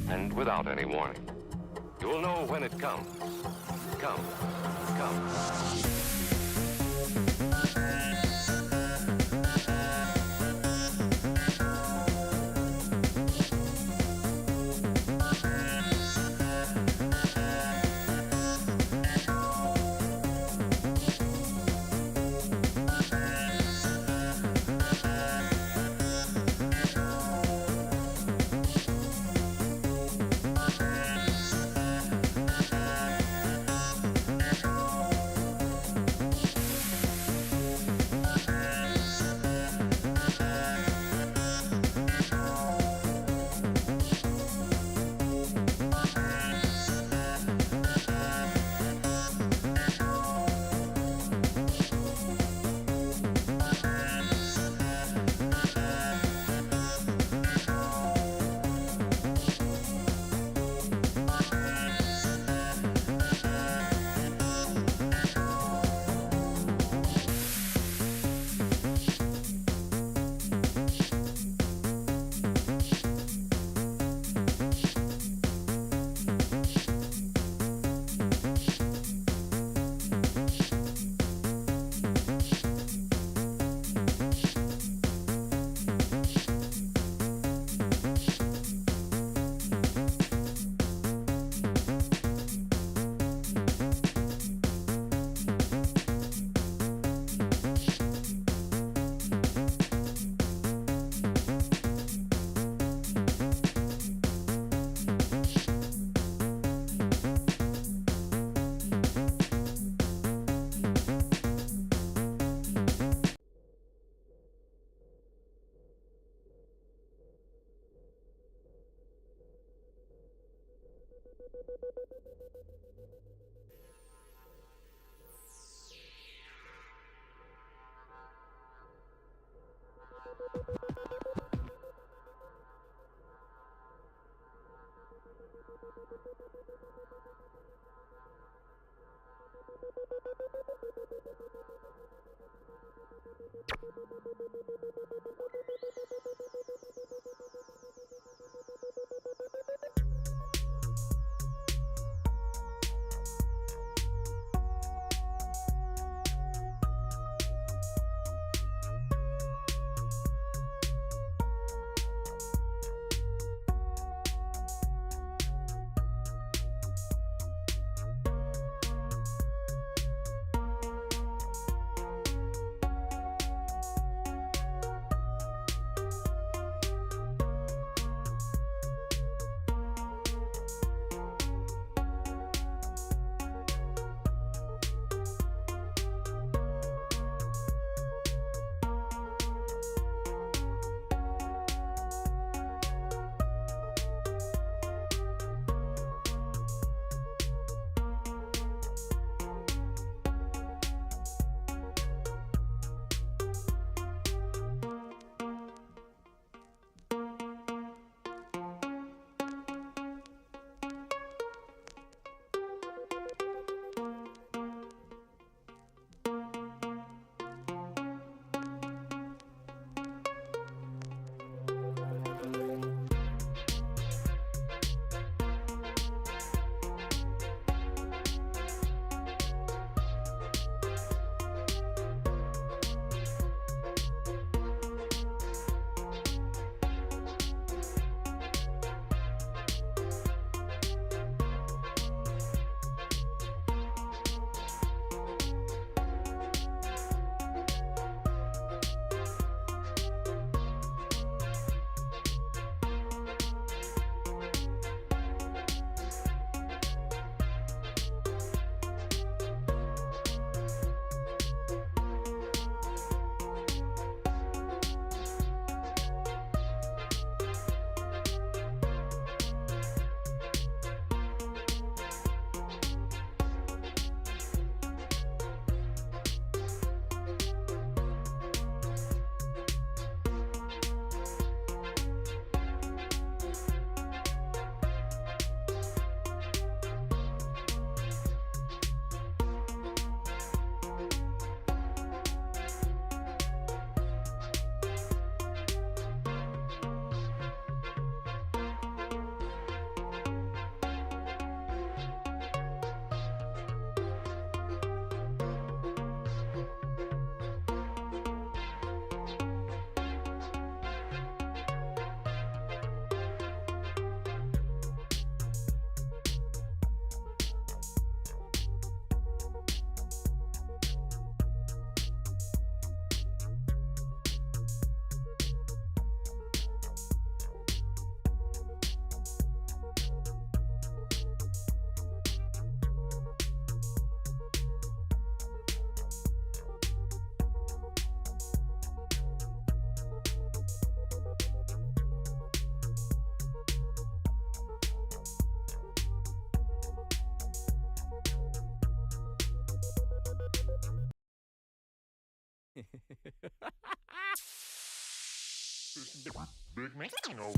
And without any warning. You'll know when it comes. Come. Big man. No.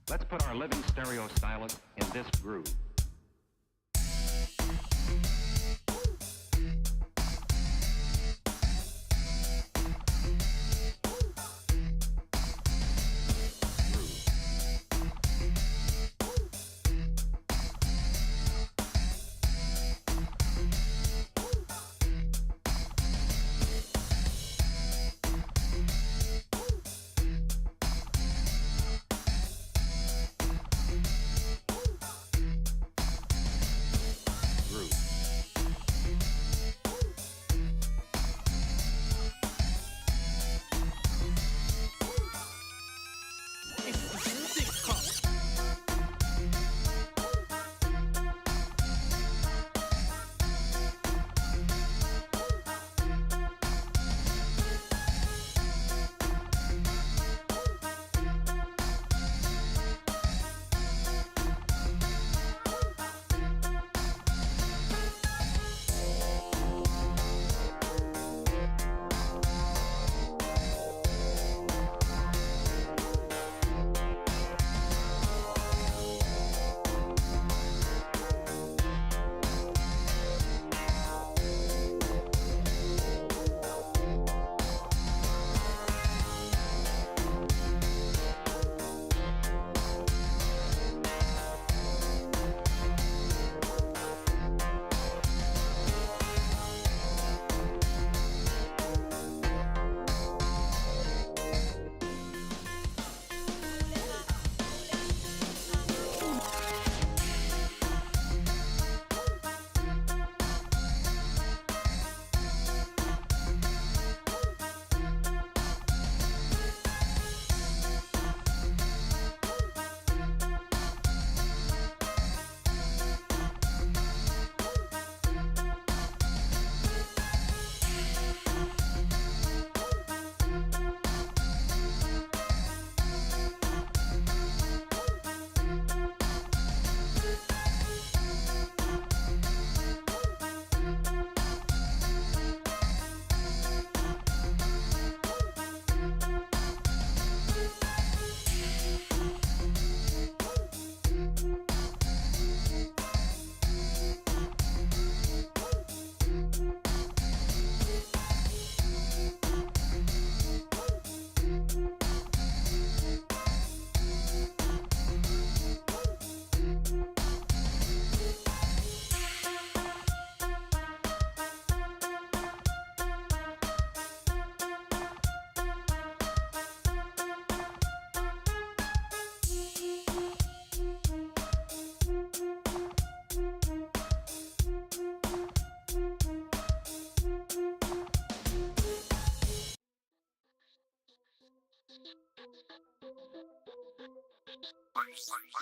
Let's put our living stereo stylus in this groove.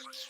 Push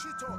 it up.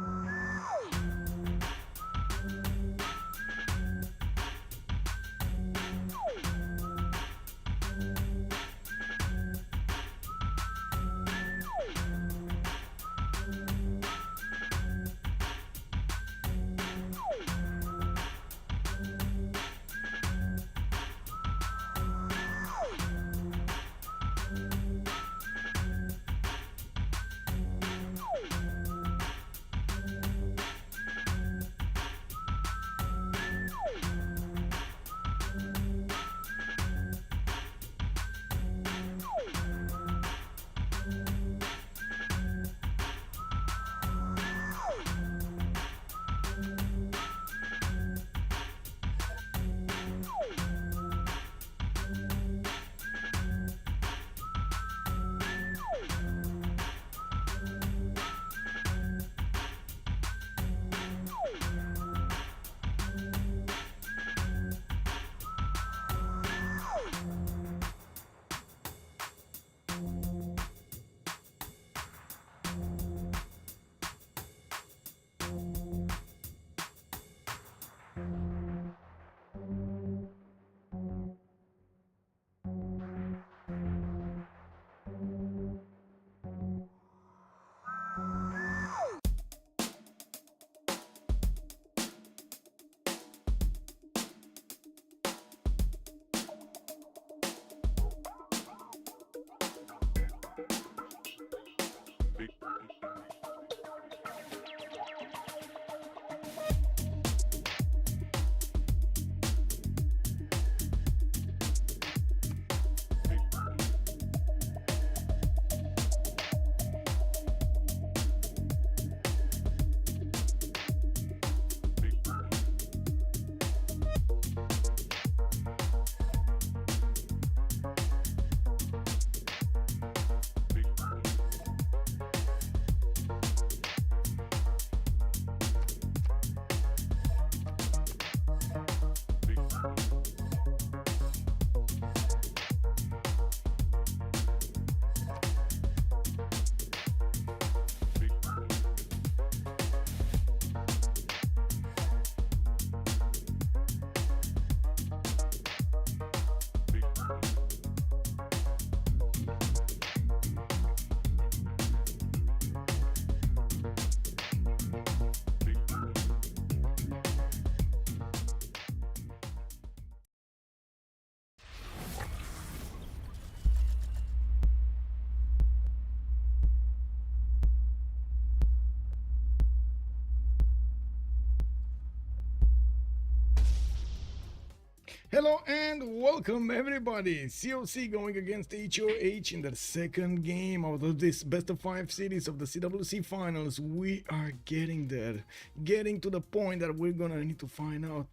Hello and welcome everybody. COC going against HOH in the second game of this best of 5 series of the CWC finals. We are getting there, getting to the point that we're gonna need to find out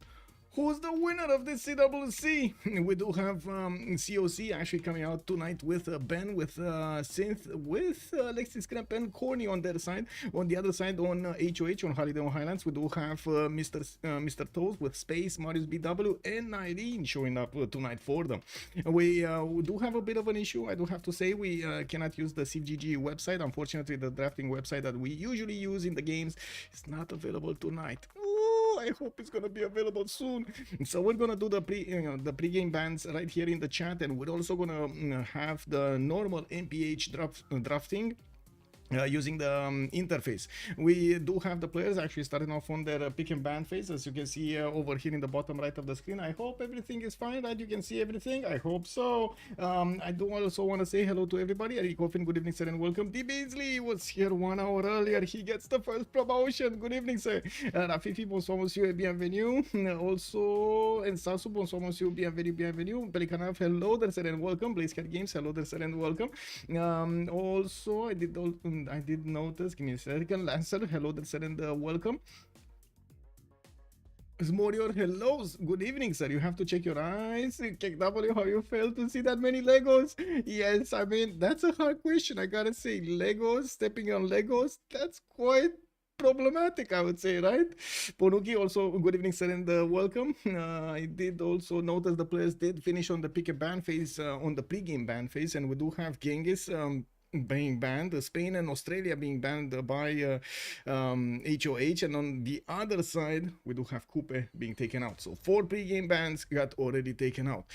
who's the winner of this CWC. We do have COC actually coming out tonight with Ben, with Synth, with Lexis Crap and Corny on their side. On the other side, on HOH, on Holiday on Highlands, we do have Mr. Toast with Space, Marius BW, and Irene showing up tonight for them. We do have a bit of an issue, I do have to say. We cannot use the Civ6 website. Unfortunately, the drafting website that we usually use in the games is not available tonight. I hope it's gonna be available soon. So we're gonna do the pre-game bans right here in the chat, and we're also gonna have the normal MPH drafting. Using the interface. We do have the players actually starting off on their pick and ban phase, as you can see over here in the bottom right of the screen. I hope everything is fine, right? You can see everything. I hope so. I do also want to say hello to everybody. Eric Coffin, good evening, sir, and welcome. D. Beasley was here 1 hour earlier. He gets the first promotion. Good evening, sir. Rafifi, bonsoir, monsieur, et bienvenue. Also, and Sasu, bonsoir, monsieur, bienvenue, bienvenue. Pelikanov, hello there, sir, and welcome. Blaze Cat Games, hello there, sir, and welcome. Also, I did notice, give me a second. Lancer, hello there, sir, and welcome. Smorior, hello, good evening, sir. You have to check your eyes. KW, how you felt to see that many Legos? Yes, I mean, that's a hard question. I gotta say, Legos, stepping on Legos, that's quite problematic, I would say, right? Ponuki, also good evening, sir, and welcome. I did also notice the players did finish on the pick and ban phase, on the pre-game ban phase, and we do have Genghis being banned, Spain and Australia being banned by HOH, and on the other side we do have Coupe being taken out. So 4 pre-game bans got already taken out.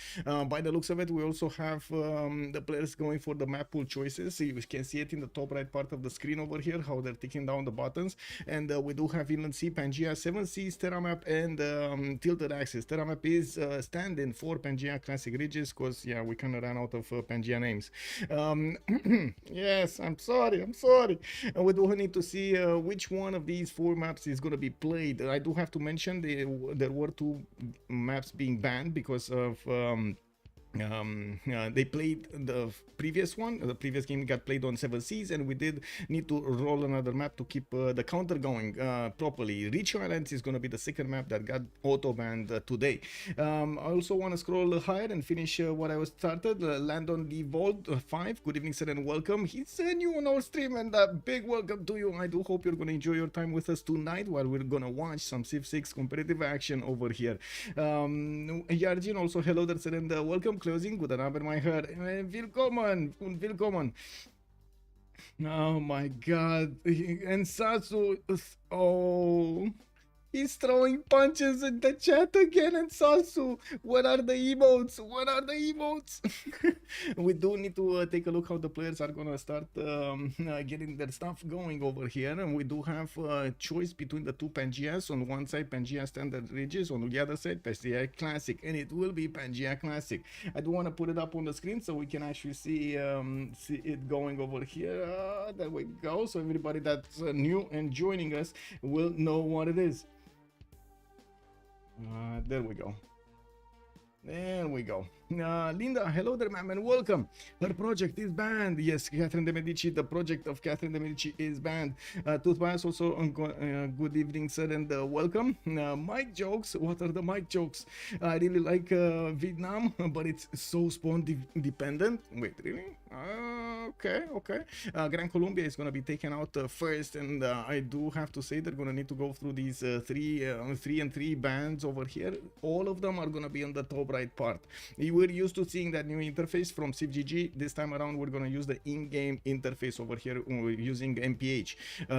By the looks of it, we also have the players going for the map pool choices. So you can see it in the top right part of the screen over here, how they're ticking down the buttons. And we do have Inland Sea, Pangea, 7 Seas, Terramap, and Tilted Axis. Terramap is stand-in for Pangea Classic Ridges, because yeah, we kind of ran out of Pangea names. Yes, I'm sorry. And we do need to see which one of these 4 maps is going to be played. I do have to mention there were 2 maps being banned because of they played the previous one. The previous game got played on 7 Seas, and we did need to roll another map to keep the counter going properly. Rich Highlands is going to be the second map that got auto banned today. I also want to scroll higher and finish what I was started. Land on the Vault 5. Good evening, sir, and welcome. He's new on our stream, and a big welcome to you. I do hope you're going to enjoy your time with us tonight while we're going to watch some Civ6 competitive action over here. Yarjin, also hello there, sir, and welcome. Closing, guten Abend, my heart. Willkommen. Oh my god. And Sasu, oh, he's throwing punches in the chat again. And Sasu, what are the emotes? We do need to take a look how the players are gonna start getting their stuff going over here. And we do have a choice between the 2 Pangeas. On one side, Pangea Standard Ridges. On the other side, Pangea Classic. And it will be Pangea Classic. I do want to put it up on the screen so we can actually see it going over here. There we go. So everybody that's new and joining us will know what it is. There we go. Linda, hello there, ma'am, and welcome. Her project is banned. Yes, Catherine de Medici, the project of Catherine de Medici is banned. Toothbias also, good evening, sir, and welcome. Mic jokes, what are the mic jokes? I really like Vietnam, but it's so spawn dependent. Wait, really? Okay. Gran Colombia is going to be taken out first, and I do have to say they're going to need to go through these 3 and 3 bands over here. All of them are going to be on the top right part. We're used to seeing that new interface from Civ6. This time around, we're going to use the in-game interface over here using MPH.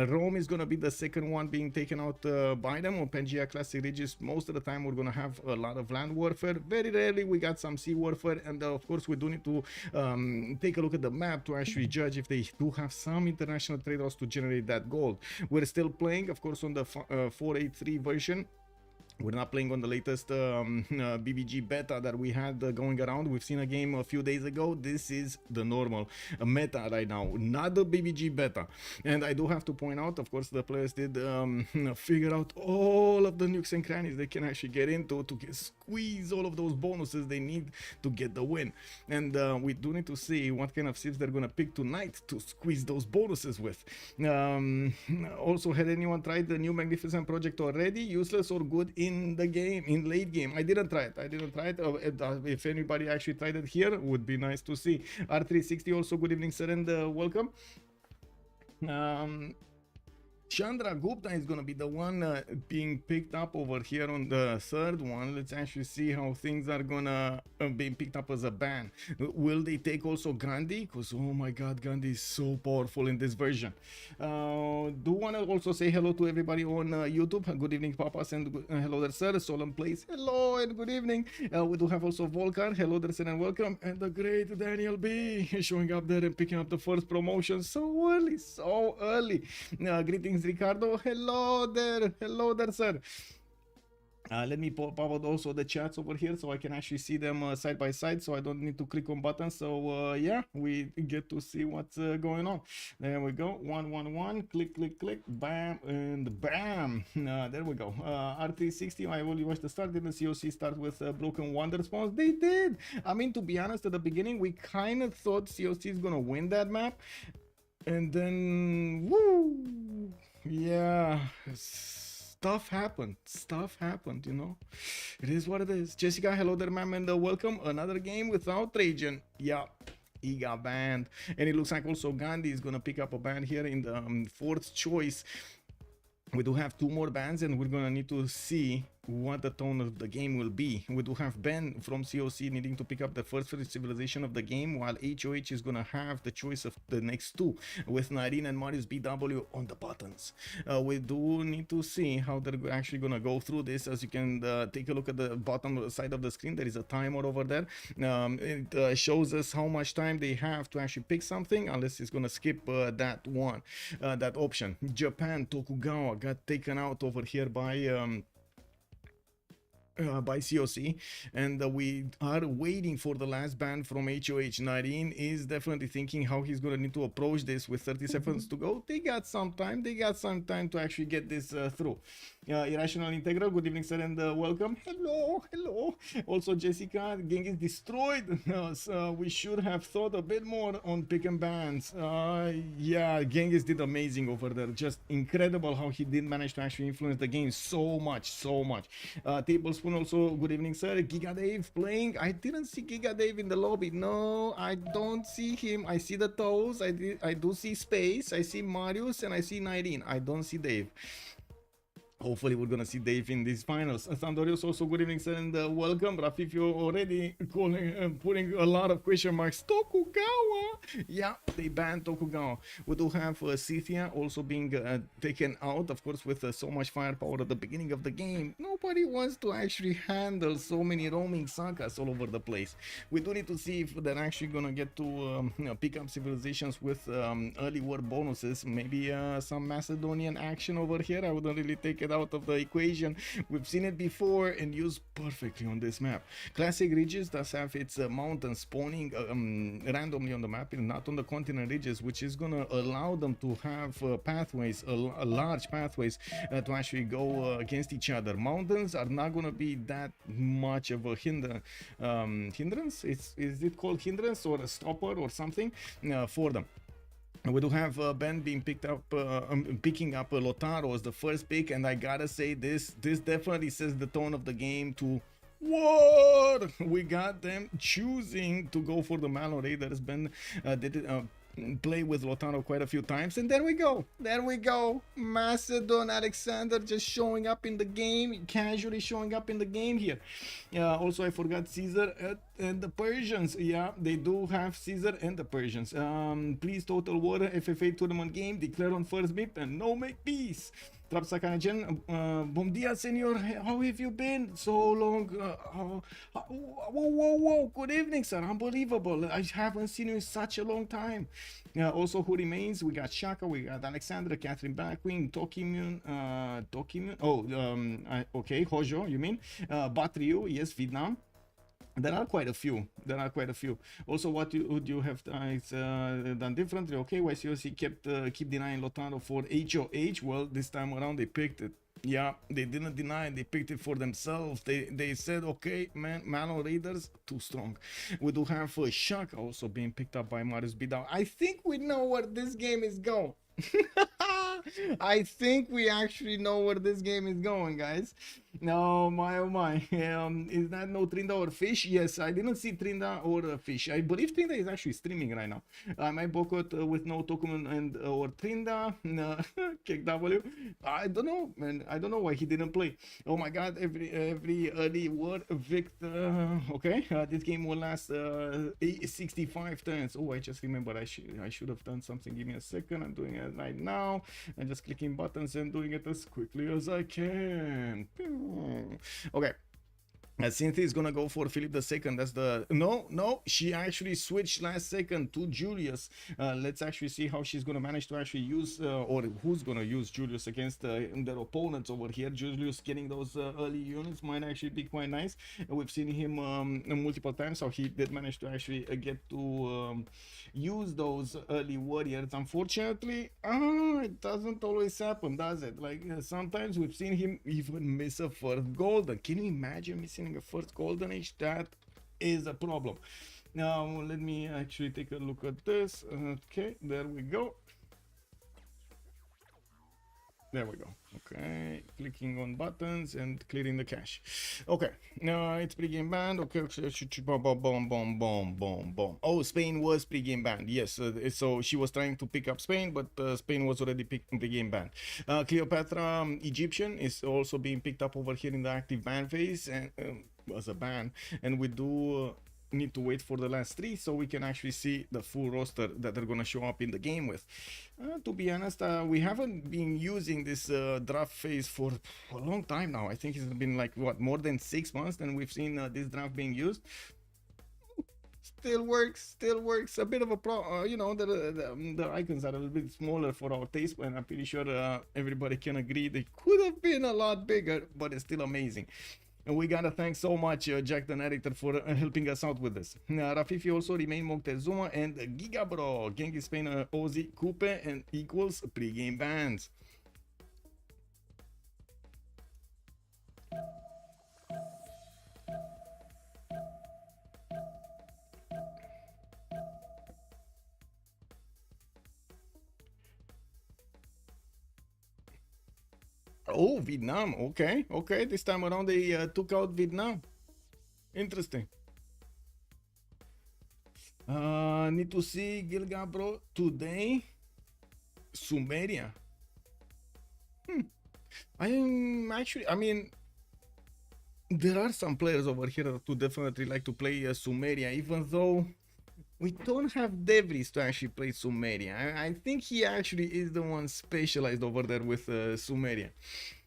Rome is going to be the second one being taken out by them on Pangea Classic Ridges. Most of the time, we're going to have a lot of land warfare. Very rarely, we got some sea warfare, and of course, we do need to take a look at the map to actually judge if they do have some international trade-offs to generate that gold. We're still playing, of course, on the 483 version. We're not playing on the latest BBG beta that we had going around. We've seen a game a few days ago. This is the normal meta right now, not the BBG beta. And I do have to point out, of course, the players did figure out all of the nooks and crannies they can actually get into to squeeze all of those bonuses they need to get the win. And we do need to see what kind of civs they're going to pick tonight to squeeze those bonuses with. Also, had anyone tried the new Magnificent project already? Useless or good in the game, in late game? I didn't try it. If anybody actually tried it here, would be nice to see. R360 also, good evening, sir, and welcome. Chandra Gupta is going to be the one being picked up over here on the third one. Let's actually see how things are going to be picked up as a ban. Will they take also Gandhi? Because, oh my god, Gandhi is so powerful in this version. Do want to also say hello to everybody on YouTube. Good evening, Papas, and hello there, sir. Solemn Place, hello and good evening. We do have also Volkan, hello there, sir, and welcome. And the great Daniel B showing up there and picking up the first promotion so early. Greetings, Ricardo. Hello there, sir. Let me pop out also the chats over here so I can actually see them side by side, so I don't need to click on buttons. So yeah, we get to see what's going on. There we go. 111, click, bam, and bam. There we go. R360, I only watched the start. Didn't COC start with broken wonder spawns? They did. I mean, to be honest, at the beginning we kind of thought COC is gonna win that map, and then woo, yeah, stuff happened, you know. It is what it is. Jessica, hello there, ma'am, and welcome. Another game without Trajan. Yeah, he got banned, and it looks like also Gandhi is gonna pick up a ban here in the fourth choice. We do have two more bans, and we're gonna need to see what the tone of the game will be. We do have Ben from COC needing to pick up the first civilization of the game, while HOH is gonna have the choice of the next two, with Nadine and Marius BW on the buttons. We do need to see how they're actually gonna go through this. As you can take a look at the bottom side of the screen, there is a timer over there. It shows us how much time they have to actually pick something, unless it's gonna skip that one, that option. Japan, Tokugawa got taken out over here by COC, and we are waiting for the last ban from HOH. Nadine is definitely thinking how he's gonna need to approach this with 30 seconds to go. They got some time to actually get this through. Irrational Integral, good evening, sir, and welcome. Hello. Also, Jessica, gang is destroyed. So we should have thought a bit more on pick and bans. Yeah, Genghis did amazing over there. Just incredible how he did manage to actually influence the game so much. Tablespoon also, good evening, sir. Giga Dave playing. I didn't see Giga Dave in the lobby. No, I don't see him. I see the toes. I do see Space. I see Marius, and I see 19. I don't see Dave. Hopefully we're gonna see Dave in these finals. Sandorius also, good evening, sir, and welcome. Rafif, you're already putting a lot of question marks. Tokugawa! Yeah, they banned Tokugawa. We do have Scythia also being taken out, of course, with so much firepower at the beginning of the game. Nobody wants to actually handle so many roaming sagas all over the place. We do need to see if they're actually gonna get to pick up civilizations with early war bonuses. Maybe some Macedonian action over here. I wouldn't really take it out of the equation. We've seen it before and used perfectly on this map. Classic Ridges does have its mountains spawning randomly on the map, not on the continent ridges, which is gonna allow them to have pathways, large pathways to actually go against each other. Mountains are not gonna be that much of a hindrance. Is it called hindrance or a stopper or something for them? We do have Ben being picking up Lotaro as the first pick, and I gotta say this definitely sets the tone of the game to what we got them choosing to go for the Malo Raiders. Ben did play with Lotaro quite a few times, and there we go, Macedon Alexander just showing up in the game, casually showing up in the game here. Also, I forgot Caesar and the Persians. Yeah, they do have Caesar and the Persians. Please, Total War FFA tournament game, declare on first MIP and no make peace. Trapsacanagen, bom dia, senor. How have you been? So long. Whoa. Good evening, sir. Unbelievable. I haven't seen you in such a long time. Also, who remains? We got Shaka, we got Alexandra, Catherine Blackwing, Tokimun, okay, Hojo, you mean? Batriu, yes, Vietnam. There are quite a few. Also, what would you have done differently? Okay, YCOC keep denying Lotaro for HOH. Well, this time around they picked it. Yeah, they didn't deny it, they picked it for themselves. They said, okay, man, Malo Raiders, too strong. We do have Shaka also being picked up by Marius Bidao. I think we know where this game is going. I think we actually know where this game is going, guys. No, my oh my. Is that no Trinda or Fish? Yes, I didn't see Trinda or Fish. I believe Trinda is actually streaming right now. My Bokot with no Tokumen and or Trinda. Kick W. I don't know, man. I don't know why he didn't play. Oh my god, every early word Victor. Okay, this game will last 65 turns. Oh, I just remembered I should have done something. Give me a second. I'm doing it right now. I'm just clicking buttons and doing it as quickly as I can. Okay. Cynthia is gonna go for Philip II. That's the no. She actually switched last second to Julius. Let's actually see how she's gonna manage to actually use or who's gonna use Julius against their opponents over here. Julius getting those early units might actually be quite nice. We've seen him multiple times, so he did manage to actually get to use those early warriors. Unfortunately, it doesn't always happen, does it? Like sometimes we've seen him even miss a first golden. Can you imagine missing a first golden age? That is a problem. Now let me actually take a look at this. Okay, there we go. There we go. Okay, clicking on buttons and clearing the cache. Okay, now it's pre-game banned. Okay, boom. Oh, Spain was pre-game banned. Yes, so she was trying to pick up Spain, but Spain was already pre-game banned. Cleopatra Egyptian is also being picked up over here in the active ban phase and as a ban, and we do need to wait for the last 3 so we can actually see the full roster that they're gonna show up in the game with. To be honest, we haven't been using this draft phase for a long time now. I think it's been like what, more than 6 months and we've seen this draft being used. Still works. A bit of a you know, the icons are a little bit smaller for our taste, and I'm pretty sure everybody can agree they could have been a lot bigger, but it's still amazing. And we gotta thank so much Jack the Narrator for helping us out with this. Rafifi also remain Moctezuma and Gigabro, Genghis Spain, Ozzy, Coupe, and equals pre-game bans. Oh, Vietnam. Okay. This time around they took out Vietnam. Interesting. Need to see Gilgabro today. Sumeria. I mean, there are some players over here who definitely like to play Sumeria, even though we don't have Devris to actually play Sumeria. I think he actually is the one specialized over there with Sumeria.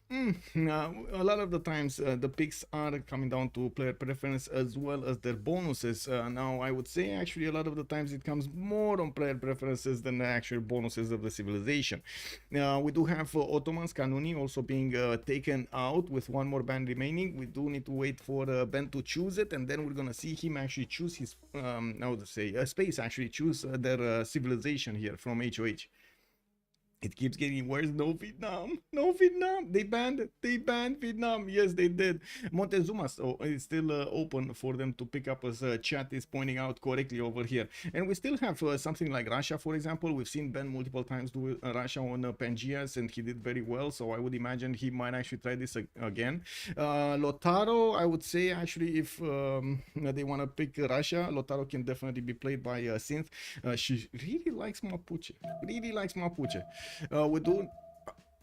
A lot of the times the picks are coming down to player preference as well as their bonuses. Now I would say actually a lot of the times it comes more on player preferences than the actual bonuses of the civilization. We do have Ottomans Kanuni also being taken out with one more ban remaining. We do need to wait for Ben to choose it, and then we're gonna see him actually choose his I would say space actually choose their civilization here from HOH. It keeps getting worse. No Vietnam. They banned Vietnam. Yes, they did. Montezuma is still open for them to pick up, as chat is pointing out correctly over here. And we still have something like Russia, for example. We've seen Ben multiple times do Russia on Pangeas, and he did very well. So I would imagine he might actually try this again. Lotaro, I would say actually if they want to pick Russia, Lotaro can definitely be played by Synth. She really likes Mapuche. We do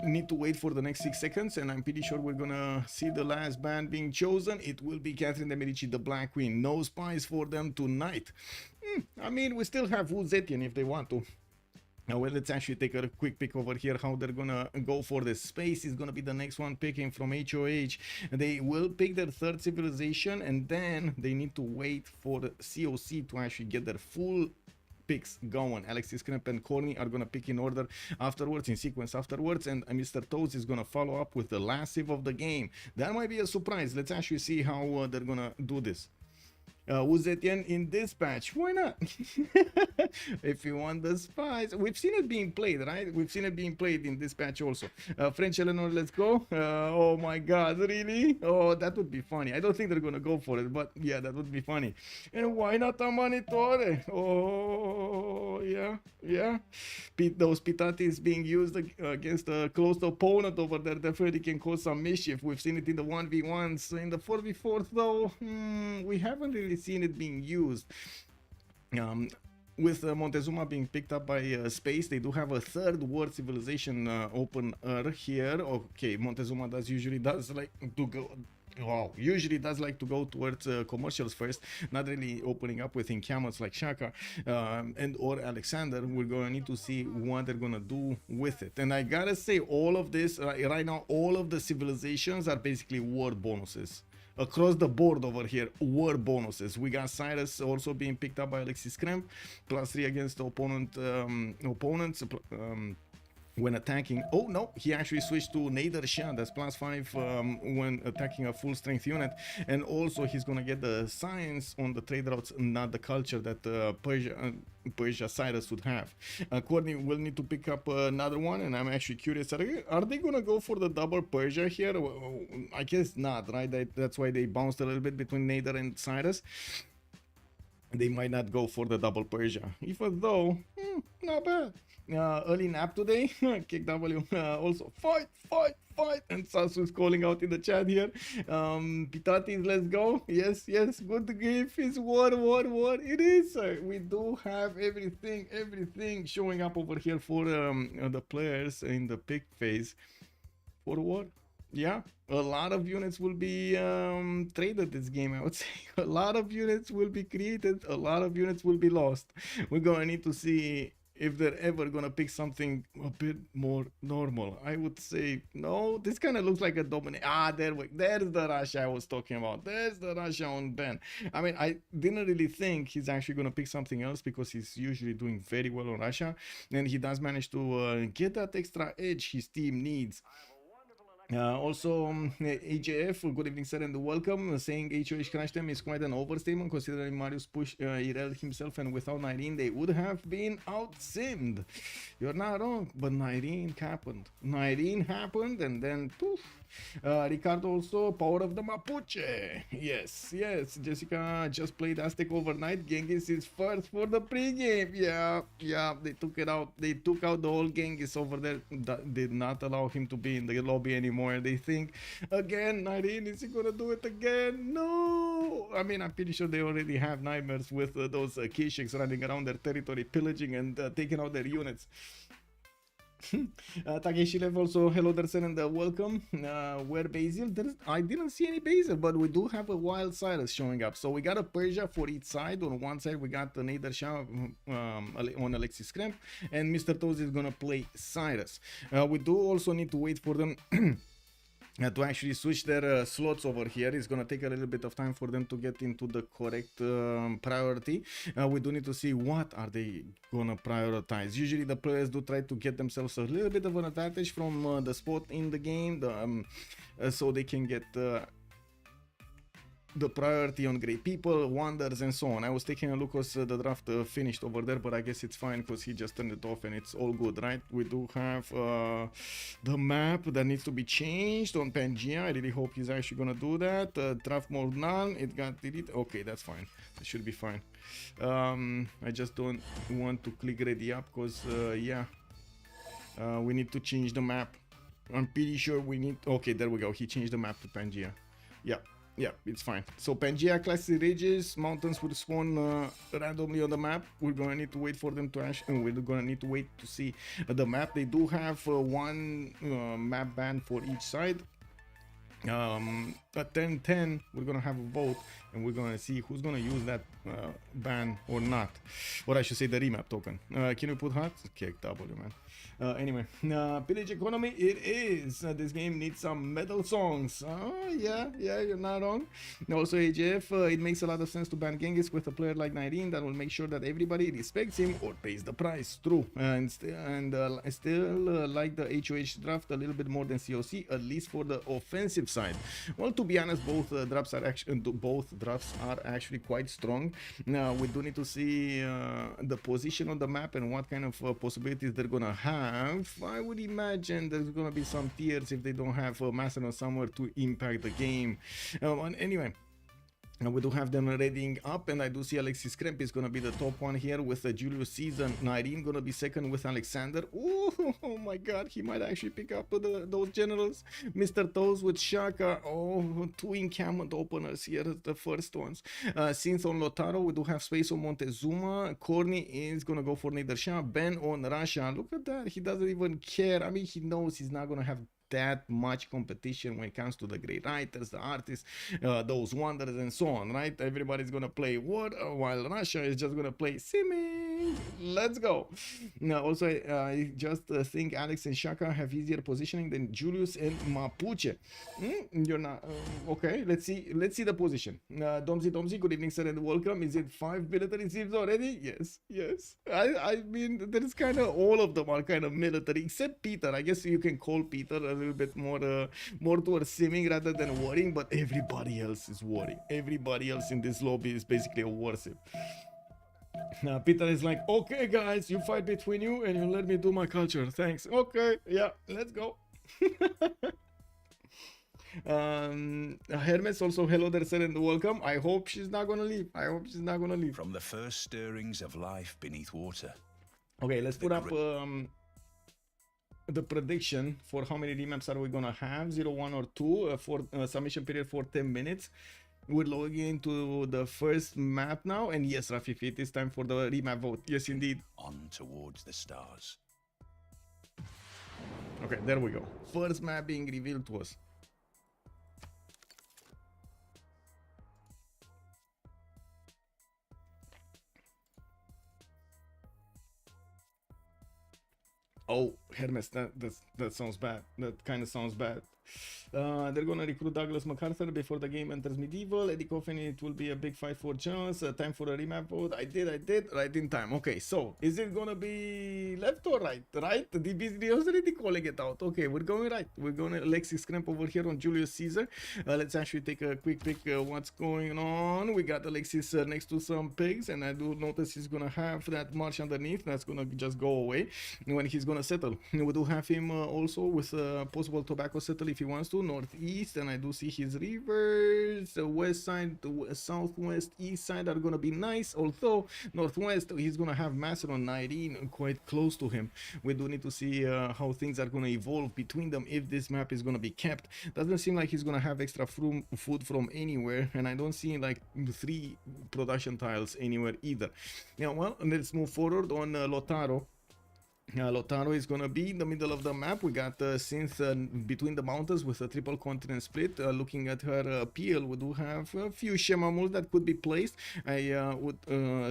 need to wait for the next 6 seconds, and I'm pretty sure we're gonna see the last band being chosen. It will be Catherine de Medici, the Black Queen. No spies for them tonight. I mean, we still have Wu Zetian if they want to. Now, well, let's actually take a quick pick over here how they're gonna go for the space. Is gonna be the next one picking from HOH. They will pick their third civilization, and then they need to wait for the COC to actually get their full picks going. Alexis Kremp and Corny are gonna pick in order afterwards, in sequence afterwards, and Mr. Toes is gonna follow up with the last civ of the game. That might be a surprise. Let's actually see how they're gonna do this. Who's Etienne in dispatch? Why not? If you want the spies, we've seen it being played, right? We've seen it being played in dispatch also. French Eleanor, let's go. Oh my god, really? Oh, that would be funny. I don't think they're gonna go for it, but yeah, that would be funny. And why not a Manitore? Oh yeah, yeah. Those pitatis being used against a close opponent over there definitely can cause some mischief. We've seen it in the 1v1s. In the 4v4s though, we haven't really seen it being used. With Montezuma being picked up by Space, they do have a third world civilization open here. Okay, Montezuma usually does like to go. Wow, usually does like to go towards commercials first, not really opening up with encampments like Shaka and or Alexander. We're gonna need to see what they're gonna do with it. And I gotta say, all of this right now, all of the civilizations are basically word bonuses. Across the board over here, word bonuses. We got Cyrus also being picked up by Alexis Kremp, +3 against the opponents. When attacking. Oh no, he actually switched to Nader Shah. That's +5 when attacking a full strength unit, and also he's gonna get the science on the trade routes, not the culture that Persia Cyrus would have. Courtney will need to pick up another one, and I'm actually curious, are they gonna go for the double Persia here? I guess not, right? That's why they bounced a little bit between Nader and Cyrus. They might not go for the double Persia. If though, not bad. Early nap today. Kick W. Also fight. And Sasu is calling out in the chat here. Pitatis, let's go. Yes. Good to give his war. It is, sir. We do have everything showing up over here for the players in the pick phase. For war. Yeah, a lot of units will be traded this game, I would say. A lot of units will be created, a lot of units will be lost. We're gonna need to see if they're ever gonna pick something a bit more normal. I would say no. This kind of looks like a dominate. There's the Russia I was talking about. There's the Russia on Ben. I mean, I didn't really think he's actually gonna pick something else because he's usually doing very well on Russia, and he does manage to get that extra edge his team needs. Also, AJF, good evening, sir, and welcome. Saying HOH crash them is quite an overstatement considering Marius pushed Irel himself, and without Nyreen, they would have been out-simmed. You're not wrong, but Nyreen happened. And then poof. Ricardo also, power of the Mapuche. Yes. Jessica just played Aztec overnight. Genghis is first for the pregame. Yeah. They took it out. They took out the whole Genghis over there. That did not allow him to be in the lobby anymore. They think again, Nyreen, is he gonna do it again? No. I mean, I'm pretty sure they already have nightmares with those Kishiks running around their territory, pillaging and taking out their units. Takeshi Lev also, hello Dersen and welcome. Where Basil? I didn't see any Basil, but we do have a Wild Cyrus showing up. So we got a Persia for each side. On one side we got the Nader Shah on Alexis Kremp, and Mr. Toes is gonna play Cyrus. We do also need to wait for them to actually switch their slots over here. It's gonna take a little bit of time for them to get into the correct priority. We do need to see what are they gonna prioritize. Usually the players do try to get themselves a little bit of an advantage from the spot in the game, so they can get the priority on great people, wonders, and so on. I was taking a look because the draft finished over there, but I guess it's fine because he just turned it off and it's all good, right? We do have the map that needs to be changed on Pangea. I really hope he's actually gonna do that. Draft mode none, it got deleted. Okay, that's fine. It should be fine. I just don't want to click ready up because we need to change the map. I'm pretty sure we need. Okay, there we go. He changed the map to Pangea. Yeah, it's fine. So Pangea classic ridges, mountains will spawn randomly on the map. We're gonna need to wait for them to actually, we're gonna need to wait to see the map. They do have one map ban for each side. At 10:10 we're gonna have a vote and we're gonna see who's gonna use that ban or not, or I should say the remap token. Can you put hot? Okay, W, man. Anyway, pillage economy it is. This game needs some metal songs. Yeah, you're not wrong. Also AJF, it makes a lot of sense to ban Genghis with a player like 19 that will make sure that everybody respects him or pays the price. True. I still like the HOH draft a little bit more than COC, at least for the offensive side. Well, to be honest, both drafts are actually quite strong. Now we do need to see the position on the map and what kind of possibilities they're gonna have. I would imagine there's gonna be some tiers if they don't have Macedon somewhere to impact the game. Anyway, we do have them readying up, and I do see Alexis Kremp is going to be the top one here with Julius Caesar. 19 going to be second with Alexander. Ooh, oh my god, he might actually pick up those generals. Mr. Toes with Shaka. Oh, two encampment openers here, the first ones. Since on Lotaro, we do have space on Montezuma. Corny is going to go for Niedershah. Ben on Russia. Look at that, he doesn't even care. I mean, he knows he's not going to have that much competition when it comes to the great writers, the artists, those wonders and so on, right? Everybody's gonna play war while Russia is just gonna play simming. Let's go. Now also I just think Alex and Shaka have easier positioning than Julius and Mapuche. You're not okay. Let's see the position. Domzi, good evening sir and welcome. Is it 5 military Civs already? Yes. I mean, there's kind of all of them are kind of military except Peter. I guess you can call Peter a little bit more towards simming rather than warring, but everybody else is warring. Everybody else in this lobby is basically a warship. Now Peter is like, okay guys, you fight between you and you let me do my culture. Thanks. Okay, yeah, let's go. Hermes also, hello there sir and welcome. I hope she's not gonna leave. From the first stirrings of life beneath water. Okay, let's put up the prediction for how many remaps are we gonna have, 0, 1 or 2 for submission period for 10 minutes. We're logging into the first map now, and yes, Rafi, it is time for the remap vote. Yes indeed. On towards the stars. Okay, there we go. First map being revealed to us. Oh, Hermes, that sounds bad. That kind of sounds bad. They're gonna recruit Douglas MacArthur before the game enters medieval. Eddie Coffin, it will be a big fight for chance. Time for a remap vote. I did right in time. Okay, so is it gonna be left or right? Right? DB was already calling it out. Okay, we're going right. We're going Alexis Kremp over here on Julius Caesar. Let's actually take a quick peek what's going on. We got Alexis next to some pigs, and I do notice he's gonna have that march underneath. That's gonna just go away when he's gonna settle. We do have him also with a possible tobacco settle if he wants to. Northeast, and I do see his rivers. The west side, the southwest, east side are gonna be nice. Although northwest, he's gonna have Macedon 19 quite close to him. We do need to see how things are gonna evolve between them if this map is gonna be kept. Doesn't seem like he's gonna have extra food from anywhere, and I don't see like 3 production tiles anywhere either. Yeah, well, let's move forward on Lotaro. Lotaro is gonna be in the middle of the map. We got Synth between the mountains with a triple continent split. Looking at her PL, we do have a few Shemamuls that could be placed. I would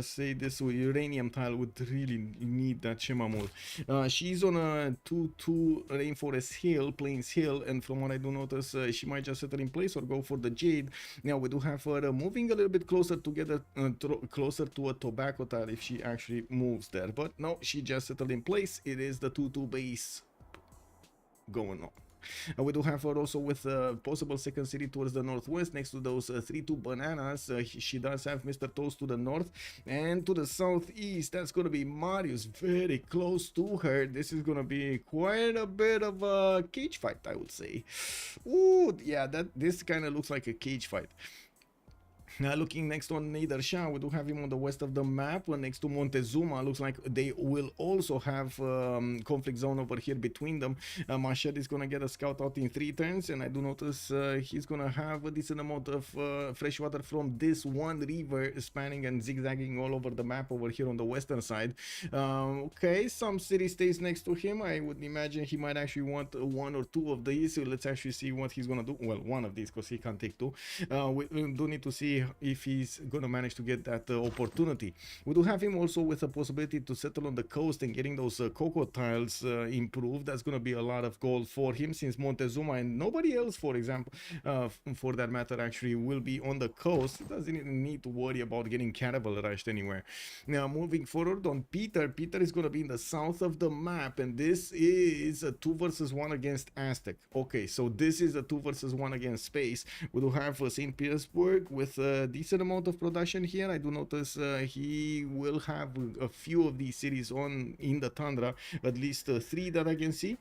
say this uranium tile would really need that Shemamul. She's on a 2-2 Rainforest Hill, Plains Hill, and from what I do notice, she might just settle in place or go for the Jade. Now we do have her moving a little bit closer together, closer to a tobacco tile if she actually moves there. But no, she just settled in place. It is the 2-2 base going on. We do have her also with a possible second city towards the northwest next to those 3-2 bananas. She does have Mr. Toast to the north, and to the southeast that's going to be Marius very close to her. This is going to be quite a bit of a cage fight, I would say. Ooh, yeah, this kind of looks like a cage fight. Looking next on Shah, we do have him on the west of the map, next to Montezuma. Looks like they will also have conflict zone over here between them. Machete is gonna get a scout out in 3 turns, and I do notice he's gonna have a decent amount of fresh water from this one river spanning and zigzagging all over the map over here on the western side. Okay, some city stays next to him. I would imagine he might actually want 1 or 2 of these. So let's actually see what he's gonna do. Well, 1 of these, because he can't take 2. We do need to see if he's gonna manage to get that opportunity. We do have him also with a possibility to settle on the coast and getting those cocoa tiles improved. That's gonna be a lot of gold for him, since Montezuma and nobody else, for example, for that matter, actually will be on the coast. He doesn't even need to worry about getting cannibal rushed anywhere. Now moving forward on Peter is gonna be in the south of the map, and this is a 2 versus 1 against Aztec. Okay, so this is a 2 versus 1 against Space. We do have St. Petersburg with a decent amount of production here. I do notice he will have a few of these cities on in the tundra, at least 3 that I can see.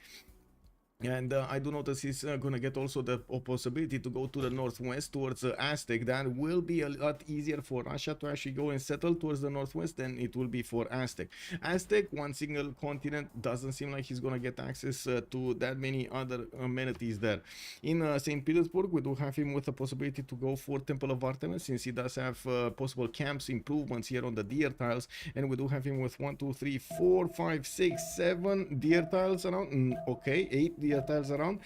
And I do notice he's gonna get also the possibility to go to the northwest towards Aztec. That will be a lot easier for Russia to actually go and settle towards the northwest than it will be for Aztec. Aztec, one single continent, doesn't seem like he's gonna get access to that many other amenities there. In St. Petersburg, we do have him with the possibility to go for Temple of Artemis, since he does have possible camps improvements here on the deer tiles. And we do have him with 1, 2, 3, 4, 5, 6, 7 deer tiles around. Okay, 8 deer tiles around.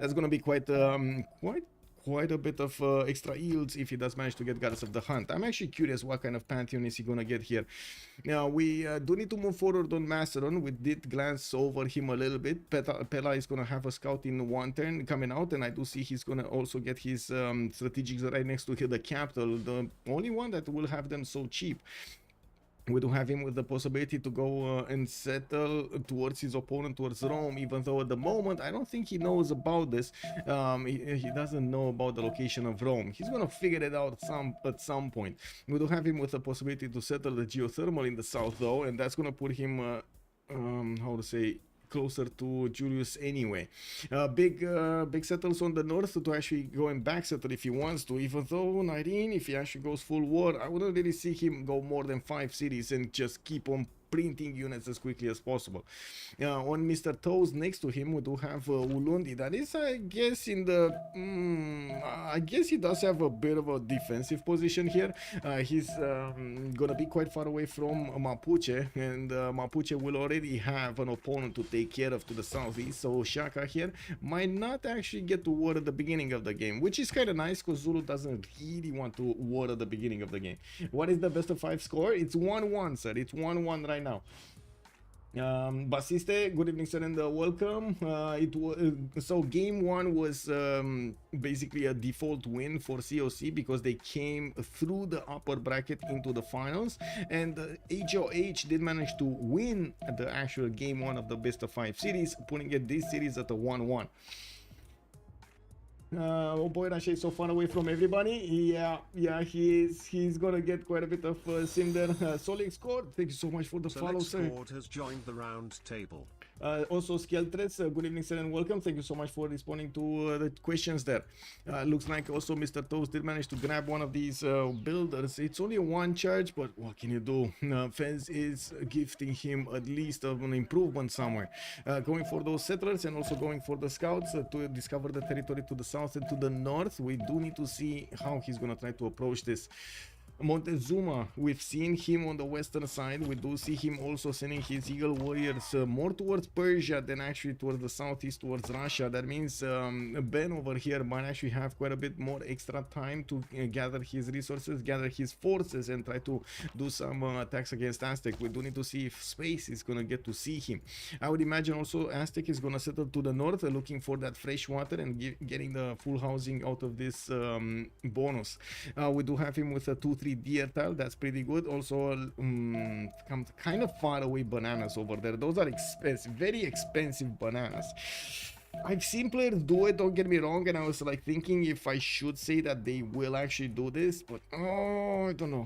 That's gonna be quite a bit of extra yields if he does manage to get Goddess of the Hunt. I'm actually curious what kind of pantheon is he gonna get here. Now we do need to move forward on Macedon. We did glance over him a little bit. Pella is gonna have a scout in 1 turn coming out, and I do see he's gonna also get his strategics right next to the capital, the only one that will have them so cheap. We do have him with the possibility to go and settle towards his opponent, towards Rome, even though at the moment I don't think he knows about this. He doesn't know about the location of Rome. He's gonna figure it out at some point. We do have him with the possibility to settle the geothermal in the south though, and that's gonna put him how to say, closer to Julius anyway. Big settles on the north to actually go and back settle if he wants to, even though 19, if he actually goes full war, I wouldn't really see him go more than 5 cities and just keep on printing units as quickly as possible. On Mr. Toes next to him, we do have Ulundi. That is, I guess, in the I guess he does have a bit of a defensive position here. He's gonna be quite far away from Mapuche, and Mapuche will already have an opponent to take care of to the southeast, so Shaka here might not actually get to war at the beginning of the game, which is kind of nice because Zulu doesn't really want to war at the beginning of the game. What is the best of 5 score? It's 1-1, sir. It's 1-1 right now. Basiste, good evening, sir, and welcome. So game 1 was basically a default win for COC because they came through the upper bracket into the finals, and HOH did manage to win the actual game 1 of the best of 5 series, putting it this series at a 1-1. Oh boy, Rasha is so far away from everybody. Yeah, he's gonna get quite a bit of sim there. Solix Squad, thank you so much for the follow, sir. Squad has joined the round table. Also Skeltres, good evening, sir, and welcome. Thank you so much for responding to the questions there. Looks like also Mr. Toast did manage to grab one of these builders. It's only a 1 charge, but what can you do? Fez is gifting him at least of an improvement somewhere. Going for those settlers and also going for the scouts to discover the territory to the south and to the north. We do need to see how he's gonna try to approach this. Montezuma, we've seen him on the western side. We do see him also sending his eagle warriors more towards Persia than actually towards the southeast, towards Russia. That means Ben over here might actually have quite a bit more extra time to gather his resources, gather his forces, and try to do some attacks against Aztec. We do need to see if Space is gonna get to see him. I would imagine also Aztec is gonna settle to the north, looking for that fresh water and getting the full housing out of this bonus. We do have him with a 2-3 deer tile. That's pretty good. Also kind of far away bananas over there. Those are expensive, very expensive bananas. I've seen players do it, don't get me wrong, and I was like thinking if I should say that they will actually do this, but I don't know.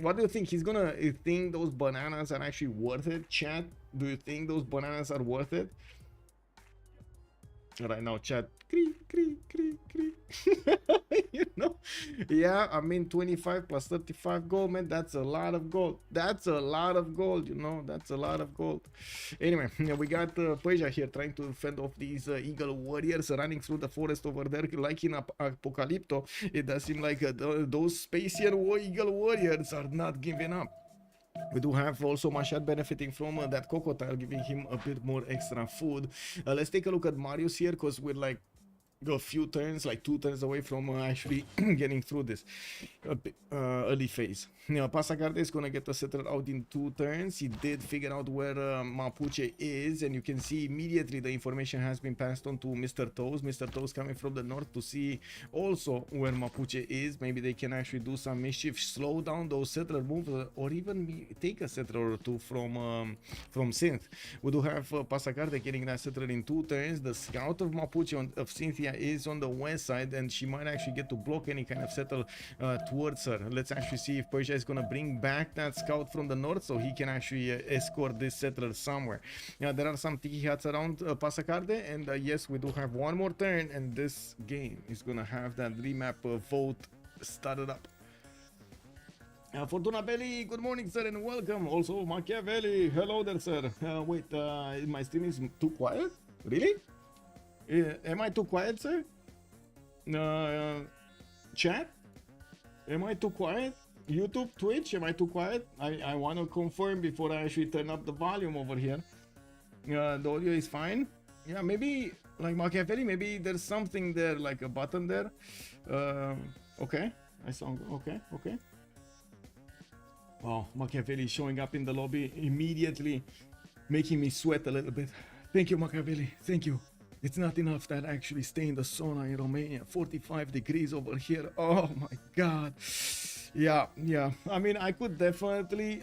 What do you think? He's gonna think those bananas are actually worth it, chat? Do you think those bananas are worth it? right now, chat. You know, yeah, I mean 25 plus 35 gold, man, that's a lot of gold. That's a lot of gold, you know, that's a lot of gold. Anyway, we got Persia here trying to fend off these eagle warriors running through the forest over there like in Apocalypto. It does seem like those Spacian eagle warriors are not giving up. We do have also Mashad benefiting from that crocodile, giving him a bit more extra food. Let's take a look at Marius here, because we're like a few turns, like 2 turns away from actually getting through this early phase. Now, Pasagarde is gonna get the settler out in 2 turns. He did figure out where Mapuche is, and you can see immediately the information has been passed on to Mr. Toes. Mr. Toes coming from the north to see also where Mapuche is. Maybe they can actually do some mischief, slow down those settler moves, or even take a settler or 2 from Synth. We do have Pasagarde getting that settler in 2 turns. The scout of Mapuche of Cynthia is on the west side, and she might actually get to block any kind of settle towards her. Let's actually see if Persia is gonna bring back that scout from the north so he can actually escort this settler somewhere. There are some tiki hats around Pasagarde, and yes, we do have 1 more turn, and this game is gonna have that remap vote started up. Fortuna Belli, good morning, sir, and welcome. Also, Machiavelli, hello there, sir. Wait, my stream is too quiet? Really? Am I too quiet, sir? Chat? Am I too quiet? YouTube, Twitch, am I too quiet? I want to confirm before I actually turn up the volume over here. The audio is fine. Yeah, maybe, like Machiavelli, maybe there's something there, like a button there. Okay, I sound okay. Wow, Machiavelli showing up in the lobby immediately, making me sweat a little bit. Thank you, Machiavelli, thank you. It's not enough that I actually stay in the sauna in Romania. 45 degrees over here. Oh my god. Yeah. I mean, I could definitely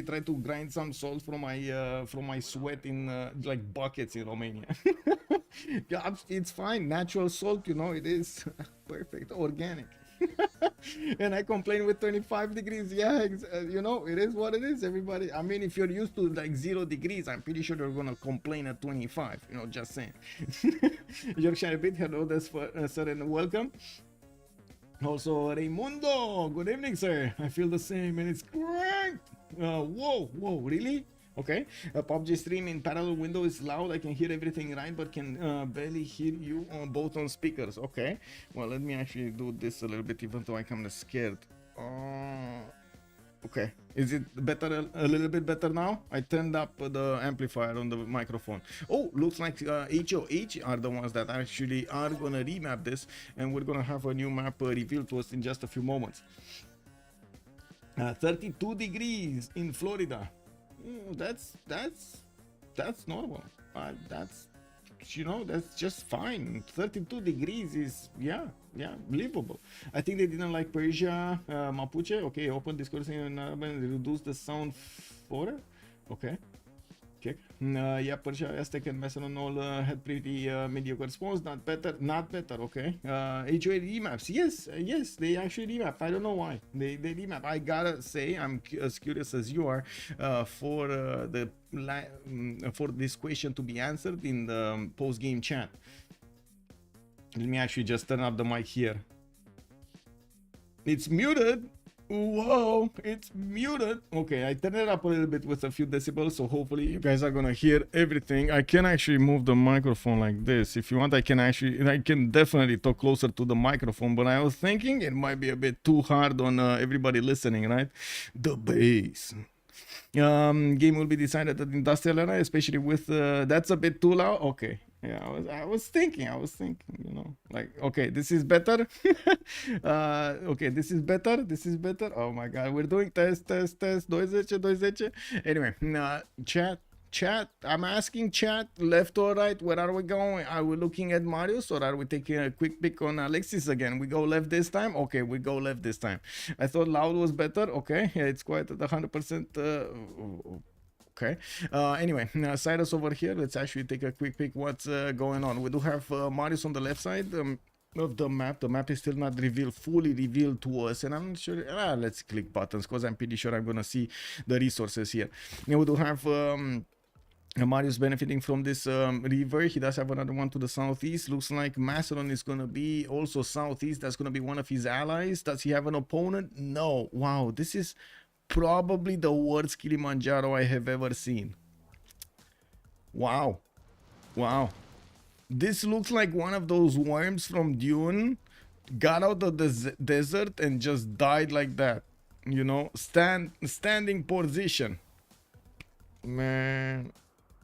try to grind some salt from my sweat in like buckets in Romania. Yeah, it's fine. Natural salt, you know, it is perfect, organic. And I complain with 25 degrees. Yeah, you know, it is what it is, everybody. I mean, if you're used to like 0 degrees, I'm pretty sure you're gonna complain at 25, you know, just saying. Yorkshire Bit, hello there, sir, and welcome. Also, Raimundo, good evening, sir. I feel the same, and it's great. Whoa, really? Okay, PUBG stream in parallel window is loud. I can hear everything right, but can barely hear you on both on speakers. Okay, well, let me actually do this a little bit, even though I'm kind of scared. Okay, is it better, a little bit better now? I turned up the amplifier on the microphone. Oh, looks like HOH are the ones that actually are gonna remap this, and we're gonna have a new map revealed to us in just a few moments. 32 degrees in Florida. That's normal. That's, you know, that's just fine. 32 degrees is believable. I think they didn't like Persia, Mapuche. Okay, open Discord and reduce the sound for. Okay. Yeah, Persia, Aztec and Macedon had pretty mediocre response. Not better. Okay. HOA remaps. Yes, they actually remap. I don't know why they remap. I gotta say, I'm as curious as you are for this question to be answered in the post-game chat. Let me actually just turn up the mic here. It's muted. Whoa, it's muted. Okay, I turned it up a little bit with a few decibels, so hopefully you guys are gonna hear everything. I can actually move the microphone like this. If you want, I can definitely talk closer to the microphone, but I was thinking it might be a bit too hard on everybody listening, right? The bass. Game will be decided at Industrial Arena, especially with that's a bit too loud. Okay. Yeah, I was thinking, you know, like, okay, this is better. Okay, this is better. Oh my god, we're doing test. 12. Anyway, chat, I'm asking chat, left or right, where are we going? Are we looking at Marius, or are we taking a quick pick on Alexis again? We go left this time? Okay, we go left this time. I thought loud was better. Okay, yeah, it's quite at 100%. Okay. Anyway, Cyrus over here. Let's actually take a quick peek what's going on. We do have Marius on the left side of the map. The map is still not fully revealed to us, and I'm not sure. Let's click buttons, because I'm pretty sure I'm gonna see the resources here. Now we do have Mario's benefiting from this river. He does have another one to the southeast. Looks like Macedon is going to be also southeast. That's going to be one of his allies. Does he have an opponent? No. Wow, this is probably the worst Kilimanjaro I have ever seen. Wow. Wow. This looks like one of those worms from Dune. Got out of the desert and just died like that. You know, standing position. Man.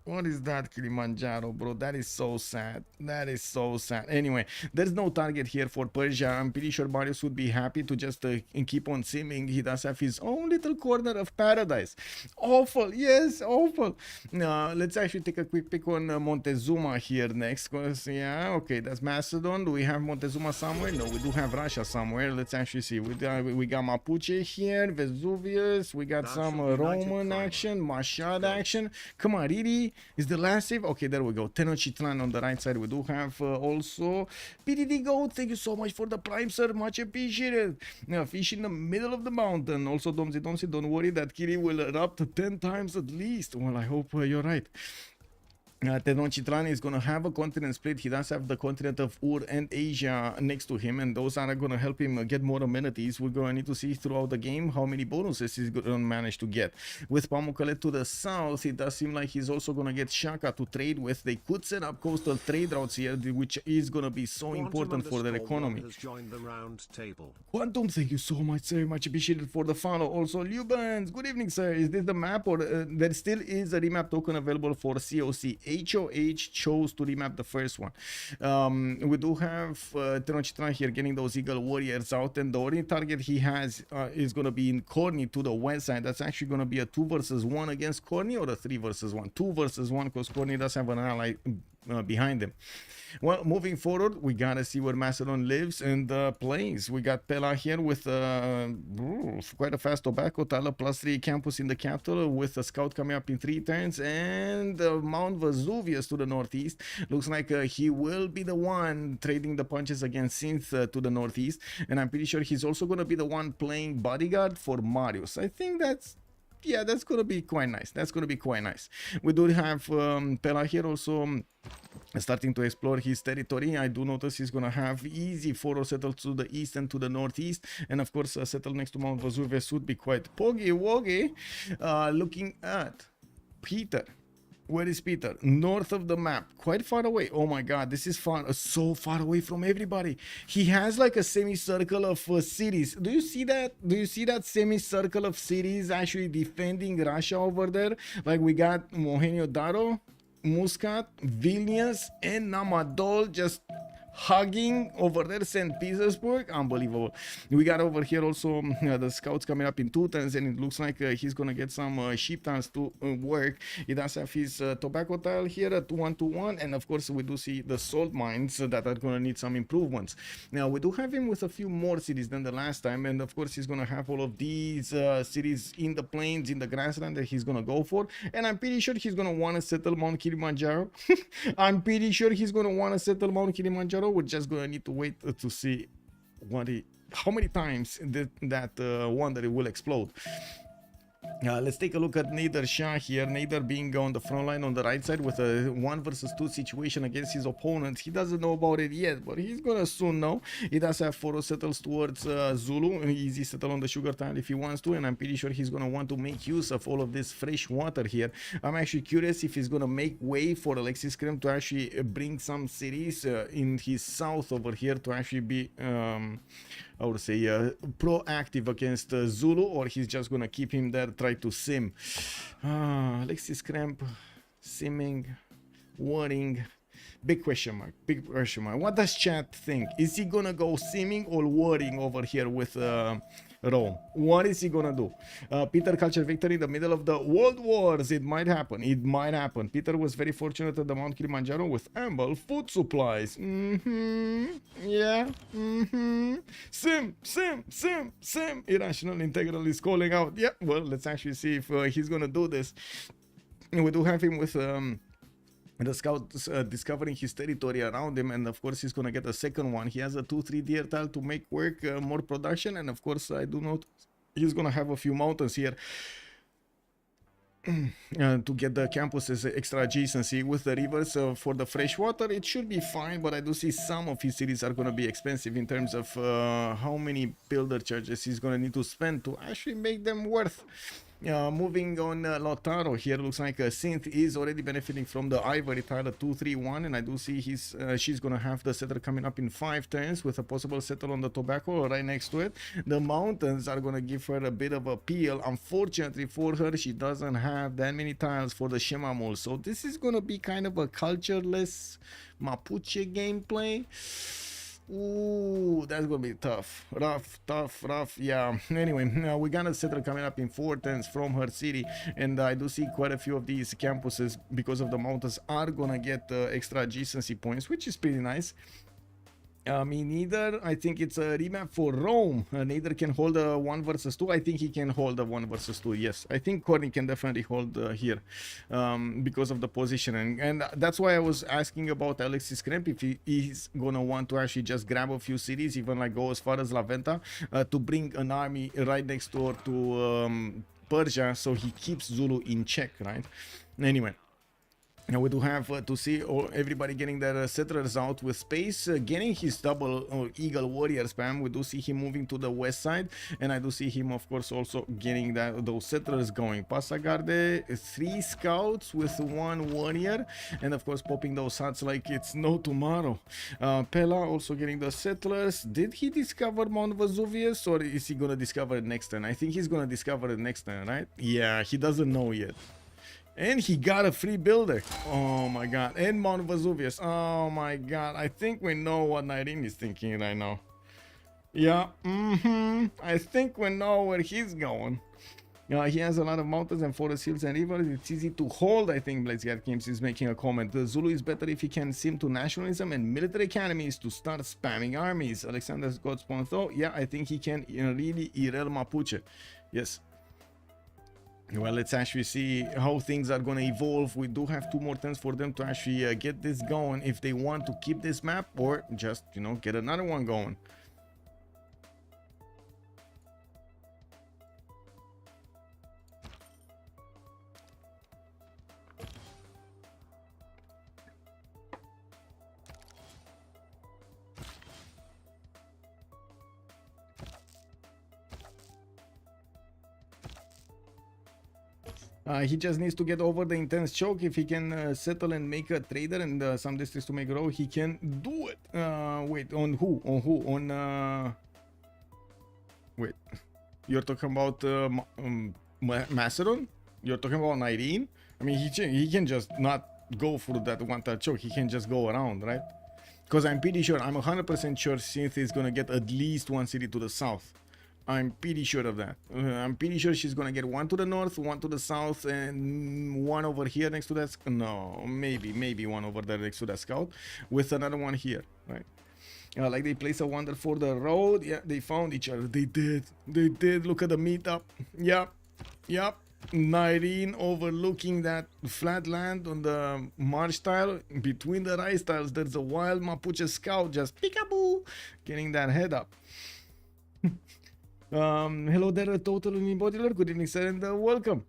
What is that, Kilimanjaro, bro? That is so sad. That is so sad. Anyway, there's no target here for Persia. I'm pretty sure Marius would be happy to just keep on simming. He does have his own little corner of paradise. Awful. Yes, awful. Let's actually take a quick pick on Montezuma here next. Cause, yeah, okay, that's Macedon. Do we have Montezuma somewhere? No, we do have Russia somewhere. Let's actually see. We got Mapuche here, Vesuvius. We got some Roman action, Mashad action. Come on, Riri. Is the last save? Okay, there we go. Tenochtitlan on the right side. We do have also PDD Goat. Thank you so much for the prime, sir. Much appreciated. Now, fish in the middle of the mountain. Also, Domzi, don't worry that Kiri will erupt 10 times at least. Well, I hope you're right. Tenochtitlan is going to have a continent split. He does have the continent of Ur and Asia next to him, and those are going to help him get more amenities. We're going to need to see throughout the game how many bonuses he's going to manage to get. With Pamukkale to the south, it does seem like he's also going to get Shaka to trade with. They could set up coastal trade routes here, which is going to be so important for their economy. Quantum, thank you so much, sir. Much appreciated for the follow. Also, Lubans, good evening, sir. Is this the map, or there still is a remap token available for COC? HOH chose to remap the first one. We do have Tenochtitlan here getting those Eagle Warriors out, and the only target he has is going to be in Corny to the west side. That's actually going to be a 2 versus 1 against Corny, or a 3 versus 1? 2 versus 1, because Corny does have an ally behind him. Well, moving forward, we gotta see where Macedon lives and plays. We got Pela here with quite a fast tobacco Tala +3 campus in the capital, with a scout coming up in 3 turns, and Mount Vesuvius to the northeast. Looks like he will be the one trading the punches against Synth to the northeast, and I'm pretty sure he's also going to be the one playing bodyguard for Marius. I think that's, yeah, that's going to be quite nice. That's going to be quite nice. We do have Pela here also starting to explore his territory. I do notice he's going to have easy photo settle to the east and to the northeast, and of course settle next to Mount Vesuvius would be quite poggy-woggy. Looking at Peter. Where is Peter? North of the map, quite far away. Oh my god, this is far, so far away from everybody. He has like a semicircle of cities. Do you see that? Do you see that semicircle of cities actually defending Russia over there? Like, we got Mohenjo-Daro, Muscat, Vilnius, and Namadol just hugging over there. St. Petersburg, unbelievable. We got over here also the scouts coming up in 2 turns, and it looks like he's gonna get some sheep tiles to work. He does have his tobacco tile here at 1-1, and of course we do see the salt mines that are gonna need some improvements. Now we do have him with a few more cities than the last time, and of course he's gonna have all of these cities in the plains, in the grassland that he's gonna go for, and I'm pretty sure he's gonna want to settle Mount Kilimanjaro. I'm pretty sure he's gonna want to settle Mount Kilimanjaro. We're just gonna need to wait to see how many times that wonder it will explode. Let's take a look at Nader Shah here. Nader being on the front line on the right side with a 1 versus 2 situation against his opponent. He doesn't know about it yet, but he's gonna soon know. He does have 4 settles towards Zulu. Easy settle on the sugar tile if he wants to, and I'm pretty sure he's gonna want to make use of all of this fresh water here. I'm actually curious if he's gonna make way for Alexis Krem to actually bring some cities in his south over here to actually be I would say proactive against Zulu, or he's just gonna keep him there, try to sim. Alexis Cramp, simming, warring, big question mark, big question mark. What does chat think? Is he gonna go simming or warring over here with Rome? What is he gonna do? Peter Culture Victory in the middle of the World Wars. It might happen. It might happen. Peter was very fortunate at the Mount Kilimanjaro with ample food supplies. Yeah. Sim. Irrational Integral is calling out. Yeah. Well, let's actually see if he's gonna do this. We do have him with the scouts discovering his territory around him, and of course he's gonna get a second one. He has a 2-3 deer tile to make work more production, and of course I do note he's gonna have a few mountains here. to get the campus's extra adjacency with the rivers for the freshwater. It should be fine, but I do see some of his cities are going to be expensive in terms of how many builder charges he's going to need to spend to actually make them worth. Moving on, Lautaro here looks like Synth is already benefiting from the Ivory tile 231, and I do see she's gonna have the settler coming up in 5 turns with a possible settle on the tobacco right next to it. The mountains are gonna give her a bit of a peel. Unfortunately for her, she doesn't have that many tiles for the Shemamul, so this is gonna be kind of a cultureless Mapuche gameplay. Ooh, that's gonna be tough. Rough. Yeah. Anyway, we got a settler coming up in 4 turns from her city, and I do see quite a few of these campuses, because of the mountains, are gonna get extra adjacency points, which is pretty nice. Neither, I think it's a remap for Rome. Neither can hold a 1 versus 2. I think he can hold a 1 versus 2. Yes, I think Corny can definitely hold here because of the positioning. And that's why I was asking about Alexis Kremp if he's gonna want to actually just grab a few cities, even like go as far as La Venta, to bring an army right next door to Persia, so he keeps Zulu in check, right? Anyway. Now we do have to see everybody getting their settlers out with space, getting his double eagle warrior spam. We do see him moving to the west side, and I do see him, of course, also getting those settlers going. Pasagarde, 3 scouts with 1 warrior, and of course popping those huts like it's no tomorrow. Pella also getting the settlers. Did he discover Mount Vesuvius, or is he gonna discover it next turn? I think he's gonna discover it next turn, right? Yeah, he doesn't know yet. And he got a free builder. Oh my god. And Mount Vesuvius. Oh my god. I think we know what Nyreen is thinking right now. Yeah. I think we know where he's going. He has a lot of mountains and forest hills and rivers. It's easy to hold, I think. Blazegat Games is making a comment. The Zulu is better if he can sim to nationalism and military academies to start spamming armies. Alexander's Godspawn though. Yeah, I think he can really Irel Mapuche. Yes. Well, let's actually see how things are going to evolve. We do have 2 more turns for them to actually get this going if they want to keep this map, or just, you know, get another one going. He just needs to get over the intense choke. If he can settle and make a trader and some districts to make grow, he can do it. Wait, on who? On who? On wait, you're talking about Macedon? You're talking about Irene? I mean, he can just not go for that one-touch choke. He can just go around, right? Because I'm pretty sure, I'm 100% sure Synth is gonna get at least 1 city to the south. I'm pretty sure of that. I'm pretty sure she's gonna get 1 to the north, 1 to the south, and 1 over here next to that. No, maybe 1 over there next to that scout, with another one here, right? Like they place a wonder for the road. Yeah, they found each other. They did. Look at the meetup. Yep. Nyreen overlooking that flat land on the marsh tile. Between the rice tiles, there's a wild Mapuche scout just peekaboo, getting that head up. Hello there, Total Bodyler. Good evening, sir, and welcome.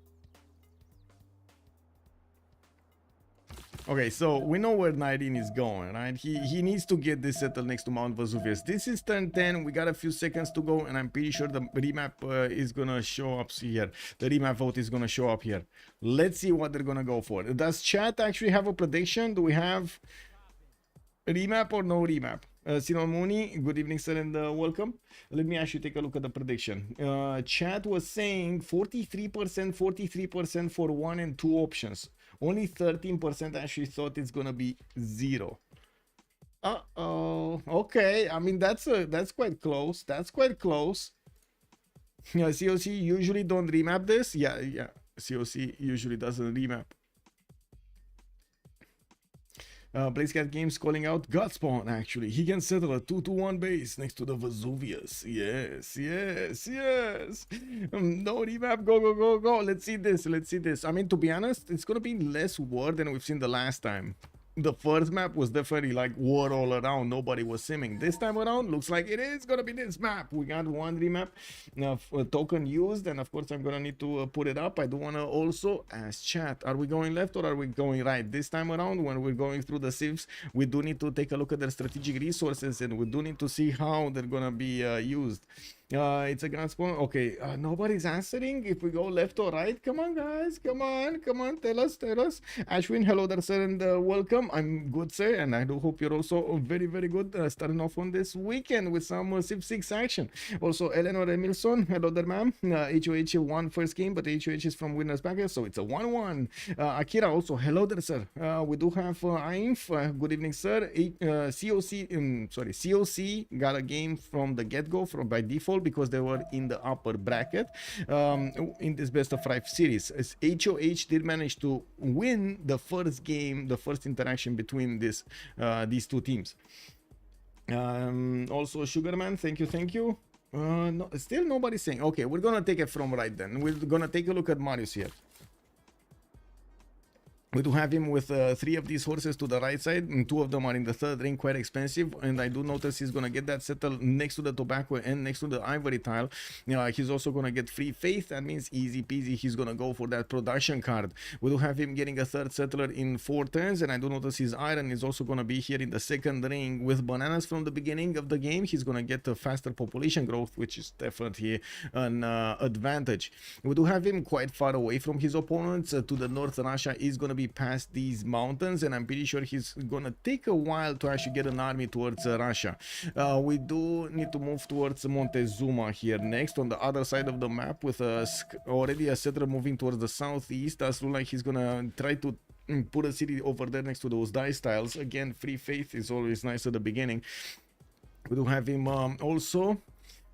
Okay, so we know where Nyreen is going, right? He needs to get this settled next to Mount Vesuvius. This is turn 10. We got a few seconds to go, and I'm pretty sure the remap is gonna show up here. The remap vote is gonna show up here. Let's see what they're gonna go for. Does chat actually have a prediction? Do we have remap or no remap? Sinon Mooney, good evening, sir, and welcome. Let me actually take a look at the prediction. Chat was saying 43% for 1 and 2 options. Only 13% actually thought it's gonna be 0. Uh-oh. Okay, I mean that's quite close. That's quite close. Yeah, COC usually don't remap this. Yeah. COC usually doesn't remap. Blazecat Games calling out Godspawn, actually. He can settle a 2-1 base next to the Vesuvius. Yes. No remap, go. Let's see this. I mean, to be honest, it's gonna be less war than we've seen the last time. the first map was definitely like war all around. Nobody was simming. This time around, looks like it is gonna be this map. We got one remap token used, and of course I'm gonna need to put it up. I do wanna also ask chat, are we going left or are we going right? This time around, when we're going through the civs, we do need to take a look at their strategic resources, and we do need to see how they're gonna be used. It's a gun spawn. Okay, nobody's answering if we go left or right. Come on, guys, come on, tell us. Ashwin, hello there, sir, and welcome. I'm good, sir, and I do hope you're also very, very good, starting off on this weekend with some Civ6 action. Also, Eleanor Emilson, hello there, ma'am. HOH won first game, but HOH is from winners bracket, so it's a 1-1. Akira, also, hello there, sir. We do have Ainf, good evening, sir. COC got a game from the get-go by default, because they were in the upper bracket in this best of 5 series. As HOH did manage to win the first game, the first interaction between these two teams. Also, Sugarman, thank you. No, still nobody's saying. Okay, we're gonna take it from right then. We're gonna take a look at Marius here. We do have him with 3 of these horses to the right side, and 2 of them are in the third ring, quite expensive. And I do notice he's going to get that settled next to the tobacco and next to the ivory tile. He's also going to get free faith. That means easy peasy. He's going to go for that production card. We do have him getting a third settler in 4 turns. And I do notice his iron is also going to be here in the second ring with bananas from the beginning of the game. He's going to get a faster population growth, which is definitely an advantage. We do have him quite far away from his opponents. To the north, Russia is going to be past these mountains, and I'm pretty sure he's gonna take a while to actually get an army towards Russia. We do need to move towards Montezuma here next on the other side of the map, with already a settler moving towards the southeast. Does look like he's gonna try to put a city over there next to those dice tiles. Again, free faith is always nice at the beginning. We do have him also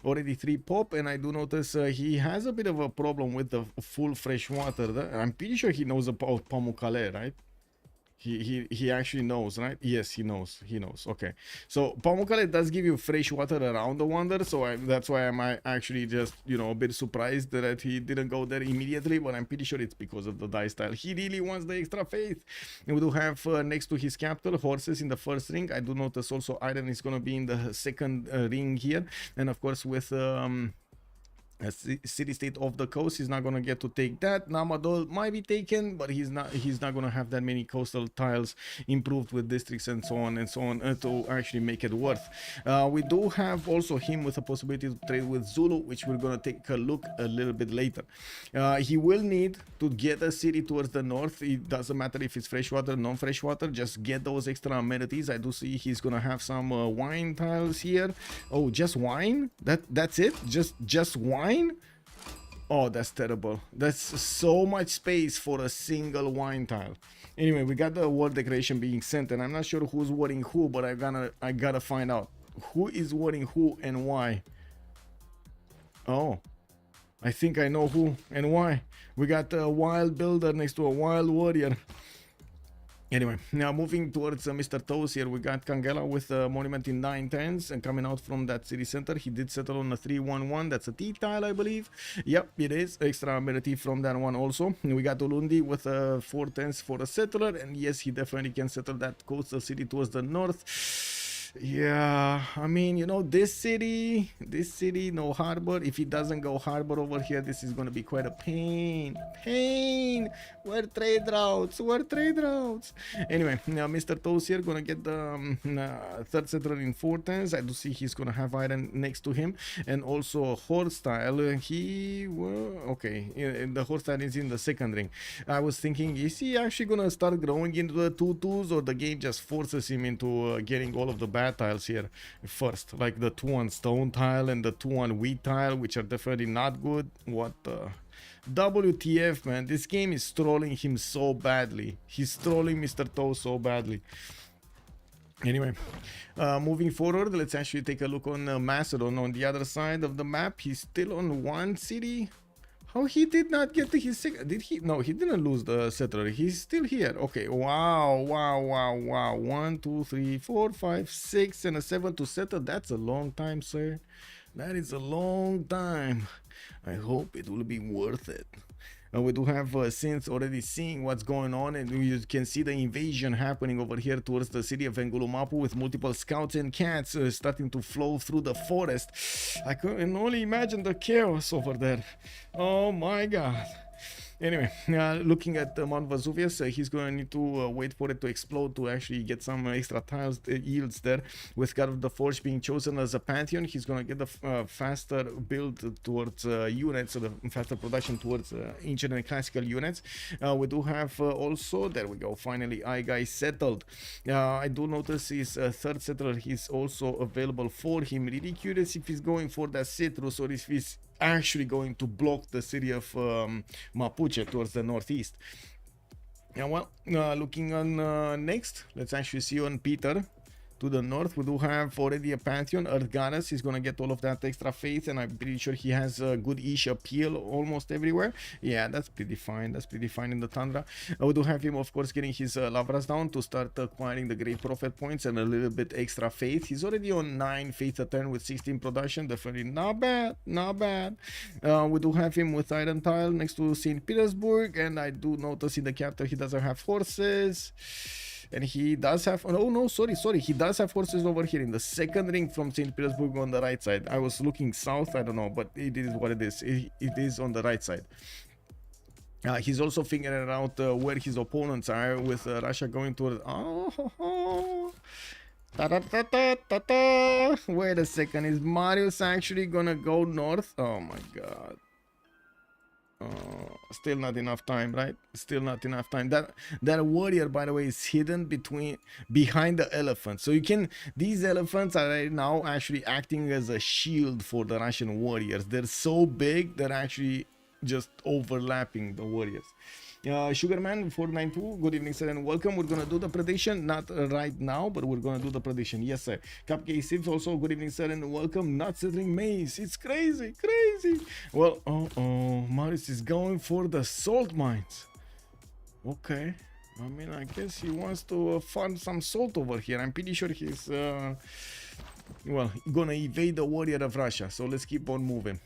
already 3 pop, and I do notice he has a bit of a problem with the full fresh water. I'm pretty sure he knows about Pamukkale, right? He actually knows, right? Yes, he knows. Okay, so Pamukkale does give you fresh water around the wonder, so that's why I'm actually just, you know, a bit surprised that he didn't go there immediately, but I'm pretty sure it's because of the dice style. He really wants the extra faith. And we do have next to his capital horses in the first ring. I do notice also iron is going to be in the second ring here, and of course with a city-state off the coast, he's not going to get to take that. Namadol might be taken, but he's not going to have that many coastal tiles improved with districts and so on to actually make it worth. We do have also him with a possibility to trade with Zulu, which we're going to take a look a little bit later. He will need to get a city towards the north. It doesn't matter if it's freshwater, non-freshwater, just get those extra amenities. I do see he's going to have some wine tiles here. Oh, just wine? That's it? Just wine? Oh, that's terrible. That's so much space for a single wine tile. Anyway, we got the war declaration being sent, and I'm not sure who's warring who, but I gotta find out who is warring who and why. Oh, I think I know who and why. We got a wild builder next to a wild warrior. Anyway, now moving towards Mr. Toes here, we got Kangela with a monument in 9 turns, and coming out from that city center, he did settle on a 3-1-1. That's a T tile, I believe. Yep, it is. Extra amenity from that one also. And we got Ulundi with 4 turns for a settler, and yes, he definitely can settle that coastal city towards the north. Yeah, I mean, you know, this city, no harbor. If he doesn't go harbor over here, this is going to be quite a pain. Where trade routes? Anyway, now Mr. Toes here going to get the third settler in 4 turns. I do see he's going to have iron next to him, and also a horse style. Okay, the horse style is in the second ring. I was thinking, is he actually going to start growing into the 2-2s, or the game just forces him into getting all of the bad tiles here first, like the 2-1 stone tile and the 2-1 wheat tile, which are definitely not good. What the WTF, man? This game is trolling him so badly. He's trolling Mr. Toe so badly. Anyway, moving forward, let's actually take a look on Macedon on the other side of the map. He's still on 1 city. Oh, he did not get to his second. Did he? No, he didn't lose the settler. He's still here. Okay. Wow. 1, 2, 3, 4, 5, 6, and a 7 to settle. That's a long time, sir. That is a long time. I hope it will be worth it. We do have Synth already seeing what's going on, and you can see the invasion happening over here towards the city of Engulumapu with multiple scouts and cats starting to flow through the forest. I can only imagine the chaos over there. Oh my god. Anyway, looking at Mount Vesuvius, he's going to need to wait for it to explode to actually get some extra tiles yields there. With God of the Forge being chosen as a Pantheon, he's going to get the faster build towards units, so the faster production towards ancient and classical units. We do have also, there we go, finally, guy settled. I do notice his third settler, he's also available for him. Really curious if he's going for that citrus or if he's actually going to block the city of Mapuche towards the northeast. Yeah, well, looking on next, let's actually see on Peter. To the north, we do have already a Pantheon. Earth Goddess is going to get all of that extra faith, and I'm pretty sure he has a good-ish appeal almost everywhere. Yeah, that's pretty fine. That's pretty fine in the Tundra. We do have him, of course, getting his Lavras down to start acquiring the Great Prophet points and a little bit extra faith. He's already on 9 faith a turn with 16 production. Definitely not bad. Not bad. We do have him with Iron Tile next to St. Petersburg, and I do notice in the capital he doesn't have horses. And he does have, oh no, sorry, he does have horses over here in the second ring from St. Petersburg on the right side. I was looking south, I don't know, but it is what it is. It is on the right side. He's also figuring out where his opponents are, with Russia going toward, wait a second, is Marius actually gonna go north? Oh my god. Still not enough time, right? Still not enough time. That warrior, by the way, is hidden behind the elephant. So you can, these elephants are right now actually acting as a shield for the Russian warriors. They're so big they're actually just overlapping the warriors. Sugarman 492, good evening sir and welcome. We're gonna do the prediction, not right now, but we're gonna do the prediction. Yes sir. Cupcake Civ also, good evening sir and welcome. Not settling maze, it's crazy. Well, Marius is going for the salt mines. Okay, I mean, I guess he wants to farm some salt over here. I'm pretty sure he's well, gonna evade the warrior of Russia, so let's keep on moving.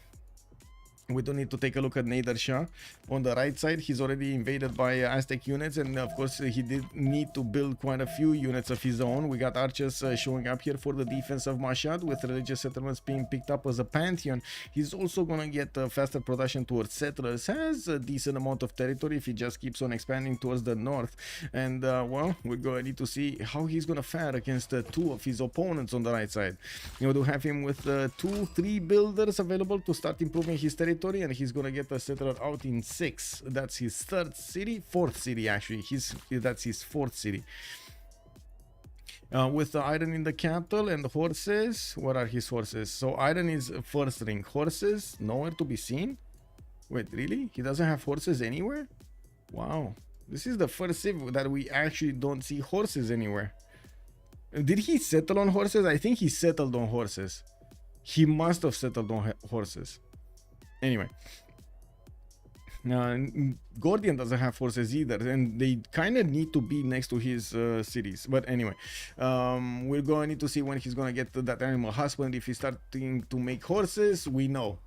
We do need to take a look at Nader Shah. On the right side, he's already invaded by Aztec units, and of course he did need to build quite a few units of his own. We got archers showing up here for the defense of Mashhad, with religious settlements being picked up as a Pantheon. He's also gonna get faster production towards settlers, has a decent amount of territory if he just keeps on expanding towards the north. And well, we're gonna need to see how he's gonna fare against two of his opponents on the right side. You do have him with 2-3 builders available to start improving his territory, and he's gonna get a settler out in 6. That's his fourth city actually. That's his fourth city. With the iron in the capital and the horses, what are his horses? So iron is first ring, horses nowhere to be seen. Wait, really? He doesn't have horses anywhere? Wow, this is the first civ that we actually don't see horses anywhere. Did he settle on horses? I think he settled on horses. He must have settled on horses. Anyway, Gordian doesn't have forces either, and they kind of need to be next to his cities. But anyway, we're going to need to see when he's going to get to that animal husband. If he's starting to make horses, we know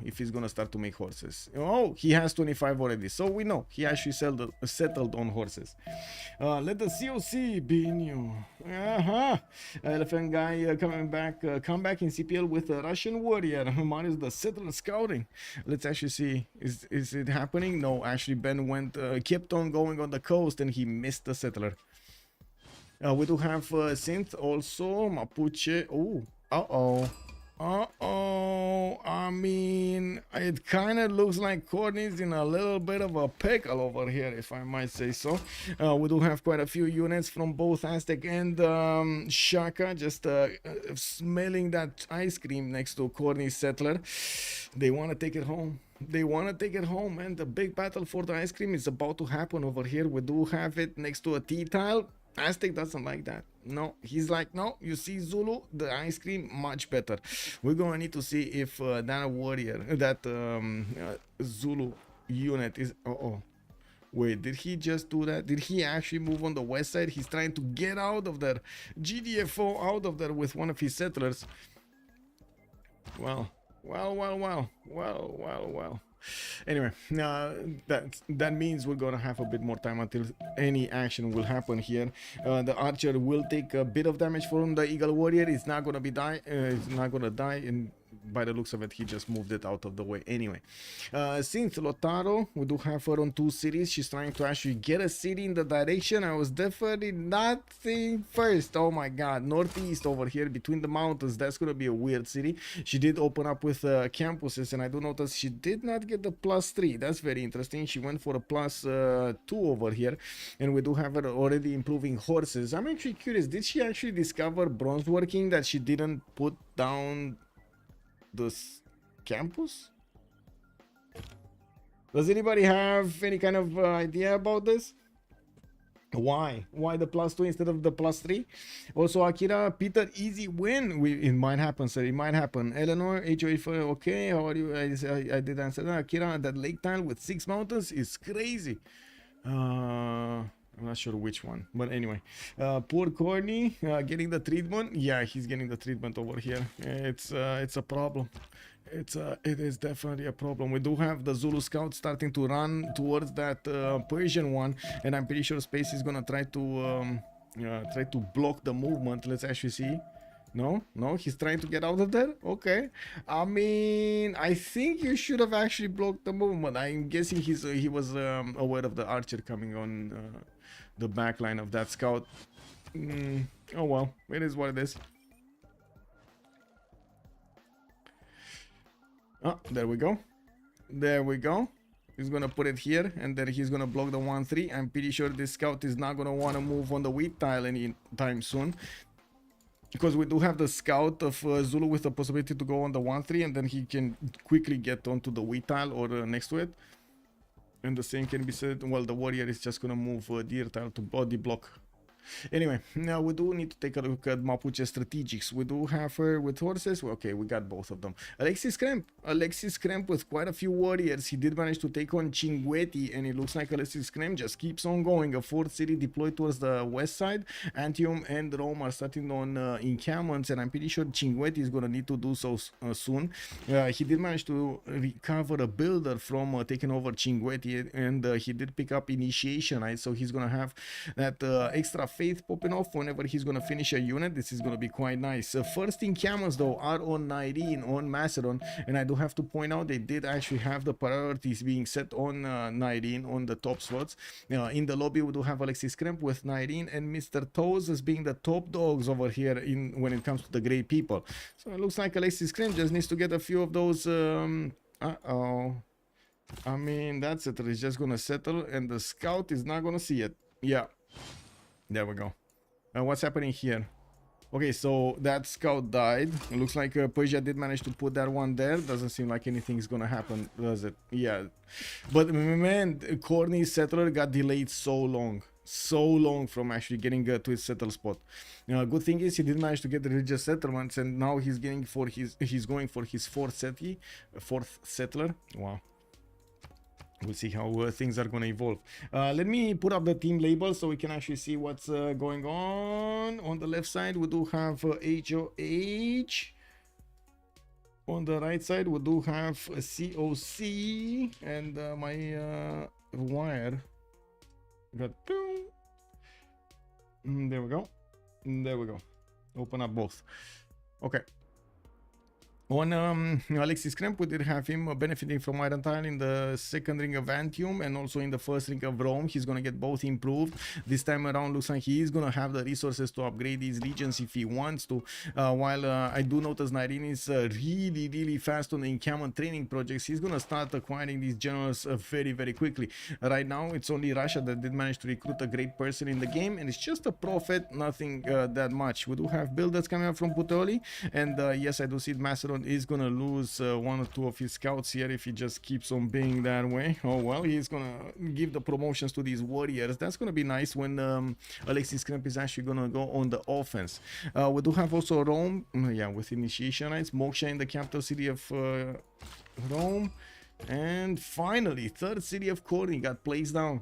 if he's going to start to make horses. Oh, he has 25 already, so we know he actually settled on horses. Let the COC be new. Elephant guy come back in CPL with a Russian warrior. Minus the settler scouting. Let's actually see, is it happening? No, actually Ben kept on going on the coast and he missed the settler. We do have Synth also, Mapuche. I mean, it kind of looks like Courtney's in a little bit of a pickle over here, if I might say so. We do have quite a few units from both Aztec and Shaka, just smelling that ice cream next to Courtney's settler. They want to take it home. And the big battle for the ice cream is about to happen over here. We do have it next to a T-tile. Aztec doesn't like that. No, he's like, no, you see Zulu, the ice cream, much better. We're going to need to see if that warrior, that Zulu unit is... Wait, did he just do that? Did he actually move on the west side? He's trying to get out of there. GDFO out of there with one of his settlers. Well. Anyway, that means we're gonna have a bit more time until any action will happen here. The archer will take a bit of damage from the eagle warrior. It's not gonna be it's not gonna die, and by the looks of it, he just moved it out of the way anyway. Since Lotaro, we do have her on 2 cities. She's trying to actually get a city in the direction I was definitely not seeing first. Oh my god, northeast over here between the mountains. That's gonna be a weird city. She did open up with campuses, and I do notice she did not get the +3. That's very interesting. She went for a +2 over here, and we do have her already improving horses. I'm actually curious, did she actually discover bronze working that she didn't put down this campus? Does anybody have any kind of idea about this? Why the +2 instead of the +3? Also, Akira, Peter, easy win. It might happen, sir. It might happen. Eleanor, HOH, okay, how are you? I did answer that. Akira, that lake tile with 6 mountains is crazy. I'm not sure which one, but anyway, poor Corny getting the treatment. Yeah, he's getting the treatment over here. It's a problem. It is definitely a problem. We do have the Zulu scout starting to run towards that Persian one, and I'm pretty sure Space is gonna try to block the movement. Let's actually see. No, he's trying to get out of there. Okay, I mean, I think you should have actually blocked the movement. I'm guessing he was aware of the archer coming on the back line of that scout. Oh well, it is what it is. Oh, there we go. He's gonna put it here, and then he's gonna block the 1-3. I'm pretty sure this scout is not gonna want to move on the wheat tile anytime soon, because we do have the scout of Zulu with the possibility to go on the 1-3, and then he can quickly get onto the wheat tile or next to it. And the same can be said, well, the warrior is just gonna move deer tile to body block. Anyway, now we do need to take a look at Mapuche strategics. We do have her with horses. Okay, we got both of them. Alexis Kremp with quite a few warriors. He did manage to take on Chinguetti, and it looks like Alexis Kremp just keeps on going. A 4th city deployed towards the west side. Antium and Rome are starting on encampments, and I'm pretty sure Chinguetti is going to need to do so soon. He did manage to recover a builder from taking over Chinguetti, and he did pick up initiation, right? So he's going to have that extra faith popping off whenever he's going to finish a unit. This is going to be quite nice. First encampments though are on Nyrene, on Macedon, and I do have to point out they did actually have the priorities being set on Nyrene on the top slots. In the lobby we do have Alexis Kremp with Nyrene and Mr. Toes as being the top dogs over here when it comes to the Grey people. So it looks like Alexis Kremp just needs to get a few of those. I mean, that settler is just gonna settle, and the scout is not gonna see it. Yeah, there we go. What's happening here? Okay, so that scout died. It looks like Persia did manage to put that one there. Doesn't seem like anything's gonna happen, does it? Yeah, but man, Corny's settler got delayed so long from actually getting to his settle spot. Good thing is he did manage to get the religious settlements, and now he's going for his fourth settler. Wow. We'll see how things are going to evolve. Let me put up the team label so we can actually see what's going on. On the left side, we do have HOH. On the right side, we do have COC. And my wire got... there we go. There we go. Open up both. Okay. On Alexis Kremp, we did have him benefiting from Iron Tile in the second ring of Antium and also in the first ring of Rome. He's going to get both improved. This time around, looks like he is going to have the resources to upgrade these legions if he wants to. While I do notice Nyrene is really fast on the encampment training projects, he's going to start acquiring these generals very quickly. Right now, it's only Russia that did manage to recruit a great person in the game, and it's just a prophet, nothing that much. We do have builders coming up from Puteoli, and yes, I do see Macedon is gonna lose one or two of his scouts here if he just keeps on being that way. Oh well, he's gonna give the promotions to these warriors. That's gonna be nice when Alexis Kremp is actually gonna go on the offense. We do have also Rome, yeah, with initiation rights, Moksha in the capital city of Rome, and finally third city of Corny got placed down.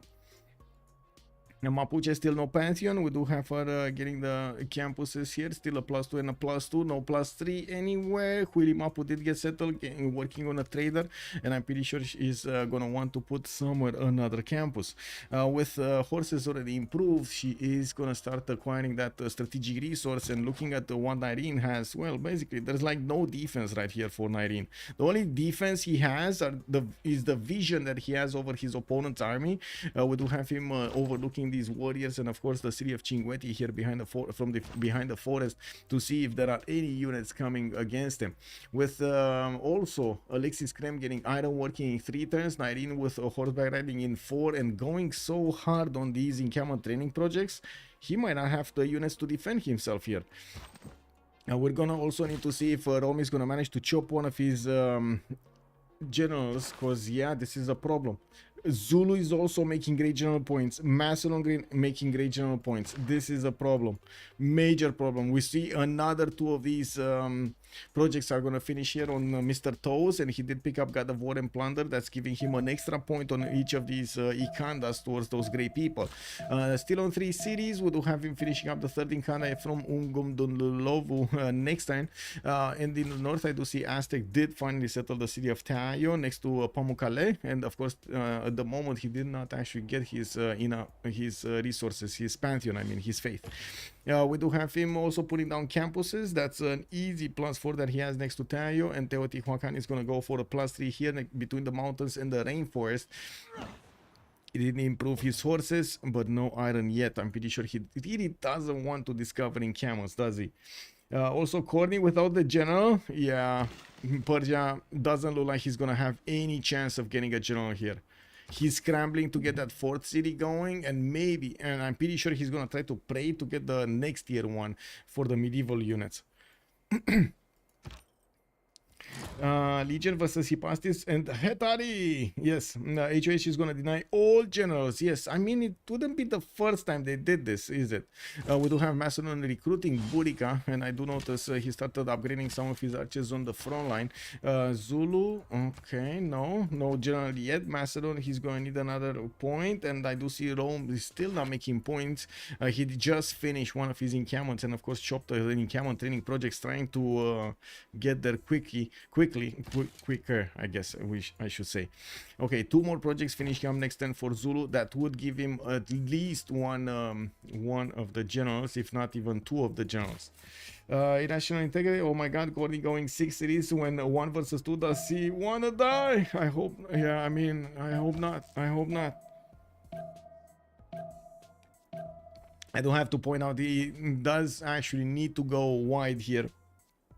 Mapuche still no Pantheon. We do have her getting the campuses here. Still a +2 and a +2. No +3 anywhere. Huilimapu did get settled, working on a trader. And I'm pretty sure she's going to want to put somewhere another campus. With horses already improved, she is going to start acquiring that strategic resource. And looking at what Nyreen has, well, basically, there's like no defense right here for Nyreen. The only defense he has is the vision that he has over his opponent's army. We do have him overlooking these warriors, and of course the city of Cinguetti here behind the behind the forest to see if there are any units coming against him. With also Alexis Krem getting iron working in 3 turns, Nyreen with horseback riding in 4, and going so hard on these encampment training projects, he might not have the units to defend himself here. We're gonna also need to see if Rome is gonna manage to chop one of his generals, because yeah, this is a problem. Zulu is also making great general points. Macedon making great general points. This is a problem, major problem. We see another 2 of these projects are going to finish here on Mr. Toes, and he did pick up God of War and Plunder. That's giving him an extra point on each of these Ikandas towards those great people. Still on 3 cities, we do have him finishing up the 3rd Ikanda from Ungum Dunlulovu next time. And in the north, I do see Aztec did finally settle the city of Tayo next to Pamukkale, and of course at the moment he did not actually get his resources, his pantheon, I mean his faith. We do have him also putting down campuses. That's an easy +4 that he has next to Tayo, and Teotihuacan is going to go for a +3 here between the mountains and the rainforest. He didn't improve his horses, but no iron yet. I'm pretty sure he really doesn't want to discover in camels, does he? Also Corny without the general. Yeah, Persia doesn't look like he's gonna have any chance of getting a general here. He's scrambling to get that 4th city going, and maybe, and I'm pretty sure he's gonna try to pray to get the next tier 1 for the medieval units. Legion versus Hipastis and Hetari. Yes, HOH is going to deny all generals. Yes, I mean, it wouldn't be the first time they did this, is it? We do have Macedon recruiting Burica, and I do notice he started upgrading some of his archers on the front line. Zulu, okay, no general yet. Macedon, he's going to need another point, and I do see Rome is still not making points. He just finished one of his encampments, and of course chopped the encampment training projects, trying to get there quicker, I guess I should say. Okay, 2 more projects finishing up next turn for Zulu. That would give him at least one of the generals, if not even 2 of the generals. Irrational integrity. Oh my god, Gordy going 6 cities when 1 versus 2. Does he wanna die? I hope. Yeah, I mean, I hope not. I don't have to point out he does actually need to go wide here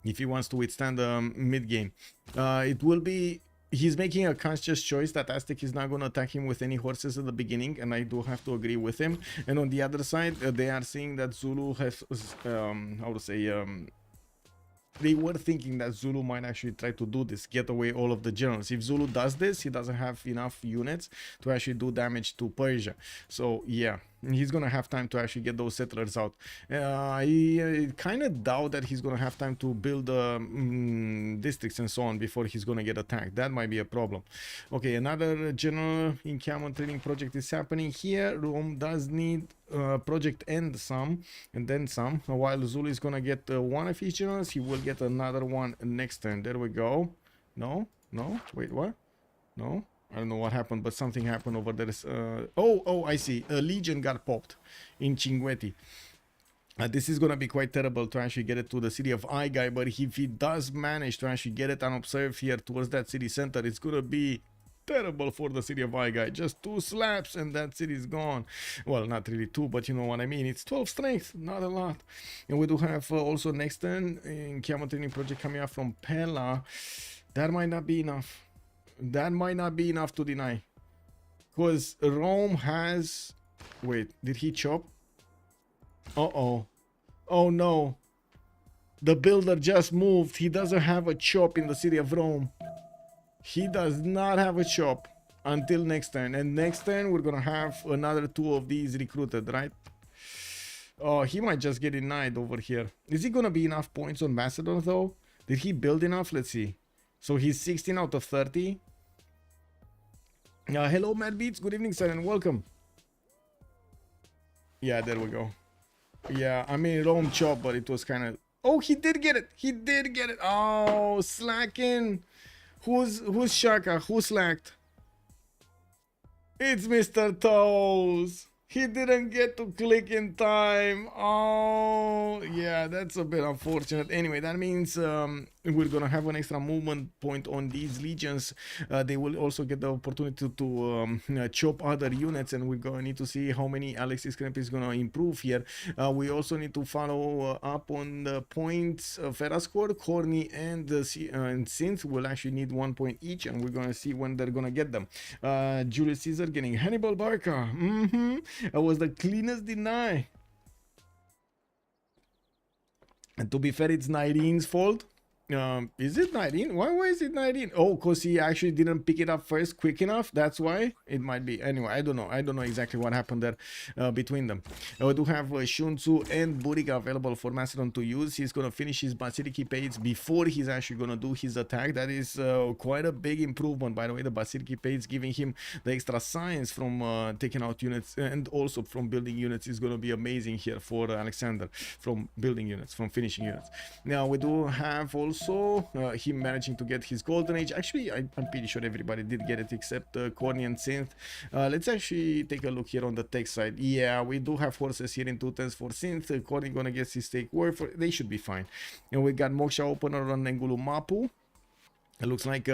if he wants to withstand the mid game. It will be, he's making a conscious choice that Aztec is not going to attack him with any horses at the beginning, and I do have to agree with him. And on the other side, they are seeing that Zulu has how to say, they were thinking that Zulu might actually try to do this, get away all of the generals. If Zulu does this, he doesn't have enough units to actually do damage to Persia. So yeah, he's gonna have time to actually get those settlers out. I kind of doubt that he's gonna have time to build districts and so on before he's gonna get attacked. That might be a problem. Okay, another general encampment training project is happening here. Rome does need project and some, and then some. While Zulu is gonna get 1 of his generals, he will get another one next turn. There we go. No, wait, what? No, I don't know what happened, but something happened over there. Oh, I see. A legion got popped in Cinguetti. This is going to be quite terrible to actually get it to the city of Aigai, but if he does manage to actually get it unobserved here towards that city center, it's going to be terrible for the city of Aigai. Just 2 slaps and that city is gone. Well, not really 2, but you know what I mean. It's 12 strength, not a lot. And we do have also next turn in encampment training project coming up from Pella. That might not be enough. That might not be enough to deny, because Rome has, wait, did he chop? Oh no, the builder just moved. He doesn't have a chop in the city of Rome. He does not have a chop until next turn, and next turn we're gonna have another 2 of these recruited, right? Oh, he might just get denied over here. Is he gonna be enough points on Macedon though? Did he build enough? Let's see. So he's 16 out of 30. Hello, Mad Beats. Good evening, sir, and welcome. Yeah, there we go. Yeah, I mean, Rome chop, but it was kind of... Oh, he did get it. He did get it. Oh, slacking. Who's Shaka? Who slacked? It's Mr. Toes. He didn't get to click in time. Oh, yeah, that's a bit unfortunate. Anyway, that means we're gonna have an extra movement point on these legions. They will also get the opportunity to chop other units, and we're gonna need to see how many Alexis Kremp is gonna improve here. We also need to follow up on the points. Ferascore, Corny, and Synth will actually need 1 point each, and we're gonna see when they're gonna get them. Julius Caesar getting Hannibal Barca. That was the cleanest deny. And to be fair, it's 19's fault. Is it 19? Why is it 19? Oh, because he actually didn't pick it up first quick enough. That's why it might be. Anyway, I don't know exactly what happened there between them. We do have Shunsu and Buriga available for Macedon to use. He's going to finish his Basiliki Pades before he's actually going to do his attack. That is quite a big improvement, by the way. The Basiliki Pades giving him the extra science from taking out units and also from building units is going to be amazing here for Alexander. From building units, from finishing units. Now, we do have also him managing to get his golden age. Actually, I'm pretty sure everybody did get it except Corny and Synth. Let's actually take a look here on the tech side. Yeah, we do have horses here in 210s for Synth. Corny gonna get his stake worth. They should be fine. And we got Moksha opener on Nengulu Mapu. It looks like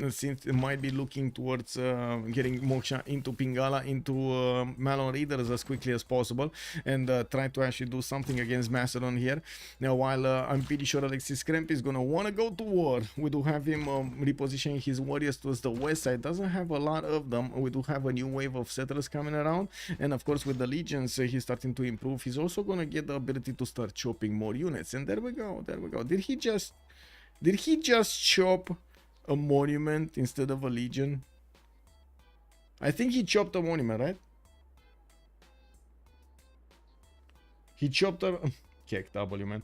since it might be looking towards getting Moksha into Pingala, into Malon Readers as quickly as possible, and try to actually do something against Macedon here. Now, while I'm pretty sure Alexis Kremp is going to want to go to war, we do have him repositioning his warriors towards the west side. Doesn't have a lot of them. We do have a new wave of settlers coming around, and of course with the legions he's starting to improve. He's also going to get the ability to start chopping more units, and there we go. Did he just chop a monument instead of a legion? I think he chopped a monument, right? He chopped a... Kick W, man.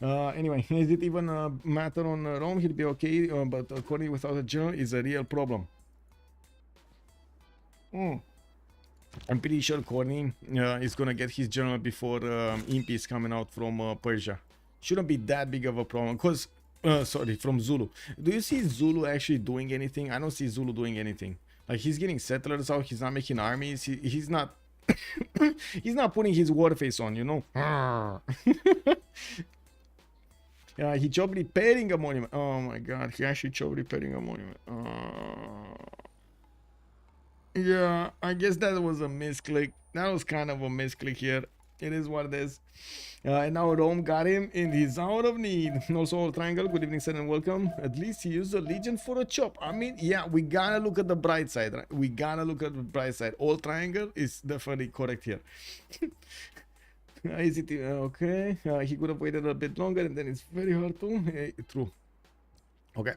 Anyway, is it even a matter on Rome? He'd be okay, but according without a general is a real problem. I'm pretty sure Corny is gonna get his general before Impi is coming out from Persia. Shouldn't be that big of a problem, because sorry, from Zulu. Do you see Zulu actually doing anything? I don't see Zulu doing anything. Like, he's getting settlers out, he's not making armies, he's not he's not putting his war face on, you know. Yeah, he chopped repairing a monument. Oh my god, he actually chopped repairing a monument. Yeah, I guess that was a misclick. That was kind of a misclick here. It is what it is. And now Rome got him and he's out of need. Also, Triangle, good evening, sir, and welcome. At least he used a legion for a chop. I mean, yeah, we gotta look at the bright side, right? We gotta look at the bright side. All Triangle is definitely correct here. Is it okay? He could have waited a bit longer, and then it's very hard to. True. Okay,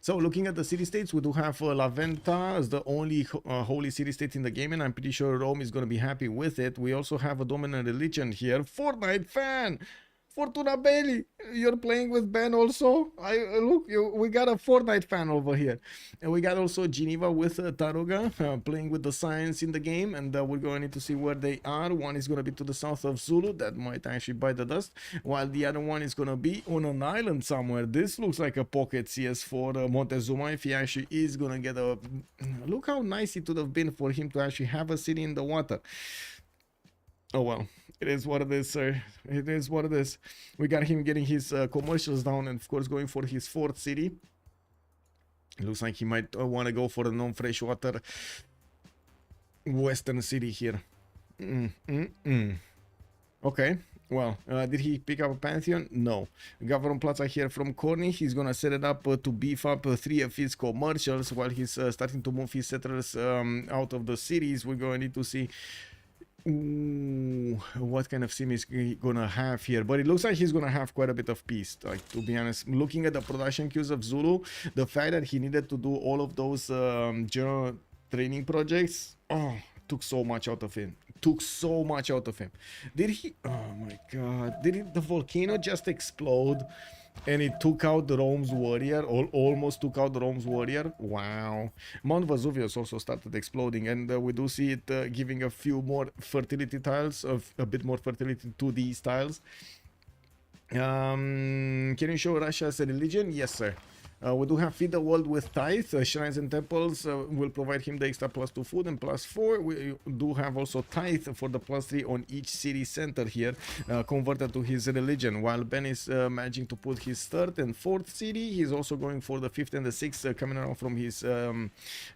so looking at the city-states, we do have La Venta as the only holy city-state in the game, and I'm pretty sure Rome is going to be happy with it. We also have a dominant religion here. Fortnite fan! Fortuna Bailey, you're playing with Ben also? Look, we got a Fortnite fan over here. And we got also Geneva with Taruga playing with the science in the game, and we're going to need to see where they are. One is going to be to the south of Zulu, that might actually bite the dust, while the other one is going to be on an island somewhere. This looks like a pocket CS for Montezuma if he actually is going to get a... Look how nice it would have been for him to actually have a city in the water. Oh well. It is what it is, sir. It is what it is. We got him getting his commercials down and, of course, going for his fourth city. It looks like he might want to go for a non-freshwater western city here. Okay. Well, did he pick up a Pantheon? No. Governor Plaza here from Corny. He's going to set it up to beef up 3 of his commercials while he's starting to move his settlers out of the cities. We're going to need to see... Ooh, what kind of sim is he gonna have here? But it looks like he's gonna have quite a bit of peace, like, to be honest. Looking at the production queues of Zulu, the fact that he needed to do all of those general training projects, took so much out of him. Did he... Oh my god. Did the volcano just explode? And it took out the Rome's warrior, or almost took out the Rome's warrior. Wow. Mount Vesuvius also started exploding, and we do see it giving a few more fertility tiles, of a bit more fertility to these tiles. Can you show Russia as a religion? Yes, sir. We do have Feed the World with Tithe. Shrines and temples will provide him the extra +2 food and +4. We do have also Tithe for the +3 on each city center here, converted to his religion. While Ben is managing to put his 3rd and 4th city, he's also going for the 5th and the 6th coming around from his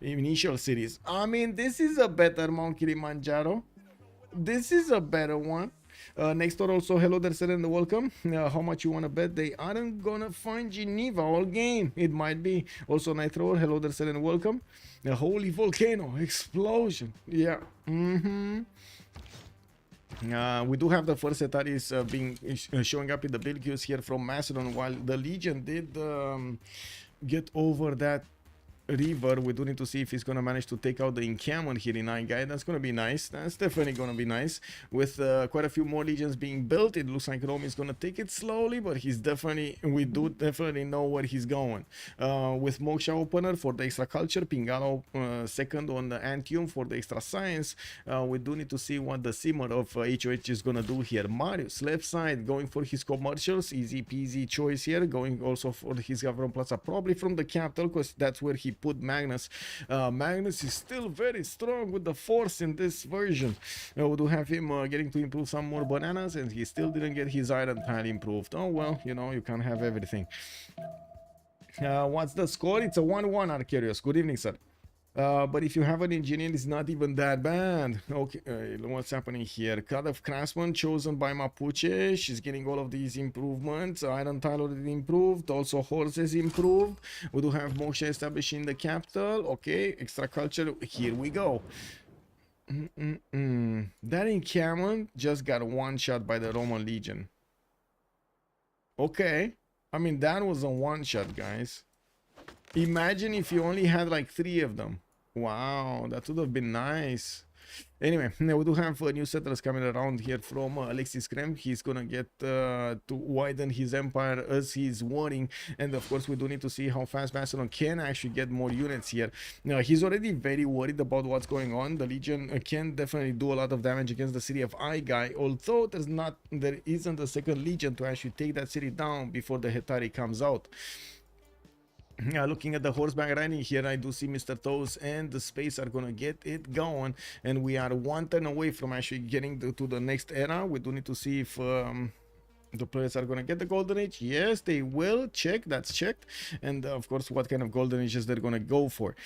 initial cities. I mean, this is a better Mount Kilimanjaro. This is a better one. Next door also, hello there, sir, and welcome. How much you want to bet they aren't gonna find Geneva all game? It might be. Also, Nitro, hello there, sir, and welcome. A holy volcano explosion. Yeah. We do have the first Etaris showing up in the build queues here from Macedon, while the Legion did get over that river. We do need to see if he's gonna manage to take out the encampment here in Aigai. That's gonna be nice. That's definitely gonna be nice. With quite a few more legions being built, it looks like Rome is gonna take it slowly, but we do definitely know where he's going. With Moksha opener for the extra culture, Pingalo second on the Antium for the extra science. We do need to see what the simmer of HOH is gonna do here. Marius left side going for his commercials, easy peasy choice here. Going also for his government plaza, probably from the capital, because that's where he put Magnus. Magnus is still very strong with the force in this version. We do have him getting to improve some more bananas, and he still didn't get his iron tile improved. Oh well, you know, you can't have everything. What's the score? It's a 1-1, Arcarius. Good evening, sir. But if you have an engineer, it's not even that bad. Okay, what's happening here? Cut of Craftsman chosen by Mapuche. She's getting all of these improvements. Iron tile already improved. Also horses improved. We do have Moksha established in the capital. Okay, extra culture. Here we go. That encampment just got one shot by the Roman Legion. Okay, I mean, that was a one shot, guys. Imagine if you only had like 3 of them. Wow, that would have been nice. Anyway, we do have new settlers coming around here from Alexis Krem. He's gonna get to widen his empire as he's warring, and of course we do need to see how fast Macedon can actually get more units here. Now he's already very worried about what's going on. The Legion can definitely do a lot of damage against the city of Aigai, although there isn't a second Legion to actually take that city down before the Hetari comes out. Looking at the horseback riding here, I do see Mr. Toes and the Space are gonna get it going, and we are 1 turn away from actually getting to the next era. We do need to see if the players are gonna get the golden age. Yes, they will. Check, that's checked. And of course, what kind of golden ages they're gonna go for.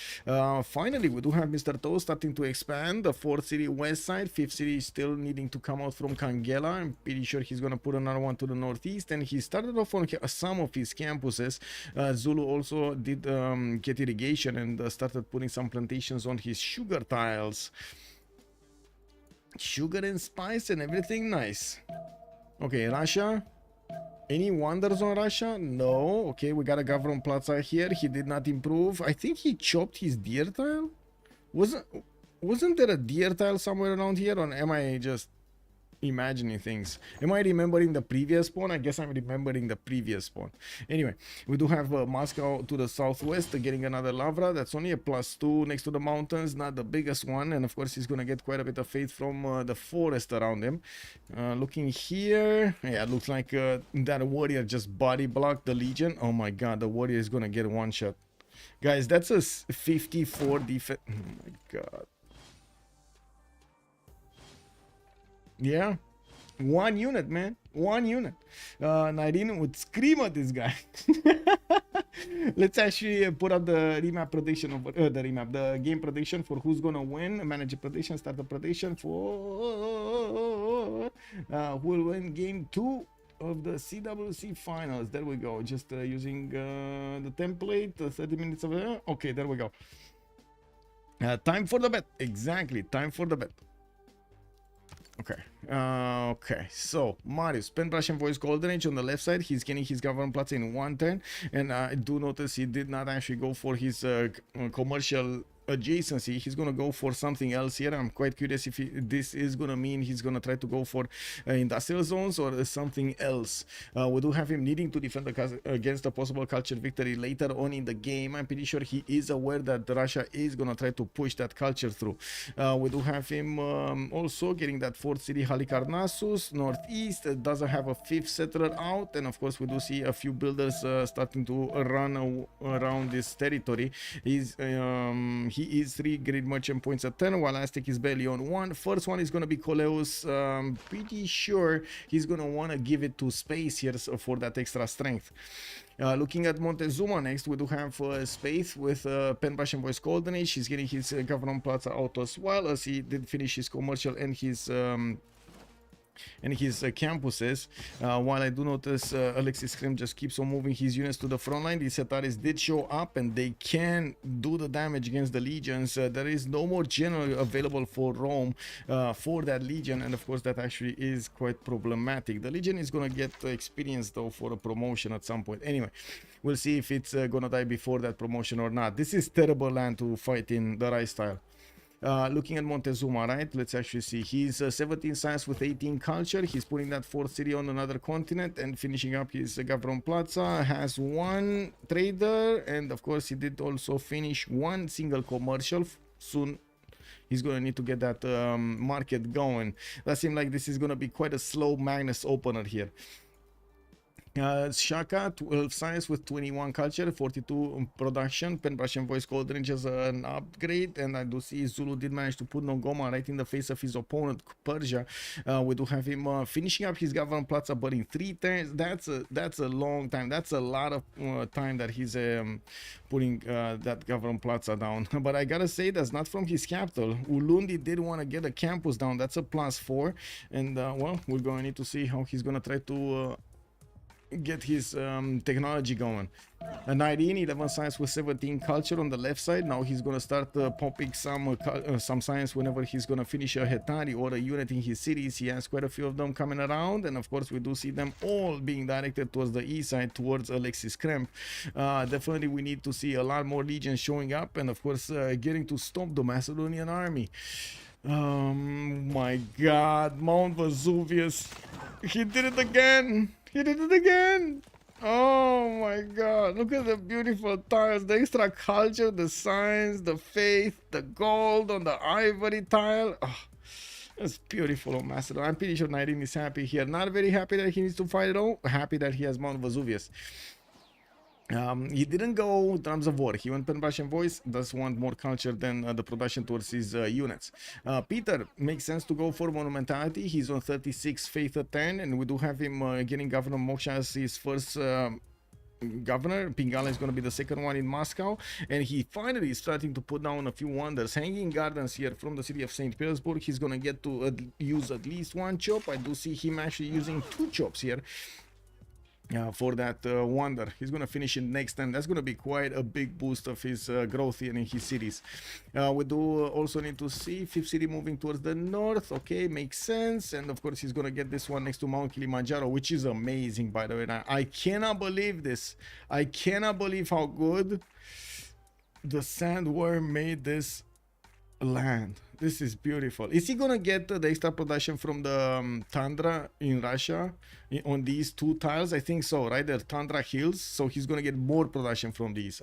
Finally, we do have Mr. Toe starting to expand. The 4th city west side, 5th city is still needing to come out from Kangela. I'm pretty sure he's gonna put another one to the northeast, and he started off on some of his campuses. Zulu also did get irrigation and started putting some plantations on his sugar tiles. Sugar and spice and everything nice. Okay, Russia. Any wonders on Russia? No. Okay, we got a government plaza here. He did not improve. I think he chopped his deer tile. Wasn't there a deer tile somewhere around here, or am I just imagining things? Am I remembering the previous spawn? I guess I'm remembering the previous spawn. Anyway, we do have Moscow to the southwest, getting another Lavra. That's only a +2 next to the mountains, not the biggest one, and of course he's gonna get quite a bit of faith from the forest around him. Looking here, yeah, it looks like that warrior just body blocked the Legion. Oh my god, the warrior is gonna get one shot. Guys, that's a 54 defense. Oh my god. Yeah, 1 unit, man. 1 unit. Nidine would scream at this guy. Let's actually put up the remap prediction of the game prediction for who's gonna win. Manage a prediction, start the prediction for who will win game 2 of the CWC finals. There we go. Just using the template. 30 minutes of okay, there we go. Time for the bet. Exactly, time for the bet. Okay, okay, so Marius, Pen Russian Voice Golden Age on the left side. He's getting his government plots in 1 turn, and I do notice he did not actually go for his commercial adjacency. He's gonna go for something else here. I'm quite curious if this is gonna mean he's gonna try to go for industrial zones or something else. We do have him needing to defend against a possible culture victory later on in the game. I'm pretty sure he is aware that Russia is gonna try to push that culture through. We do have him also getting that fourth city, Halikarnassus, northeast. Doesn't have a fifth settler out, and of course we do see a few builders starting to run around this territory. He is 3 grid merchant points at 10, while Aztec is barely on 1. First one is going to be Coleus. Pretty sure he's going to want to give it to space here for that extra strength. Looking at Montezuma next, we do have Space with Penbash and Voice Golden Age. He's getting his Government Plaza out as well, as he did finish his commercial and his campuses. While I do notice Alexis Krim just keeps on moving his units to the front line. These Setaris did show up and they can do the damage against the legions. There is no more general available for Rome for that legion, and of course that actually is quite problematic. The legion is gonna get experience though for a promotion at some point. Anyway, we'll see if it's gonna die before that promotion or not. This is terrible land to fight in the Rai style. Looking at Montezuma, right? Let's actually see. He's 17 science with 18 culture. He's putting that fourth city on another continent and finishing up his Gavron Plaza. Has 1 trader, and of course he did also finish 1 single commercial. Soon he's gonna need to get that market going. That seems like this is gonna be quite a slow Magnus opener here. Shaka, 12 science with 21 culture, 42 production. Penbrush and Voice Golden Age as an upgrade, and I do see Zulu did manage to put Nongoma right in the face of his opponent, Persia. We do have him finishing up his Government Plaza, but in 3 turns. That's a long time. That's a lot of time that he's putting that Government Plaza down. But I gotta say, that's not from his capital. Ulundi did want to get a campus down. That's a +4, and well, we're going to need to see how he's gonna try to get his technology going. A 19, 11 science with 17 culture on the left side. Now he's gonna start popping some science whenever he's gonna finish a Hetari or a unit in his cities. He has quite a few of them coming around, and of course we do see them all being directed towards the east side, towards Alexis Kremp. Definitely we need to see a lot more legions showing up, and of course getting to stop the Macedonian army. My god, Mount Vesuvius, he did it again. He did it again. Oh my god, look at the beautiful tiles, the extra culture, the science, the faith, the gold on the ivory tile. Oh, it's beautiful on Macedon. I'm pretty sure 19 is happy here. Not very happy that he needs to fight it all. Happy that he has Mount Vesuvius. He didn't go drums of war. He went Penbrush and Voice. Does want more culture than the production towards his units. Peter makes sense to go for monumentality. He's on 36 faith at 10, and we do have him getting Governor Moksha as his first governor. Pingala is going to be the second one in Moscow, and he finally is starting to put down a few wonders. Hanging Gardens here from the city of St. Petersburg. He's going to get to use at least 1 chop. I do see him actually using 2 chops here. For that wonder. He's going to finish in next time. That's going to be quite a big boost of his growth here in his cities. We do also need to see 5th city moving towards the north. Okay, makes sense. And of course he's going to get this one next to Mount Kilimanjaro, which is amazing, by the way. I cannot believe this. I cannot believe how good the sandworm made this land. This is beautiful. Is he gonna get the extra production from the tundra in Russia on these 2 tiles? I think so, right? They're tundra hills, so he's gonna get more production from these.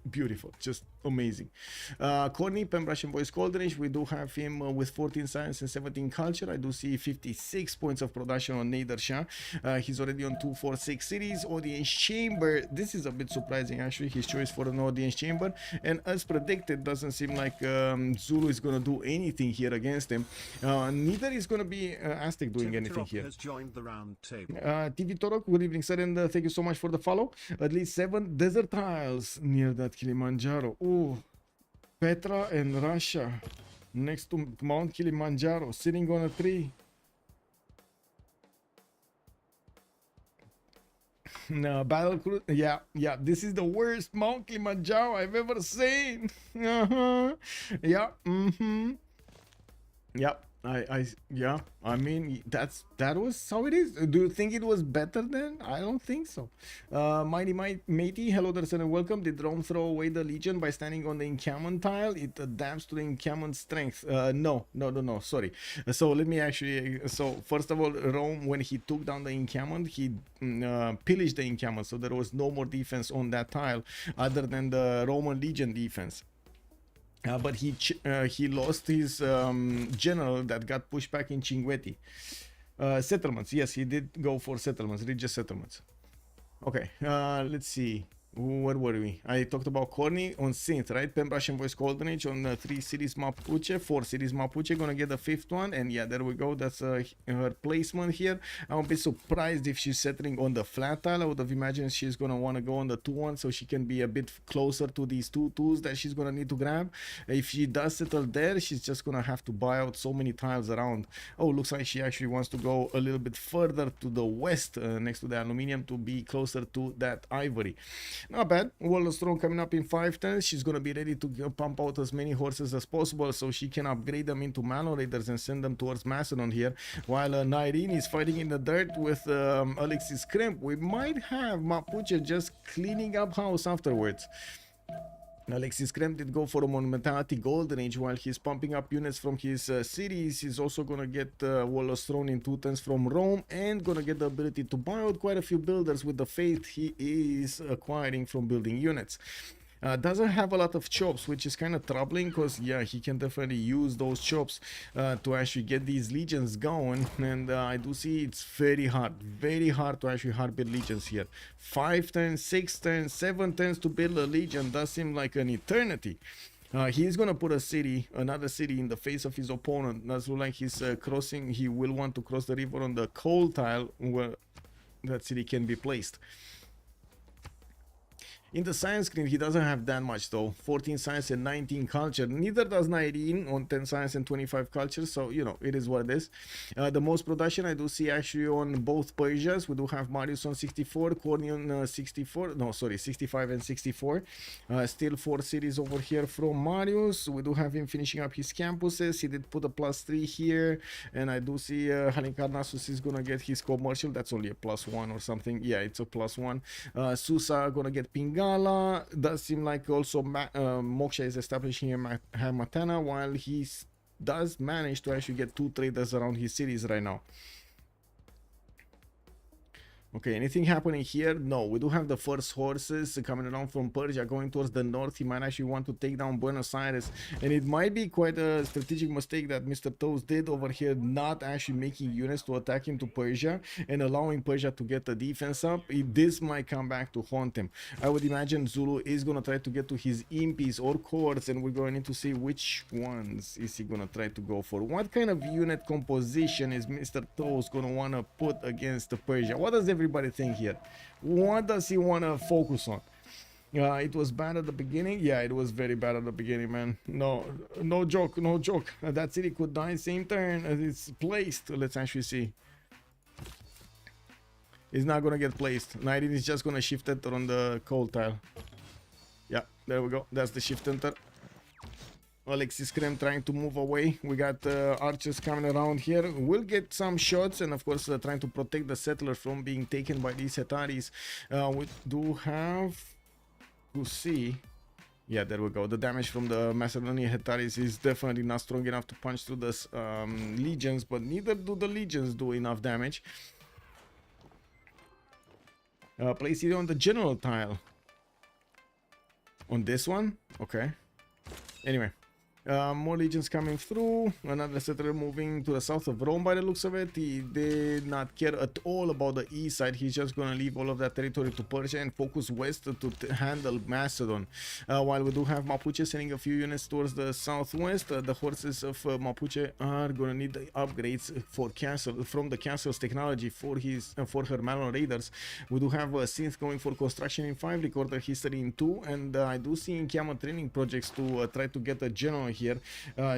Beautiful, just amazing. Corny, Penbrush and Voice Golden Age, we do have him with 14 science and 17 culture. I do see 56 points of production on Nader Shah. He's already on 246 cities. Audience chamber, this is a bit surprising actually, his choice for an audience chamber, and as predicted, doesn't seem like Zulu is gonna do anything here against him. Neither is gonna be Aztec doing anything here. Has joined the round table. TV Torok, good evening sir, and thank you so much for the follow. At least 7 desert tiles near that Kilimanjaro. Oh, Petra and Russia next to Mount Kilimanjaro, sitting on a tree. No, battle cruise. Yeah, this is the worst Mount Kilimanjaro I've ever seen. Yeah. Yep. Yeah, I mean that was how it is. Do you think it was better then? I don't think so. Matey, hello there, sir, and welcome. Did Rome throw away the Legion by standing on the encampment tile? It adapts to the encampment strength. No, sorry. So let me actually. So first of all, Rome, when he took down the encampment, he pillaged the encampment, so there was no more defense on that tile other than the Roman Legion defense. But he lost his general that got pushed back in Cinguetti. Settlements, yes, he did go for settlements, religious settlements. Okay, let's see. Where were we? I talked about Corny on Synth, right? Pembrash and Voice Golden Age on 3 cities Mapuche, 4 cities Mapuche. Gonna get the 5th one, and yeah, there we go. That's her placement here. I would be surprised if she's settling on the flat tile. I would have imagined she's gonna want to go on the 2-1 so she can be a bit closer to these 2-2s that she's gonna need to grab. If she does settle there, she's just gonna have to buy out so many tiles around. Oh, looks like she actually wants to go a little bit further to the west, next to the aluminium, to be closer to that ivory. Not bad. Wall of Throne coming up in 5 turns. She's going to be ready to pump out as many horses as possible so she can upgrade them into Malon Raiders and send them towards Macedon here. While Nairine is fighting in the dirt with Alexis Crimp. We might have Mapuche just cleaning up house afterwards. Alexis Krem did go for a Monumentality Golden Age while he's pumping up units from his cities. He's also going to get Wallace Throne in 2 turns from Rome and going to get the ability to buy out quite a few builders with the faith he is acquiring from building units. Doesn't have a lot of chops, which is kind of troubling because yeah, he can definitely use those chops to actually get these legions going, and I do see it's very hard to actually hard build legions here. 5 turns, 6 turns, 7 turns to build a legion does seem like an eternity. He's gonna put another city in the face of his opponent. Does look like he's crossing. He will want to cross the river on the coal tile where that city can be placed. In the science screen, he doesn't have that much though. 14 science and 19 culture. Neither does Nairine on 10 science and 25 culture. So, you know, it is what it is. The most production I do see actually on both Persias. We do have Marius on 64, Corny on 64. No, sorry, 65 and 64. Still 4 cities over here from Marius. We do have him finishing up his campuses. He did put a +3 here. And I do see Halikarnassus is going to get his commercial. That's only a +1 or something. Yeah, it's a +1. Susa going to get Pingala. Does seem like also Moksha is establishing a Hamatana, while he does manage to actually get 2 traders around his cities right now. Okay, anything happening here? No, we do have the first horses coming around from Persia going towards the north. He might actually want to take down Buenos Aires, and it might be quite a strategic mistake that Mr. Toes did over here, not actually making units to attack into Persia and allowing Persia to get the defense up. This might come back to haunt him. I would imagine Zulu is going to try to get to his impis or courts, and we're going to need to see which ones is he going to try to go for. What kind of unit composition is Mr. Toes going to want to put against Persia? What does everybody think here? What does he want to focus on? It was bad at the beginning. Yeah, it was very bad at the beginning, man. No joke. That city could die same turn as it's placed. Let's actually see. It's not gonna get placed. Nighting is just gonna shift enter on the coal tile. Yeah, there we go. That's the shift enter. Alexis Krem trying to move away. We got archers coming around here. We'll get some shots, and of course trying to protect the settlers from being taken by these Hetaris. We do have to see. Yeah, there we go. The damage from the Macedonian Hetaris is definitely not strong enough to punch through the legions, but neither do the legions do enough damage. Place it on the general tile. On this one? Okay. Anyway. More legions coming through. Another settler moving to the south of Rome by the looks of it. He did not care at all about the east side. He's just going to leave all of that territory to Persia and focus west to handle Macedon. While we do have Mapuche sending a few units towards the southwest, the horses of Mapuche are going to need the upgrades for from the castle's technology for her Malon Raiders. We do have Synth going for construction in 5, recorder history in 2, and I do see in Kiama training projects to try to get a general here.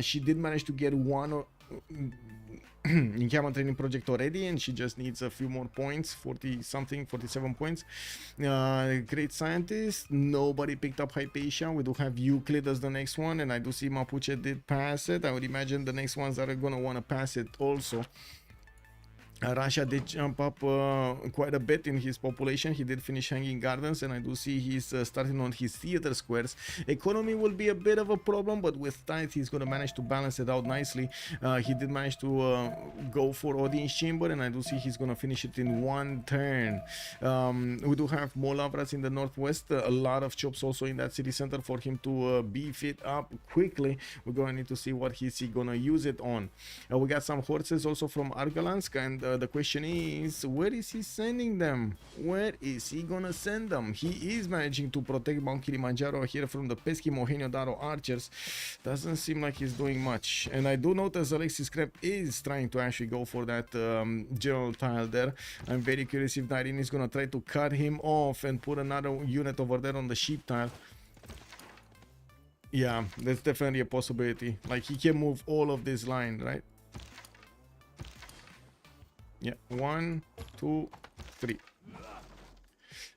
She did manage to get one encampment training project already, and she just needs a few more points, 40 something, 47 points. Great scientist, nobody picked up Hypatia. We do have Euclid as the next one, and I do see Mapuche did pass it. I would imagine the next ones are gonna want to pass it also. Russia did jump up quite a bit in his population. He did finish Hanging Gardens, and I do see he's starting on his theater squares. Economy will be a bit of a problem, but with tithe he's going to manage to balance it out nicely. He did manage to go for Audience Chamber, and I do see he's going to finish it in one turn. We do have more Lavrats in the northwest, a lot of chops also in that city center for him to beef it up quickly. We're going to need to see what he's going to use it on. We got some horses also from Argalansk, and the question is, where is he sending them? Where is he gonna send them? He is managing to protect Mount Kilimanjaro here from the pesky Mohenjo Daro archers. Doesn't seem like he's doing much. And I do notice Alexis Krep is trying to actually go for that general tile there. I'm very curious if Irene is gonna try to cut him off and put another unit over there on the sheep tile. Yeah, that's definitely a possibility. Like, he can move all of this line, right? Yeah, 1, 2, 3.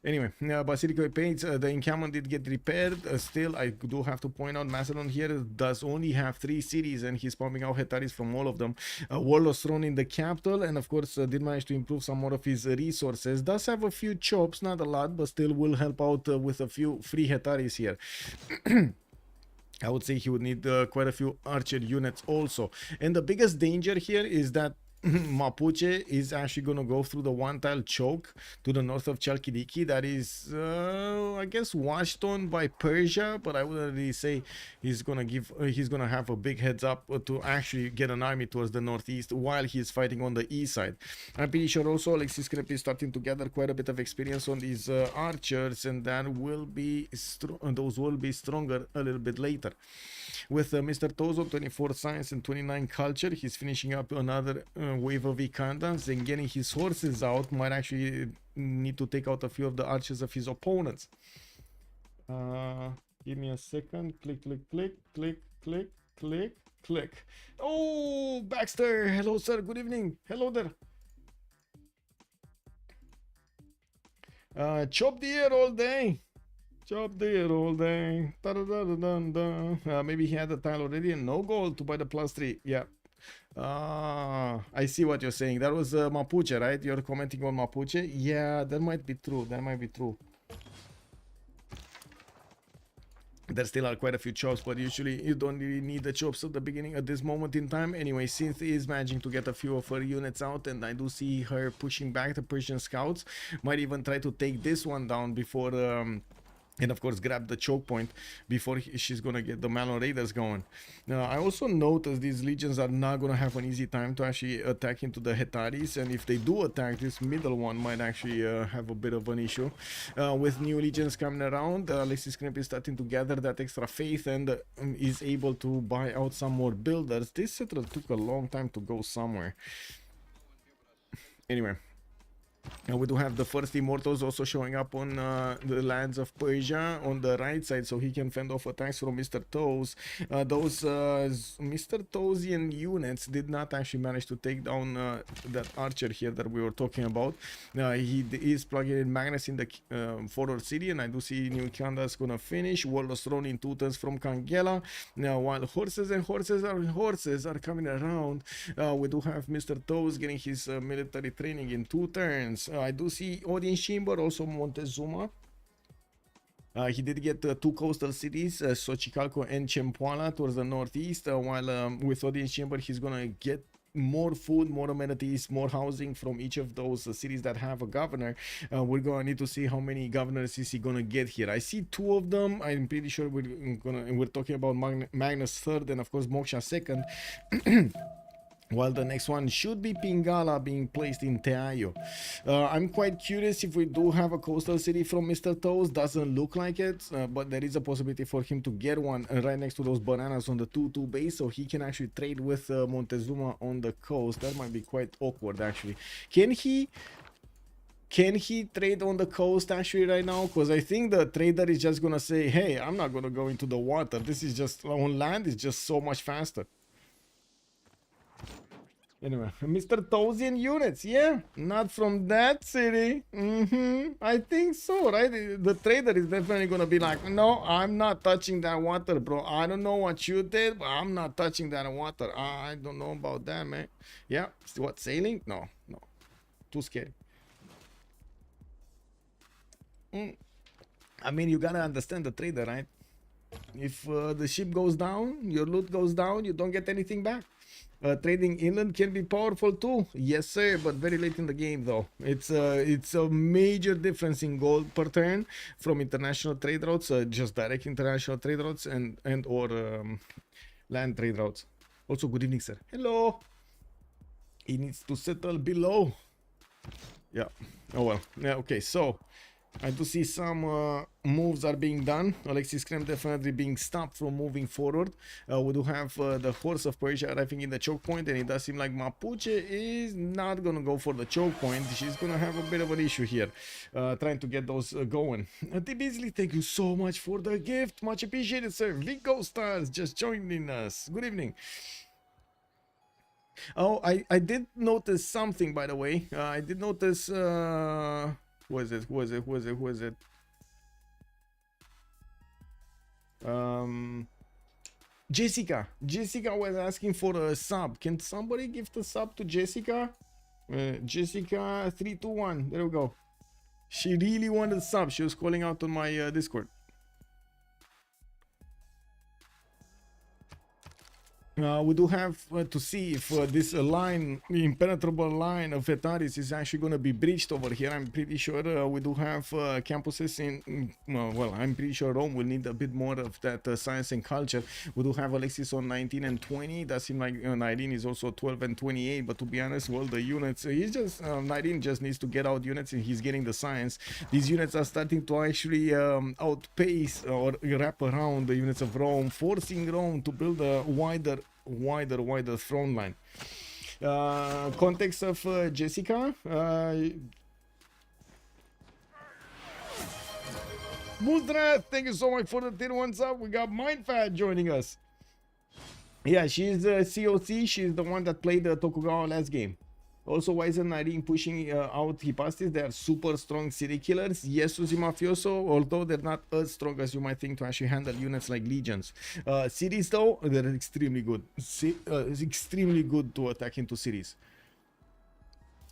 Anyway, Basilico paints, the encampment did get repaired. Still, I do have to point out, Macedon here does only have 3 cities, and he's pumping out Hetaris from all of them. Warlord's Throne in the capital, and of course did manage to improve some more of his resources. Does have a few chops, not a lot, but still will help out with a few free Hetaris here. I would say he would need quite a few archer units also. And the biggest danger here is that Mapuche is actually going to go through the one tile choke to the north of Chalkidiki. That is, I guess, washed on by Persia, but I wouldn't really say he's going to have a big heads up to actually get an army towards the northeast while he's fighting on the east side. I'm pretty sure also Alexis Krep is starting to gather quite a bit of experience on these archers, and that will be those will be stronger a little bit later. With Mr. Tozo, 24 science and 29 culture, he's finishing up another wave of Vikandans, and getting his horses out might actually need to take out a few of the archers of his opponents. Give me a second. Click, click, click, click, click, click, click. Oh, Baxter! Hello, sir. Good evening. Hello there. Chop the air all day. Chop the air all day. Da, da, da, da, da, da. Maybe he had the tile already and no gold to buy the +3. Yeah. I see what you're saying. That was Mapuche, right? You're commenting on Mapuche. Yeah, that might be true. That might be true. There still are quite a few chops, but usually you don't really need the chops at the beginning at this moment in time. Anyway, Synth is managing to get a few of her units out, and I do see her pushing back the Persian scouts. Might even try to take this one down before and of course grab the choke point before she's gonna get the Malon Raiders going. I also noticed these legions are not gonna have an easy time to actually attack into the Hetaris, and if they do attack, this middle one might actually have a bit of an issue. With new legions coming around, Alexis Krep is starting to gather that extra faith and is able to buy out some more builders. This settler took a long time to go somewhere. Anyway, we do have the first Immortals also showing up on the lands of Persia on the right side, so he can fend off attacks from Mr. Toes. Those Mr. Toesian units did not actually manage to take down that archer here that we were talking about. He is plugging in Magnus in the forward city, and I do see New Kanda is gonna finish. Warlord's Throne in 2 turns from Kangela. Now, while horses are coming around, we do have Mr. Toes getting his military training in 2 turns. I do see Audience Chamber, also Montezuma. He did get 2 coastal cities, Xochicalco and Chempoala towards the northeast, while with Audience Chamber he's gonna get more food, more amenities, more housing from each of those cities that have a governor. We're gonna need to see how many governors is he gonna get here. I see 2 of them. I'm pretty sure we're talking about Magnus 3rd and of course Moksha 2nd. While the next one should be Pingala being placed in Teayo. I'm quite curious if we do have a coastal city from Mr. Toes. Doesn't look like it, but there is a possibility for him to get one right next to those bananas on the 2-2 base, so he can actually trade with Montezuma on the coast. That might be quite awkward actually. Can he trade on the coast actually right now? Because I think the trader is just gonna say, hey, I'm not gonna go into the water. This is just on land, it's just so much faster. Anyway, Mr. Thousand units, yeah, not from that city. I think so, right? The trader is definitely gonna be like, no, I'm not touching that water, bro. I don't know what you did, but I'm not touching that water. I don't know about that, man. Yeah, what, sailing? No, no, too scary. I mean, you gotta understand the trader, right? If the ship goes down, your loot goes down, you don't get anything back. Trading inland can be powerful too, yes sir, but very late in the game though. It's a major difference in gold per turn from international trade routes, just direct international trade routes and or land trade routes. Also, good evening, sir. Hello. He needs to settle below. Yeah. Oh well. Yeah. Okay. So I do see some moves are being done. Alexis Krem definitely being stopped from moving forward. We do have the Horse of Persia arriving in the choke point, and it does seem like Mapuche is not gonna go for the choke point. She's gonna have a bit of an issue here, trying to get those going. T. Beasley, thank you so much for the gift. Much appreciated, sir. Vico Stars just joining us. Good evening. Oh, I did notice something, by the way. I did notice... Who is it? Jessica. Jessica was asking for a sub. Can somebody give the sub to Jessica? Jessica 321. There we go. She really wanted a sub. She was calling out on my Discord. We do have to see if this impenetrable line of Vetaris is actually going to be breached over here. I'm pretty sure we do have campuses in, well, I'm pretty sure Rome will need a bit more of that science and culture. We do have Alexis on 19 and 20. That seems like Nidine is also 12 and 28, but to be honest, well, the units, he's just, Nidine just needs to get out units and he's getting the science. These units are starting to actually outpace or wrap around the units of Rome, forcing Rome to build a wider front line. Context of Jessica. Muzdra, thank you so much for the 10 ones up. We got Mindfat joining us. Yeah, she's COC. She's the one that played the Tokugawa last game. Also, Wizen Nirine pushing out Hipastis. They are super strong city killers. Yes, Suzy Mafioso, although they're not as strong as you might think to actually handle units like legions. Cities, though, they're extremely good. It's extremely good to attack into cities.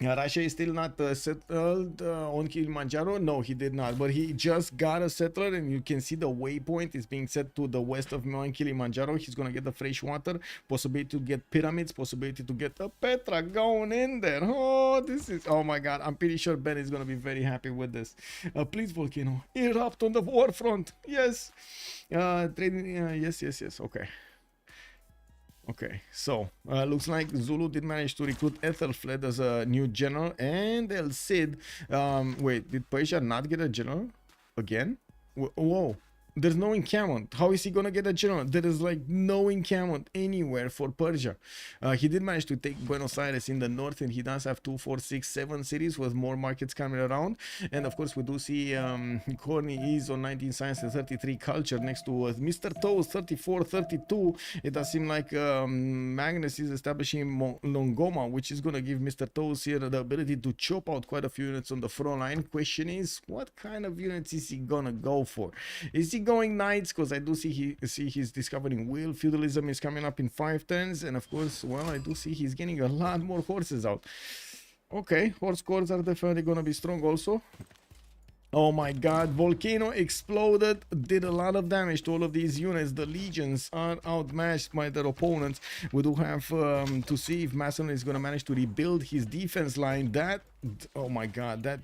Russia is still not settled on Kilimanjaro. No, he did not, but he just got a settler, and you can see the waypoint is being set to the west of Mount Kilimanjaro. He's gonna get the fresh water, possibility to get pyramids, possibility to get a Petra going in there. Oh, this is, oh my god, I'm pretty sure Ben is gonna be very happy with this. Please, Volcano, erupt on the war front. Yes. Trading, yes, okay. Okay, so looks like Zulu did manage to recruit Ethelfled as a new general, and El Cid. Wait, did Persia not get a general again? Whoa, there's no encampment. How is he gonna get a general? There is like no encampment anywhere for Persia. He did manage to take Buenos Aires in the north, and he does have 2, 4, 6, 7 cities with more markets coming around. And of course, we do see Corny is on 19 science and 33 culture next to Mr. Toes 34, 32. It does seem like Magnus is establishing Longoma, which is gonna give Mr. Toes here the ability to chop out quite a few units on the front line. Question is, what kind of units is he gonna go for? Is he going knights? Because I do see he's discovering wheel feudalism is coming up in 5 turns, and of course, well, I do see he's getting a lot more horses out. Okay, horse cores are definitely gonna be strong also. Oh my god, Volcano exploded, did a lot of damage to all of these units. The legions are outmatched by their opponents. We do have to see if Mason is going to manage to rebuild his defense line. That, oh my god, that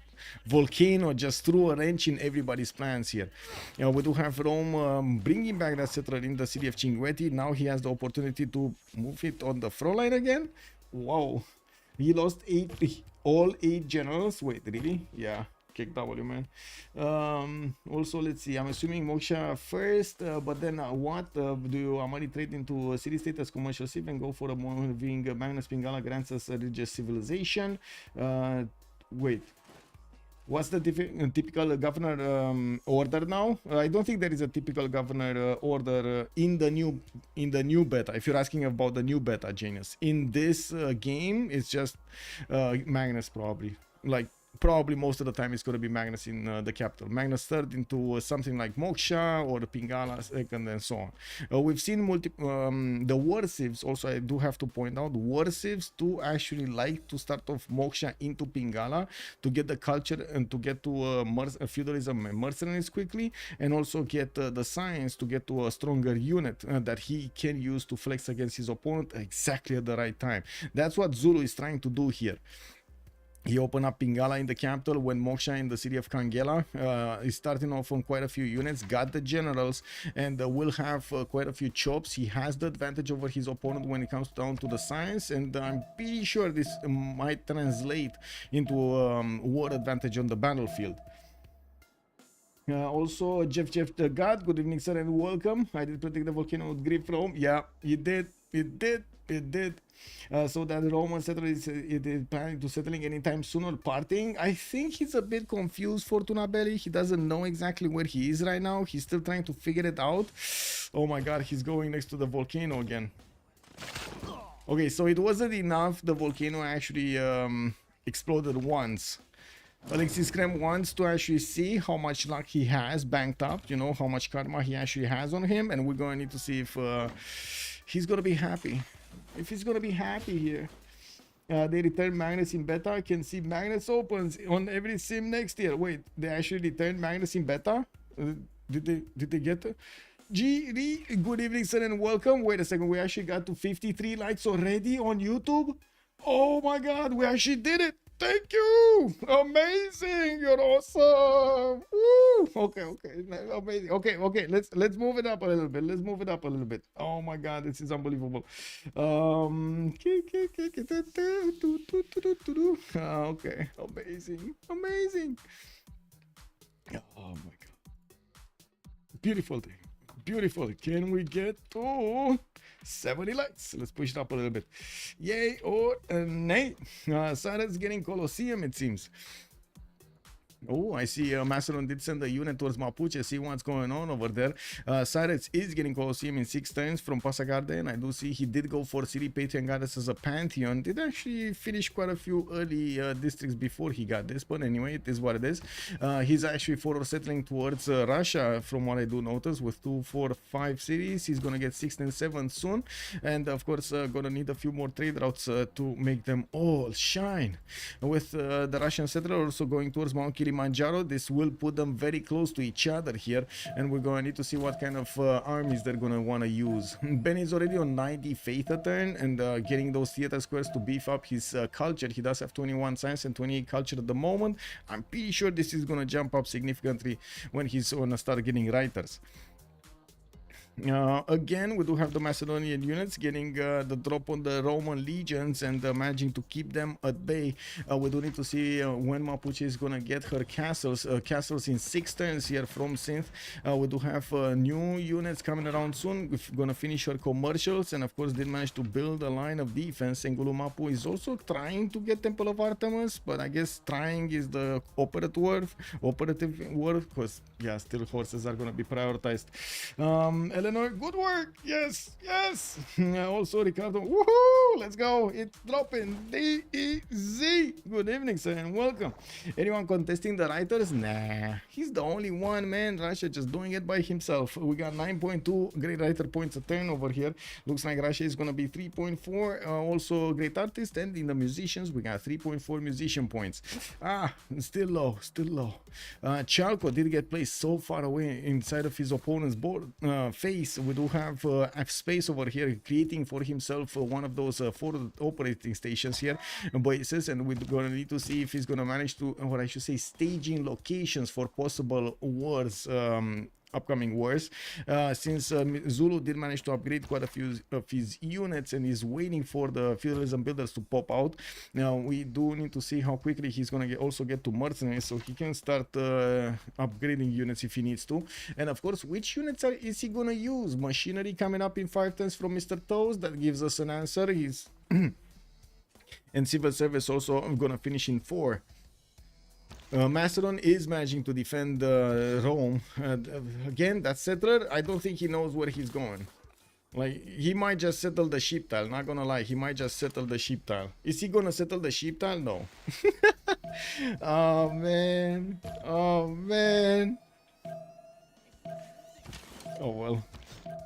Volcano just threw a wrench in everybody's plans here. We do have Rome bringing back that settler in the city of Cinguetti. Now he has the opportunity to move it on the front line again. Wow, he lost all 8 generals. Wait, really? Yeah. Kick W, man. Also, let's see, I'm assuming Moksha first, but then what do you Amari trade into city state as commercial civ and go for a moving Magnus Pingala grants us a religious civilization? Wait, What's the typical governor order now? I don't think there is a typical governor order in the new beta. If you're asking about the new beta, Genius, in this game, it's just Magnus probably. Like probably most of the time it's going to be Magnus in the capital. Magnus third into something like Moksha or Pingala second and so on. We've seen the war civs also. I do have to point out war civs do actually like to start off Moksha into Pingala to get the culture and to get to feudalism and mercenaries quickly, and also get the science to get to a stronger unit that he can use to flex against his opponent exactly at the right time. That's what Zulu is trying to do here. He opened up Pingala in the capital when Moksha in the city of Kangela is starting off on quite a few units, got the generals, and will have quite a few chops. He has the advantage over his opponent when it comes down to the science, and I'm pretty sure this might translate into war advantage on the battlefield. Also, Jeff the God, good evening, sir, and welcome. I did predict the volcano would grip Rome. Yeah, it did. So that the Roman settler is planning to settling anytime soon or parting. I think he's a bit confused, Fortuna Belli. He doesn't know exactly where he is right now. He's still trying to figure it out. Oh my god, he's going next to the volcano again. Okay, so it wasn't enough. The volcano actually exploded once. Alexis Krem wants to actually see how much luck he has banked up, you know, how much karma he actually has on him, and we're going to need to see if he's going to be happy. If he's going to be happy here. They return Magnus in beta. I can see Magnus opens on every sim next year. Wait, they actually returned Magnus in beta? Did they get it? Good evening, sir, and welcome. Wait a second, we actually got to 53 likes already on YouTube. Oh my god, we actually did it. Thank you. Amazing. You're awesome. Woo. Okay. Amazing. Okay. Let's move it up a little bit. Oh my god, this is unbelievable. Okay. Amazing. Oh my god. Beautiful thing. Beautiful. Can we get to 70 likes? Let's push it up a little bit. Yay or nay? Sarah's getting Colosseum, it seems. Oh, I see Macedon did send a unit towards Mapuche. See what's going on over there. Cyrus is getting Colosseum in 6 turns from Pasagarde, and I do see he did go for City Patriot Goddess as a Pantheon. Did actually finish quite a few early districts before he got this, but anyway, it is what it is. He's actually forward settling towards Russia, from what I do notice, with 2, 4, 5 cities. He's gonna get 6 and 7 soon, and of course gonna need a few more trade routes to make them all shine. With the Russian settler also going towards Mount Kilimanjaro, this will put them very close to each other here, and we're going to need to see what kind of armies they're going to want to use. Ben is already on 90 faith a turn, and getting those theater squares to beef up his culture. He does have 21 science and 28 culture at the moment. I'm pretty sure this is going to jump up significantly when he's going to start getting writers. Again, we do have the Macedonian units getting the drop on the Roman legions and managing to keep them at bay. We do need to see when Mapuche is gonna get her castles in 6 turns here from Synth. We do have new units coming around soon. We're gonna finish her commercials, and of course did manage to build a line of defense. And Gulumapu is also trying to get Temple of Artemis, but I guess trying is the operative word, because yeah, still horses are gonna be prioritized. Eleanor, good work. Yes. Also Ricardo, woohoo, let's go. It's dropping. DEZ. Good evening, sir, and welcome. Anyone contesting the writers? Nah, he's the only one, man. Russia just doing it by himself. We got 9.2 great writer points a turn over here. Looks like Russia is gonna be 3.4. Also great artist, and in the musicians we got 3.4 musician points. Still low. Chalco did get placed so far away inside of his opponent's board face. We do have space over here, creating for himself one of those forward operating stations here, bases, and we're gonna need to see if he's gonna manage to, or I should say, staging locations for possible wars. Upcoming wars, since Zulu did manage to upgrade quite a few of his units and is waiting for the feudalism builders to pop out. Now we do need to see how quickly he's gonna also get to mercenaries, so he can start upgrading units if he needs to. And of course, which units is he gonna use? Machinery coming up in 5 turns from Mr. Toes. That gives us an answer. He's and civil service also gonna finish in 4. Macedon is managing to defend Rome. Again, that settler, I don't think he knows where he's going. Like, he might just settle the sheep tile, not gonna lie, he might just settle the sheep tile. Is he gonna settle the sheep tile? No. Oh man, oh man. Oh well,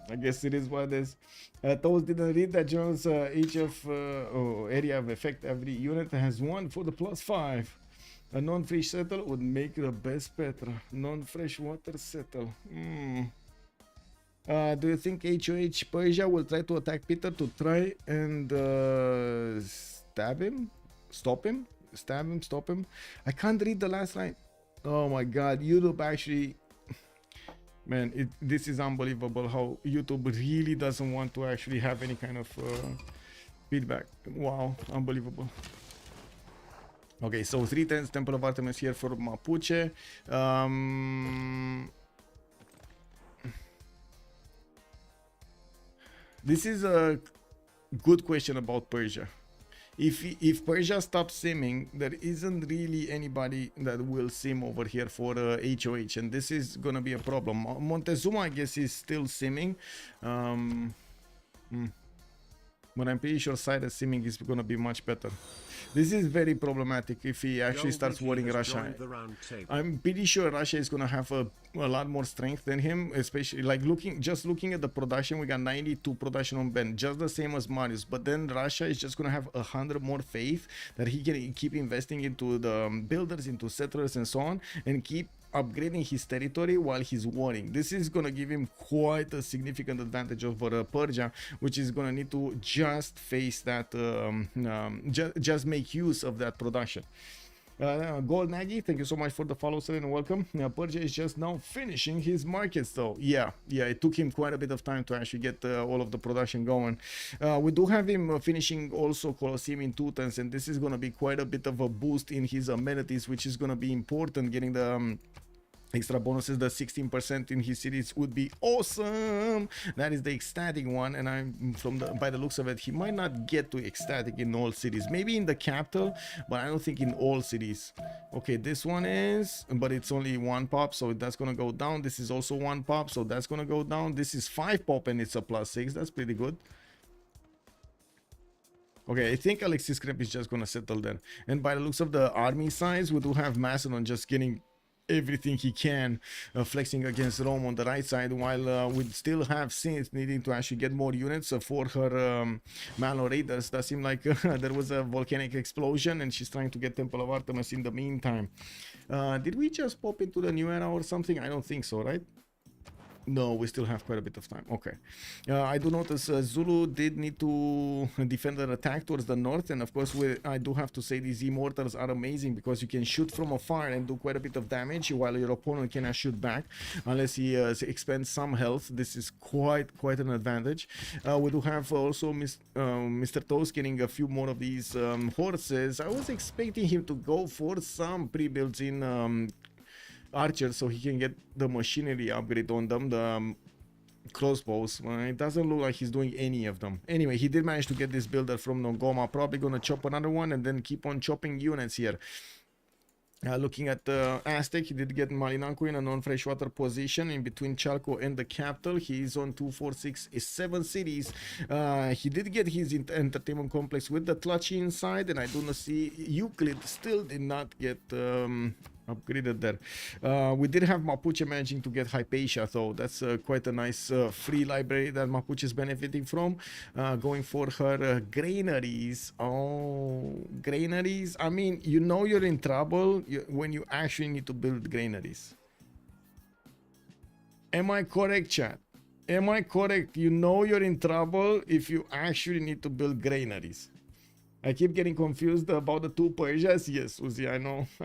I guess it is what it is. Toast didn't read that Jones each of area of effect, every unit has one for the +5. A non-fresh settle would make the best Petra. Non-fresh water settle. Do you think HOH Persia will try to attack Peter to try and stab him? Stop him? Stab him? Stop him? I can't read the last line. Oh my god, YouTube actually... Man, this is unbelievable how YouTube really doesn't want to actually have any kind of feedback. Wow, unbelievable. Okay, so 310s, Temple of Artemis here for Mapuche. This is a good question about Persia. If Persia stops simming, there isn't really anybody that will sim over here for HOH, and this is gonna be a problem. Montezuma, I guess, is still simming, but I'm pretty sure side simming is gonna be much better. This is very problematic if he actually starts worrying Russia. I'm pretty sure Russia is gonna have a lot more strength than him, especially like just looking at the production. We got 92 production on Ben, just the same as Marius, but then Russia is just gonna have 100 more faith that he can keep investing into the builders, into settlers and so on, and keep upgrading his territory while he's warring. This is gonna give him quite a significant advantage over Persia, which is gonna need to just face that, just make use of that production. Gold Nagy, thank you so much for the follow, sir, and welcome. Persia is just now finishing his markets, though. Yeah, it took him quite a bit of time to actually get all of the production going. We do have him finishing also Colosseum in 2 turns, and this is going to be quite a bit of a boost in his amenities, which is going to be important. Getting the extra bonuses, the 16% in his cities would be awesome. That is the ecstatic one, and I'm by the looks of it, he might not get to ecstatic in all cities. Maybe in the capital, but I don't think in all cities. Okay, this one is, but it's only 1 pop, so that's gonna go down. This is also 1 pop, so that's gonna go down. This is 5 pop and it's a +6. That's pretty good. Okay, I think Alexis Krep is just gonna settle there. And by the looks of the army size, we do have Macedon just getting everything he can, flexing against Rome on the right side, while we still have Sins needing to actually get more units for her Malo Raiders. That seemed like there was a volcanic explosion and she's trying to get Temple of Artemis in the meantime. Did we just pop into the new era or something? I don't think so, right? No, we still have quite a bit of time. Okay. I do notice Zulu did need to defend an attack towards the north, and of course I do have to say these immortals are amazing because you can shoot from afar and do quite a bit of damage while your opponent cannot shoot back unless he expends some health. This is quite an advantage. We do have also Mr. Toast getting a few more of these horses. I was expecting him to go for some pre-builds in archers so he can get the machinery upgrade on them, the crossbows. It doesn't look like he's doing any of them. Anyway, he did manage to get this builder from Nogoma. Probably gonna chop another one and then keep on chopping units here. Looking at Aztec, he did get Malinanco in a non-freshwater position in between Chalco and the capital. He is on 2, 4, 6, 7 cities. He did get his entertainment complex with the Tlachi inside, and I do not see Euclid still did not get upgraded there. We did have Mapuche managing to get Hypatia, though. That's quite a nice free library that Mapuche is benefiting from. Going for her granaries. Oh, granaries. I mean, you know you're in trouble when you actually need to build granaries. Am I correct, chat? Am I correct? You know you're in trouble if you actually need to build granaries. I keep getting confused about the 2 Persias. Yes, Uzi, I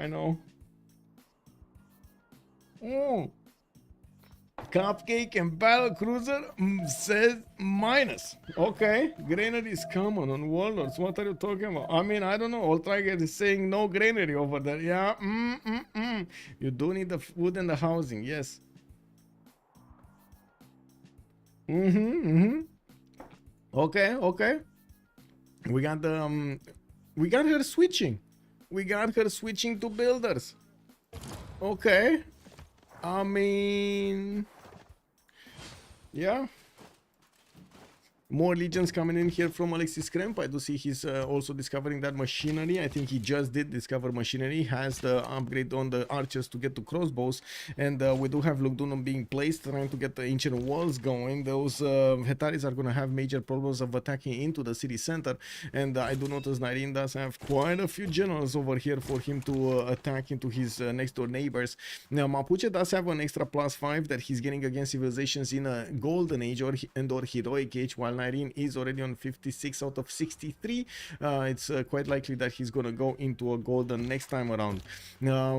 know. Cupcake and Battle Cruiser says minus. Okay, granary is common on Warlords. What are you talking about? I mean, I don't know. Old Tiger is saying no granary over there. Yeah, You do need the food and the housing. Yes. Okay. We got the we got her switching. We got her switching to builders. Okay. I mean, yeah. More legions coming in here from Alexis Kremp. I do see he's also discovering that machinery. I think he just did discover machinery. Has the upgrade on the archers to get to crossbows. And we do have Lugdunum being placed, trying to get the ancient walls going. Those Hetaris are going to have major problems of attacking into the city center. And I do notice Nairin does have quite a few generals over here for him to attack into his next door neighbors. Now, Mapuche does have an extra +5 that he's getting against civilizations in a golden age or heroic age, while Nairin is already on 56 out of 63. It's quite likely that he's gonna go into a golden next time around.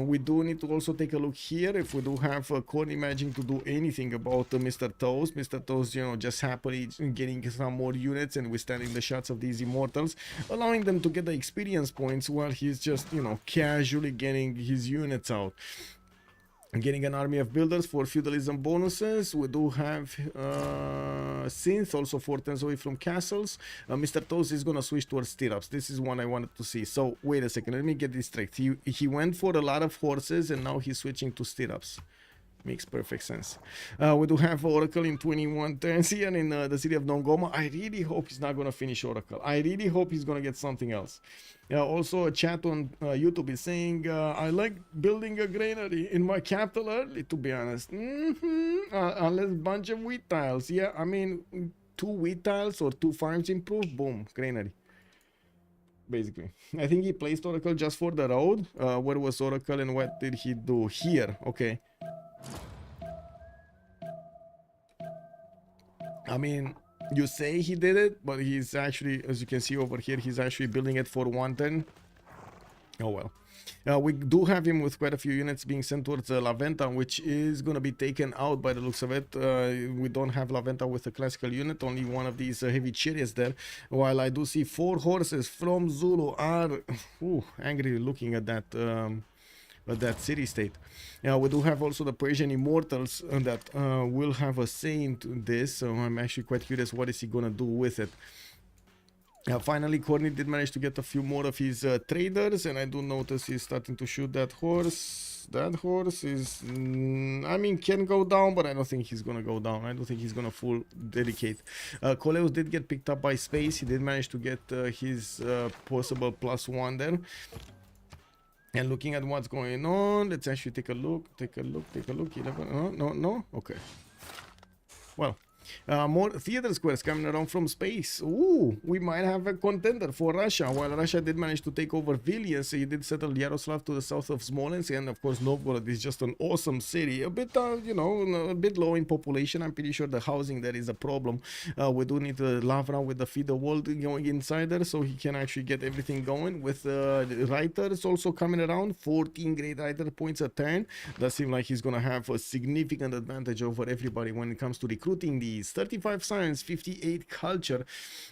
We do need to also take a look here if we do have Corny managing to do anything about Mr. Toes. Mr. Toes, you know, just happily getting some more units and withstanding the shots of these immortals, allowing them to get the experience points while he's just, you know, casually getting his units out. Getting an army of builders for feudalism bonuses. We do have synth also 4 turns away from castles. Mr. Toes is gonna switch towards stirrups. This is one I wanted to see. So wait a second, let me get this straight. He went for a lot of horses and now he's switching to stirrups. Makes perfect sense. We do have Oracle in 21 turns here in the city of Nongoma. I really hope he's not going to finish Oracle. I really hope he's going to get something else. Also, a chat on YouTube is saying, I like building a granary in my capital early, to be honest. Unless bunch of wheat tiles. Yeah, I mean, 2 wheat tiles or 2 farms improved. Boom, granary. Basically, I think he placed Oracle just for the road. Where was Oracle and what did he do? Here, okay. I mean, you say he did it, but he's actually, as you can see over here, he's actually building it for 1 turn. Oh well. We do have him with quite a few units being sent towards La Venta, which is going to be taken out by the looks of it. We don't have La Venta with a classical unit, only one of these heavy chariots there. While I do see 4 horses from Zulu are angry looking at that city state. We do have also the Persian immortals that will have a say into this, so I'm actually quite curious what is he gonna do with it. Finally, Corny did manage to get a few more of his traders, and I do notice he's starting to shoot that horse. That horse is, I mean, can go down, but I don't think he's gonna go down. I don't think he's gonna full dedicate. Coleus did get picked up by space. He did manage to get his possible +1 there. And looking at what's going on, let's actually take a look. 11, no, okay. Well, more theater squares coming around from space. Ooh, we might have a contender for Russia. While Russia did manage to take over Vilnius, he did settle Yaroslav to the south of Smolensk, and of course Novgorod is just an awesome city. A bit, you know, a bit low in population. I'm pretty sure the housing there is a problem. We do need Lavra with the feeder wall going inside there, so he can actually get everything going. With the Reiters also coming around, 14 great Reiter points a turn. Does seem like he's gonna have a significant advantage over everybody when it comes to recruiting these. 35 science, 58 culture,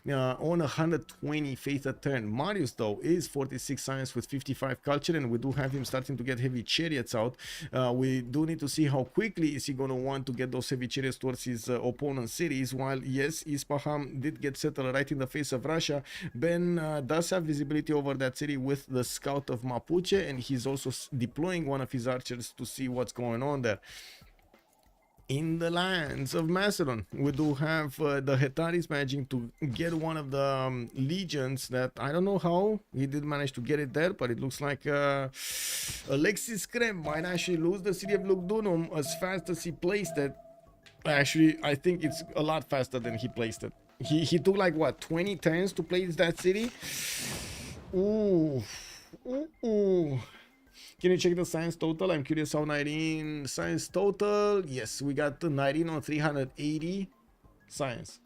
on 120 faith a turn. Marius though is 46 science with 55 culture, and we do have him starting to get heavy chariots out. We do need to see how quickly is he going to want to get those heavy chariots towards his opponent's cities. While yes, Ispahan did get settled right in the face of Russia, Ben does have visibility over that city with the scout of Mapuche, and he's also deploying one of his archers to see what's going on there. In the lands of Macedon, we do have the Hetaris managing to get one of the legions that I don't know how he did manage to get it there, but it looks like Alexis Krem might actually lose the city of Lugdunum as fast as he placed it. Actually, I think it's a lot faster than he placed it. He took like what, 20 turns to place that city? Ooh. Can you check the science total? I'm curious how 19 science total. Yes, we got 19 on 380 science.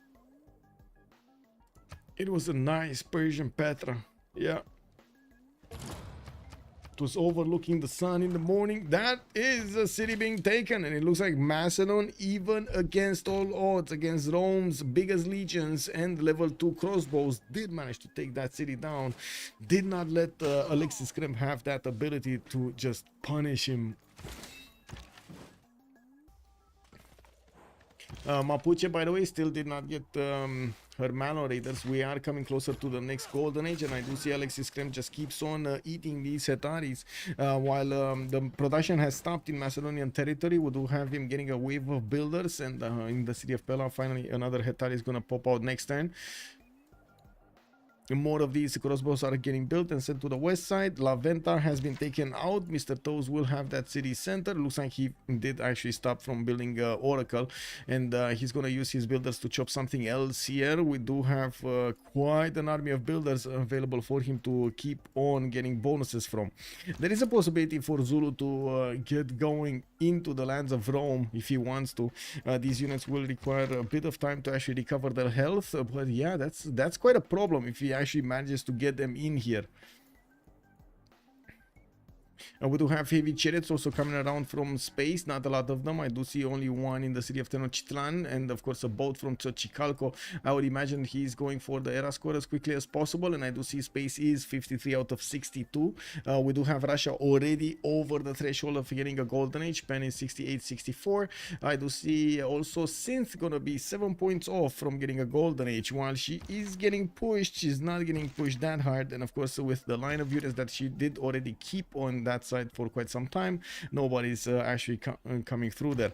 It was a nice Persian Petra. Yeah. It was overlooking the sun in the morning. That is a city being taken, and it looks like Macedon, even against all odds, against Rome's biggest legions and level 2 crossbows, did manage to take that city down. Did not let Alexis Krem have that ability to just punish him. Mapuche, by the way, still did not get her Malo Raiders. We are coming closer to the next golden age, and I do see Alexis Krem just keeps on eating these Hetaris while the production has stopped in Macedonian territory. We do have him getting a wave of builders, and in the city of Pella, finally another Hetari is gonna pop out next turn. More of these crossbows are getting built and sent to the west side. La Venta has been taken out. Mr. Toes will have that city center. Looks like he did actually stop from building Oracle, and he's going to use his builders to chop something else here. We do have quite an army of builders available for him to keep on getting bonuses from. There is a possibility for Zulu to get going into the lands of Rome if he wants to. These units will require a bit of time to actually recover their health, but yeah, that's quite a problem if he actually manages to get them in here. We do have heavy chariots also coming around from space, not a lot of them. I do see only one in the city of Tenochtitlan, and of course a boat from Xochicalco. I would imagine he's going for the era score as quickly as possible, and I do see space is 53 out of 62. We do have Russia already over the threshold of getting a golden age. Pen is 68-64. I do see also Synth gonna be 7 points off from getting a golden age. While she is getting pushed, she's not getting pushed that hard, and of course with the line of units that she did already keep on that side for quite some time, nobody's actually coming through there.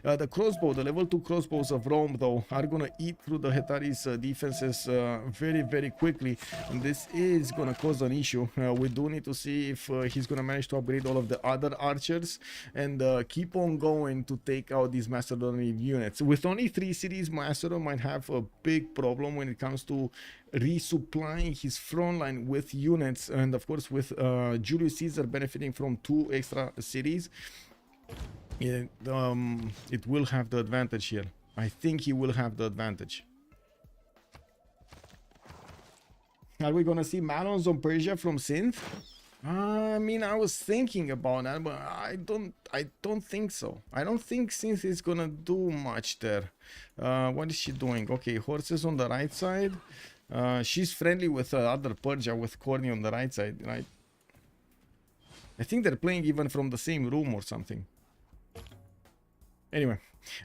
The crossbow, the level 2 crossbows of Rome though, are gonna eat through the Hetari's defenses very quickly, and this is gonna cause an issue. We do need to see if he's gonna manage to upgrade all of the other archers and keep on going to take out these Macedonian units. With only 3 cities, Macedon might have a big problem when it comes to resupplying his front line with units, and of course with Julius Caesar benefiting from 2 extra cities, it will have the advantage here. I think he will have the advantage. Are we gonna see Malons on Persia from Synth? I mean, I was thinking about that, but I don't think so. I don't think Synth is gonna do much there. What is she doing? Okay, horses on the right side. She's friendly with other Persia with Corny on the right side, right? I think they're playing even from the same room or something. Anyway,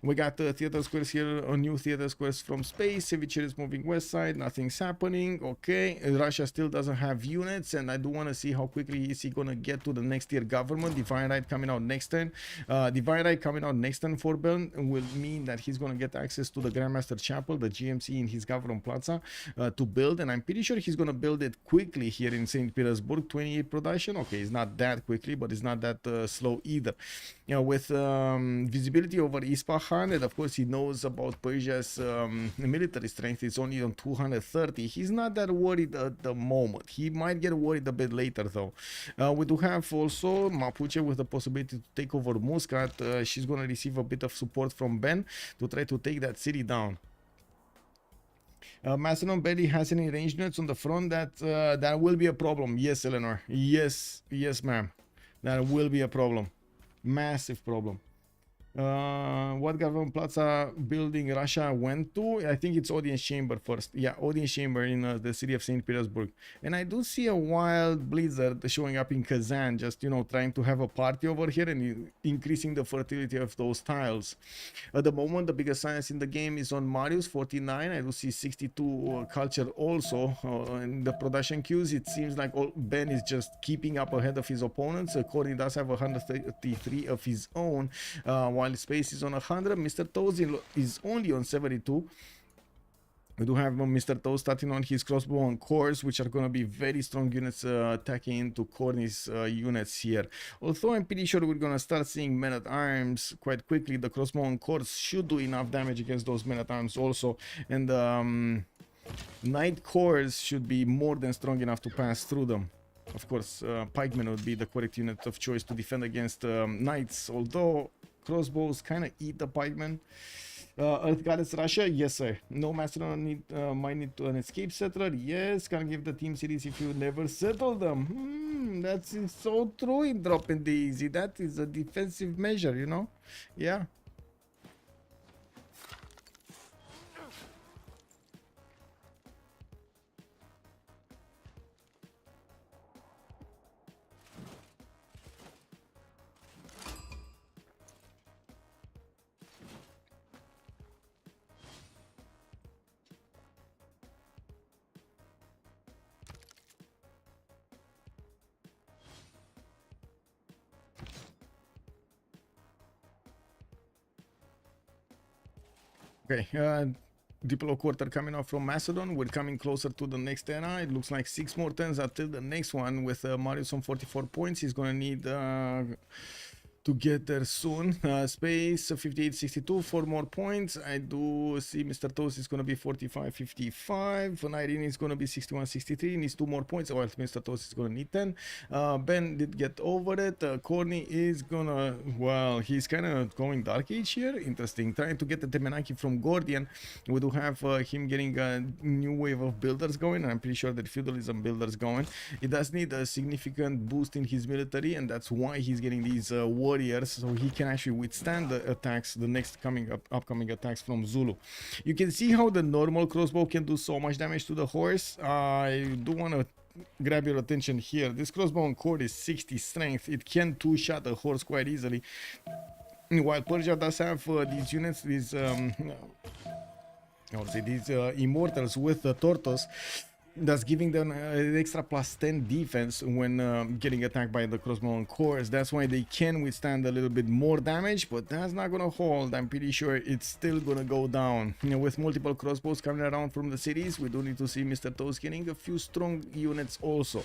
we got theater squares here, new theater squares from space. Ceviche is moving west side, nothing's happening. Okay, Russia still doesn't have units, and I do want to see how quickly is he gonna get to the next tier government. Divine Right coming out next turn. Divine Right coming out next turn for Bern will mean that he's gonna get access to the Grandmaster Chapel, the GMC in his government plaza, to build, and I'm pretty sure he's gonna build it quickly here in St. Petersburg. 28 production. Okay, it's not that quickly, but it's not that slow either. You know, with visibility over Isfahan, and of course he knows about Persia's military strength. It's only on 230. He's not that worried at the moment. He might get worried a bit later though. We do have also Mapuche with the possibility to take over Muscat. She's going to receive a bit of support from Ben to try to take that city down. Macedon barely has any range units on the front. That will be a problem. Yes, Eleanor. Yes, ma'am. That will be a problem. Massive problem. What government plaza building Russia went to? I think it's audience chamber first. Yeah, audience chamber in the city of St. Petersburg. And I do see a wild blizzard showing up in Kazan, just, you know, trying to have a party over here and increasing the fertility of those tiles. At the moment, the biggest science in the game is on Marius, 49. I do see 62 culture also. In the production queues, it seems like Ben is just keeping up ahead of his opponents. Corey does have 133 of his own, while space is on 100. Mr. Toes is only on 72. We do have Mr. Toes starting on his crossbow on cores, which are going to be very strong units attacking into Corny's units here. Although I'm pretty sure we're going to start seeing men-at-arms quite quickly. The crossbow on cores should do enough damage against those men-at-arms also. And knight cores should be more than strong enough to pass through them. Of course, pikemen would be the correct unit of choice to defend against knights, although crossbows kind of eat the pikemen. Earth Goddess Russia, yes sir. No Macedon might need to an escape settler. Yes, can give the team cities if you never settle them. That's so true in dropping the easy. That is a defensive measure, you know. Yeah. Okay, Diplo quarter coming off from Macedon. We're coming closer to the next era. It looks like 6 more turns until the next one with Marius on 44 points. He's gonna need to get there soon. Space 58-62, 4 more points. I do see Mr. Toast is gonna be 45-55. Irene is gonna be 61-63. Needs 2 more points. Well, Mr. Toast is gonna need 10. Ben did get over it. Corny is gonna, well, he's kind of going Dark Age here. Interesting. Trying to get the Temenaki from Gordian. We do have him getting a new wave of builders going. I'm pretty sure that feudalism builders going. He does need a significant boost in his military, and that's why he's getting these warriors, so he can actually withstand the attacks, the next upcoming attacks from Zulu. You can see how the normal crossbow can do so much damage to the horse. I do want to grab your attention here. This crossbow on cord is 60 strength. It can two-shot a horse quite easily. While Persia does have these units, these I would say these immortals with the Tortoise, that's giving them an extra plus 10 defense when getting attacked by the crossbow on cores. That's why they can withstand a little bit more damage, but that's not gonna hold. I'm pretty sure it's still gonna go down. You know, with multiple crossbows coming around from the cities, we do need to see Mr. Toast getting a few strong units also.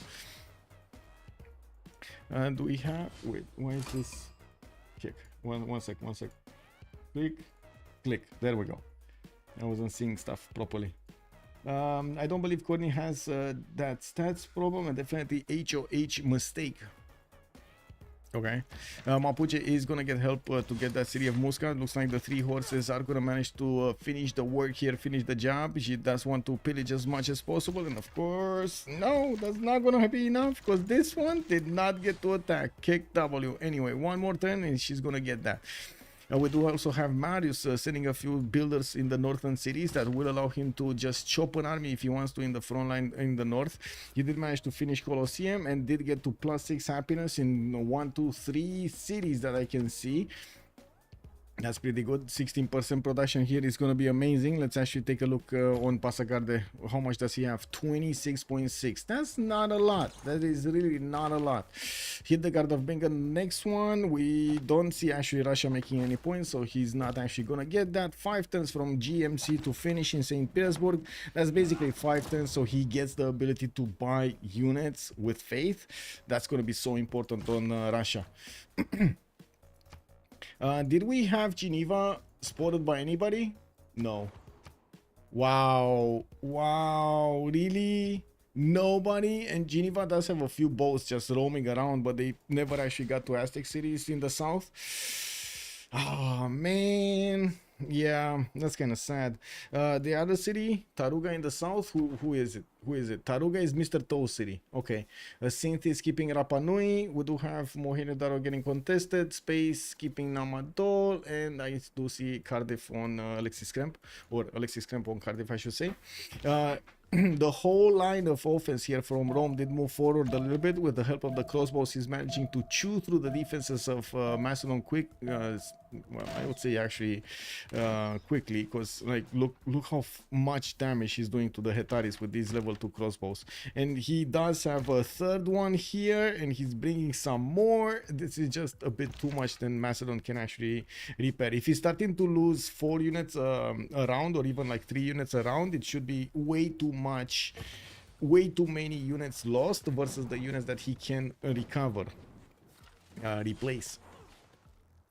Do we have, wait, why is this kick? One sec. Click, there we go. I wasn't seeing stuff properly. I don't believe Courtney has that stats problem, and definitely HOH mistake. Okay, Mapuche is gonna get help to get that city of Muscat. Looks like the 3 horses are gonna manage to finish the work here, finish the job. She does want to pillage as much as possible, and of course, no, that's not gonna be enough because this one did not get to attack. Kick W. Anyway, 1 more turn and she's gonna get that. We do also have Marius sending a few builders in the northern cities that will allow him to just chop an army if he wants to in the front line in the north. He did manage to finish Colosseum and did get to +6 happiness in 1, 2, 3 cities that I can see. That's pretty good. 16% production here is going to be amazing. Let's actually take a look on Pasagarde. How much does he have? 26.6. That's not a lot. That is really not a lot. Hit the Guard of Bengal. Next one, we don't see actually Russia making any points, so he's not actually going to get that. 5 turns from GMC to finish in St. Petersburg. That's basically 5 turns, so he gets the ability to buy units with faith. That's going to be so important on Russia. Did we have Geneva spotted by anybody? No. Wow, really? Nobody? And Geneva does have a few boats just roaming around, but they never actually got to Aztec cities in the south. Oh man, yeah, that's kind of sad. The other city, Taruga in the south, who is it? Taruga is Mr. Toast city. Okay. Synth is keeping Rapa Nui. We do have Mohenjo-Daro getting contested. Space keeping Namadol. And I do see Cardiff on Alexis Kremp. Or Alexis Kremp on Cardiff, I should say. The whole line of offense here from Rome did move forward a little bit with the help of the crossbows. He's managing to chew through the defenses of Macedon quick. Well, I would say actually quickly, because like look how much damage he's doing to the Hetaris with these level 2 crossbows. And he does have a 3rd one here, and he's bringing some more. This is just a bit too much than Macedon can actually repair. If he's starting to lose 4 units around, or even like 3 units around, it should be way too much, way too many units lost versus the units that he can recover, replace.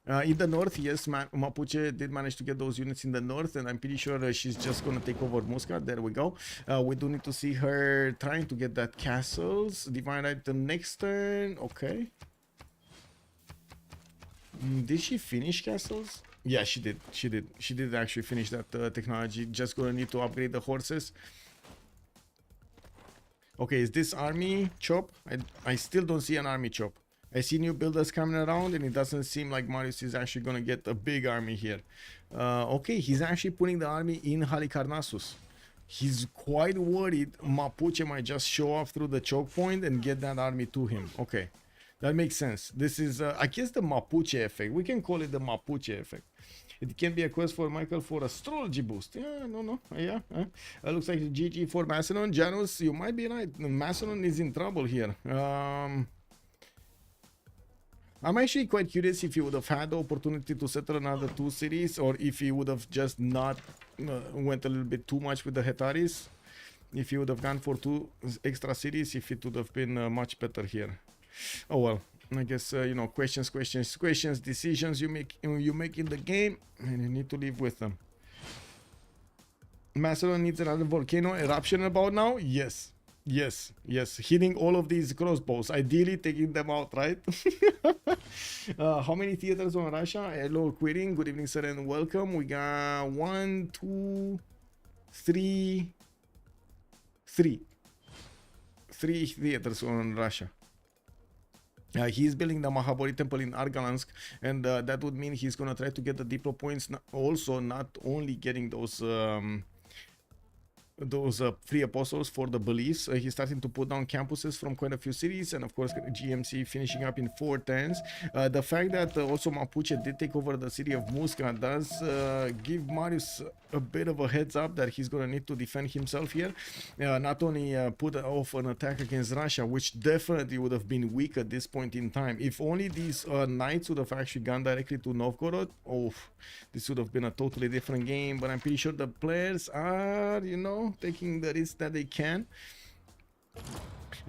In the north, yes, Mapuche did manage to get those units in the north, and I'm pretty sure she's just going to take over Muscat. There we go. We do need to see her trying to get that castles. Divine Right the next turn. Okay. Did she finish castles? Yeah, she did. She did actually finish that technology. Just going to need to upgrade the horses. Okay, is this army chop? I still don't see an army chop. I see new builders coming around, and it doesn't seem like Marius is actually going to get a big army here. Okay, he's actually putting the army in Halicarnassus. He's quite worried Mapuche might just show up through the choke point and get that army to him. Okay, that makes sense. This is, I guess, the Mapuche effect. We can call it the Mapuche effect. It can be a quest for Michael for astrology boost. Yeah, no. Yeah. Looks like GG for Macedon. Janus, you might be right. Macedon is in trouble here. I'm actually quite curious if he would have had the opportunity to settle another 2 cities, or if he would have just not went a little bit too much with the Hetaris. If he would have gone for 2 extra cities, if it would have been much better here. Oh well, I guess you know, questions, decisions you make in the game, and you need to live with them. Macedon needs another volcano eruption about now. Yes, hitting all of these crossbows, ideally taking them out, right? How many theaters on Russia? Hello, quitting. Good evening, sir, and welcome. We got 1, 2, 3 theaters on Russia. He's building the Mahabori temple in Argalansk, and that would mean he's gonna try to get the Diplo points, also not only getting those free apostles for the beliefs. He's starting to put down campuses from quite a few cities, and of course GMC finishing up in 4 turns. The fact that also Mapuche did take over the city of Musca does give Marius a bit of a heads up that he's gonna need to defend himself here. Not only put off an attack against Russia, which definitely would have been weak at this point in time. If only these knights would have actually gone directly to Novgorod, oh, this would have been a totally different game. But I'm pretty sure the players are, you know, taking the risk that they can.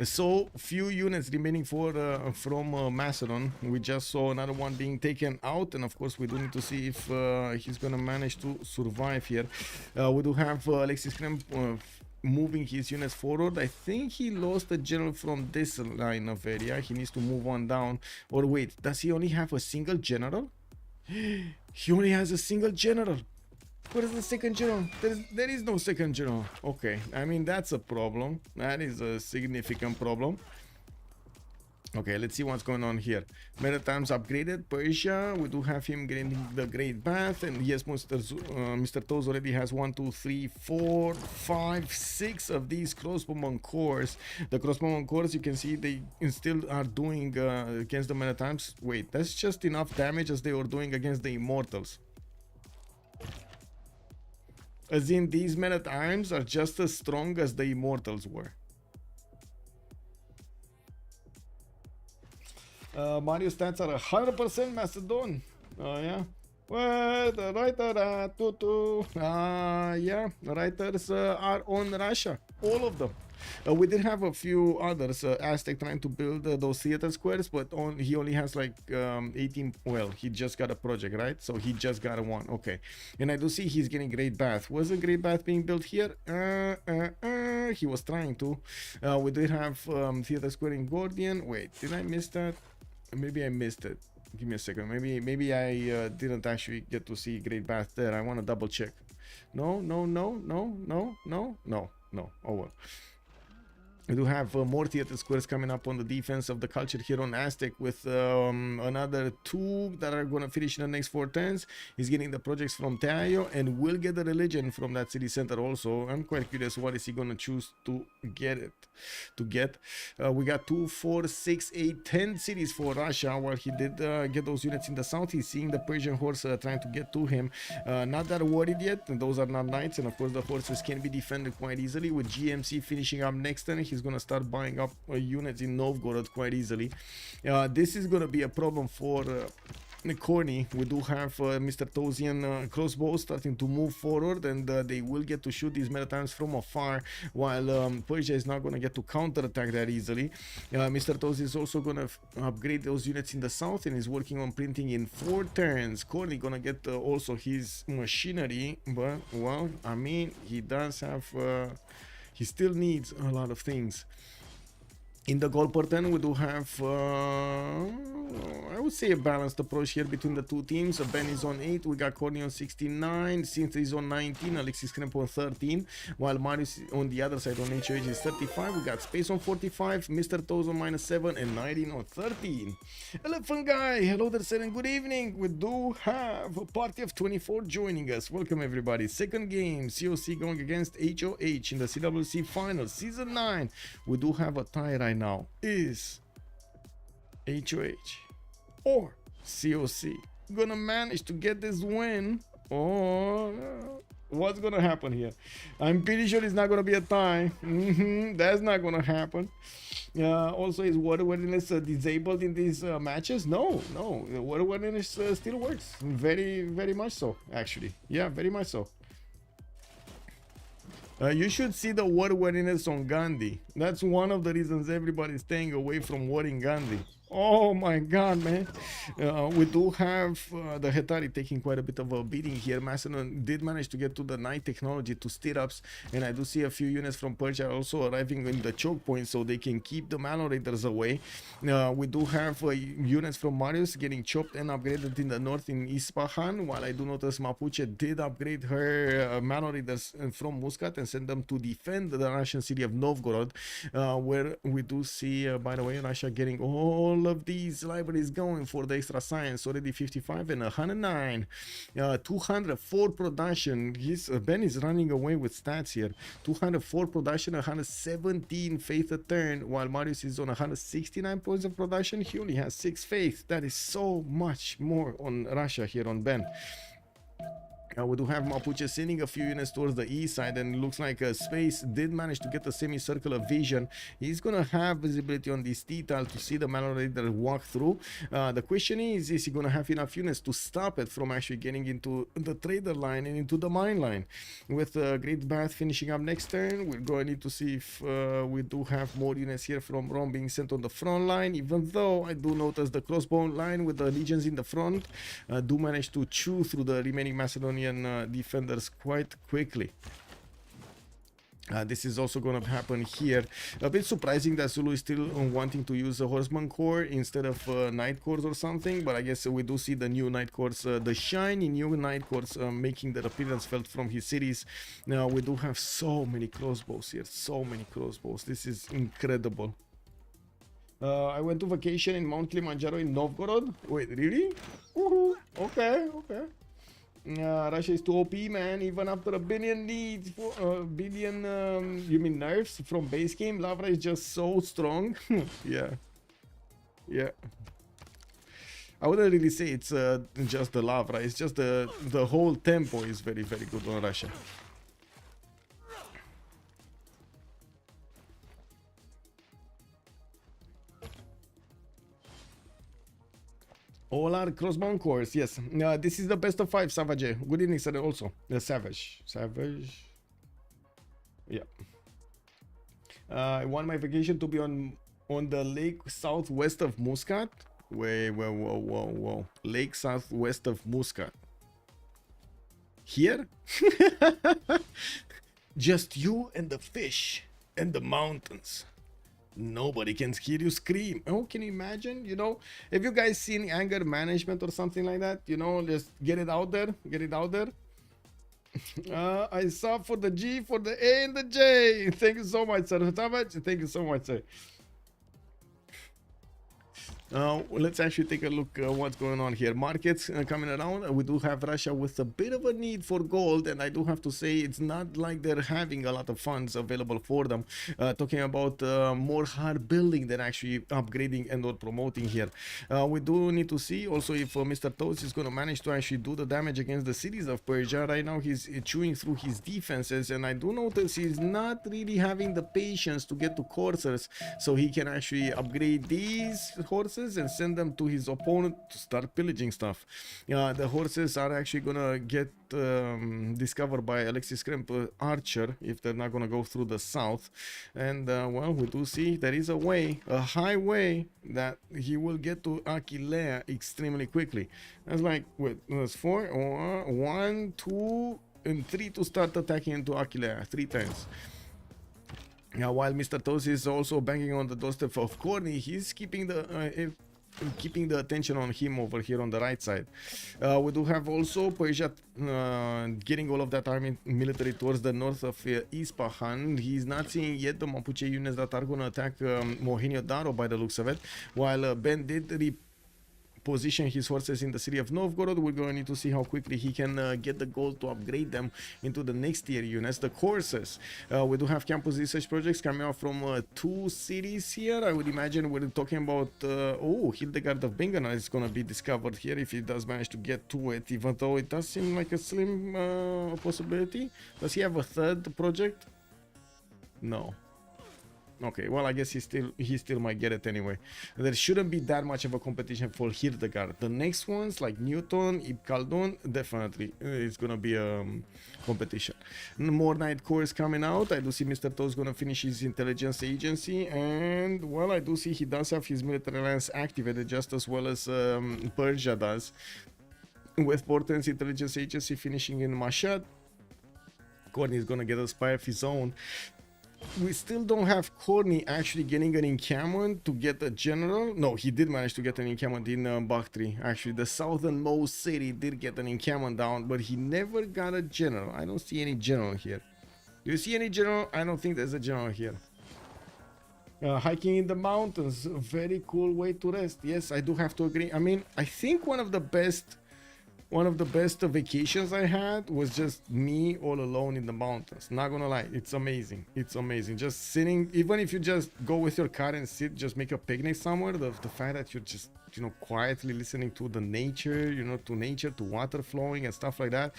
So few units remaining from Macedon. We just saw another one being taken out, and of course we do need to see if he's gonna manage to survive here. We do have Alexis Krem moving his units forward. I think he lost the general from this line of area. He needs to move on down. Or wait, does he only have a single general? He only has a single general. Where is the second general? There is no second general. Okay, I mean, that's a problem. That is a significant problem. Okay, let's see what's going on here. Meta times upgraded. Persia, we do have him getting the Great Bath. And yes, Mr. Toes already has 1, 2, 3, 4, 5, 6 of these crossbowman cores. The crossbowman cores, you can see they still are doing against the meta times. Wait, that's just enough damage as they were doing against the Immortals. As in, these men at arms are just as strong as the Immortals were. Mario stats are 100% Macedon. Yeah. Well, the writer, yeah, the writers are on Russia. All of them. We did have a few others. Aztec trying to build those theater squares, but he only has like 18. Well, he just got a project, right? So he just got one. Okay. And I do see he's getting Great Bath. Was a Great Bath being built here? He was trying to. We did have theater square in Gordian. Wait, did I miss that? Maybe I missed it. Give me a second. Maybe I didn't actually get to see Great Bath there. I want to double check. No. Oh well. We do have more theater squares coming up on the defense of the culture here on Aztec, with another 2 that are going to finish in the next 4 turns. He's getting the projects from Teayo and will get the religion from that city center also. I'm quite curious what is he going to choose to get. We got 2, 4, 6, 8, 10 cities for Russia. While he did get those units in the south, he's seeing the Persian horse trying to get to him. Not that worried yet. Those are not knights, and of course the horses can be defended quite easily. With GMC finishing up next turn, he's gonna start buying up units in Novgorod quite easily. This is gonna be a problem for Corny. We do have Mr. Tosian crossbows starting to move forward, and they will get to shoot these meta times from afar, while Persia is not going to get to counterattack that easily. Mr. Tos is also going to upgrade those units in the south and is working on printing in 4 turns. Corny going to get also his machinery, but well, I mean, he does have he still needs a lot of things. In the goal per turn, we do have, I would say, a balanced approach here between the two teams. Ben is on 8, we got Corny on 69, Synth is on 19, Alexis Kremp on 13, while Marius on the other side on HOH is 35. We got Space on 45, Mr. Toes on -7, and 19 on 13. Elephant Guy, hello there, sir, and good evening. We do have a party of 24 joining us. Welcome, everybody. Second game, COC going against HOH in the CWC Finals, Season 9. We do have a tie right now. Is HOH or COC gonna manage to get this win, or what's gonna happen here? I'm pretty sure it's not gonna be a tie. That's not gonna happen. Also, is water worthiness disabled in these matches? No, water worthiness still works very much so, actually. Yeah, very much so. You should see the war readiness on Gandhi. That's one of the reasons everybody's staying away from warring Gandhi. Oh my god, man. We do have the Hetari taking quite a bit of a beating here. Macedon did manage to get to the night technology to stirrups, and I do see a few units from Persia also arriving in the choke point so they can keep the Malo Raiders away. We do have units from Marius getting chopped and upgraded in the north in Ispahan, while I do notice Mapuche did upgrade her Malo Raiders from Muscat and send them to defend the Russian city of Novgorod, where we do see, by the way, Russia getting all of these libraries going for the extra science. Already 55 and 109, 204 production. Ben is running away with stats here. 204 production, 117 faith a turn, while Marius is on 169 points of production. He only has 6 faith. That is so much more on Russia here on Ben. We do have Mapuche sending a few units towards the east side, and it looks like Space did manage to get a semicircular vision. He's gonna have visibility on this detail to see the Malo Raider walk through. The question is he gonna have enough units to stop it from actually getting into the trader line and into the mine line? With Great Bath finishing up next turn, we're going to need to see if we do have more units here from Rome being sent on the front line, even though I do notice the crossbow line with the legions in the front do manage to chew through the remaining Macedonian defenders quite quickly. This is also going to happen here. A bit surprising that Zulu is still wanting to use a Horseman Corps instead of Knight Corps or something, but I guess we do see the new Knight Corps, the shiny new Knight Corps making their appearance felt from his cities. Now we do have so many crossbows here, so many crossbows. This is incredible. I went to vacation in Mount Kilimanjaro in Novgorod. Wait, really? Woohoo! Okay, okay. Russia is too OP, man. Even after a billion needs, you mean nerfs from base game, Lavra is just so strong. Yeah, yeah. I wouldn't really say it's just the Lavra. It's just the whole tempo is very, very good on Russia. All are crossbow cores, yes. This is the best of 5, Savage. Good evening, sir, also. Savage. Yeah. I want my vacation to be on the lake southwest of Muscat. Wait, whoa. Lake southwest of Muscat. Here? Just you and the fish and the mountains. Nobody can hear you scream. Oh, can you imagine? You know, have you guys seen anger management or something like that? You know, just get it out there. Get it out there. I saw for the G, for the A, and the J. Thank you so much, sir. Thank you so much, sir. Let's actually take a look what's going on here. Markets coming around. We do have Russia with a bit of a need for gold, and I do have to say it's not like they're having a lot of funds available for them. Talking about more hard building than actually upgrading and or promoting here. We do need to see also if Mr. Toads is going to manage to actually do the damage against the cities of Persia. Right now he's chewing through his defenses, and I do notice he's not really having the patience to get to coursers so he can actually upgrade these horses and send them to his opponent to start pillaging stuff. The horses are actually gonna get discovered by Alexis Kremp Archer if they're not gonna go through the south. And well, we do see there is a way, a highway that he will get to Aquilea extremely quickly. That's like, wait, that's 4, 1, 2, and 3 to start attacking into Aquilea 3 times. While Mr. Toast is also banging on the doorstep of Corny, he's keeping the attention on him over here on the right side. We do have also Persia getting all of that army military towards the north of Ispahan. He's not seeing yet the Mapuche units that are going to attack Mohenio Daro by the looks of it, while Ben did position his horses in the city of Novgorod. We're going to need to see how quickly he can get the gold to upgrade them into the next tier units, the courses. We do have campus research projects coming out from 2 cities here. I would imagine we're talking about oh, Hildegard of Bingana is going to be discovered here if he does manage to get to it, even though it does seem like a slim possibility. Does he have a third project? No. Okay, well, I guess he still might get it anyway. There shouldn't be that much of a competition for Hildegard. The next ones like Newton, Ibn Khaldun, definitely it's gonna be a competition. More night cores coming out. I do see Mr. Toe's gonna finish his intelligence agency, and well, I do see he does have his military alliance activated just as well as Persia does, with Portent's intelligence agency finishing in Mashhad. Corny is gonna get a spy of his own. We still don't have Corny actually getting an encampment to get a general. No, he did manage to get an encampment in Bakhtri. Actually, the southernmost city did get an encampment down, but he never got a general. I don't see any general here. Do you see any general? I don't think there's a general here. Hiking in the mountains, a very cool way to rest. Yes, I do have to agree. I mean, I think one of the best vacations I had was just me all alone in the mountains. Not gonna lie, it's amazing. It's amazing. Just sitting, even if you just go with your car and sit, just make a picnic somewhere. The fact that you're just, you know, quietly listening to the nature, you know, to water flowing and stuff like that.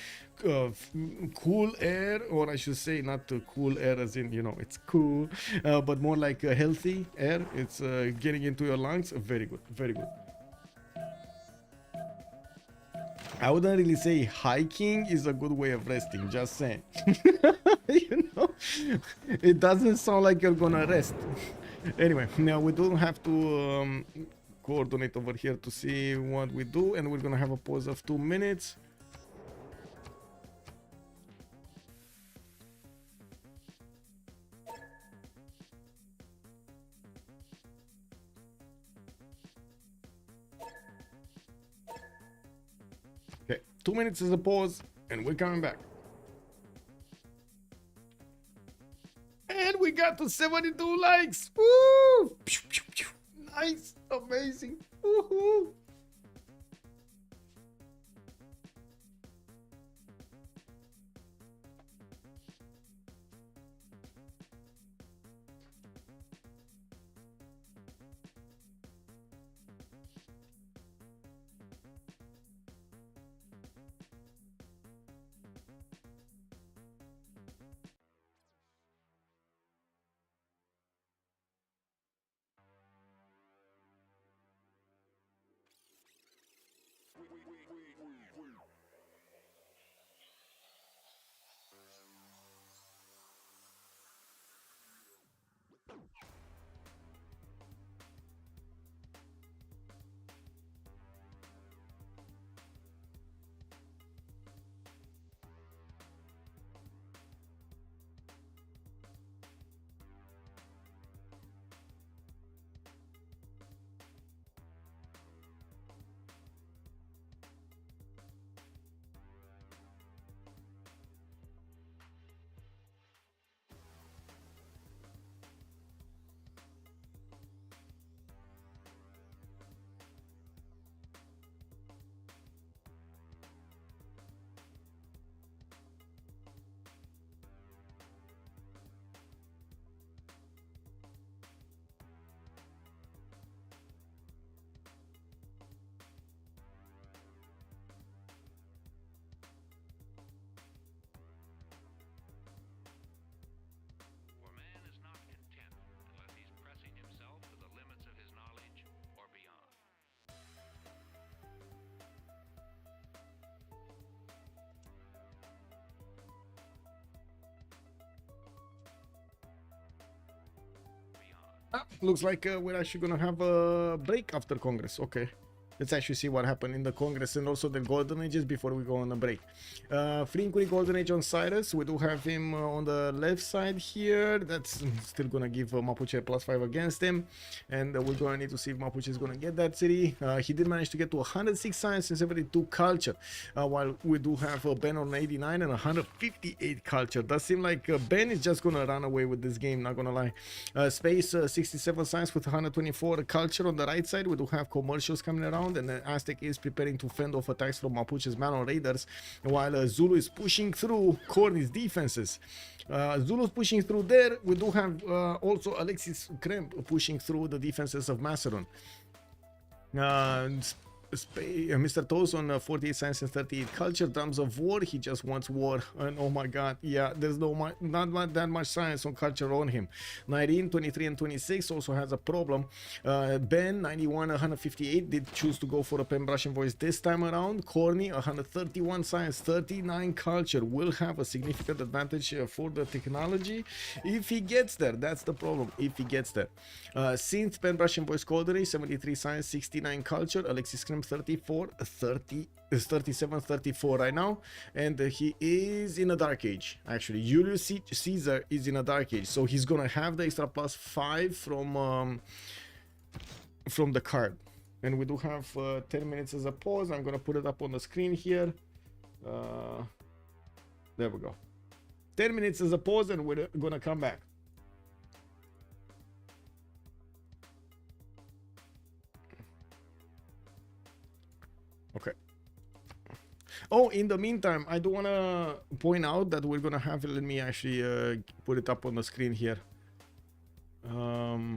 Cool air, or I should say, not cool air as in, you know, it's cool, but more like a healthy air. It's getting into your lungs. Very good, very good. I wouldn't really say hiking is a good way of resting, just saying. You know, it doesn't sound like you're gonna rest. Anyway, now we do have to coordinate over here to see what we do, and we're gonna have a pause of 2 minutes. Okay, 2 minutes is a pause, and we're coming back. And we got to 72 likes. Woo! Nice, amazing. Woohoo! For man is not content unless he's pressing himself to the limits of his knowledge or beyond. Looks like we're actually gonna have a break after Congress. Okay, let's actually see what happened in the Congress and also the Golden Ages before we go on a break. Free Inquiry Golden Age on Cyrus. We do have him on the left side here. That's still gonna give Mapuche +5 against him, and we're gonna need to see if Mapuche is gonna get that city. He did manage to get to 106 science and 72 culture, while we do have Ben on 89 and 158 culture. Does seem like Ben is just gonna run away with this game, not gonna lie. Space 67 science with 124 culture on the right side. We do have commercials coming around, and then Aztec is preparing to fend off attacks from Mapuche's man on raiders, while Zulu is pushing through Corny's defenses. Zulu's pushing through there. We do have also Alexis Kremp pushing through the defenses of Macedon. Mr. Toes on 48 science and 38 culture. Drums of war. He just wants war. And oh my god, yeah, there's not that much science on culture on him. 19, 23, and 26 also has a problem. Ben 91, 158 did choose to go for a pen brush and voice this time around. Corny 131 science, 39 culture will have a significant advantage for the technology if he gets there. That's the problem. If he gets there. Synth pen brush and voice codery 73 science, 69 culture. Alexis Scrim 34, 30 is 37, 34 right now, and he is in a dark age. Actually, Julius Caesar is in a dark age, so he's gonna have the extra +5 from the card. And we do have 10 minutes as a pause. I'm gonna put it up on the screen here. There we go. 10 minutes as a pause, and we're gonna come back. Okay. Oh, in the meantime, I do want to point out that we're going to have, let me actually put it up on the screen here. We're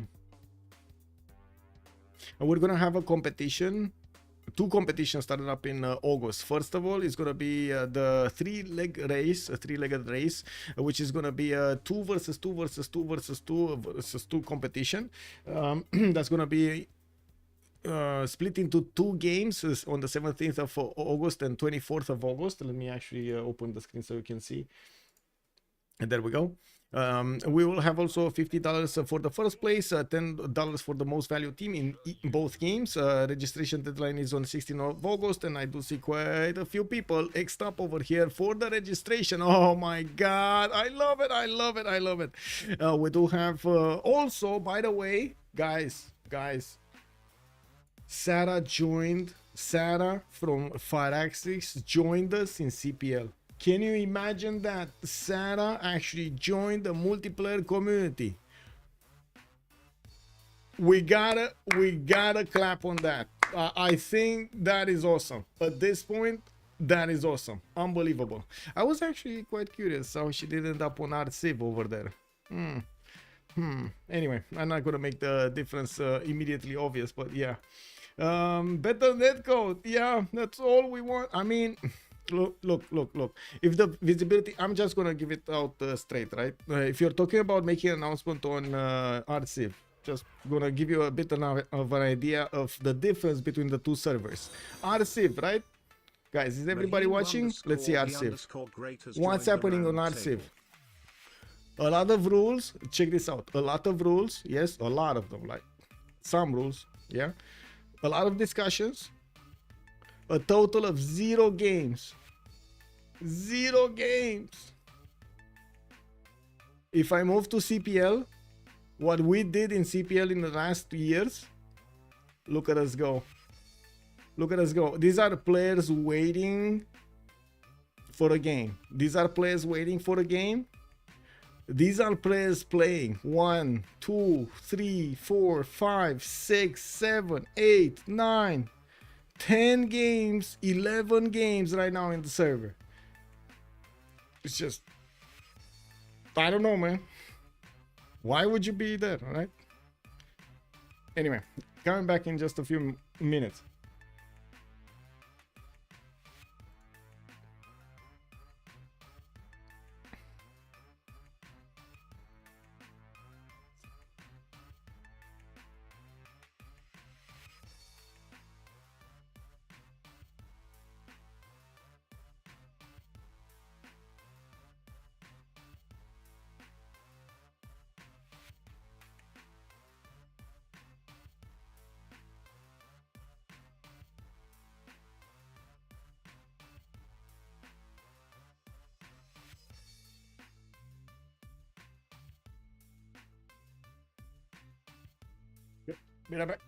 going to have a competition. Two competitions started up in August. First of all, it's going to be the three-legged race, which is going to be a 2 versus 2 versus 2 versus 2 versus 2 competition. That's going to be split into 2 games on the 17th of August and 24th of August. Let me actually open the screen so you can see. And there we go. We will have also $50 for the first place, $10 for the most value team in both games. Registration deadline is on 16th of August, and I do see quite a few people X'd up over here for the registration. Oh my god, I love it, I love it, I love it. We do have also, by the way, guys, Sarah from Firaxis joined us in CPL. Can you imagine that? Sarah actually joined the multiplayer community. We gotta clap on that. I think that is awesome. At this point, that is awesome. Unbelievable. I was actually quite curious how she did end up on our Civ over there. Anyway, I'm not gonna make the difference immediately obvious, but yeah. Better netcode. Yeah, that's all we want. I mean, look. If the visibility, I'm just gonna give it out straight, right? If you're talking about making an announcement on RCiv, just gonna give you a bit of an idea of the difference between the two servers. RCiv, right? Guys, is everybody watching? Let's see RCiv. What's happening on RCiv? A lot of rules. Check this out. A lot of rules. Yes, a lot of them. Like some rules. Yeah. A lot of discussions. A total of 0 games. 0 games. If I move to CPL, what we did in CPL in the last 2 years, look at us go. Look at us go. These are players waiting for a game. These are players waiting for a game. These are players playing 1, 2, 3, 4, 5, 6, 7, 8, 9, 10 games, 11 games right now in the server. It's just, I don't know, man. Why would you be there, right? Anyway, coming back in just a few minutes. Be right back.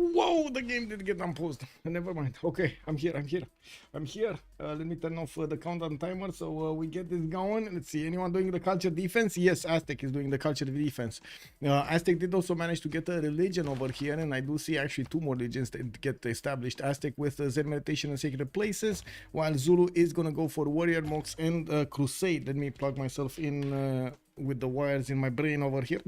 Whoa, the game did get unpaused. Never mind. Okay, I'm here. Let me turn off the countdown timer so we get this going. Let's see, anyone doing the culture defense? Yes, Aztec is doing the culture defense. Aztec did also manage to get a religion over here, and I do see actually 2 more religions that get established. Aztec with Zen meditation and sacred places, while Zulu is gonna go for warrior monks and crusade. Let me plug myself in with the wires in my brain over here.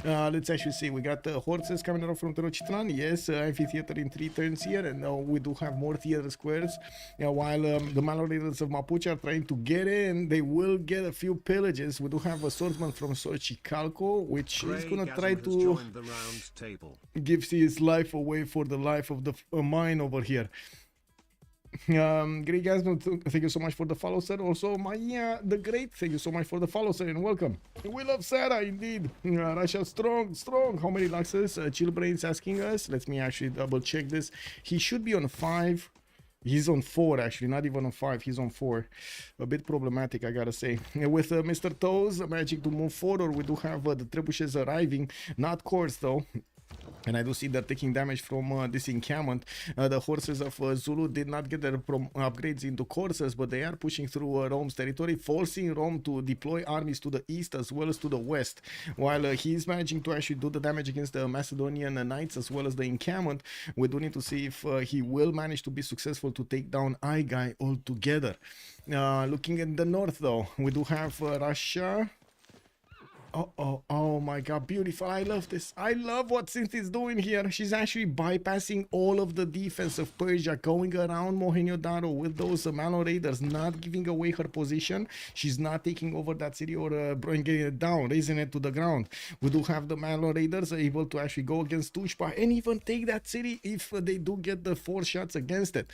Let's actually see, we got horses coming out from Tenochtitlan. Yes, amphitheater in 3 turns here, and we do have more theater squares. While the Mallorators of Mapuche are trying to get in, they will get a few pillages. We do have a swordsman from Xochicalco, which is gonna try to give his life away for the life of the mine over here. Great guys, thank you so much for the follow, sir. Also, Maya the Great, thank you so much for the follow, sir, and welcome. We love Sarah, indeed. Russia strong. How many laxes? Chillbrain's asking us. Let me actually double check this. He should be on 5. He's on 4, actually, not even on 5. He's on 4. A bit problematic, I gotta say. With Mr. Toes managing to move forward, we do have the trebuchets arriving. Not course, though. And I do see they're taking damage from this encampment. The horses of Zulu did not get their upgrades into coursers, but they are pushing through Rome's territory, forcing Rome to deploy armies to the east as well as to the west. While he's managing to actually do the damage against the Macedonian knights as well as the encampment, we do need to see if he will manage to be successful to take down Aigai altogether. Looking at the north, though, we do have Russia. Oh my god, beautiful. I love this. I love what Synth is doing here. She's actually bypassing all of the defense of Persia, going around Mohenjo-Daro with those Malo Raiders, not giving away her position. She's not taking over that city or bringing it down, raising it to the ground. We do have the Malo Raiders able to actually go against Tushpa and even take that city if they do get the 4 shots against it.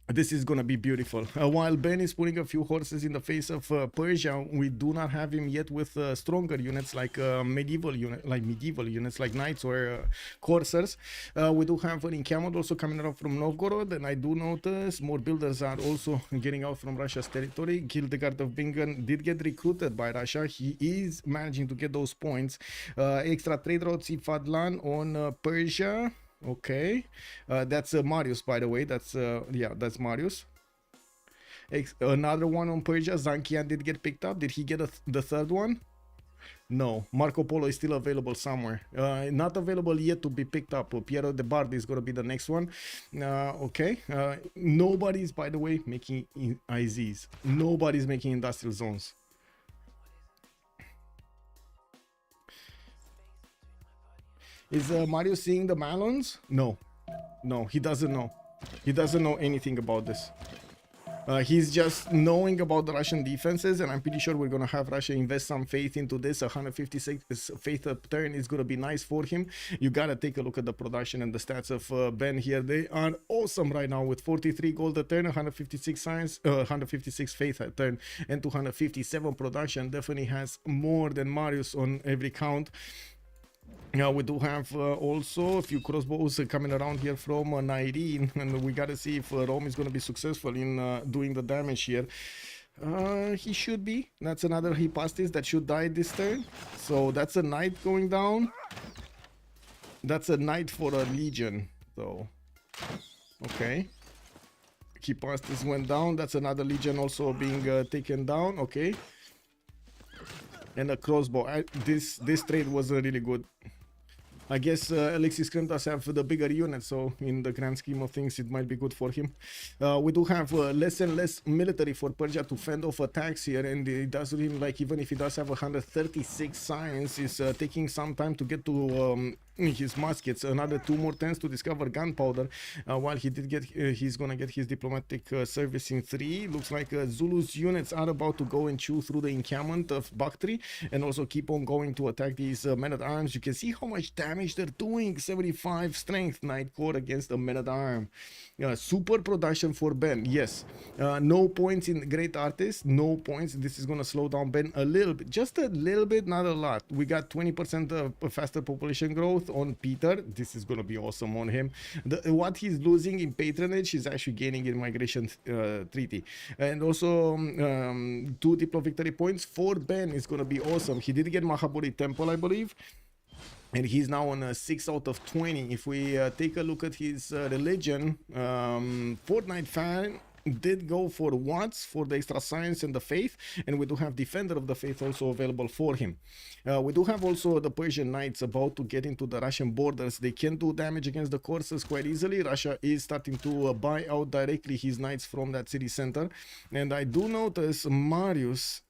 This is gonna be beautiful. While Ben is putting a few horses in the face of Persia, we do not have him yet with stronger units like medieval units like knights or coursers. We do have an encampment also coming out from Novgorod, and I do notice more builders are also getting out from Russia's territory. Hildegard of Bingen did get recruited by Russia. He is managing to get those points. Extra trade routes Fadlan on Persia. Okay, that's Marius, by the way. That's that's Marius. Another one on Persia. Zankian did get picked up. Did he get the 3rd one? No, Marco Polo is still available somewhere. Not available yet to be picked up. Piero de Bardi is going to be the next one. Okay, nobody's, by the way, making IZs. Nobody's making industrial zones. Is Mario seeing the Malons? No, he doesn't know. He doesn't know anything about this. He's just knowing about the Russian defenses, and I'm pretty sure we're gonna have Russia invest some faith into this. 156 faith turn is gonna be nice for him. You gotta take a look at the production and the stats of Ben here. They are awesome right now with 43 gold a turn, 156 science, 156 faith a turn, and 257 production. Definitely has more than Marius on every count. We do have also a few crossbows coming around here from Nairine, and we gotta see if Rome is gonna be successful in doing the damage here. He should be. That's another Hypastis that should die this turn. So that's a knight going down. That's a knight for a legion, though. Okay. Hypastis went down. That's another legion also being taken down. Okay. And a crossbow. This trade was really good. I guess Alexis Krim does have the bigger unit, so in the grand scheme of things, it might be good for him. We do have less and less military for Persia to fend off attacks here, and it does seem like even if he does have 136 science, it's taking some time to get to his muskets. Another 2 more turns to discover gunpowder. While he did get, he's gonna get his diplomatic service in 3. Looks like Zulu's units are about to go and chew through the encampment of Bactri, and also keep on going to attack these men-at-arms. You can see how much damage they're doing. 75 strength Knight Core against a men-at-arm. Super production for Ben. Yes. No points in Great Artist. No points. This is gonna slow down Ben a little bit, just a little bit, not a lot. We got 20% faster population growth on Peter. This is gonna be awesome on him. What he's losing in patronage is actually gaining in migration treaty, and also 2 Diplo victory points for Ben is gonna be awesome. He did get Mahaburi Temple, I believe. and he's now on a 6 out of 20. If we take a look at his religion, Fortnite fan did go for Watts for the extra science and the faith, and we do have Defender of the Faith also available for him. We do have also the Persian Knights about to get into the Russian borders. They can do damage against the courses quite easily. Russia is starting to buy out directly his knights from that city center, and I do notice Marius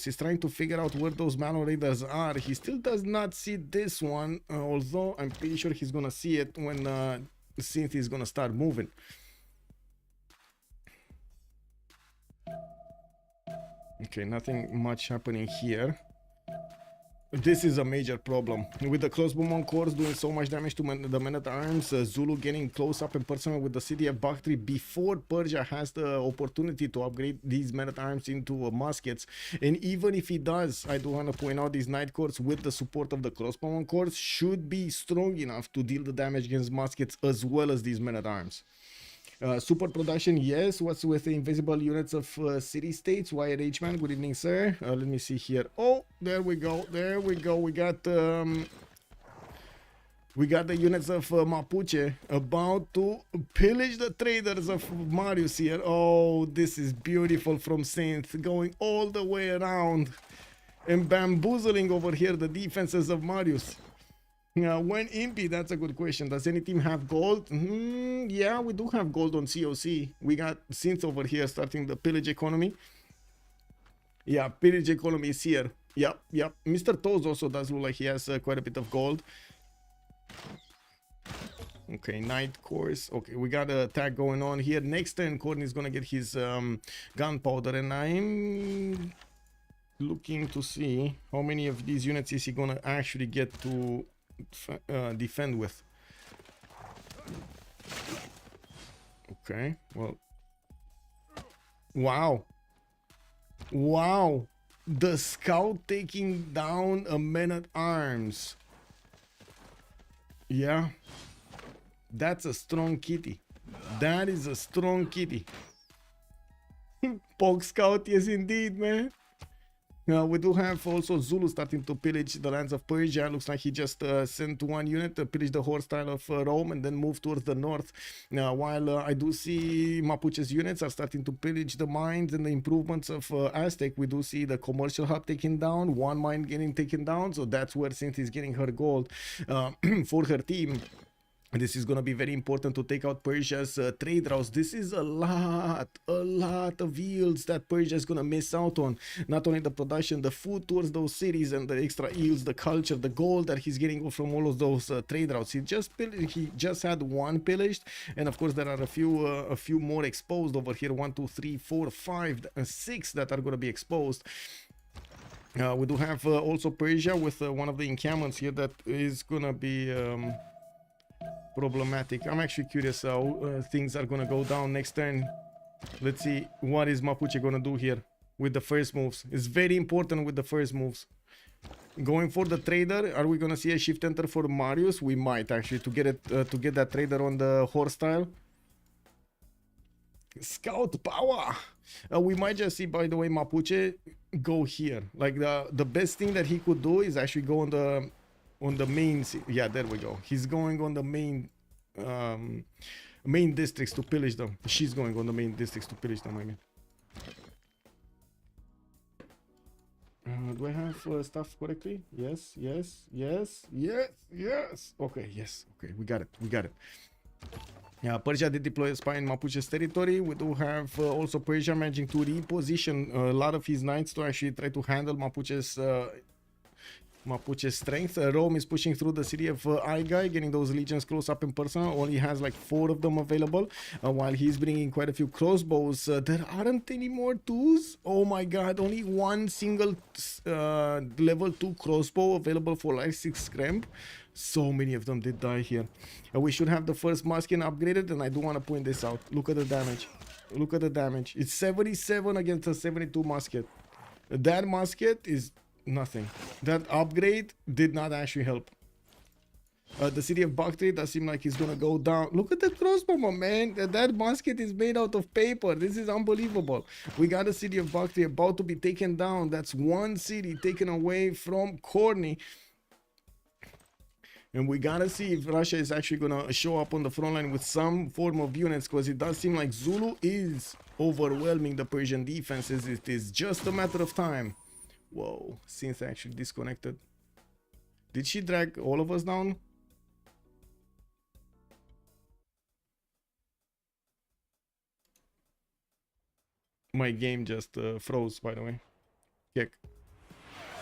is trying to figure out where those Mallow Raiders are. He still does not see this one, although I'm pretty sure he's gonna see it when Synth is gonna start moving. Okay, nothing much happening here. This is a major problem. With the crossbowman cores doing so much damage to the men-at-arms, Zulu getting close up and personal with the city of Bakhtri before Persia has the opportunity to upgrade these men-at-arms into muskets. And even if he does, I do want to point out these Knight cores with the support of the crossbowman cores should be strong enough to deal the damage against muskets as well as these men-at-arms. Support production, yes. What's with the invisible units of city-states? Why H-Man? Good evening, sir. Let me see here. Oh, there we go. There we go. We got the units of Mapuche about to pillage the traders of Marius here. Oh, this is beautiful from Synth. Going all the way around and bamboozling over here the defenses of Marius. When Impy, that's a good question. Does any team have gold? Yeah, we do have gold on COC. We got Synth over here starting the pillage economy. Yeah, pillage economy is here. Yep. Mr. Toes also does look like he has quite a bit of gold. Okay, Knight course. Okay, we got a tag going on here. Next turn, Courtney is gonna get his gunpowder, and I'm looking to see how many of these units is he gonna actually get to defend with. Okay, well, wow, the scout taking down a man-at-arms. Yeah, that's a strong kitty. That is a strong kitty. Pog scout, yes indeed, man. We do have also Zulu starting to pillage the lands of Persia. Looks like he just sent one unit to pillage the horse style of Rome and then move towards the north. While I do see Mapuche's units are starting to pillage the mines and the improvements of Aztec, we do see the commercial hub taken down, one mine getting taken down. So that's where Synth is getting her gold for her team. This is going to be very important to take out Persia's trade routes. This is a lot of yields that Persia is going to miss out on. Not only the production, the food towards those cities and the extra yields, the culture, the gold that he's getting from all of those trade routes. He just had one pillaged, and of course there are a few more exposed over here. 1, 2, 3, 4, 5, 6 that are going to be exposed. We do have also Persia with one of the encampments here that is going to be problematic. I'm actually curious how things are gonna go down next turn. Let's see what is Mapuche gonna do here with the first moves. It's very important with the first moves. Going for the trader. Are we gonna see a shift enter for Marius? We might actually to get it to get that trader on the horse style. Scout power. We might just see, by the way, Mapuche go here. Like the best thing that he could do is actually go on the main, yeah, there we go. He's going on the main districts to pillage them. She's going on the main districts to pillage them, I mean. Do I have stuff correctly? Yes. Okay, yes. Okay, we got it. Yeah, Persia did deploy a spy in Mapuche's territory. We do have also Persia managing to reposition a lot of his knights to actually try to handle Mapuche's strength. Rome is pushing through the city of Aigai, getting those legions close up and personal. Only has like 4 of them available, while he's bringing quite a few crossbows. There aren't any more 2s. Oh my god, only one single level 2 crossbow available for like 6 scramp. So many of them did die here. We should have the first musket upgraded, and I do want to point this out. Look at the damage. It's 77 against a 72 musket. That musket is nothing. That upgrade did not actually help. The city of Bakhtri does seem like it's gonna go down. Look at the crossbow, my man. That musket is made out of paper. This is unbelievable. We got the city of Bakhtri about to be taken down. That's one city taken away from Corny. And we gotta see if Russia is actually gonna show up on the front line with some form of units, because it does seem like Zulu is overwhelming the Persian defenses. It is just a matter of time. Whoa, Synth actually disconnected. Did she drag all of us down? My game just froze, by the way. Kick.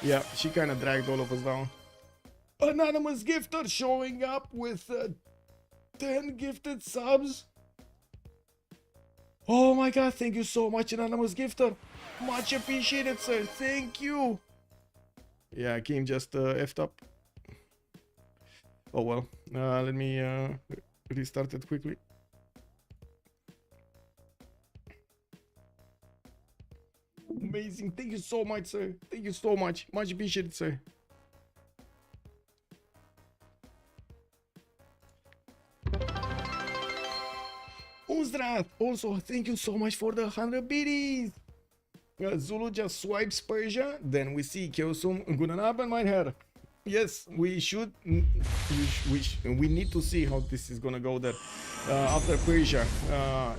Yeah, she kind of dragged all of us down. Anonymous gifter showing up with 10 gifted subs. Oh my god, thank you so much, Anonymous gifter. Much appreciated, sir. Thank you. Yeah, game just effed up. Oh well. Let me restart it quickly. Amazing. Thank you so much, sir. Thank you so much. Much appreciated, sir. Uzdrath, also thank you so much for the 100 biddies. Zulu just swipes Persia, then we see Kyosum Gunanab and Meinher. Yes, we should. We need to see how this is gonna go there after Persia.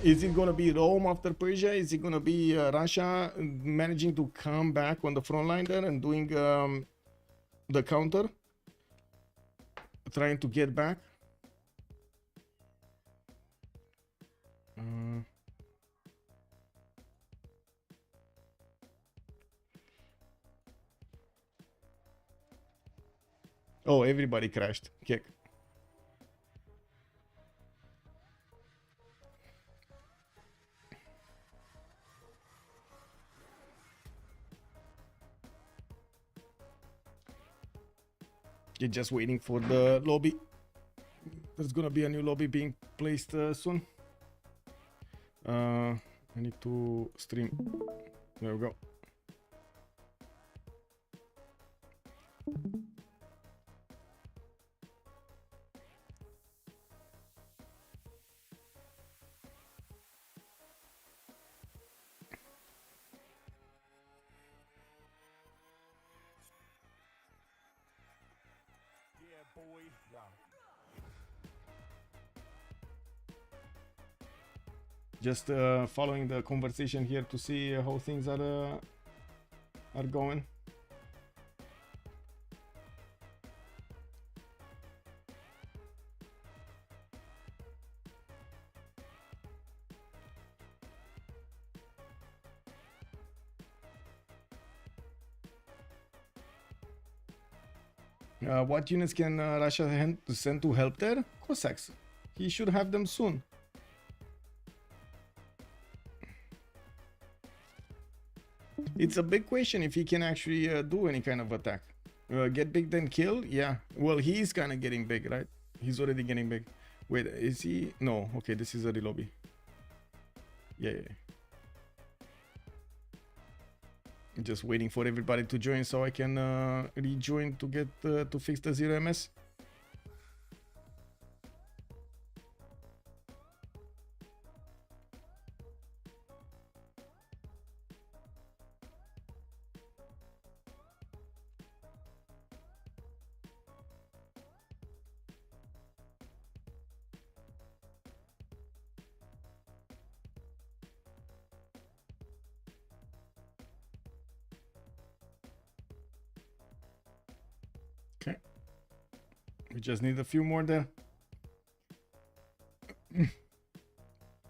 Is it gonna be Rome after Persia? Is it gonna be Russia managing to come back on the front line there and doing the counter, trying to get back? Oh, everybody crashed. Kick. You're just waiting for the lobby. There's gonna be a new lobby being placed soon. I need to stream. There we go. Just following the conversation here to see how things are going. What units can Russia send to help there? Cossacks. He should have them soon. It's a big question if he can actually do any kind of attack. Get big then kill? Yeah. Well, he's kind of getting big, right? He's already getting big. Wait, is he? No. Okay, this is a lobby. Yeah. Just waiting for everybody to join so I can rejoin to get to fix the 0 MS. Okay, we just need a few more there.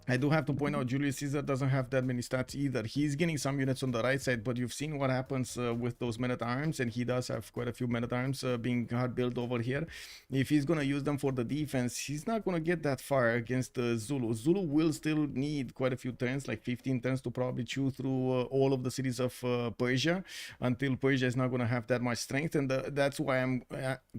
I do have to point out Julius Caesar doesn't have that many stats either. He's getting some units on the right side, but you've seen what happens with those men-at-arms, and he does have quite a few men-at-arms being hard built over here. If he's gonna use them for the defense, he's not gonna get that far against Zulu. Zulu will still need quite a few turns, like 15 turns, to probably chew through all of the cities of Persia, until Persia is not gonna have that much strength, and that's why I'm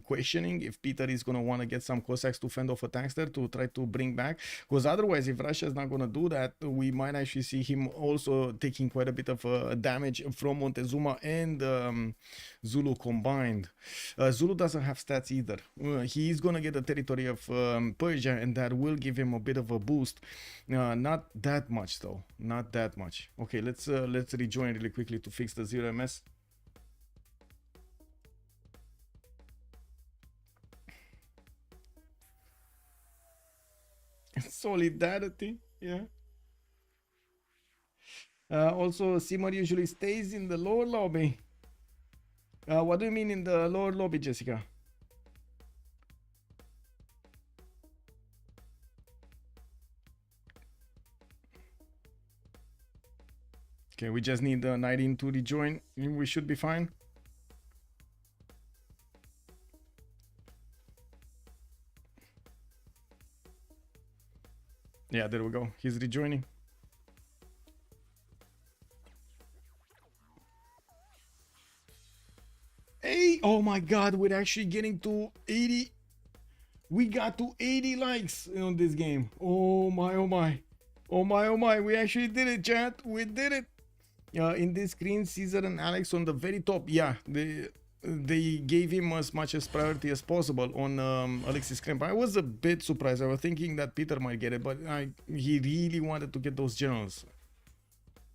questioning if Peter is gonna want to get some Cossacks to fend off attacks there to try to bring back, because otherwise, if Russia is not going to do that, we might actually see him also taking quite a bit of damage from Montezuma and Zulu combined. Zulu doesn't have stats either. He's going to get the territory of Persia, and that will give him a bit of a boost. Not that much though, not that much. Okay, let's rejoin really quickly to fix the 0 MS. Solidarity, yeah. Also, Simmer usually stays in the lower lobby. What do you mean in the lower lobby, Jessica? Okay, we just need 19 to rejoin. We should be fine. Yeah, there we go. He's rejoining. Hey, oh my God, we're actually getting to 80. We got to 80 likes on this game. Oh my, oh my. Oh my, oh my. We actually did it, chat. We did it. In this screen, Caesar and Alex on the very top. Yeah, they gave him as much as priority as possible on Alexis Kremp. I was a bit surprised. I was thinking that Peter might get it, but he really wanted to get those generals.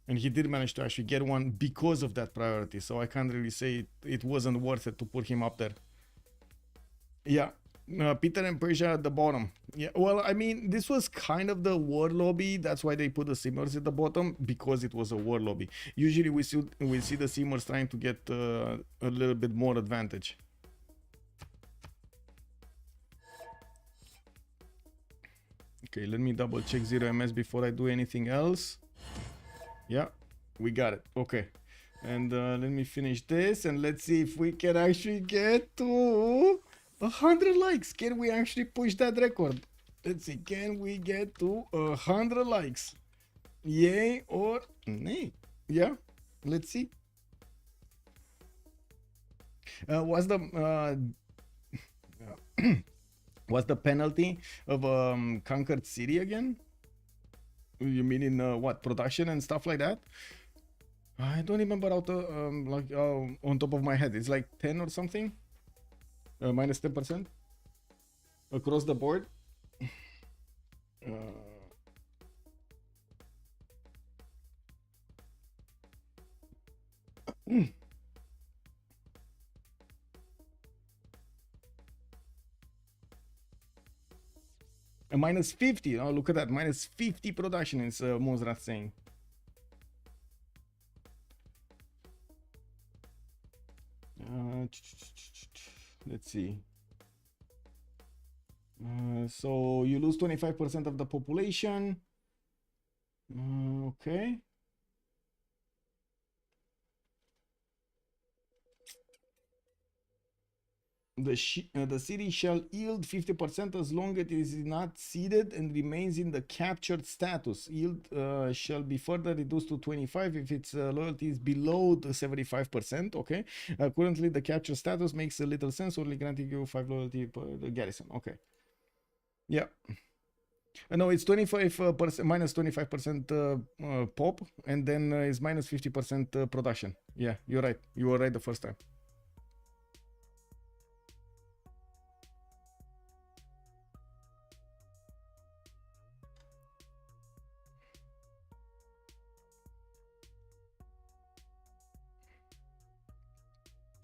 And he did manage to actually get one because of that priority. So I can't really say it wasn't worth it to put him up there. Yeah. Peter and Persia at the bottom. Yeah, well, I mean, this was kind of the war lobby. That's why they put the Simmers at the bottom, because it was a war lobby. Usually we see the Simmers trying to get a little bit more advantage. Okay, let me double check 0ms before I do anything else. Yeah, we got it. Okay, and let me finish this and let's see if we can actually get to 100 likes. Can we actually push that record? Let's see, can we get to 100 likes? Yay or nay? Yeah, let's see. What's the penalty of conquered city again? You mean in what, production and stuff like that? I don't remember how to on top of my head. It's like 10 or something. Minus 10% across the board. Minus 50. Oh, look at that. Minus 50 production is Mozart saying. Let's see. So you lose 25% of the population. Okay. The city shall yield 50% as long as it is not ceded and remains in the captured status. Yield shall be further reduced to 25 if its loyalty is below the 75%. Okay. Currently, the captured status makes a little sense, only granting you 5 loyalty per the garrison. Okay. Yeah. No, it's 25% minus 25% pop, and then it's minus 50% production. Yeah, you're right. You were right the first time.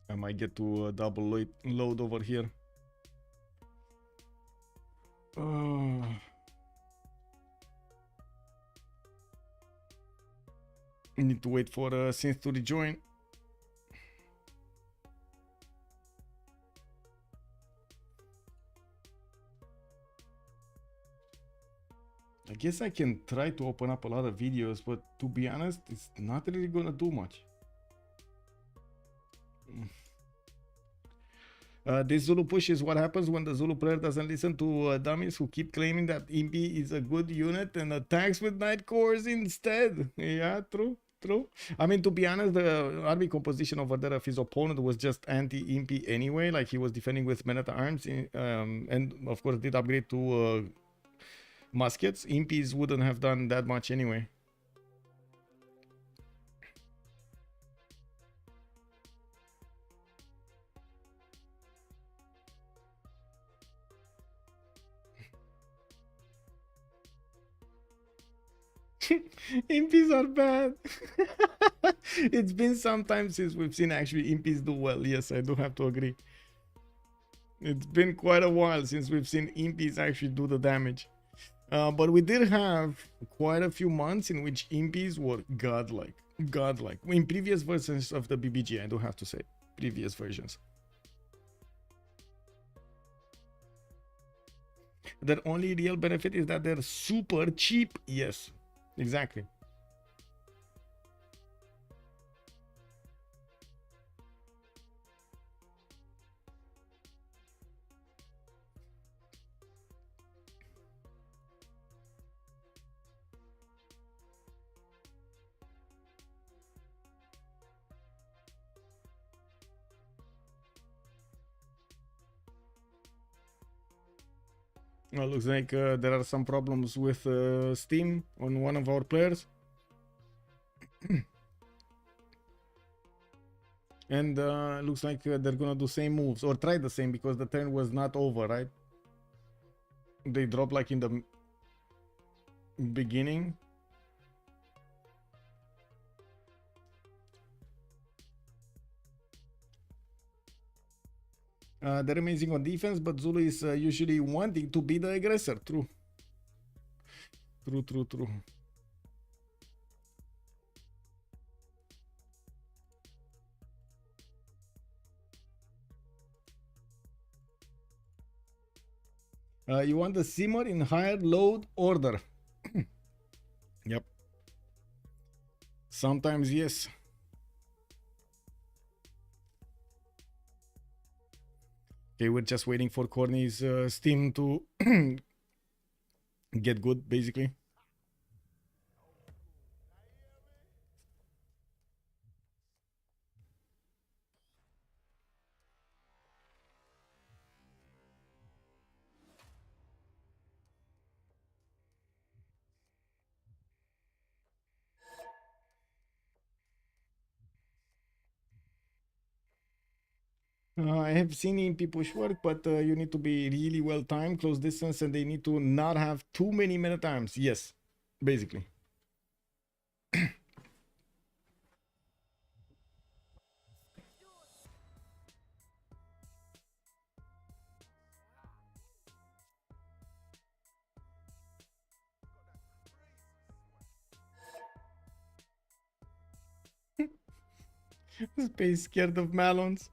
I might get to double load over here. I need to wait for Synth to rejoin. I guess I can try to open up a lot of videos, but to be honest, it's not really gonna do much. This Zulu push is what happens when the Zulu player doesn't listen to dummies who keep claiming that Impi is a good unit and attacks with Night Cores instead. Yeah, true, true. I mean, to be honest, the army composition over there of his opponent was just anti-Impi anyway. Like, he was defending with men at arms and of course did upgrade to muskets. Impis wouldn't have done that much anyway. Impis are bad. It's been some time since we've seen actually Impis do well. Yes, I do have to agree. It's been quite a while since we've seen Impis actually do the damage. But we did have quite a few months in which impies were godlike. Godlike. In previous versions of the BBG, I do have to say. Previous versions. Their only real benefit is that they're super cheap. Yes, exactly. Looks like there are some problems with Steam on one of our players. And looks like they're gonna do same moves or try the same because the turn was not over, right? They drop like in the beginning. They're amazing on defense, but Zulu is usually wanting to be the aggressor. True. True, true, true. You want the simmer in higher load order. Yep. Sometimes, yes. Okay, we're just waiting for Corny's Steam to get good, basically. I have seen Impy push work, but you need to be really well timed, close distance, and they need to not have too many minute times. Yes, basically. Space scared of Malons.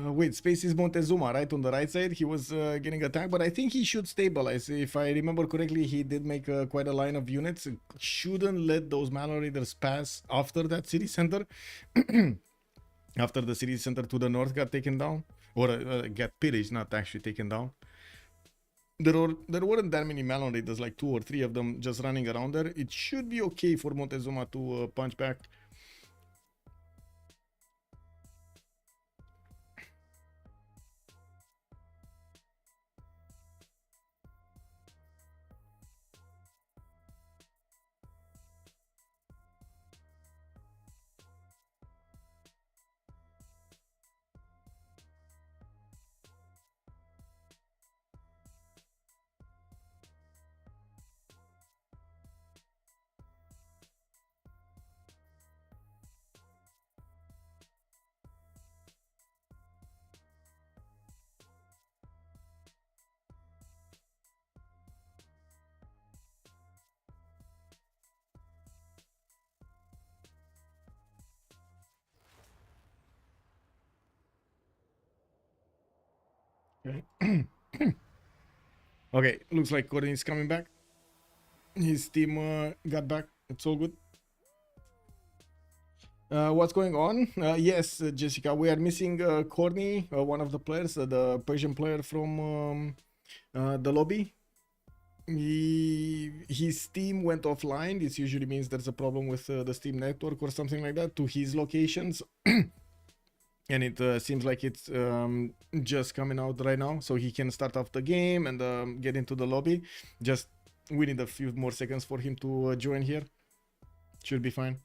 Wait, Space is Montezuma, right? On the right side, he was getting attacked, but I think he should stabilize. If I remember correctly, he did make quite a line of units. Shouldn't let those Malon Raiders pass after that city center. After the city center to the north got taken down. Or got pillaged, not actually taken down. There weren't that many Malon Raiders, like 2 or 3 of them just running around there. It should be okay for Montezuma to punch back. Okay. Okay, looks like Corin is coming back. His team got back. It's all good. What's going on? Yes, Jessica, we are missing Corny, one of the players, the Persian player from the lobby. His Steam went offline. This usually means there's a problem with the Steam network or something like that to his locations. And it seems like it's just coming out right now, so he can start off the game and get into the lobby. Just we need a few more seconds for him to join here. Should be fine.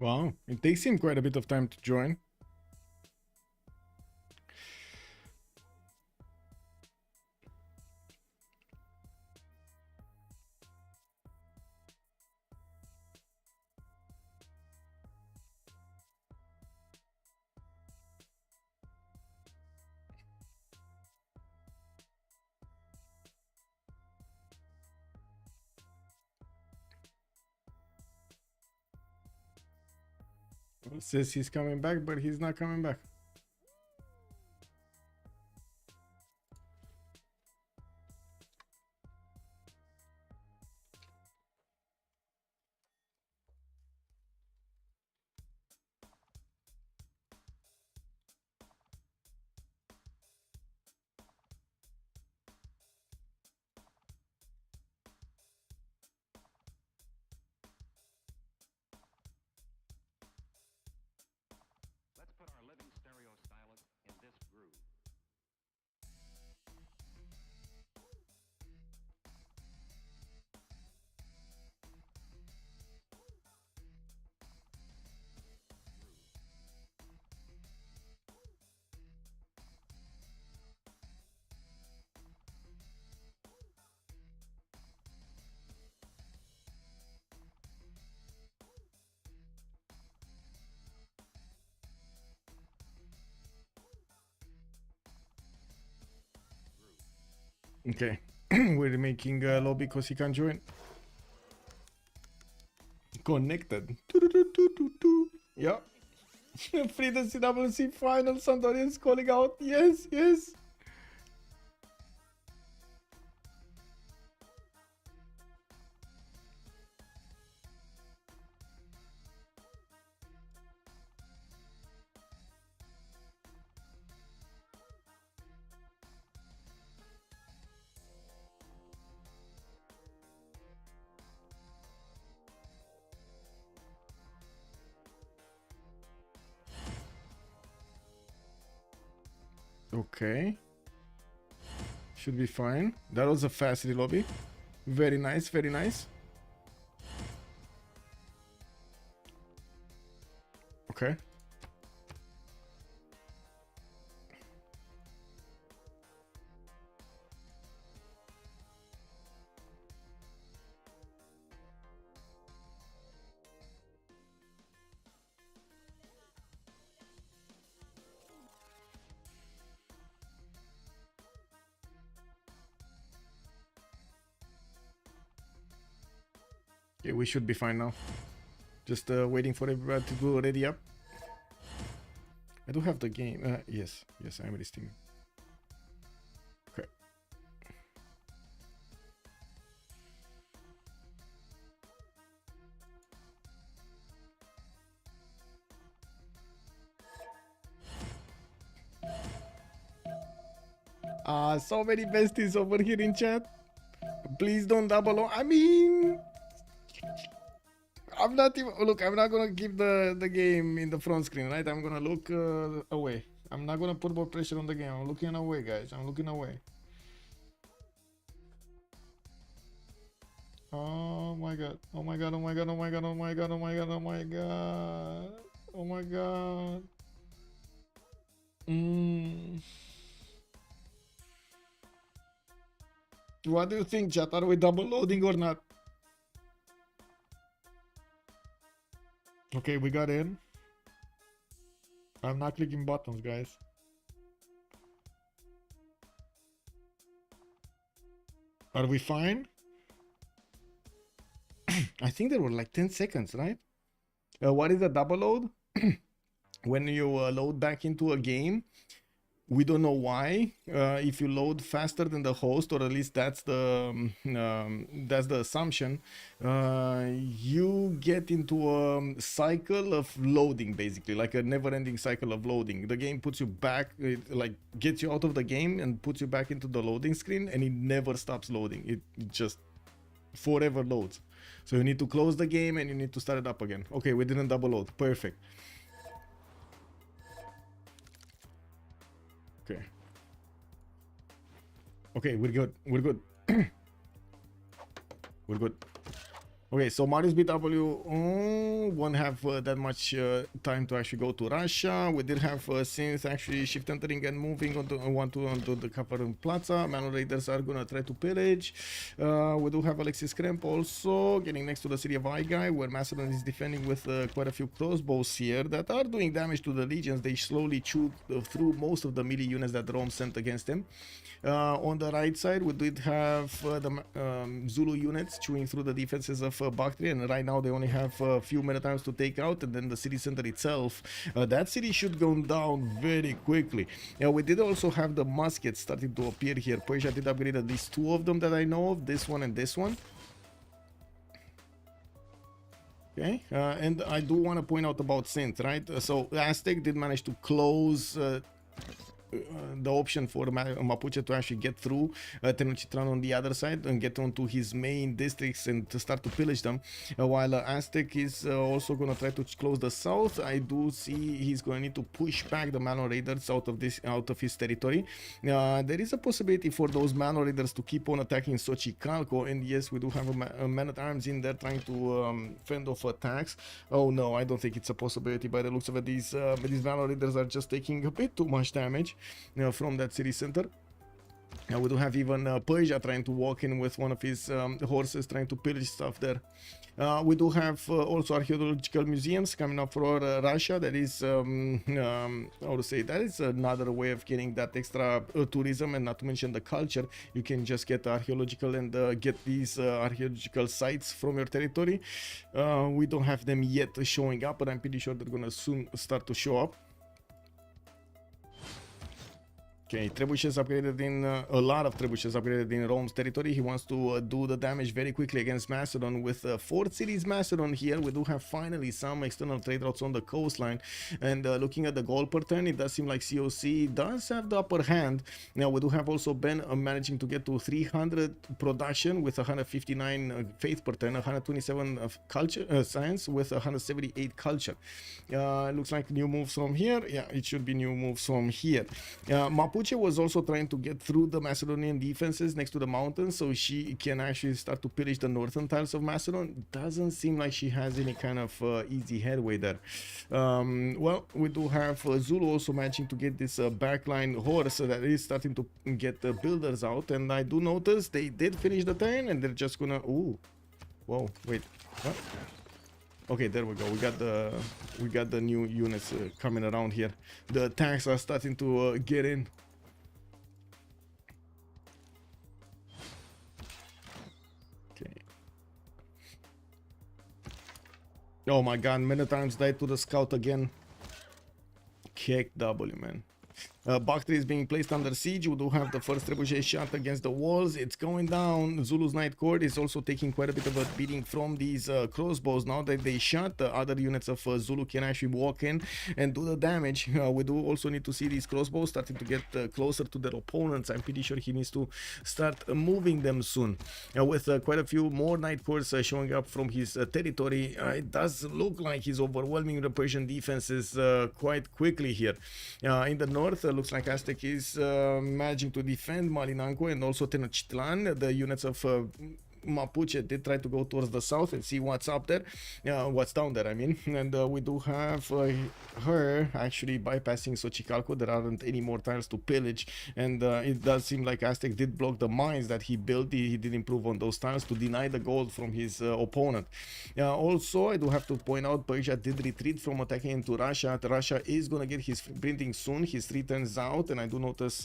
Wow, it takes him quite a bit of time to join. It says he's coming back, but he's not coming back. Let's put our living stereo stylus in this groove. Okay, we're making a lobby because he can't join. Connected. Yeah. Free the CWC final. Santorini is calling out. Yes, yes. Okay. Should be fine. That was a fast lobby. Very nice, very nice. Okay. Okay, we should be fine now. Just waiting for everybody to go ready up. I do have the game. Yes, yes, I'm listing. Okay. So many besties over here in chat. Please don't double on. I mean, I'm not even. Look, I'm not gonna keep the game in the front screen, right? I'm gonna look away. I'm not gonna put more pressure on the game. I'm looking away, guys. I'm looking away. Oh my god. Oh my god. Oh my god. Oh my god. Oh my god. Oh my god. Oh my god. Oh my god. What do you think, chat? Are we double loading or not? Okay, we got in. I'm not clicking buttons, guys. Are we fine? I think there were like 10 seconds, right? What is a double load? When you load back into a game, we don't know why. If you load faster than the host, or at least that's the assumption, you get into a cycle of loading, basically, like a never-ending cycle of loading. The game puts you back, it like gets you out of the game and puts you back into the loading screen, and it never stops loading. It just forever loads. So you need to close the game and you need to start it up again. Okay, we didn't double load. Perfect. Okay. Okay, we're good. We're good. We're good. Okay, so Marius BW won't have that much time to actually go to Russia. We did have since actually shift entering and moving onto the Kaparin Plaza. Manor Raiders are gonna try to pillage. We do have Alexis Kremp also getting next to the city of Aigai, where Macedon is defending with quite a few crossbows here that are doing damage to the legions. They slowly chew through most of the melee units that Rome sent against them. On the right side, we did have the Zulu units chewing through the defenses of Bactria, and right now they only have a few times to take out, and then the city center itself. That city should go down very quickly. We did also have the muskets starting to appear here. Persia did upgrade at least two of them that I know of, this one and this one. Okay, and I do want to point out about Synth, right? So Aztec did manage to close the option for Mapuche to actually get through Tenochtitlan on the other side and get onto his main districts and to start to pillage them, while Aztec is also going to try to close the south. I do see he's going to need to push back the Manor Raiders out of his territory. There is a possibility for those Manor Raiders to keep on attacking Xochicalco, and yes, we do have a man-at-arms in there trying to fend off attacks. Oh no, I don't think it's a possibility. By the looks of it, these Manor Raiders are just taking a bit too much damage from that city center. We do have even Persia trying to walk in with one of his horses, trying to pillage stuff there. We do have also archaeological museums coming up for Russia. That is, how to say, that is another way of getting that extra tourism, and not to mention the culture. You can just get archaeological and get these archaeological sites from your territory. We don't have them yet showing up, but I'm pretty sure they're gonna soon start to show up. Okay, trebuchets upgraded in a lot of trebuchets upgraded in Rome's territory. He wants to do the damage very quickly against Macedon. With 4th cities Macedon here, we do have finally some external trade routes on the coastline. And looking at the goal per turn, it does seem like COC does have the upper hand. Now we do have also Ben managing to get to 300 production with 159 faith per turn, 127 of culture science with 178 culture. Looks like new moves from here. Yeah, it should be new moves from here. Mapuche was also trying to get through the Macedonian defenses next to the mountains, so she can actually start to pillage the northern tiles of Macedon. Doesn't seem like she has any kind of easy headway there. Well, we do have Zulu also managing to get this backline horse that is starting to get the builders out, and I do notice they did finish the turn, and they're just gonna... Ooh, whoa, wait, what? Okay, there we go. We got the new units coming around here. The tanks are starting to get in. Okay. Oh my god, many times died to the scout again. Kick W, man. Bactria is being placed under siege. We do have the first trebuchet shot against the walls. It's going down. Zulu's Knight Court is also taking quite a bit of a beating from these crossbows. Now that they shot, the other units of Zulu can actually walk in and do the damage. We do also need to see these crossbows starting to get closer to their opponents. I'm pretty sure he needs to start moving them soon. With quite a few more Knight Courts showing up from his territory, it does look like he's overwhelming the Persian defenses quite quickly here. In the north, looks like Aztec is managing to defend Malinanco and also Tenochtitlan. The units of Mapuche did try to go towards the south and see what's up there, what's down there, I mean. And we do have her actually bypassing Xochicalco. There aren't any more tiles to pillage, and it does seem like Aztec did block the mines that he built. He did improve on those tiles to deny the gold from his opponent. Also, I do have to point out Persia did retreat from attacking into Russia. Russia is gonna get his printing soon. His 3 turns out, and I do notice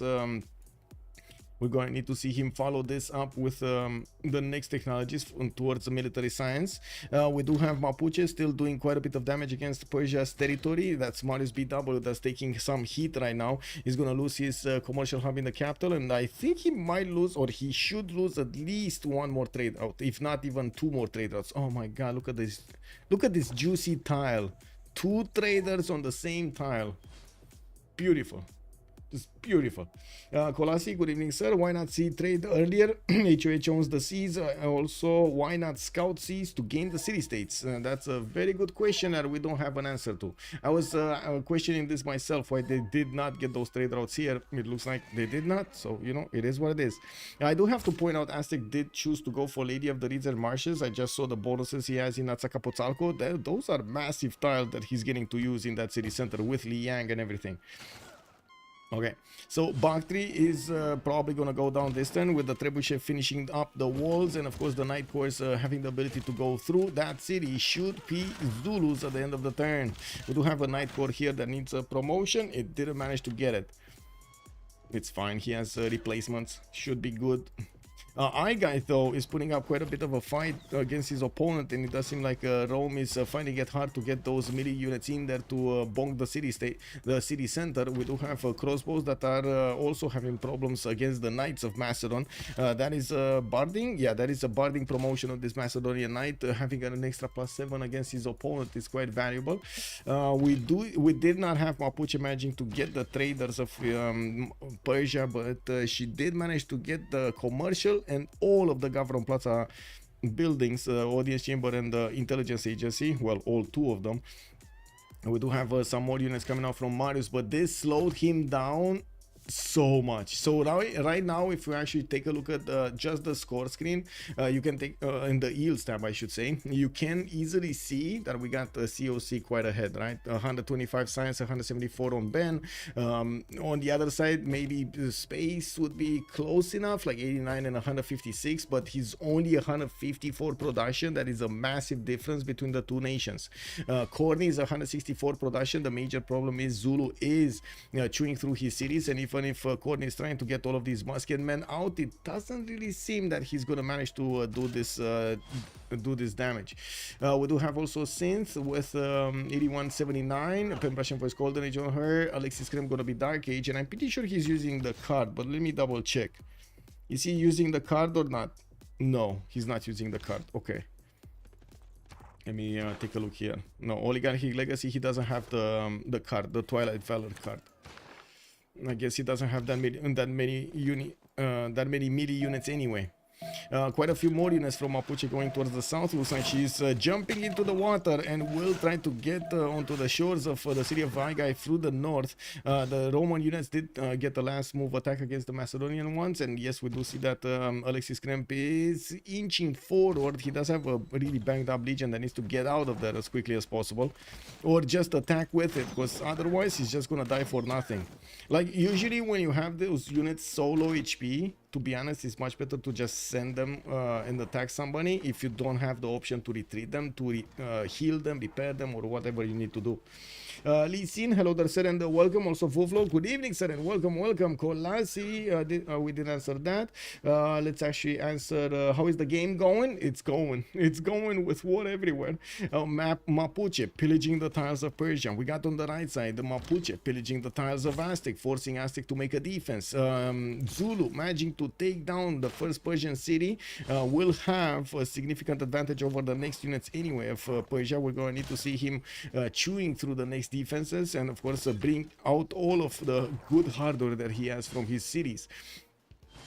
we're going to need to see him follow this up with the next technologies towards the military science. We do have Mapuche still doing quite a bit of damage against Persia's territory. That's Marius BW that's taking some heat right now. He's going to lose his commercial hub in the capital, and I think he might lose, or he should lose, at least 1 more trade route, if not even 2 more trade routes. Oh my god, look at this. Look at this juicy tile. 2 traders on the same tile. Beautiful. It's beautiful. Kolasi, good evening, sir. Why not see trade earlier? HOH owns the seas. Also, why not scout seas to gain the city states? That's a very good question that we don't have an answer to. I was questioning this myself, why they did not get those trade routes here. It looks like they did not. So, you know, it is what it is. I do have to point out, Aztec did choose to go for Lady of the Reeds and Marshes. I just saw the bonuses he has in Atsakapotzalco. Those are massive tiles that he's getting to use in that city center with Liang and everything. Okay, so Bakhtri is probably going to go down this turn with the Trebuchet finishing up the walls, and of course the Night Corps having the ability to go through that city. Should be Zulus at the end of the turn. We do have a Night Corps here that needs a promotion. It didn't manage to get it. It's fine, he has replacements, should be good. Guy though is putting up quite a bit of a fight against his opponent, and it does seem like Rome is finding it hard to get those melee units in there to bonk the city center. We do have crossbows that are also having problems against the Knights of Macedon. That is barding, yeah, that is a barding promotion of this Macedonian knight. Having an extra +7 against his opponent is quite valuable. We did not have Mapuche managing to get the traders of Persia, but she did manage to get the commercial and all of the Gavron Plaza buildings, audience chamber and the intelligence agency, well, all two of them. We do have some more units coming out from Marius, but this slowed him down so much. So right now, if you actually take a look at just the score screen, you can take in the yields tab, I should say, you can easily see that we got the COC quite ahead, right? 125 science, 174 on Ben. On the other side, maybe space would be close enough, like 89 and 156, but he's only 154 production. That is a massive difference between the two nations. Corny is 164 production. The major problem is Zulu is chewing through his cities, and even if Courtney is trying to get all of these musket men out, it doesn't really seem that he's gonna manage to do this damage. We do have also Synth with 8179, Pembrasian Voice Golden Age on her, Alexis Krem gonna be Dark Age, and I'm pretty sure he's using the card, but let me double check. Is he using the card or not? No, he's not using the card. Okay. Let me take a look here. No, Oligarchic Legacy, he doesn't have the card, the Twilight Valor card. I guess he doesn't have that many melee units anyway. Quite a few more units from Mapuche going towards the south. Looks like she's jumping into the water and will try to get onto the shores of the city of Vaigai through the north. The Roman units did get the last move attack against the Macedonian ones, and yes, we do see that Alexis Kremp is inching forward. He does have a really banged up legion that needs to get out of there as quickly as possible, or just attack with it, because otherwise he's just gonna die for nothing. Like usually when you have those units so low HP, to be honest, it's much better to just send them and attack somebody if you don't have the option to retreat them, to heal them, repair them, or whatever you need to do. Lee Sin, hello there, sir, and welcome. Also, Vuvlo, good evening, sir, and welcome. Kolasi, we did answer that. Let's actually answer how is the game going? It's going with war everywhere. Mapuche pillaging the tiles of Persia. We got on the right side the Mapuche pillaging the tiles of Aztec, forcing Aztec to make a defense. Zulu managing to take down the first Persian city, will have a significant advantage over the next units anyway of Persia. We're going to need to see him chewing through the next defenses, and of course bring out all of the good hardware that he has from his cities.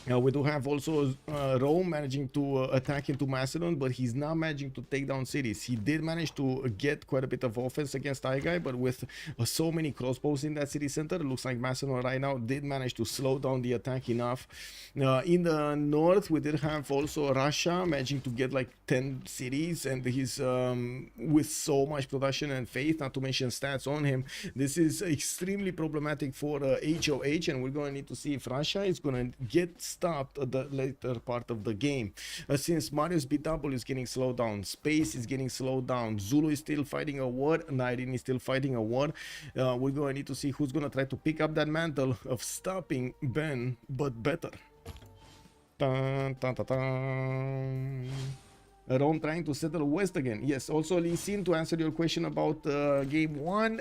We do have also Rome managing to attack into Macedon, but he's not managing to take down cities. He did manage to get quite a bit of offense against Aigai, but with so many crossbows in that city center, it looks like Macedon right now did manage to slow down the attack enough. In the north, we did have also Russia managing to get like 10 cities, and he's with so much production and faith, not to mention stats on him. This is extremely problematic for HOH, and we're going to need to see if Russia is going to get stopped at the later part of the game. Since Marius BW is getting slowed down, Space is getting slowed down, Zulu is still fighting a war, Nairin is still fighting a war, we're going to need to see who's going to try to pick up that mantle of stopping Ben, but better. Dun, dun, dun, dun. Rome trying to settle west again. Yes, also Lee Sin, to answer your question about game 1,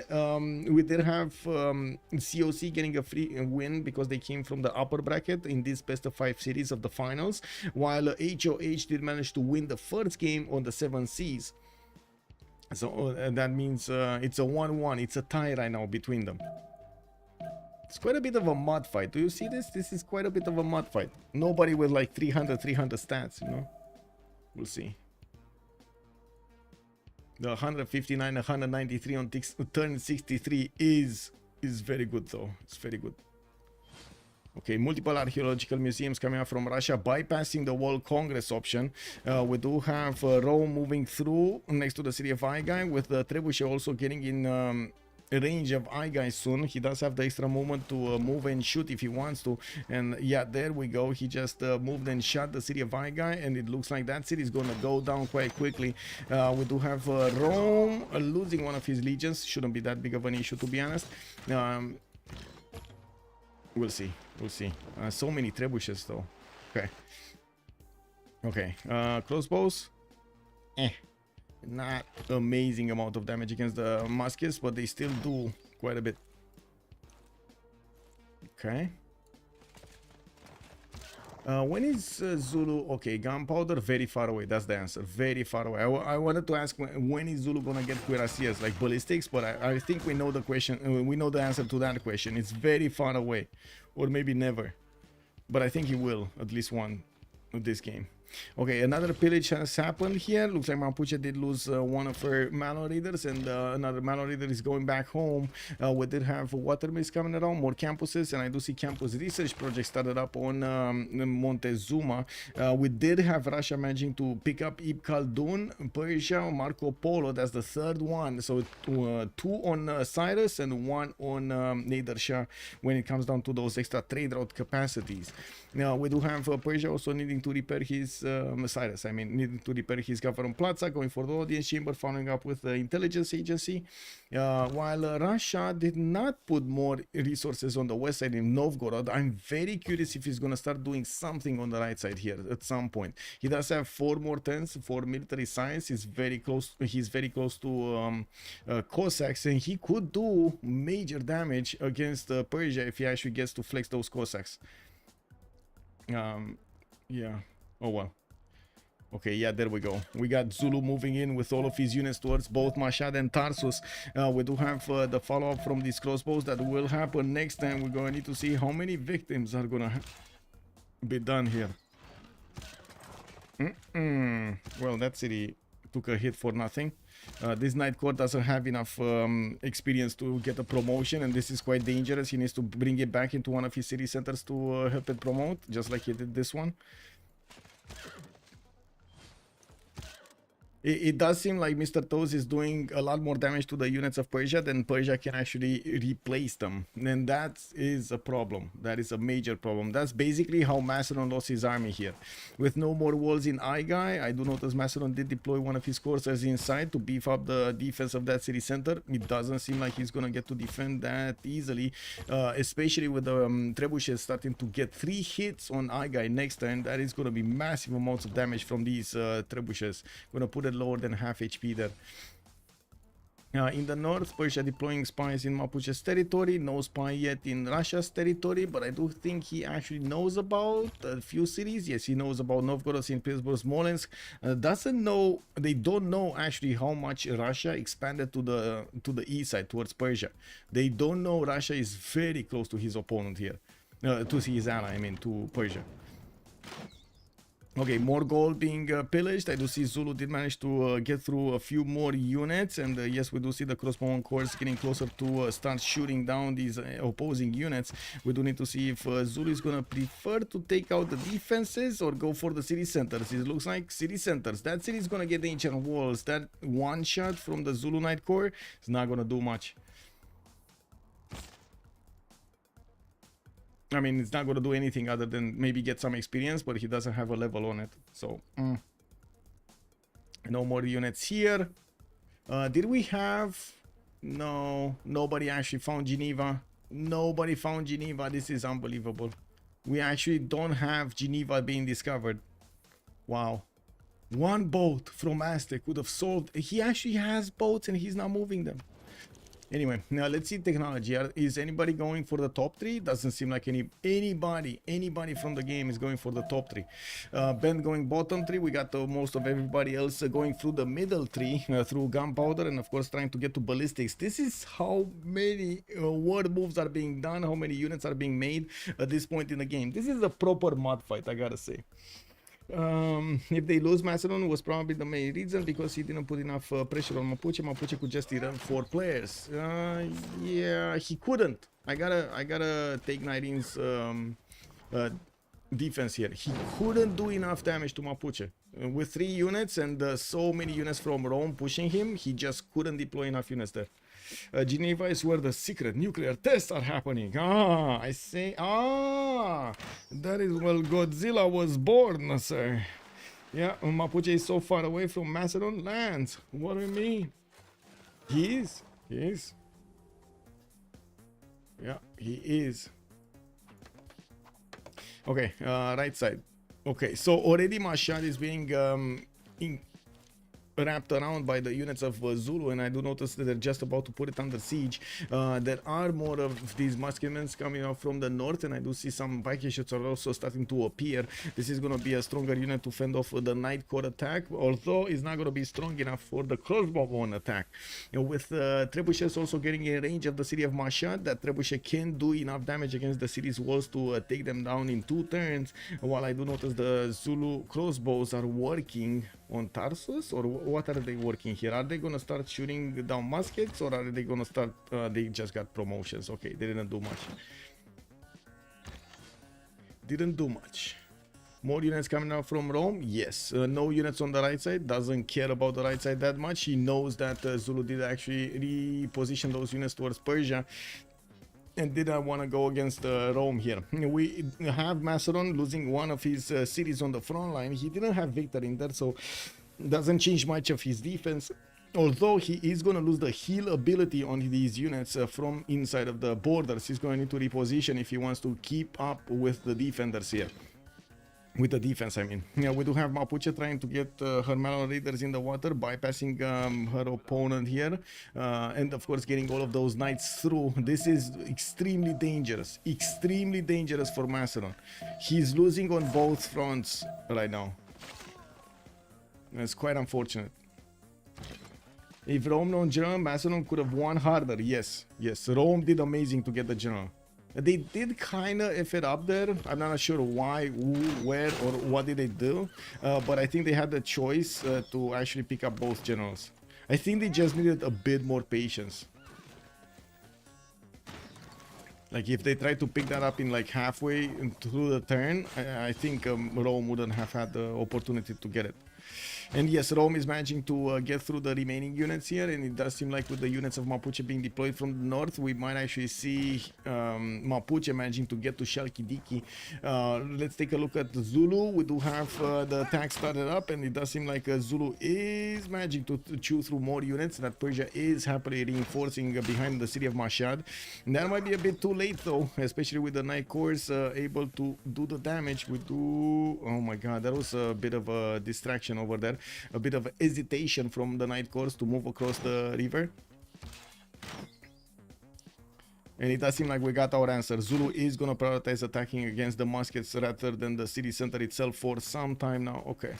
we did have COC getting a free win because they came from the upper bracket in this best of 5 series of the finals, while HOH did manage to win the first game on the 7 Seas. So that means it's a 1-1, it's a tie right now between them. It's quite a bit of a mud fight. Do you see this? This is quite a bit of a mud fight. Nobody with like 300 stats, you know? We'll see. The 159, 193 on turn 63 is very good though. It's very good. Okay, multiple archaeological museums coming out from Russia, bypassing the World Congress option. We do have Rome moving through next to the city of Aigai, with Trebuchet also getting in range of Aigai soon. He does have the extra movement to move and shoot if he wants to, and yeah, there we go. He just moved and shot the city of Aigai, and it looks like that city is gonna go down quite quickly. We do have Rome losing one of his legions. Shouldn't be that big of an issue, to be honest. We'll see. We'll see. So many trebuchets though. Okay. Crossbows. Not amazing amount of damage against the muskets, but they still do quite a bit. Okay. When is Zulu? Okay, gunpowder very far away. That's the answer. Very far away. I wanted to ask when is Zulu gonna get cuirassiers, like ballistics, but I think we know the question. We know the answer to that question. It's very far away, or maybe never. But I think he will at least one of this game. Okay, another pillage has happened here. Looks like Mapuche did lose one of her Malon Raiders, and another Malon Raider is going back home. We did have water mist coming around, more campuses, and I do see campus research project started up on Montezuma. We did have Russia managing to pick up Ibn Khaldun, Persia, Marco Polo. That's the third one. So 2 on Cyrus and 1 on Nader Shah when it comes down to those extra trade route capacities. Now we do have Persia also needing to repair his Cyrus, needing to repair his government plaza, going for the audience chamber, following up with the intelligence agency. While Russia did not put more resources on the west side in Novgorod, I'm very curious if he's gonna start doing something on the right side here at some point. He does have 4 more turns for military science. He's very close. He's very close to Cossacks, and he could do major damage against Persia if he actually gets to flex those Cossacks. Yeah. Oh well. Okay, yeah, there we go. We got Zulu moving in with all of his units towards both Mashhad and Tarsus. We do have the follow-up from these crossbows that will happen next time. We're gonna need to see how many victims are gonna be done here. Well, that city took a hit for nothing. This Night Court doesn't have enough experience to get a promotion, and this is quite dangerous. He needs to bring it back into one of his city centers to help it promote, just like he did this one. It does seem like Mr. Toes is doing a lot more damage to the units of Persia than Persia can actually replace them. And that is a problem. That is a major problem. That's basically how Macedon lost his army here. With no more walls in Aigai, I do notice Macedon did deploy one of his coursers inside to beef up the defense of that city center. It doesn't seem like he's going to get to defend that easily, especially with the trebuchets starting to get 3 hits on Aigai next turn. That is going to be massive amounts of damage from these trebuchets. Going to put it lower than half HP there. In the north, Persia deploying spies in Mapuche's territory. No spy yet in Russia's territory, but I do think he actually knows about a few cities. Yes, he knows about Novgorod, St. Petersburg, Smolensk. Doesn't know. They don't know actually how much Russia expanded to the east side towards Persia. They don't know Russia is very close to his opponent here, to his ally. To Persia. Okay, more gold being pillaged. I do see Zulu did manage to get through a few more units, and yes, we do see the crossbow corps getting closer to start shooting down these opposing units. We do need to see if Zulu is gonna prefer to take out the defenses or go for the city centers. It looks like city centers. That city is gonna get the ancient walls. That one shot from the Zulu Knight Corps is not gonna do much. It's not going to do anything other than maybe get some experience, but he doesn't have a level on it. So, no more units here. Did we have... No, nobody actually found Geneva. Nobody found Geneva. This is unbelievable. We actually don't have Geneva being discovered. Wow. One boat from Aztec would have solved... He actually has boats and he's not moving them. Anyway, now let's see technology. Is anybody going for the top 3? Doesn't seem like anybody from the game is going for the top 3. Ben going bottom 3. We got most of everybody else going through the middle 3, through gunpowder, and of course trying to get to ballistics. This is how many word moves are being done, how many units are being made at this point in the game. This is a proper mod fight, I gotta say. If they lose, Macedon was probably the main reason, because he didn't put enough pressure on Mapuche. Mapuche could just run 4 players. Yeah, he couldn't. I gotta take 19's defense here. He couldn't do enough damage to Mapuche. With 3 units and so many units from Rome pushing him, he just couldn't deploy enough units there. Geneva is where the secret nuclear tests are happening. I say, that is where Godzilla was born, sir. Yeah, Mapuche is so far away from Macedon lands. What do you mean? He is. Yeah, he is. Okay, right side. Okay, so already Mashhad is being wrapped around by the units of Zulu, and I do notice that they're just about to put it under siege. There are more of these musketmen coming out from the north, and I do see some Viking shots are also starting to appear. This is going to be a stronger unit to fend off the Night Core attack, although it's not going to be strong enough for the crossbowman attack. With trebuchets also getting in range of the city of Mashhad, that trebuchet can do enough damage against the city's walls to take them down in 2 turns, while I do notice the Zulu crossbows are working on Tarsus, or what are they working here? Are they gonna start shooting down muskets, or are they gonna start they just got promotions? Okay, they didn't do much. More units coming out from Rome? Yes. No units on the right side. Doesn't care about the right side that much. He knows that Zulu did actually reposition those units towards Persia and didn't want to go against Rome here. We have Macedon losing one of his cities on the front line. He didn't have Victor in there, so doesn't change much of his defense. Although he is going to lose the heal ability on these units from inside of the borders. He's going to need to reposition if he wants to keep up with the defenders here. With the defense, I mean. Yeah, we do have Mapuche trying to get her Malon Raiders in the water, bypassing her opponent here, and of course getting all of those knights through. This is extremely dangerous for Macedon. He's losing on both fronts right now. It's quite unfortunate. If Rome non general, Macedon could have won harder. Yes, Rome did amazing to get the general. They did kind of F it up there. I'm not sure why, who, where, or what did they do. But I think they had the choice to actually pick up both generals. I think they just needed a bit more patience. Like if they tried to pick that up in like halfway through the turn, I think Rome wouldn't have had the opportunity to get it. And yes, Rome is managing to get through the remaining units here, and it does seem like with the units of Mapuche being deployed from the north, we might actually see Mapuche managing to get to Shalkidiki. Let's take a look at the Zulu. We do have the attack started up, and it does seem like Zulu is managing to chew through more units, that Persia is happily reinforcing behind the city of Mashhad. And that might be a bit too late though, especially with the Night Cores able to do the damage. We do... Oh my god, that was a bit of a distraction over there. A bit of hesitation from the Night Cores to move across the river. And it does seem like we got our answer. Zulu is going to prioritize attacking against the muskets rather than the city center itself for some time now. Okay.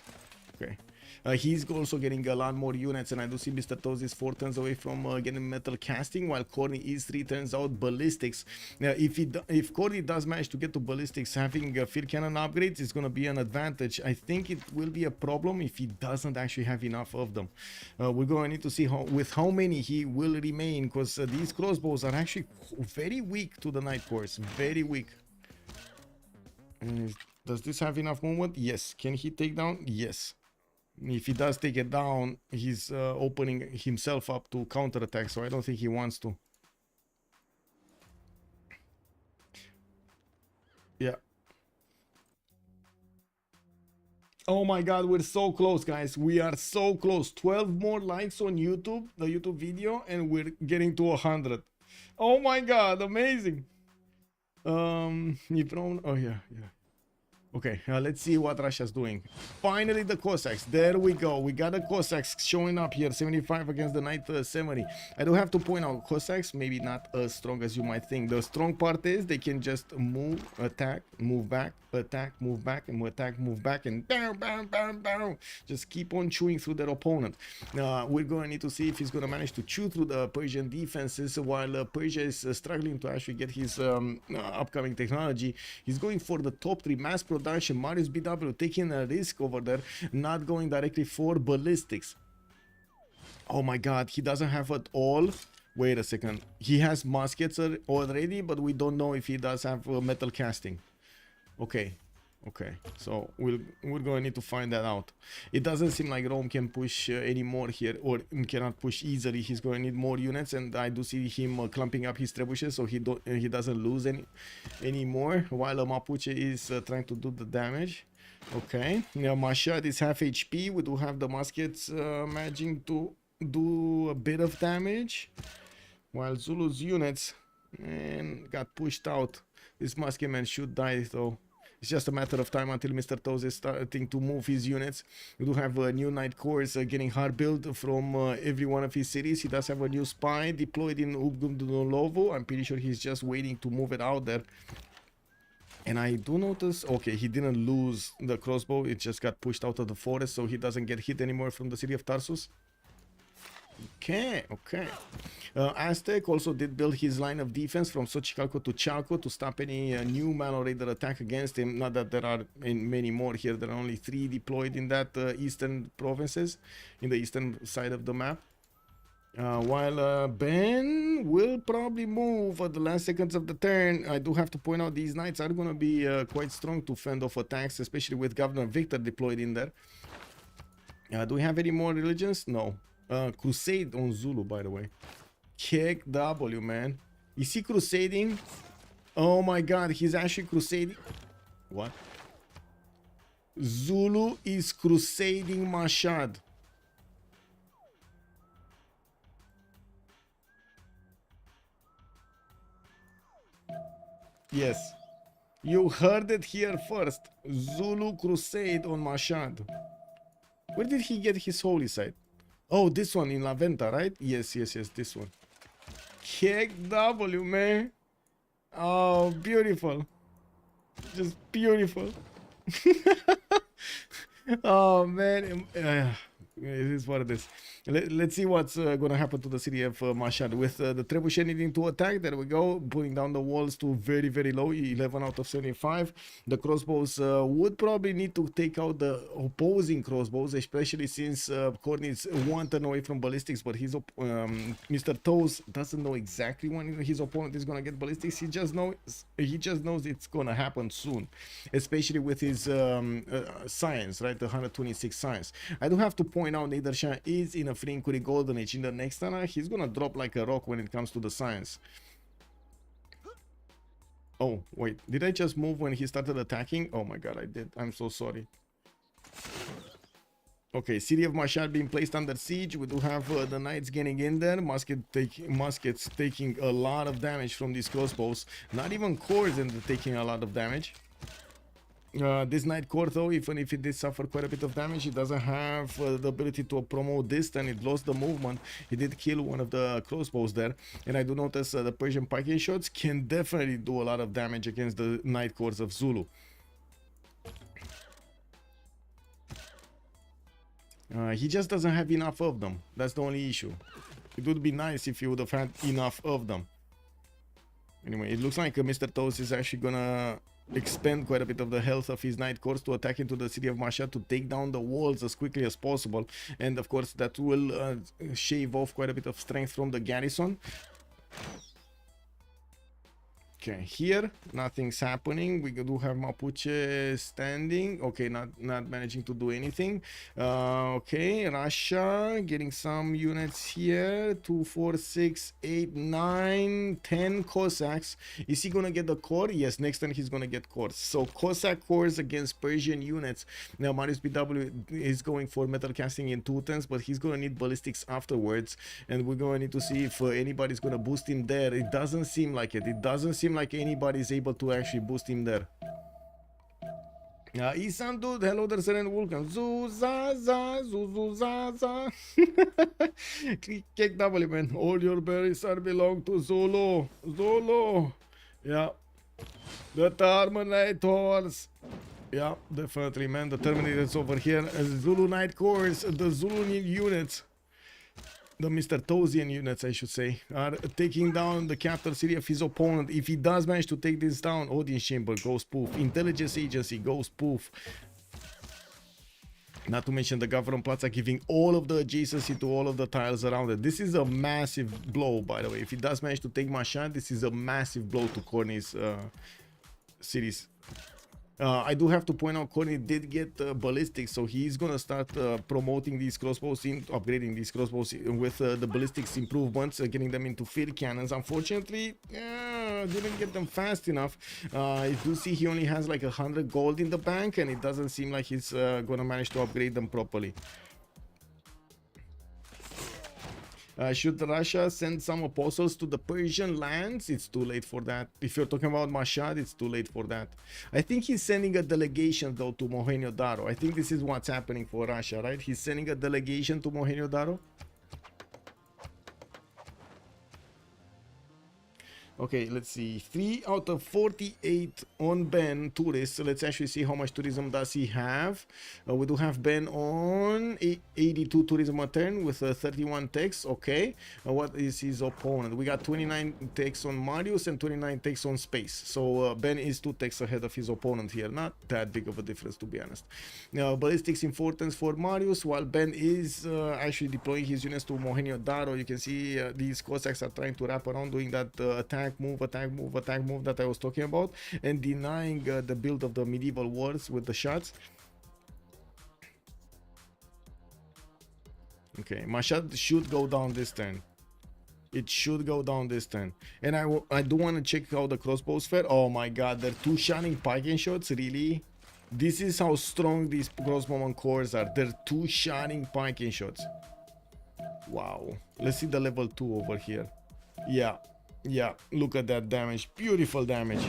He's also getting a lot more units, and I do see Mr. Toes is 4 turns away from getting metal casting, while Corny is 3 turns out ballistics. If Corny does manage to get to ballistics, having field cannon upgrades is going to be an advantage. I think it will be a problem if he doesn't actually have enough of them. We're going to need to see how many he will remain, because these crossbows are actually very weak to the Night Cores. Very weak. Does this have enough movement? Yes. Can he take down? Yes. If he does take it down, he's opening himself up to counterattack, so I don't think he wants to. Yeah. Oh my god, we're so close, guys. We are so close. 12 more likes on YouTube, the YouTube video, and we're getting to 100. Oh my god, amazing. Oh yeah. Okay, let's see what Russia's doing. Finally, the Cossacks. There we go. We got the Cossacks showing up here. 75 against the Knight 70. I do have to point out, Cossacks maybe not as strong as you might think. The strong part is they can just move, attack, move back, attack, move back, and attack, move back, and bam, bam, bam, bam. Just keep on chewing through their opponent. We're going to need to see if he's going to manage to chew through the Persian defenses while Persia is struggling to actually get his upcoming technology. He's going for the top 3 mass production. Marius BW taking a risk over there, not going directly for ballistics. Oh my god, he doesn't have it all. Wait a second. He has muskets already, but we don't know if he does have metal casting. Okay. Okay, so we're going to need to find that out. It doesn't seem like Rome can push anymore here, or cannot push easily. He's going to need more units, and I do see him clumping up his trebuchets, so he doesn't lose any more, while Mapuche is trying to do the damage. Okay, now Mashad is half HP. We do have the muskets managing to do a bit of damage, while Zulu's units got pushed out. This musketman should die though. It's just a matter of time until Mr. Toes is starting to move his units. We do have a new Knight Corps getting hard built from every one of his cities. He does have a new spy deployed in Ubgumdunolovo. I'm pretty sure he's just waiting to move it out there. And I do notice, okay, he didn't lose the crossbow. It just got pushed out of the forest, so he doesn't get hit anymore from the city of Tarsus. Okay, okay. Aztec also did build his line of defense from Xochicalco to Chalco to stop any new Malo Raider attack against him. Not that there are many more here. There are only 3 deployed in that eastern provinces, in the eastern side of the map. While Ben will probably move at the last seconds of the turn. I do have to point out these knights are going to be quite strong to fend off attacks, especially with Governor Victor deployed in there. Do we have any more religions? No. Crusade on Zulu, by the way. Kick W, man. Is he crusading? Oh my god, he's actually crusading. What? Zulu is crusading Mashad. Yes. You heard it here first. Zulu crusade on Mashad. Where did he get his holy site? Oh, this one in La Venta, right? Yes, yes, yes, this one. Kick W, man. Oh, beautiful. Just beautiful. Oh, man. It is what it is. Let's see what's going to happen to the city of Mashhad. With the trebuchet needing to attack, there we go, putting down the walls to very, very low, 11 out of 75. The crossbows would probably need to take out the opposing crossbows, especially since Courtney is 1 turn away from ballistics, but his Mr. Toes doesn't know exactly when his opponent is going to get ballistics. He just knows it's going to happen soon, especially with his science, right? The 126 science. I do have to point out Neidershan is in a Frinkuri Golden Age. In the next turn, he's gonna drop like a rock when it comes to the science. Oh, wait. Did I just move when he started attacking? Oh my god, I did. I'm so sorry. Okay, city of Mashhad being placed under siege. We do have the knights getting in there. Muskets taking a lot of damage from these crossbows. Not even cores and taking a lot of damage. This Knight Core, though, even if it did suffer quite a bit of damage, it doesn't have the ability to promote distance. It lost the movement. It did kill one of the crossbows there. And I do notice the Persian pike shots can definitely do a lot of damage against the Knight Cores of Zulu. He just doesn't have enough of them. That's the only issue. It would be nice if he would have had enough of them. Anyway, it looks like Mr. Toes is actually gonna expend quite a bit of the health of his Knight Corps to attack into the city of Mashhad to take down the walls as quickly as possible. And of course that will shave off quite a bit of strength from the garrison. Okay, here nothing's happening. We do have Mapuche standing. Okay, not managing to do anything. Okay, Russia getting some units here. 2, 4, 6, 8, 9, 10 Cossacks. Is he gonna get the core? Yes, next turn he's gonna get cores. So Cossack cores against Persian units. Now Marius BW is going for metal casting in 2 turns, but he's gonna need ballistics afterwards, and we're gonna need to see if anybody's gonna boost him there. It doesn't seem like it. It doesn't seem like anybody is able to actually boost him there. Isan dude, hello there, sir, and welcome. Zuzaza, Zuzuzaza. Click W, man. All your berries are belong to Zulu. Zulu. Yeah. The Terminators. Yeah, definitely, man. The Terminators over here. Zulu Night Corps, the Zulu units. The Mr. Tozian units, I should say, are taking down the capital city of his opponent. If he does manage to take this down, audience chamber goes poof, intelligence agency goes poof. Not to mention the government plaza giving all of the adjacency to all of the tiles around it. This is a massive blow, by the way. If he does manage to take Mashhad, this is a massive blow to Corny's cities. I do have to point out Corny did get ballistics, so he's gonna start promoting these crossbows, upgrading these crossbows with the ballistics improvements, getting them into field cannons. Unfortunately, didn't get them fast enough. I do see he only has like 100 gold in the bank, and it doesn't seem like he's gonna manage to upgrade them properly. Should Russia send some apostles to the Persian lands? It's too late for that. If you're talking about Mashhad, it's too late for that. I think he's sending a delegation though to Mohenjo-Daro. I think this is what's happening for Russia, right? He's sending a delegation to Mohenjo-Daro. Okay, let's see. 3 out of 48 on Ben tourists. So let's actually see how much tourism does he have. We do have Ben on 82 tourism a turn with 31 techs. Okay. What is his opponent? We got 29 techs on Marius and 29 techs on Space. So Ben is 2 techs ahead of his opponent here. Not that big of a difference, to be honest. Ballistics importance for Marius, while Ben is actually deploying his units to Mohenjo-Daro. You can see these Cossacks are trying to wrap around, doing that attack move that I was talking about, and denying the build of the medieval wars with the shots. Okay, Mashhad should go down this turn. It should go down this turn. And I do want to check how the crossbows fare. Oh my god, they're 2 shining pike shots, really? This is how strong these crossbowman cores are. They're 2 shining pike shots. Wow. Let's see the level 2 over here. Yeah, look at that damage. Beautiful damage.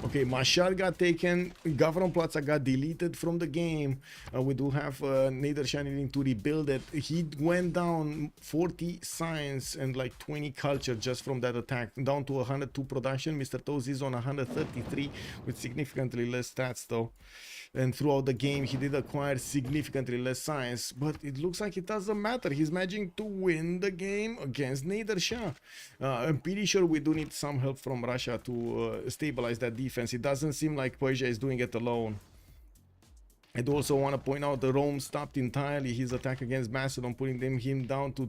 Okay, Mashhad got taken. Government Plaza got deleted from the game. We do have Nader needing to rebuild it. He went down 40 science and like 20 culture just from that attack. Down to 102 production. Mr. Toes is on 133 with significantly less stats though. And throughout the game, he did acquire significantly less science, but it looks like it doesn't matter. He's managing to win the game against Nader Shah. I'm pretty sure we do need some help from Russia to stabilize that defense. It doesn't seem like Persia is doing it alone. I do also want to point out that Rome stopped entirely his attack against Macedon, putting him down to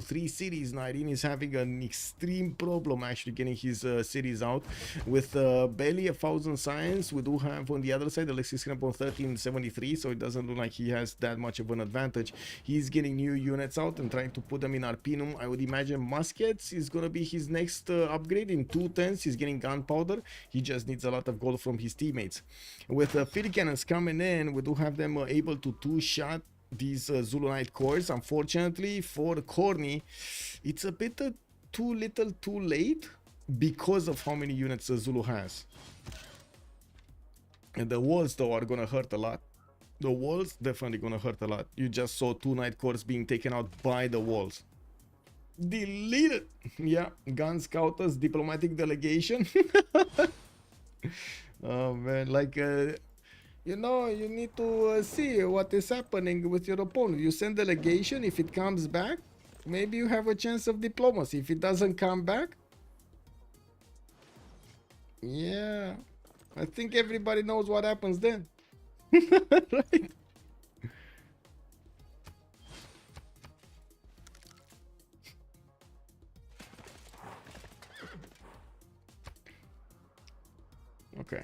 3 cities. Now Irene is having an extreme problem actually getting his cities out. With barely 1,000 science, we do have on the other side Alexis Kremp on 1373, so it doesn't look like he has that much of an advantage. He's getting new units out and trying to put them in Arpinum. I would imagine muskets is going to be his next upgrade. In 2 turns, he's getting gunpowder. He just needs a lot of gold from his teammates. With field cannons coming in, we do have them able to 2-shot these Zulu Knight cores. Unfortunately for Corny, it's a bit too little too late because of how many units Zulu has. And the walls though are gonna hurt a lot. The walls definitely gonna hurt a lot. You just saw 2 Knight cores being taken out by the walls. Deleted. Yeah, gun scouters, diplomatic delegation. Oh man, like you know, you need to see what is happening with your opponent. You send delegation. If it comes back, maybe you have a chance of diplomacy. If it doesn't come back, yeah, I think everybody knows what happens then. Right? Okay.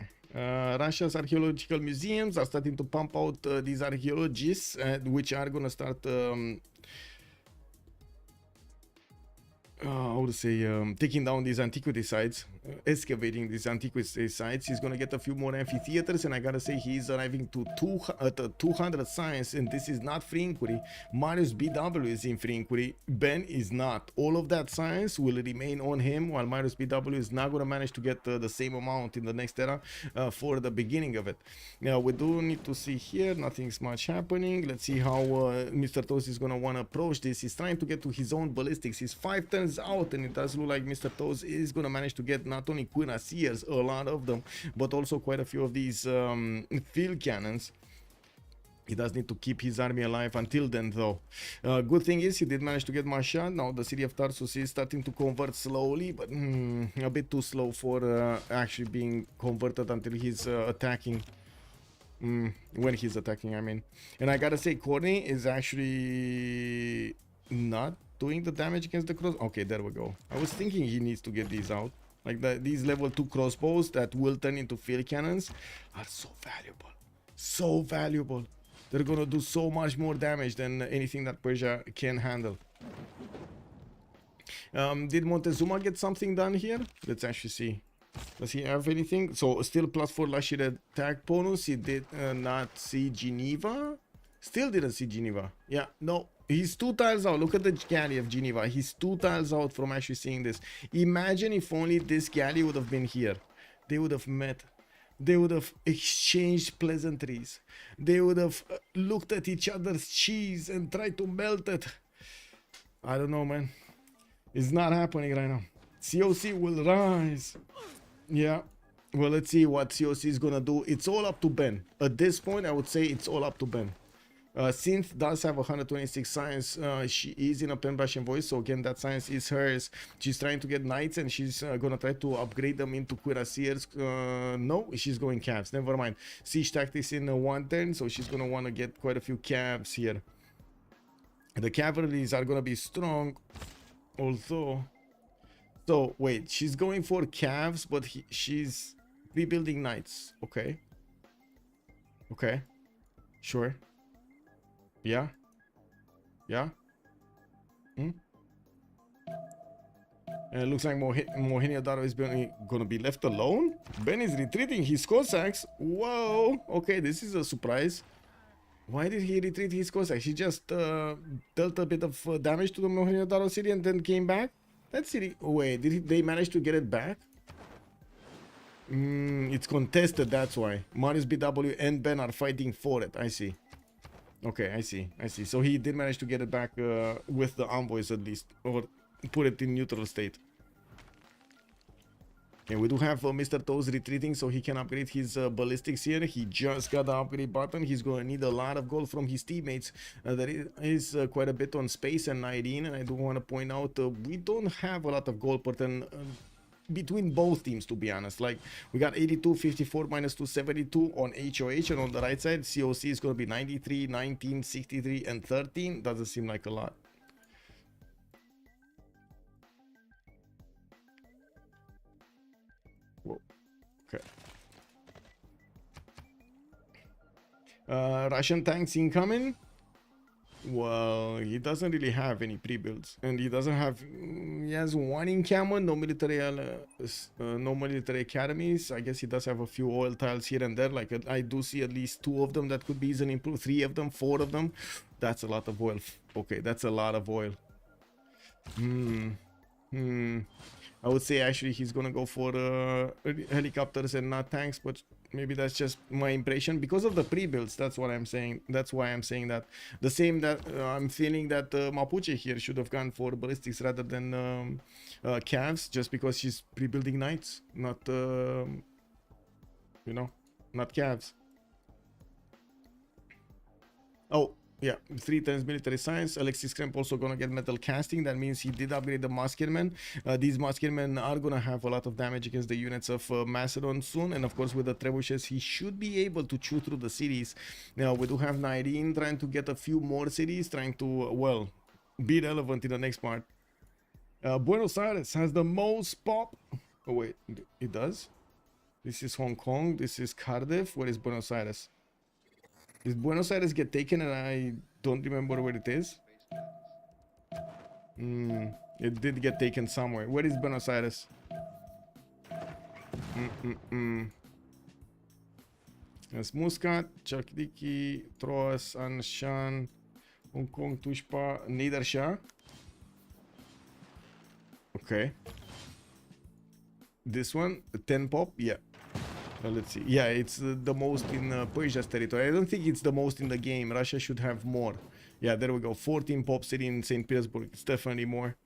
Russia's archaeological museums are starting to pump out these archaeologists, which are gonna start I would say taking down these antiquity sites, excavating these antiquity sites. He's gonna get a few more amphitheaters, and I gotta say he's arriving to 200 science, and this is not free inquiry. Marius BW is in free inquiry. Ben is not. All of that science will remain on him, while Marius BW is not gonna manage to get the same amount in the next era for the beginning of it. Now we do need to see here. Nothing's much happening. Let's see how Mr. Toast is gonna wanna approach this. He's trying to get to his own ballistics. He's 5 turns out, and it does look like Mr. Toes is gonna manage to get not only cuirassiers, a lot of them, but also quite a few of these field cannons. He does need to keep his army alive until then, though. Good thing is he did manage to get Mashad. Now the city of Tarsus is starting to convert slowly, but a bit too slow for actually being converted until he's attacking. When he's attacking, I mean. And I gotta say, Corny is actually not doing the damage against the cross. Okay, there we go. I was thinking he needs to get these out. Like these level 2 crossbows that will turn into field cannons are so valuable. So valuable. They're gonna do so much more damage than anything that Persia can handle. Did Montezuma get something done here? Let's actually see. Does he have anything? So still +4 Lashir attack bonus. He did not see Geneva. Still didn't see Geneva. Yeah, no. He's 2 tiles out. Look at the galley of Geneva. He's 2 tiles out from actually seeing this. Imagine if only this galley would have been here. They would have met. They would have exchanged pleasantries. They would have looked at each other's cheese and tried to melt it. I don't know, man. It's not happening right now. COC will rise. Yeah. Well, let's see what COC is gonna do. It's all up to Ben. At this point, I would say it's all up to Ben. Synth does have 126 science. She is in a pen brush and voice, so again that science is hers. She's trying to get knights, and she's gonna try to upgrade them into cuirassiers. No, she's going calves. Never mind. Siege tactics in 1 turn, so she's gonna want to get quite a few calves here. The cavalries are gonna be strong, although. So wait, she's going for calves, but she's rebuilding knights. Okay. Okay. Sure. Yeah. Yeah. And it looks like Mohenjo-Daro is gonna be left alone. Ben is retreating his Cossacks. Whoa. Okay, this is a surprise. Why did he retreat his Cossacks? He just dealt a bit of damage to the Mohenjo-Daro city and then came back. That city. Wait, they manage to get it back? It's contested. That's why Marius BW and Ben are fighting for it. I see. Okay, I see. So he did manage to get it back with the envoys at least, or put it in neutral state. Okay, we do have Mr. Toes retreating, so he can upgrade his ballistics here. He just got the upgrade button. He's going to need a lot of gold from his teammates. There is quite a bit on space and 19, and I do want to point out we don't have a lot of gold per turn between both teams, to be honest. Like, we got 82, 54, minus 272 on HOH, and on the right side, COC is going to be 93, 19, 63, and 13. Doesn't seem like a lot. Whoa. Okay. Russian tanks incoming. Well, he doesn't really have any pre-builds, and he doesn't have. He has 1 encampment, no military academies. I guess he does have a few oil tiles here and there. Like I do see at least 2 of them that could be easily improved. 3 of them, 4 of them. That's a lot of oil. Okay, that's a lot of oil. I would say actually he's gonna go for helicopters and not tanks, but maybe that's just my impression because of the pre-builds. That's what I'm saying. That's why I'm saying that. The same that I'm feeling that Mapuche here should have gone for ballistics rather than calves, just because she's pre-building knights, not you know, not calves. Oh. Yeah, 3 times military science. Alexis Kremp also gonna get metal casting. That means he did upgrade the Muskermen. These Muskermen are gonna have a lot of damage against the units of Macedon soon. And of course, with the trebuchets, he should be able to chew through the cities. Now, we do have Nairine trying to get a few more cities, trying to, well, be relevant in the next part. Buenos Aires has the most pop. Oh, wait, it does? This is Hong Kong. This is Cardiff. Where is Buenos Aires? Did Buenos Aires get taken and I don't remember where it is? It did get taken somewhere. Where is Buenos Aires? It's Muscat, Chalkidiki, Troas, Anshan, Hong Kong, Tushpa, Niedersha. Okay. This one, 10 pop, yeah. Let's see. Yeah, it's the most in Persia's territory. I don't think it's the most in the game. Russia should have more. Yeah, there we go. 14 pop city in St. Petersburg. It's definitely more.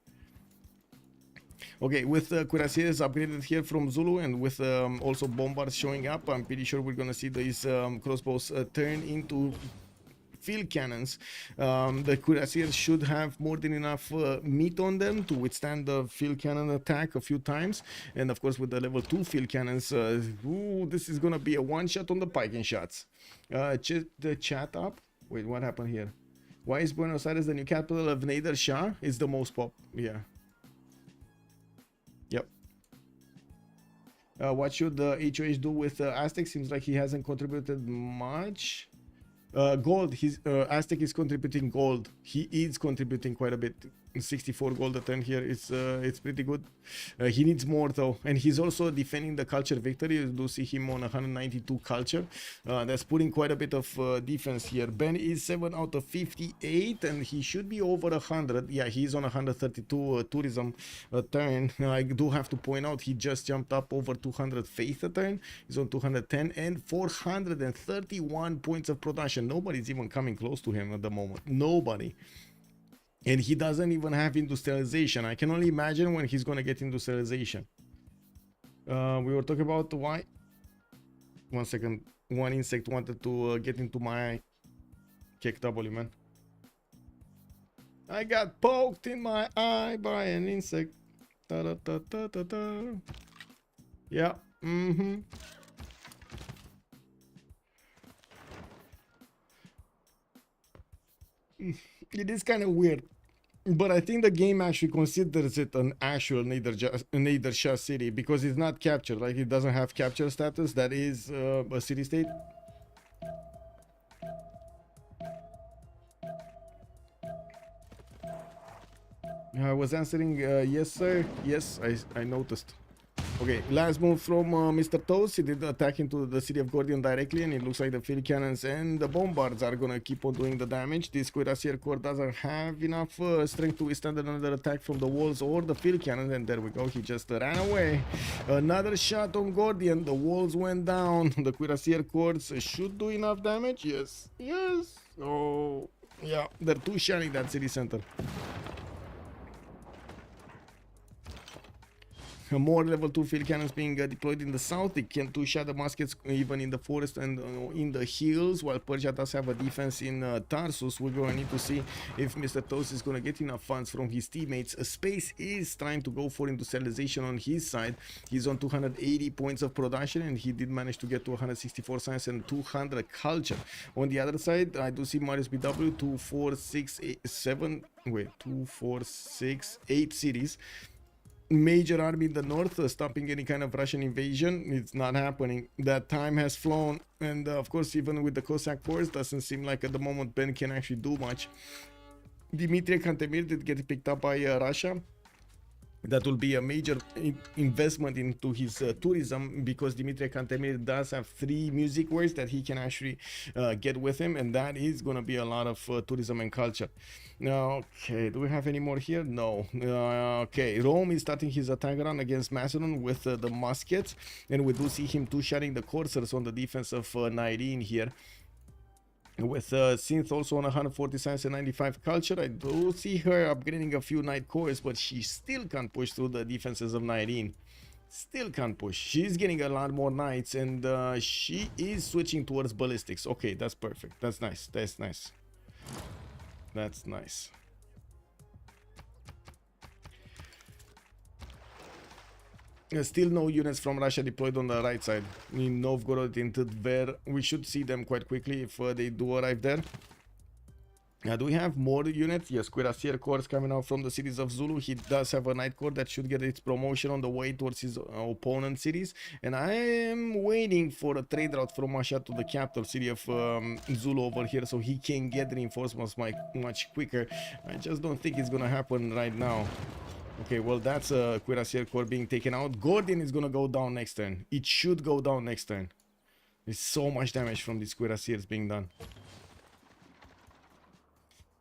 Okay, with cuirassiers upgraded here from Zulu and with also bombards showing up, I'm pretty sure we're gonna see these crossbows turn into field cannons. The cuirassiers should have more than enough meat on them to withstand the field cannon attack a few times. And of course, with the level 2 field cannons, ooh, this is gonna be a one shot on the Piking shots. The chat up. Wait, what happened here? Why is Buenos Aires the new capital of Nader Shah? It's the most pop. Yeah. Yep. What should the HOH do with Aztec? Seems like he hasn't contributed much. Gold, his Aztec is contributing gold. He is contributing quite a bit. 64 gold a turn here. It's pretty good. He needs more though, and he's also defending the culture victory. You do see him on 192 culture. That's putting quite a bit of defense here. Ben is 7 out of 58, and he should be over 100. Yeah, he's on 132 tourism a turn. I do have to point out he just jumped up over 200 faith a turn. He's on 210 and 431 points of production. Nobody's even coming close to him at the moment. Nobody. And he doesn't even have industrialization. I can only imagine when he's gonna get industrialization. We were talking about why. 1 second. One insect wanted to get into my eye. Kick W, man. I got poked in my eye by an insect. Da, da, da, da, da, da. Yeah. It is kind of weird, but I think the game actually considers it an actual Nader Shah city because it's not captured. Like, it doesn't have capture status. That is a city state. I was answering yes sir. Yes, I noticed. Okay, last move from Mr. Toast. He did attack into the city of Gordion directly, and it looks like the field cannons and the bombards are gonna keep on doing the damage. This cuirassier corps doesn't have enough strength to withstand another attack from the walls or the field cannons, and there we go. He just ran away. Another shot on Gordion. The walls went down. The cuirassier corps should do enough damage. Yes, yes. Oh, yeah. They're too shelling that city center. More level 2 field cannons being deployed in the south. They can two-shot the muskets even in the forest and in the hills, while Persia does have a defense in Tarsus. We're going to need to see if Mr. Toast is going to get enough funds from his teammates. Space is trying to go for industrialization on his side. He's on 280 points of production, and he did manage to get to 164 science and 200 culture. On the other side, I do see Marius BW 2, 4, 6, 8, 7. Wait, 2, 4, 6, 8 cities. Major army in the north stopping any kind of Russian invasion. It's not happening. That time has flown, and of course, even with the Cossack force, doesn't seem like at the moment Ben can actually do much. Dimitri Cantemir did get picked up by Russia. That will be a major investment into his tourism, because Dimitri Cantemir does have 3 music wares that he can actually get with him, and that is going to be a lot of tourism and culture. Now, okay, do we have any more here? No. Okay, Rome is starting his attack run against Macedon with the muskets, and we do see him two-shotting the coursers on the defense of Nairene here. With Synth also on 140 science and 95 culture. I do see her upgrading a few knight cores, but she still can't push through the defenses of Nairene. Still can't push. She's getting a lot more knights, and she is switching towards ballistics. Okay, that's perfect. That's nice. That's nice. That's nice. Still no units from Russia deployed on the right side. In Novgorod, in Tver, we should see them quite quickly if they do arrive there. Do we have more units? Yes, Cuirassier Corps coming out from the cities of Zulu. He does have a Knight Corps that should get its promotion on the way towards his opponent cities. And I am waiting for a trade route from Masha to the capital city of Zulu over here, so he can get reinforcements much quicker. I just don't think it's gonna happen right now. Okay, well, that's a Cuirassier Corps being taken out. Gordian is gonna go down next turn. It should go down next turn. There's so much damage from these Cuirassiers being done.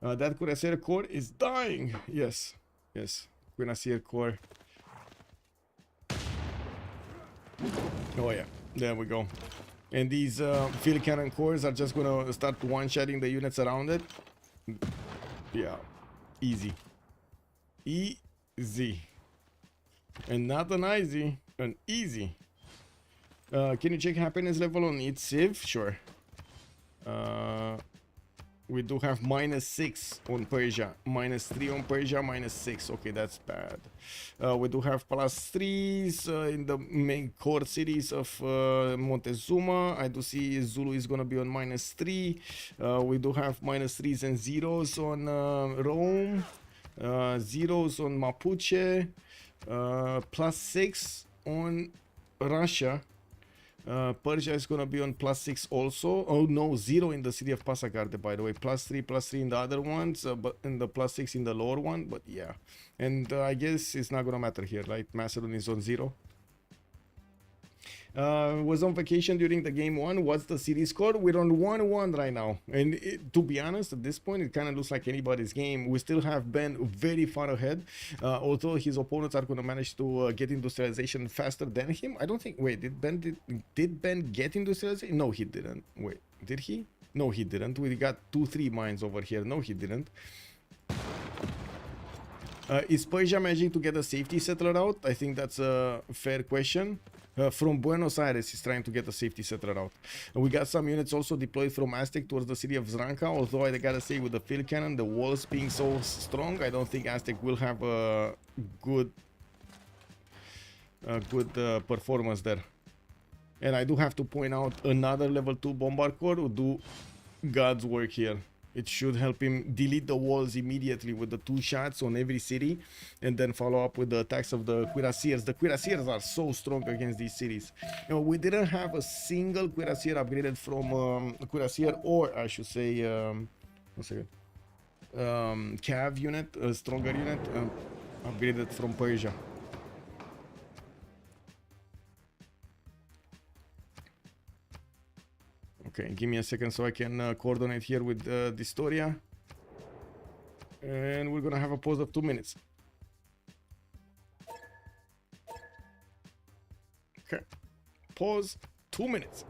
That Cuirassier Corps is dying. Yes, yes. Cuirassier Corps. Oh yeah, there we go. And these field cannon cores are just gonna start one-shotting the units around it. Yeah, easy. Easy. And not an easy, an easy. Can you check happiness level on each Civ? Sure. We do have -6 on Persia, -3 on Persia, -6. Okay, that's bad. We do have +3s in the main core cities of Montezuma. I do see Zulu is gonna be on -3. We do have -3s and 0s on Rome, 0s on Mapuche, +6 on Russia. Persia is gonna be on +6 also. Oh no, 0 in the city of Pasagarde, by the way. +3 in the other ones, but in the +6 in the lower one. But yeah, and I guess it's not gonna matter here, right? Macedon is on 0. Was on vacation during the game 1. What's the series score? We're on 1-1 right now, and to be honest, at this point it kind of looks like anybody's game. We still have Ben very far ahead, although his opponents are going to manage to get industrialization faster than him. I don't think. Wait, did Ben get industrialization? No, he didn't. Wait, did he? No, he didn't. We got 2-3 mines over here. No, he didn't. Is Persia managing to get a safety settler out? I think that's a fair question. From Buenos Aires, he's trying to get a safety settler out. We got some units also deployed from Aztec towards the city of Zranka, although I gotta say, with the field cannon, the walls being so strong, I don't think Aztec will have a good performance there. And I do have to point out another level 2 bombard corps who do God's work here. It should help him delete the walls immediately with the 2 shots on every city, and then follow up with the attacks of the Cuirassiers. The Cuirassiers are so strong against these cities. You know, we didn't have a single Cuirassier upgraded from Cuirassier, or I should say, one second, Cav unit, a stronger unit, upgraded from Persia. Okay, give me a second so I can coordinate here with Distoria. And we're gonna have a pause of 2 minutes. Okay, pause, 2 minutes.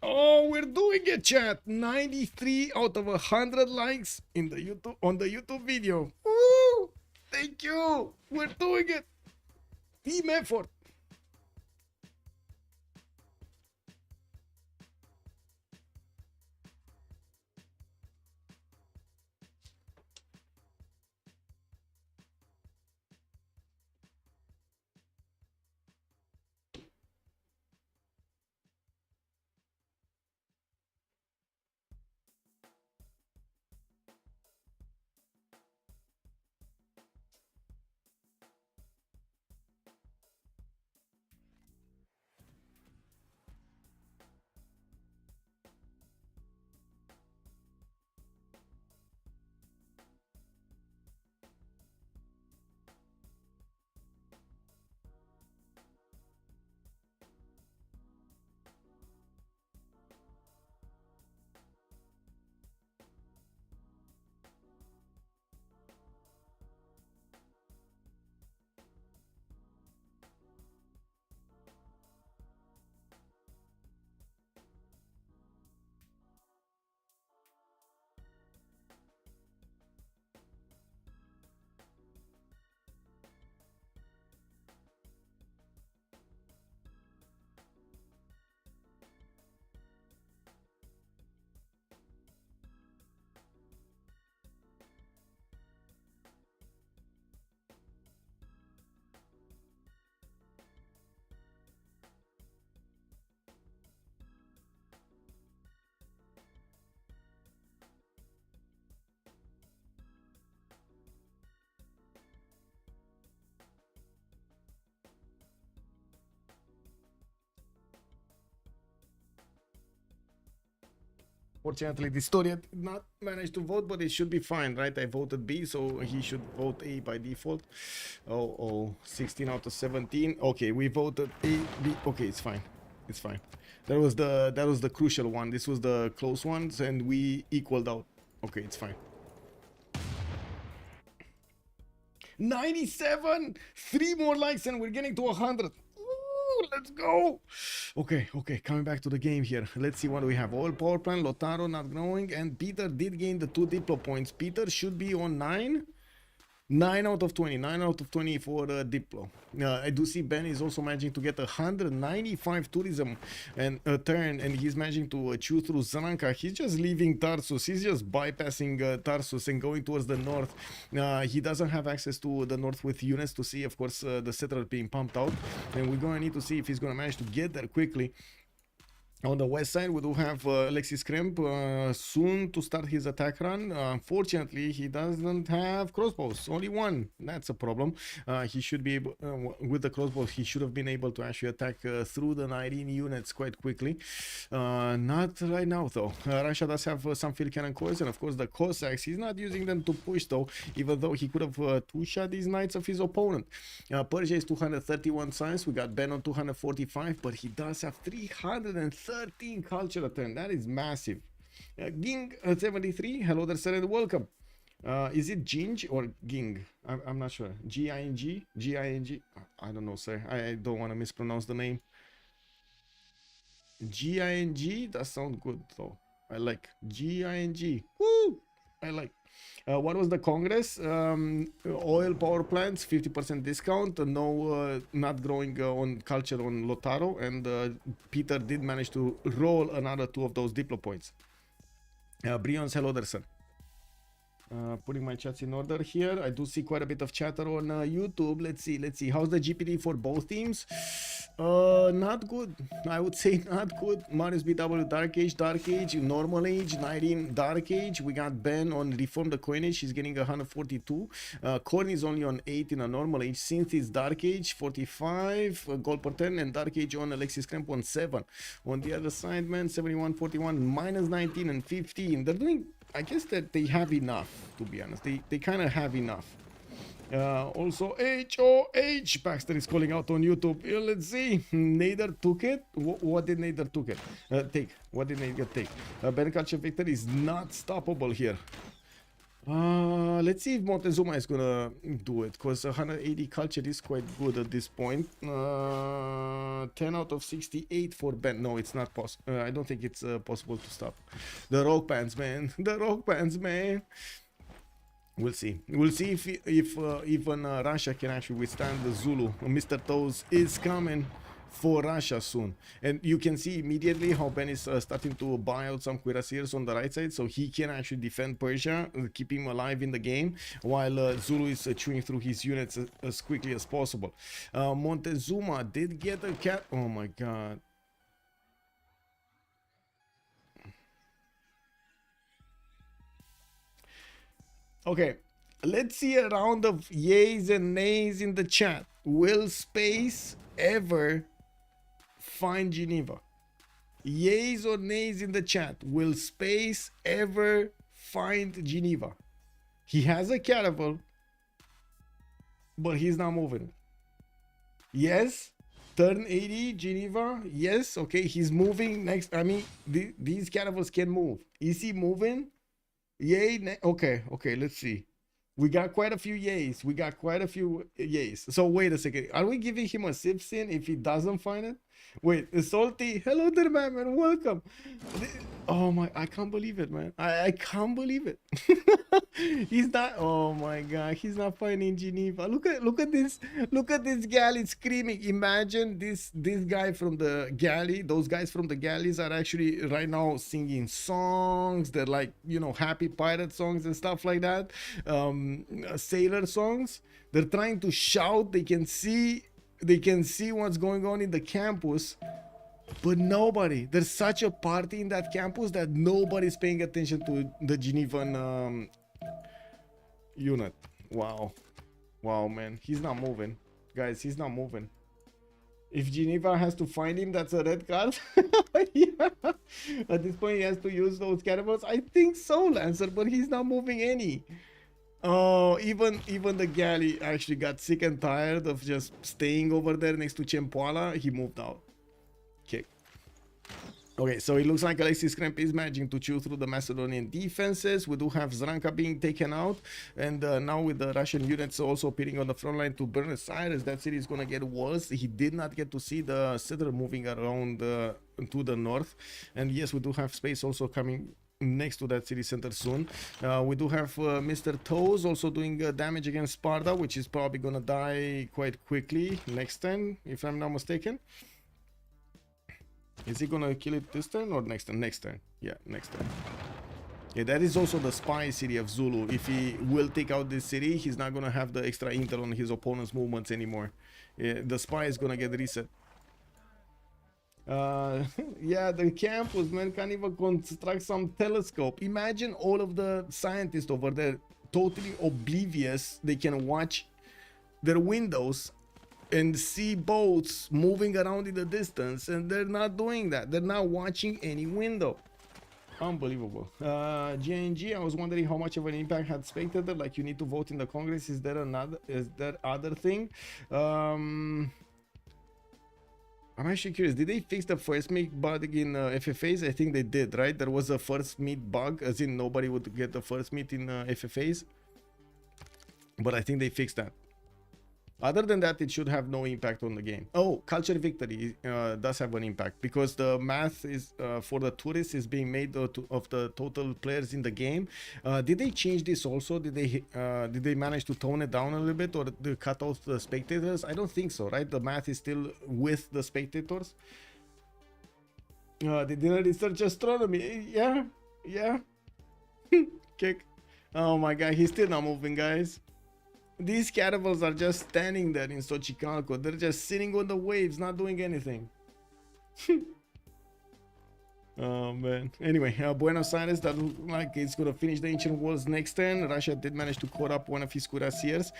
Oh, we're doing it, chat. 93 out of 100 likes in the YouTube on the YouTube video. Woo! Thank you. We're doing it. Team effort. Fortunately, the story did not manage to vote, but it should be fine, right? I voted B, so he should vote A by default. Oh, 16 out of 17. Okay, we voted A, B. Okay, it's fine. It's fine. That was the crucial one. This was the close ones, and we equaled out. Okay, it's fine. 97. 3 more likes, and we're getting to 100. Let's go. Okay, coming back to the game here. Let's see what we have. Oil power plant, Lotaro not growing, and Peter did gain the 2 Diplo points. Peter should be on 9. 9 out of 20. 9 out of 20 for Diplo. I do see Ben is also managing to get 195 tourism and a turn, and he's managing to chew through Zanka. He's just leaving Tarsus. He's just bypassing Tarsus and going towards the north. He doesn't have access to the north with units to see, of course, the settler being pumped out, and we're going to need to see if he's going to manage to get there quickly. On the west side, we do have Alexis Kremp soon to start his attack run. Unfortunately, he doesn't have crossbows, only 1. That's a problem. He should be able, with the crossbows, he should have been able to actually attack through the 19 units quite quickly. Not right now, though. Russia does have some field cannon cores, and of course the Cossacks. He's not using them to push, though, even though he could have two-shot these knights of his opponent. Persia is 231 science. We got Ben on 245, but he does have 313 culture turn. That is massive. Ging 73. Hello there, sir, and welcome. Is it Ginge or Ging? I'm not sure. G-I-N-G? G-I-N-G? I don't know, sir. I don't want to mispronounce the name. G-I-N-G? That sounds good, though. I like G-I-N-G. Woo! I like. What was the Congress? Oil power plants, 50% discount. No, not growing on culture on Lotaro. And Peter did manage to roll another 2 of those Diplo points. Brion's hello there, sir. Putting my chats in order here. I do see quite a bit of chatter on YouTube. Let's see. How's the GPD for both teams? Not good. I would say not good. Marius BW Dark Age, Normal Age, 19 Dark Age. We got Ben on Reform the Coinage. He's getting 142. Corn is only on 8 in a Normal Age. Synth is Dark Age, 45. Gold per 10, and Dark Age on Alexis Kremp on 7. On the other side, man, 71, 41, minus 19 and 15. They're doing, I guess that they have enough, to be honest. They kind of have enough. Also, HOH, Baxter is calling out on YouTube. Let's see. Nader took it. What did Nader took it? Take. What did Nader take? Ben Culture Victor is not stoppable here. Let's see if Montezuma is gonna do it, because 180 culture is quite good at this point. 10 out of 68 for Ben. No, it's not possible. I don't think it's possible to stop. The rock bands, man. The rock bands, man. We'll see. We'll see if even Russia can actually withstand the Zulu. Mr. Toes is coming for Russia soon, and you can see immediately how Ben is starting to buy out some cuirassiers on the right side, so he can actually defend Persia, keep him alive in the game, while Zulu is chewing through his units as quickly as possible. Montezuma did get a cat. Oh my god. Okay, let's see a round of yays and nays in the chat. Will space ever find Geneva? Yays or nays in the chat. Will space ever find Geneva? He has a caravel, but he's not moving. Yes, turn 80 Geneva. Yes, okay, he's moving next. I mean, these caravels can move. Is he moving? Yay. Okay, let's see. We got quite a few yays. We got quite a few yays. So wait a second. Are we giving him a Civ6 if he doesn't find it? Wait, Salty. Hello there, man. Welcome. Oh my, I can't believe it, man. I can't believe it. He's not, oh my god, he's not finding Geneva. Look at this. Look at this galley screaming. Imagine this guy from the galley. Those guys from the galleys are actually right now singing songs. They're like, you know, happy pirate songs and stuff like that. Sailor songs. They're trying to shout. They can see what's going on in the campus, but nobody. There's such a party in that campus that nobody's paying attention to the Genevan unit. Wow, man, he's not moving, guys. He's not moving. If Geneva has to find him, that's a red card. Yeah. At this point, he has to use those cannibals. I think so, Lancer, but he's not moving any. Oh, even the galley actually got sick and tired of just staying over there next to Chempoala. He moved out. Okay. Okay, so it looks like Alexis Kremp is managing to chew through the Macedonian defenses. We do have Zranka being taken out, and now with the Russian units also appearing on the front line to Buenos Aires, that city is gonna get worse. He did not get to see the settler moving around to the north, and yes, we do have space also coming next to that city center soon. We do have Mr. Toes also doing damage against Sparta, which is probably gonna die quite quickly next turn, if I'm not mistaken. Is he gonna kill it this turn or next turn? Next turn. Yeah, next turn. Yeah, that is also the spy city of Zulu. If he will take out this city, he's not gonna have the extra intel on his opponent's movements anymore. Yeah, the spy is gonna get reset. Yeah, the campus, man, can't even construct some telescope. Imagine all of the scientists over there totally oblivious. They can watch their windows and see boats moving around in the distance, and they're not doing that. They're not watching any window. Unbelievable. GNG, I was wondering how much of an impact had spectator, like you need to vote in the Congress. Is there other thing? I'm actually curious, did they fix the first meet bug in FFAs? I think they did, right? There was a first meet bug, as in nobody would get the first meet in FFAs, but I think they fixed that. Other than that, it should have no impact on the game. Oh, culture victory does have an impact, because the math is for the tourists is being made of the total players in the game. Did they change this also? Did they manage to tone it down a little bit, or they cut off the spectators? I don't think so, right? The math is still with the spectators. They didn't research astronomy. Yeah. Kick. Oh my god, he's still not moving, guys. These caravels are just standing there in Xochicalco. They're just sitting on the waves, not doing anything. Oh man. Anyway, Buenos Aires, that looks like it's gonna finish the ancient walls next turn. Russia did manage to cut up one of his cuirassiers.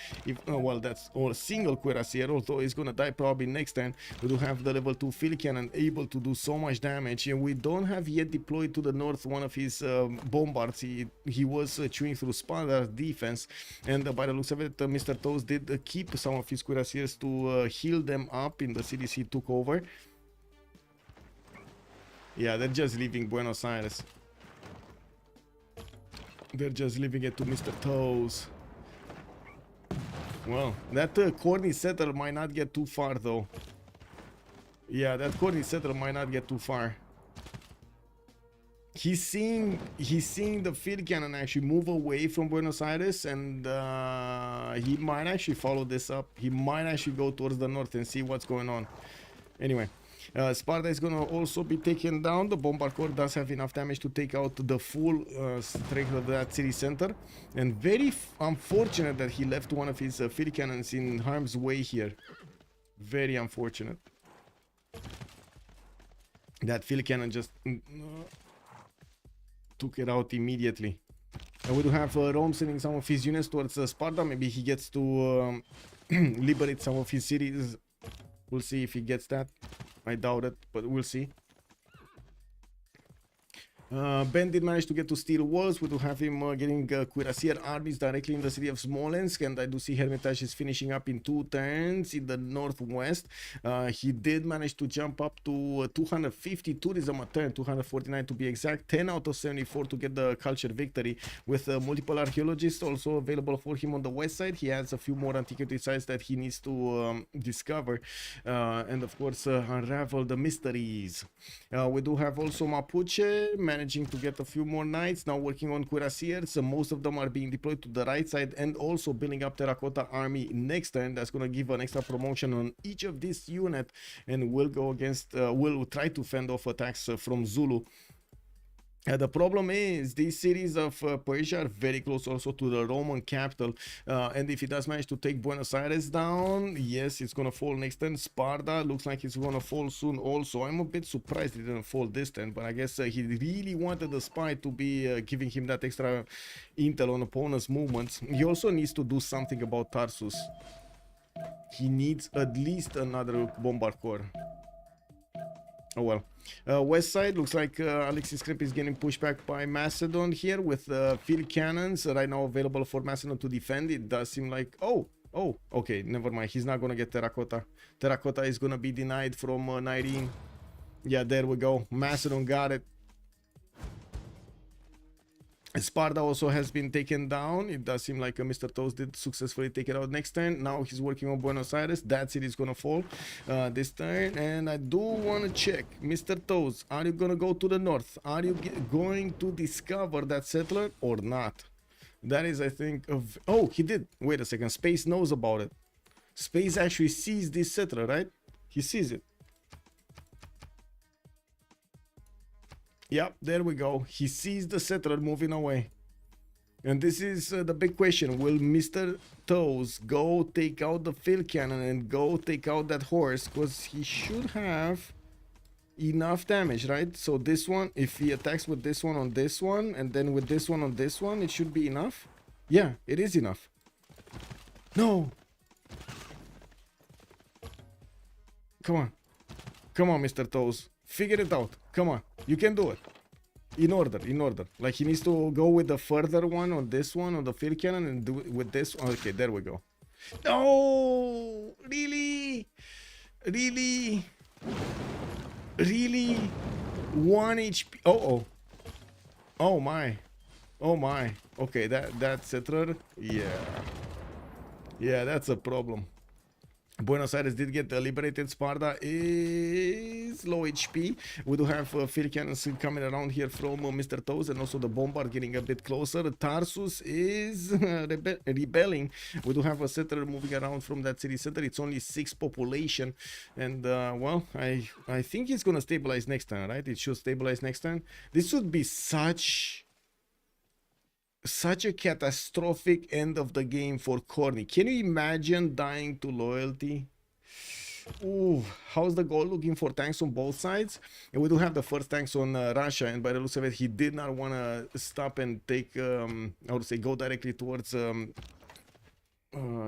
Well, that's all single cuirassier, although he's gonna die probably next turn. We do have the level 2 field cannon able to do so much damage, and we don't have yet deployed to the north one of his bombards. He was chewing through Sparta's defense, and by the looks of it, Mr. Toes did keep some of his cuirassiers to heal them up in the cities he took over. Yeah, they're just leaving Buenos Aires. They're just leaving it to Mr. Toes. Well, that corny settler might not get too far, though. Yeah, that corny settler might not get too far. He's seeing the field cannon actually move away from Buenos Aires, and he might actually follow this up. He might actually go towards the north and see what's going on. Anyway. Sparta is going to also be taken down. The Bombard Corps does have enough damage to take out the full strength of that city center. And very unfortunate that he left one of his field cannons in harm's way here. Very unfortunate. That field cannon just took it out immediately. And we do have Rome sending some of his units towards Sparta. Maybe he gets to liberate some of his cities. We'll see if he gets that. I doubt it, but we'll see. Ben did manage to get to Steel Walls. We do have him getting cuirassier armies directly in the city of Smolensk, and I do see Hermitage is finishing up in 2 turns in the northwest. He did manage to jump up to 250 tourism a turn, 249 to be exact, 10 out of 74 to get the culture victory, with multiple archaeologists also available for him on the west side. He has a few more antiquity sites that he needs to discover, and of course unravel the mysteries. We do have also Mapuche managing to get a few more knights, now working on cuirassiers. Most of them are being deployed to the right side, and also building up terracotta army next turn. That's going to give an extra promotion on each of this unit, and will go against will try to fend off attacks from Zulu. The problem is these cities of Persia are very close also to the Roman capital, and if he does manage to take Buenos Aires down, yes, it's gonna fall next turn. Sparta looks like it's gonna fall soon also. I'm a bit surprised it didn't fall this turn, but I guess he really wanted the spy to be giving him that extra intel on opponent's movements. He also needs to do something about Tarsus. He needs at least another bombard core. Oh well. West side looks like Alexis Krep is getting pushed back by Macedon here with field cannons right now available for Macedon to defend. It does seem like okay, never mind. He's not gonna get terracotta. Terracotta is gonna be denied from Nyreen. Yeah, there we go. Macedon got it. Sparta also has been taken down. It does seem like Mr. Toast did successfully take it out next turn. Now he's working on Buenos Aires. That city is gonna fall this turn. And I do want to check, Mr. Toast, are you gonna go to the north? Are you going to discover that settler or not? That is, I think, oh, he did. Wait a second. Space knows about it. Space actually sees this settler, right? He sees it. Yep, there we go. He sees the settler moving away. And this is the big question. Will Mr. Toes go take out the field cannon and go take out that horse? Because he should have enough damage, right? So this one, if he attacks with this one on this one, and then with this one on this one, it should be enough. Yeah, it is enough. No! Come on. Come on, Mr. Toes. Figure it out. Come on. You can do it. In order. Like he needs to go with the further one on this one on the field cannon and do it with this. Okay, there we go. No! Really? Really? Really? 1 HP. Oh. Oh my. Oh my. Okay, that settler. Yeah. Yeah, that's a problem. Buenos Aires did get liberated. Sparta is low HP. We do have field cannons coming around here from Mr. Toes, and also the bombard getting a bit closer. Tarsus is rebelling. We do have a settler moving around from that city center. It's only 6 population, and well, I think it's gonna stabilize next time, right? It should stabilize next time. This would be such a catastrophic end of the game for Corny. Can you imagine dying to loyalty? Ooh, how's the goal looking for tanks on both sides? And we do have the first tanks on Russia, and by the looks of it, he did not want to stop and take, I would say, go directly towards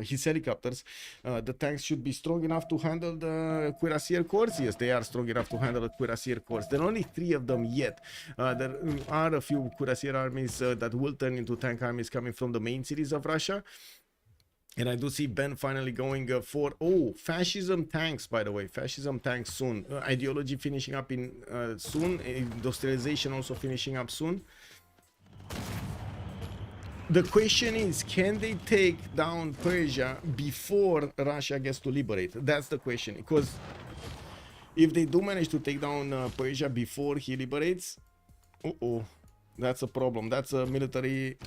his helicopters. The tanks should be strong enough to handle the cuirassier corps. Yes, they are strong enough to handle the cuirassier corps. There are only 3 of them yet. There are a few cuirassier armies that will turn into tank armies coming from the main cities of Russia. And I do see Ben finally going for fascism tanks, by the way. Fascism tanks soon. Ideology finishing up in soon. Industrialization also finishing up soon. The question is, can they take down Persia before Russia gets to liberate? That's the question. Because if they do manage to take down Persia before he liberates, that's a problem. That's a military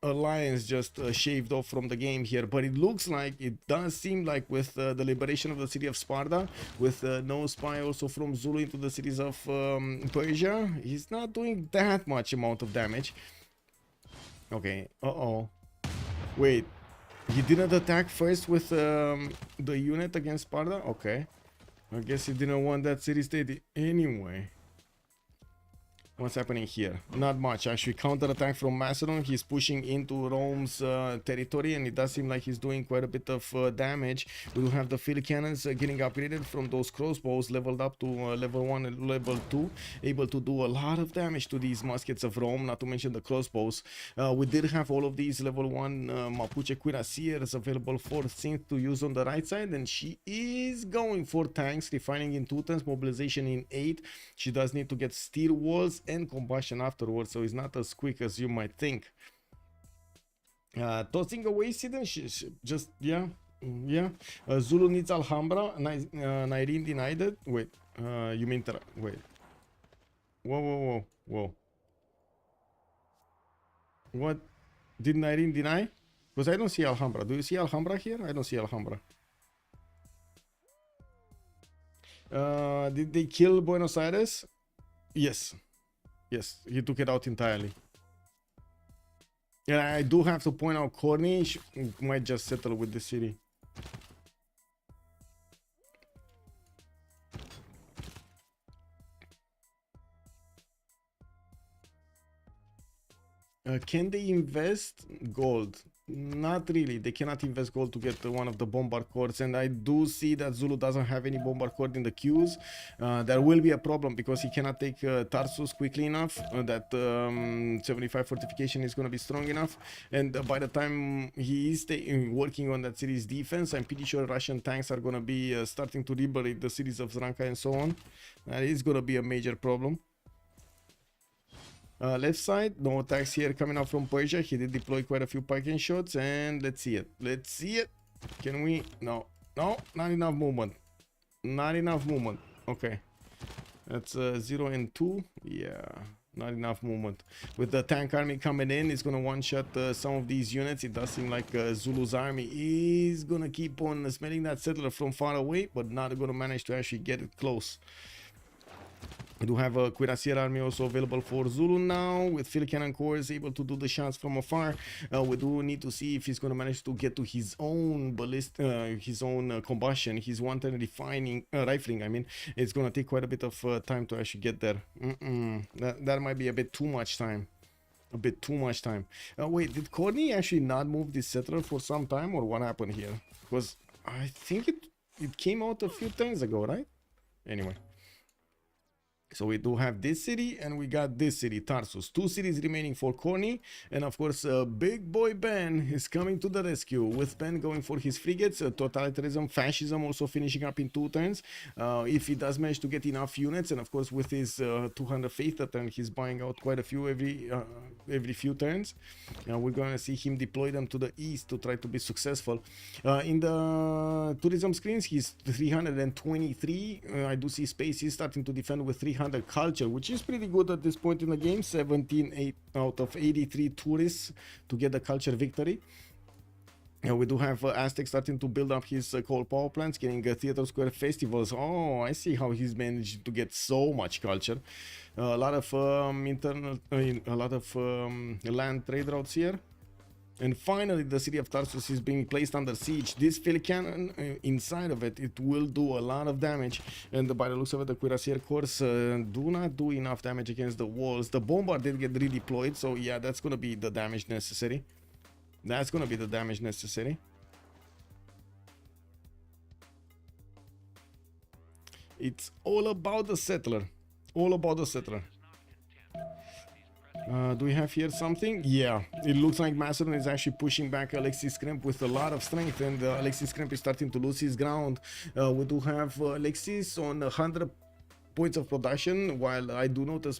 alliance just shaved off from the game here. But it looks like, it does seem like with the liberation of the city of Sparta, with no spy also from Zulu into the cities of Persia, he's not doing that much amount of damage. Okay, wait, he didn't attack first with the unit against Sparta? Okay, I guess he didn't want that city state anyway. What's happening here? Not much, actually. Counter-attack from Macedon. He's pushing into Rome's territory, and it does seem like he's doing quite a bit of damage. We do have the field cannons getting upgraded from those crossbows, leveled up to level 1 and level 2, able to do a lot of damage to these muskets of Rome, not to mention the crossbows. We did have all of these level 1 Mapuche cuirassiers available for Synth to use on the right side, and she is going for tanks, refining in 2 turns, mobilization in 8. She does need to get steel walls and combustion afterwards, so it's not as quick as you might think. Tossing away Sidon, just Zulu needs Alhambra. Nyreen denied it. Wait, you mean wait, whoa, what did Nyreen deny? Because I don't see Alhambra. Do you see Alhambra here? I don't see Alhambra. Did they kill Buenos Aires? Yes, he took it out entirely. And I do have to point out, Corny might just settle with the city. Can they invest gold? Not really. They cannot invest gold to get one of the bombard cores, and I do see that Zulu doesn't have any bombard cord in the queues. There will be a problem because he cannot take Tarsus quickly enough. That 75 fortification is going to be strong enough, and by the time he is working on that city's defense, I'm pretty sure Russian tanks are going to be starting to liberate the cities of Zranka and so on. That is going to be a major problem. Left side, no attacks here coming out from Persia. He did deploy quite a few pikeline shots, and let's see it. Let's see it. Can we? No, no, not enough movement. Not enough movement. Okay, that's 0 and 2. Yeah, not enough movement. With the tank army coming in, it's gonna one-shot some of these units. It does seem like Zulu's army is gonna keep on smelling that settler from far away, but not gonna manage to actually get it close. We do have a Cuirassier army also available for Zulu now, with field cannon cores able to do the shots from afar. We do need to see if he's going to manage to get to his own ballista, his own combustion, his one-turn rifling. I mean, it's going to take quite a bit of time to actually get there. That might be a bit too much time. A bit too much time. Wait, did Corny actually not move this settler for some time, or what happened here? Because I think it came out a few turns ago, right? Anyway. So we do have this city, and we got this city, Tarsus. 2 cities remaining for Corny, and of course big boy Ben is coming to the rescue, with Ben going for his frigates. Totalitarianism, fascism also finishing up in 2 turns. If he does manage to get enough units, and of course with his 200 faith a turn, he's buying out quite a few every few turns. We're gonna see him deploy them to the east to try to be successful. In the tourism screens, he's 323. I do see space. He's starting to defend with 300 culture, which is pretty good at this point in the game. 17 out of 83 tourists to get the culture victory. We do have Aztec starting to build up his coal power plants, getting theater square festivals. Oh, I see how he's managed to get so much culture. A lot of land trade routes here. And finally, the city of Tarsus is being placed under siege. This field cannon inside of it, it will do a lot of damage. And by the looks of it, the Cuirassier cores do not do enough damage against the walls. The bombard did get redeployed, so yeah, that's going to be the damage necessary. That's going to be the damage necessary. It's all about the settler. All about the settler. Do we have here something? Yeah, it looks like Macedon is actually pushing back Alexis Kremp with a lot of strength, and Alexis Kremp is starting to lose his ground. We do have Alexis on 100 points of production, while I do notice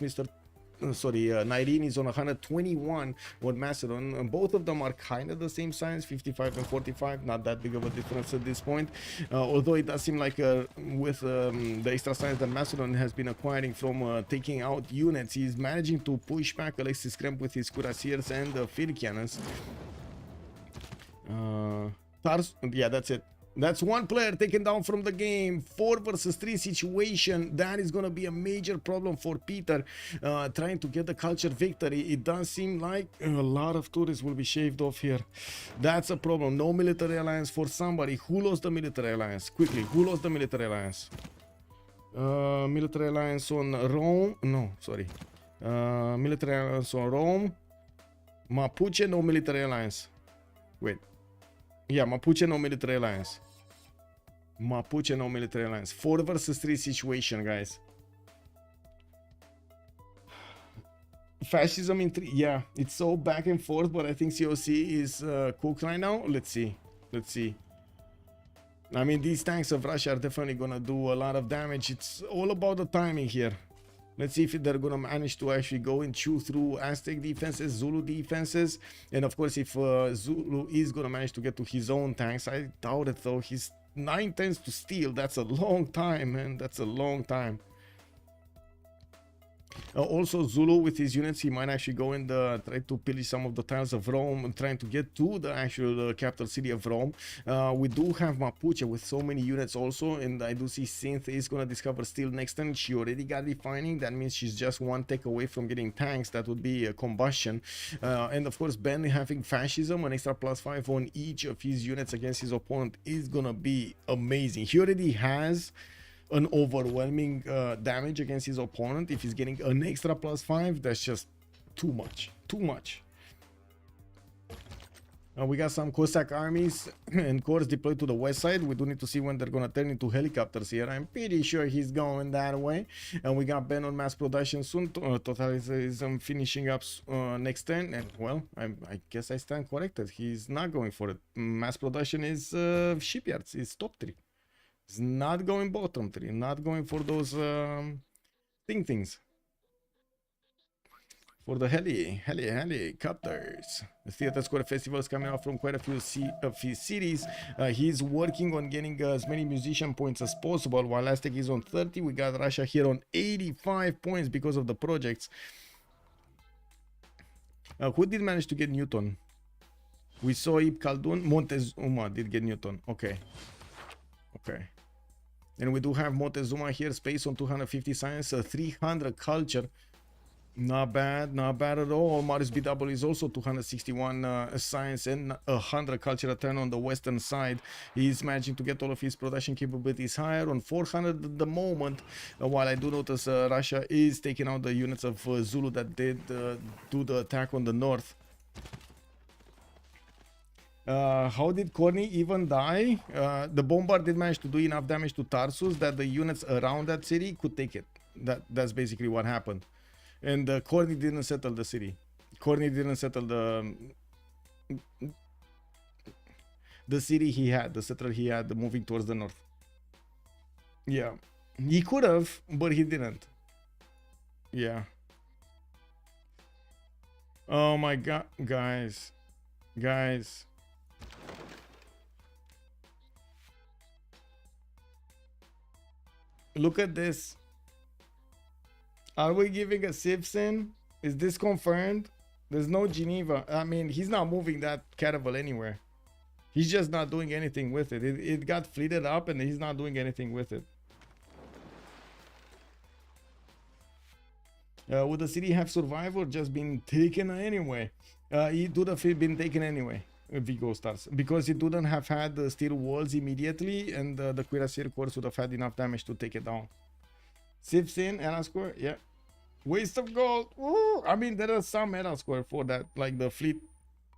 Nyrene is on 121 on Macedon. Both of them are kind of the same size, 55 and 45, not that big of a difference at this point. Although it does seem like with the extra size that Macedon has been acquiring from taking out units, he's managing to push back Alexis Kremp with his Cuirassiers and field cannons. Yeah, that's it. That's one player taken down from the game. 4 versus 3 situation. That is going to be a major problem for Peter, trying to get the culture victory. It does seem like a lot of tourists will be shaved off here. That's a problem. No military alliance for somebody. Who lost the military alliance? Quickly, who lost the military alliance? Military alliance on Rome. No, sorry. Military alliance on Rome. Mapuche, no military alliance. Wait. Yeah, Mapuche, no military alliance. Mapuche, no military alliance. 4 versus 3 situation, guys. Fascism in 3. Yeah, it's so back and forth, but I think COC is cooked right now. Let's see. Let's see. I mean, these tanks of Russia are definitely gonna do a lot of damage. It's all about the timing here. Let's see if they're gonna manage to actually go and chew through Aztec defenses, Zulu defenses, and of course if Zulu is gonna manage to get to his own tanks. I doubt it though. He's 9 turns to steal. That's a long time, man. That's a long time. Also, Zulu with his units, he might actually go and try to pillage some of the tiles of Rome, trying to get to the actual capital city of Rome. We do have Mapuche with so many units also, and I do see Synth is going to discover steel next turn. She already got refining. That means she's just 1 tech away from getting tanks. That would be a combustion. And of course, Ben having fascism, an extra +5 on each of his units against his opponent is going to be amazing. He already has an overwhelming damage against his opponent. If he's getting an extra +5, that's just too much. Too much. We got some Cossack armies and corps deployed to the west side. We do need to see when they're gonna turn into helicopters here. I'm pretty sure he's going that way. And we got Ben on mass production soon. Totalism finishing up next turn. And well, I guess I stand corrected. He's not going for it. Mass production is shipyards. It's top 3. It's not going bottom 3. Not going for those things. For the helicopters. The Theater Square Festival is coming out from quite a few cities. He's working on getting as many musician points as possible, while Aztec is on 30. We got Russia here on 85 points because of the projects. Who did manage to get Newton? We saw Ib Khaldun. Montezuma did get Newton. Okay. Okay. And we do have Montezuma here. Space on 250 science, 300 culture. Not bad, not bad at all. Marius BW is also 261 science and 100 culture return on the western side. He's managing to get all of his production capabilities higher on 400 at the moment. While I do notice Russia is taking out the units of Zulu that did do the attack on the north. How did Corny even die? The bombard did manage to do enough damage to Tarsus that the units around that city could take it. That's basically what happened. And Corny didn't settle the city. Corny didn't settle the city he had, the settler he had moving towards the north. Yeah. He could have, but he didn't. Yeah. Oh my god, guys. Guys. Look at this. Are we giving a Civ6? Is this confirmed? There's no Geneva. I mean, he's not moving that caravel anywhere. He's just not doing anything with it. It got fleeted up and he's not doing anything with it. Would the city have survived or just been taken anyway? It would have been taken anyway. Vigo starts. Because it wouldn't have had the steel walls immediately and the Cuirassier Corps would have had enough damage to take it down. Civ6 era score, yeah. Waste of gold. Ooh, I mean, there are some era score for that, like the fleet.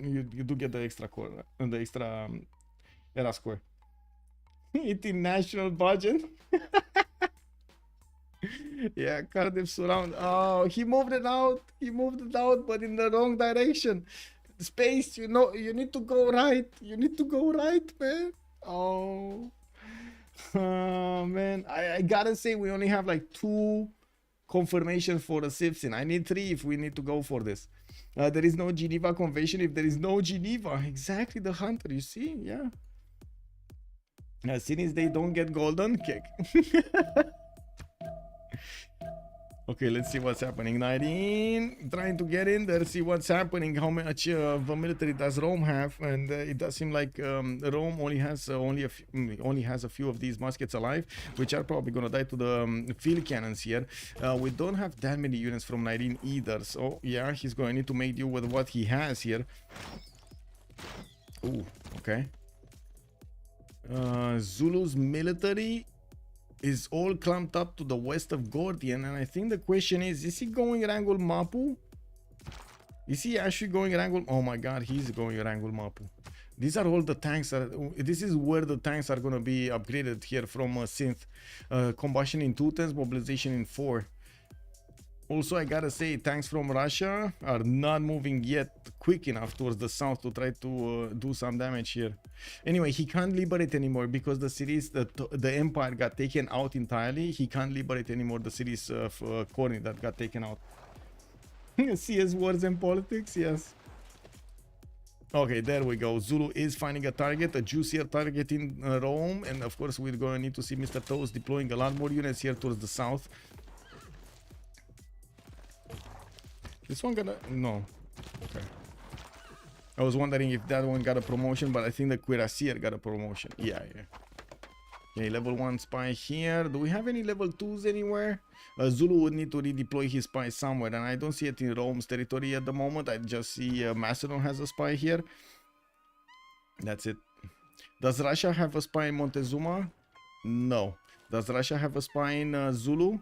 You do get the extra core and the extra era score. International budget. Yeah, Cardiff surround. Oh, he moved it out. He moved it out, but in the wrong direction. Space, you know, you need to go right. You need to go right, man. Oh. Man, I gotta say we only have like 2 confirmations for the Civ6. I need 3 if we need to go for this. There is no Geneva Convention. If there is no Geneva, exactly the hunter, you see? Yeah. Since they don't get golden kick. Okay, let's see what's happening. 19 trying to get in there, see what's happening. How much of a military does Rome have? And it does seem like Rome only has a few of these muskets alive, which are probably gonna die to the field cannons here. We don't have that many units from 19 either, so yeah, he's going to need to make do with what he has here. Ooh, okay. Zulu's military is all clumped up to the west of Gordian, and I think the question is he going Rangul Mapu? Is he actually going Rangul? Oh my god, he's going Rangul Mapu. These are all the tanks this is where the tanks are going to be upgraded here from synth. Combustion in 2 turns, mobilization in 4. Also, I gotta say, tanks from Russia are not moving yet quick enough towards the south to try to do some damage here. Anyway, he can't liberate anymore because the cities, the empire got taken out entirely. He can't liberate anymore the cities of Corny that got taken out. CS wars and politics, yes. Okay, there we go. Zulu is finding a target, a juicier target in Rome. And of course, we're going to need to see Mr. Toes deploying a lot more units here towards the south. This one gonna... no. Okay. I was wondering if that one got a promotion, but I think the Cuirassier got a promotion. Yeah, yeah. Okay, level 1 spy here. Do we have any level 2s anywhere? Zulu would need to redeploy his spy somewhere, and I don't see it in Rome's territory at the moment. I just see Macedon has a spy here. That's it. Does Russia have a spy in Montezuma? No. Does Russia have a spy in Zulu?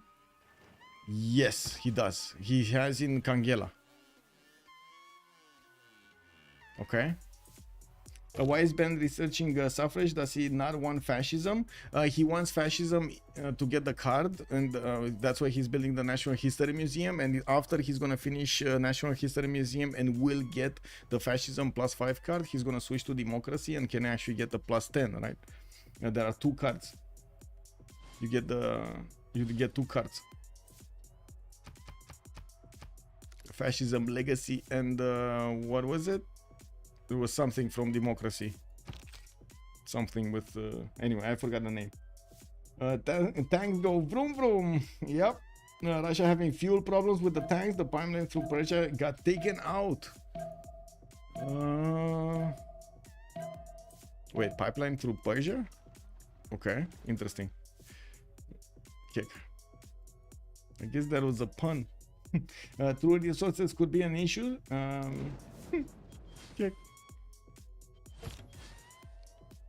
Yes, he does. He has in Kangela. Okay. Why is Ben researching suffrage? Does he not want fascism? He wants fascism to get the card, and that's why he's building the National History Museum. And after he's gonna finish National History Museum and will get the fascism +5 card, he's gonna switch to democracy and can actually get the +10, right? There are 2 cards. You get 2 cards. Fascism, legacy, and what was it? There was something from democracy. Something with anyway, I forgot the name. Tanks go vroom vroom. Yep. Russia having fuel problems with the tanks. The pipeline through Persia got taken out. Wait, pipeline through Persia? Okay, interesting. Okay. I guess that was a pun. True resources could be an issue. Okay.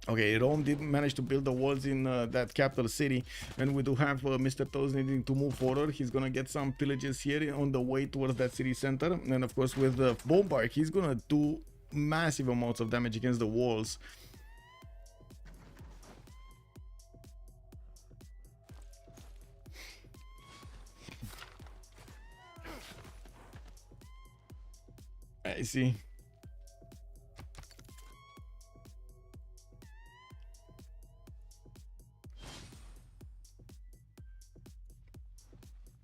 Okay, Rome did manage to build the walls in that capital city, and we do have Mr. Toes needing to move forward. He's gonna get some pillages here on the way towards that city center, and of course with the bombard, he's gonna do massive amounts of damage against the walls. I see.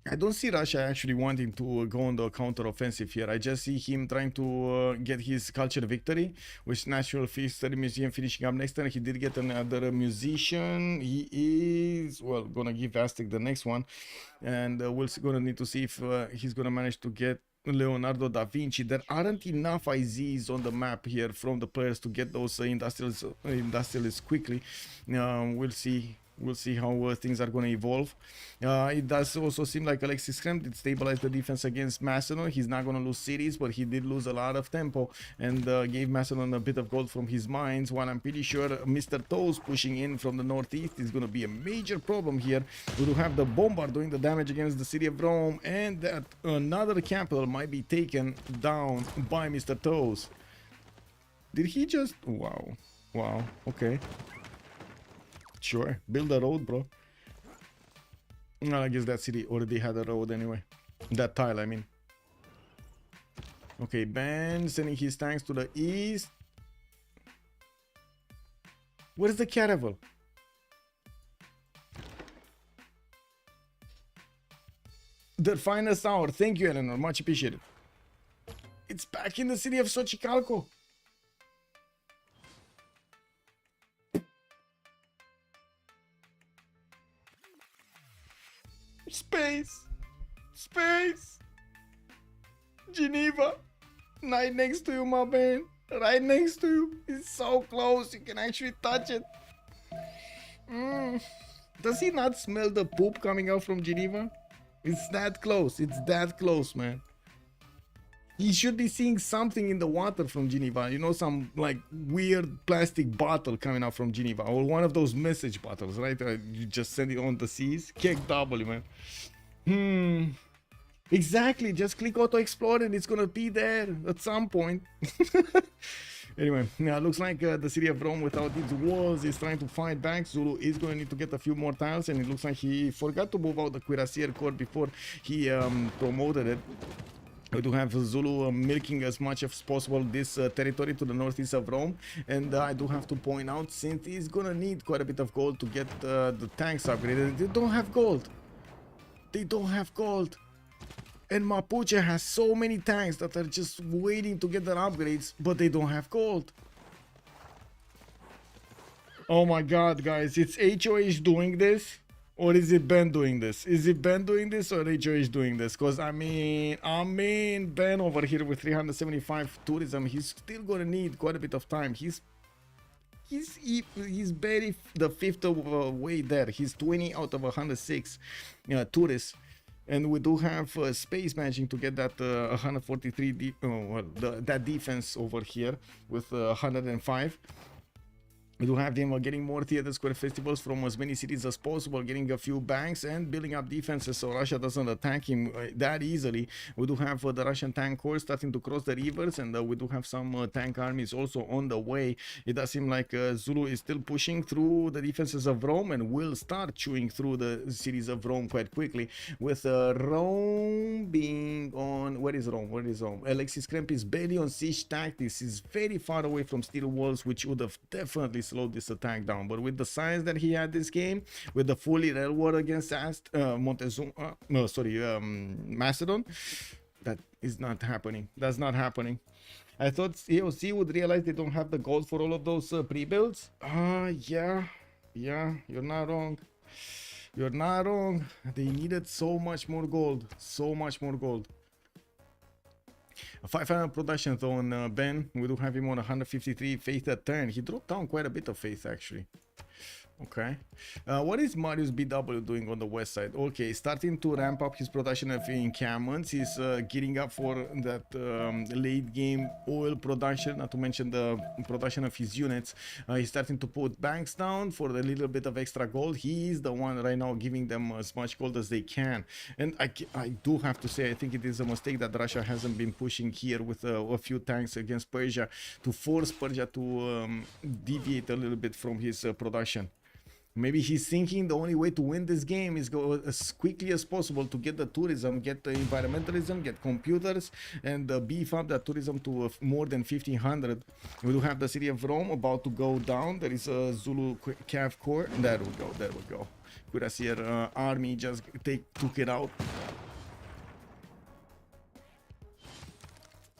I don't see Russia actually wanting to go on the counter-offensive here. I just see him trying to get his culture victory, with National History Museum finishing up next turn. He did get another musician. He is, well, gonna give Aztec the next one, and we're gonna need to see if he's gonna manage to get Leonardo da Vinci. There aren't enough IZs on the map here from the players to get those industrialists quickly. We'll see. We'll see how things are going to evolve. It does also seem like Alexis Krem did stabilize the defense against Macedon. He's not going to lose cities, but he did lose a lot of tempo and gave Macedon a bit of gold from his mines. While I'm pretty sure Mr. Toes pushing in from the northeast is going to be a major problem here. We do have the bombard doing the damage against the city of Rome, and that another capital might be taken down by Mr. Toes. Did he just... Wow. Wow. Okay. Sure, build a road, bro. Well, I guess that city already had a road anyway. That tile, I mean. Okay, Ben sending his tanks to the east. Where's the caravel? The finest hour. Thank you, Eleanor. Much appreciated. It's back in the city of Xochicalco. Space, Geneva, right next to you, my man, right next to you. It's so close, you can actually touch it. Does he not smell the poop coming out from Geneva? It's that close, man. He should be seeing something in the water from Geneva, you know, some like weird plastic bottle coming out from Geneva, or one of those message bottles, right? You just send it on the seas. Kick W, man. Exactly, just click auto explore and it's gonna be there at some point. Anyway, yeah, looks like the city of Rome without its walls is trying to fight back. Zulu is going to need to get a few more tiles, and it looks like he forgot to move out the Cuirassier Corps before he promoted it. We do have Zulu milking as much as possible this territory to the northeast of Rome, and I do have to point out, since he's gonna need quite a bit of gold to get the tanks upgraded. They don't have gold. They don't have gold. And Mapuche has so many tanks that are just waiting to get their upgrades, but they don't have gold. Oh my god, guys, it's HOH doing this? Or is it Ben doing this? Is it Ben doing this or HOH doing this? Because I mean, Ben over here with 375 tourism, he's still gonna need quite a bit of time. He's barely the fifth of way there. He's 20 out of 106 tourists. And we do have space managing to get that 143 that defense over here with 105. We do have them getting more theater square festivals from as many cities as possible, getting a few banks and building up defenses so Russia doesn't attack him that easily. We do have the Russian tank corps starting to cross the rivers, and we do have some tank armies also on the way. It does seem like Zulu is still pushing through the defenses of Rome and will start chewing through the cities of Rome quite quickly, with Rome being on... Where is Rome? Where is Rome? Alexis Kremp is barely on siege tactics. He's very far away from steel walls, which would have definitely slowed this attack down. But with the science that he had this game, with the fully rail war against Montezuma, Macedon, that is not happening. That's not happening. I thought COC would realize they don't have the gold for all of those pre-builds. Yeah, you're not wrong. You're not wrong. They needed so much more gold. So much more gold. A 500 production though on Ben. We do have him on 153 faith a turn. He dropped down quite a bit of faith actually. Okay. What is Marius BW doing on the west side? Okay, starting to ramp up his production of encampments. He's gearing up for that late game oil production, not to mention the production of his units. He's starting to put banks down for a little bit of extra gold. He's the one right now giving them as much gold as they can. And I do have to say, I think it is a mistake that Russia hasn't been pushing here with a few tanks against Persia to force Persia to deviate a little bit from his production. Maybe he's thinking the only way to win this game is go as quickly as possible to get the tourism, get the environmentalism, get computers, and beef up that tourism to more than 1,500. We do have the city of Rome about to go down. There is a Zulu Cav Corps. There we go, there we go. Cuirassier army just took it out.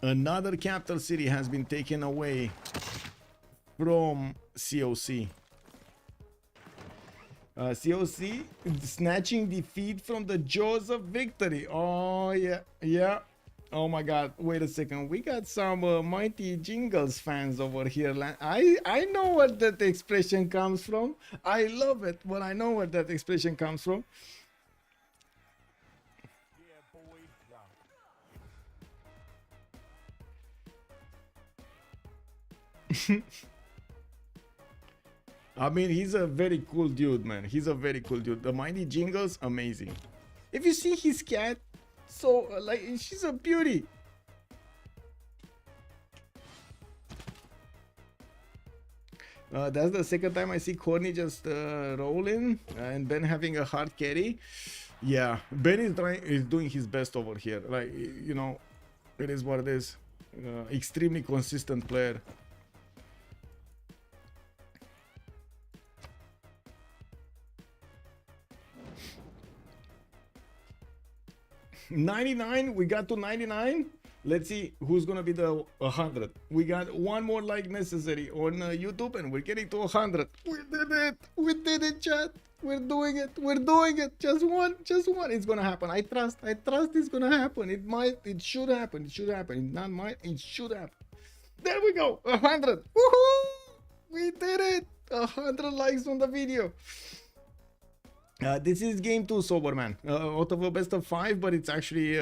Another capital city has been taken away from COC. COC snatching defeat from the jaws of victory. Oh yeah. Oh my god, wait a second, we got some Mighty Jingles fans over here. I know where that expression comes from. I love it, but I know where that expression comes from. I mean, he's a very cool dude, man. He's a very cool dude. The Mighty Jingles, amazing. If you see his cat, so like, she's a beauty. That's the second time I see Corny just rolling and Ben having a hard carry. Yeah, Ben is doing his best over here. Like, you know, it is what it is. Extremely consistent player. 99, we got to 99. Let's see who's gonna be the 100. We got one more like necessary on YouTube and we're getting to 100. We did it, chat. We're doing it, just one. It's gonna happen. I trust it's gonna happen. It should happen. It's not mine, it should happen. There we go, 100. Woohoo! We did it. 100 likes on the video. This is game 2, Soberman, out of a best of 5, but it's actually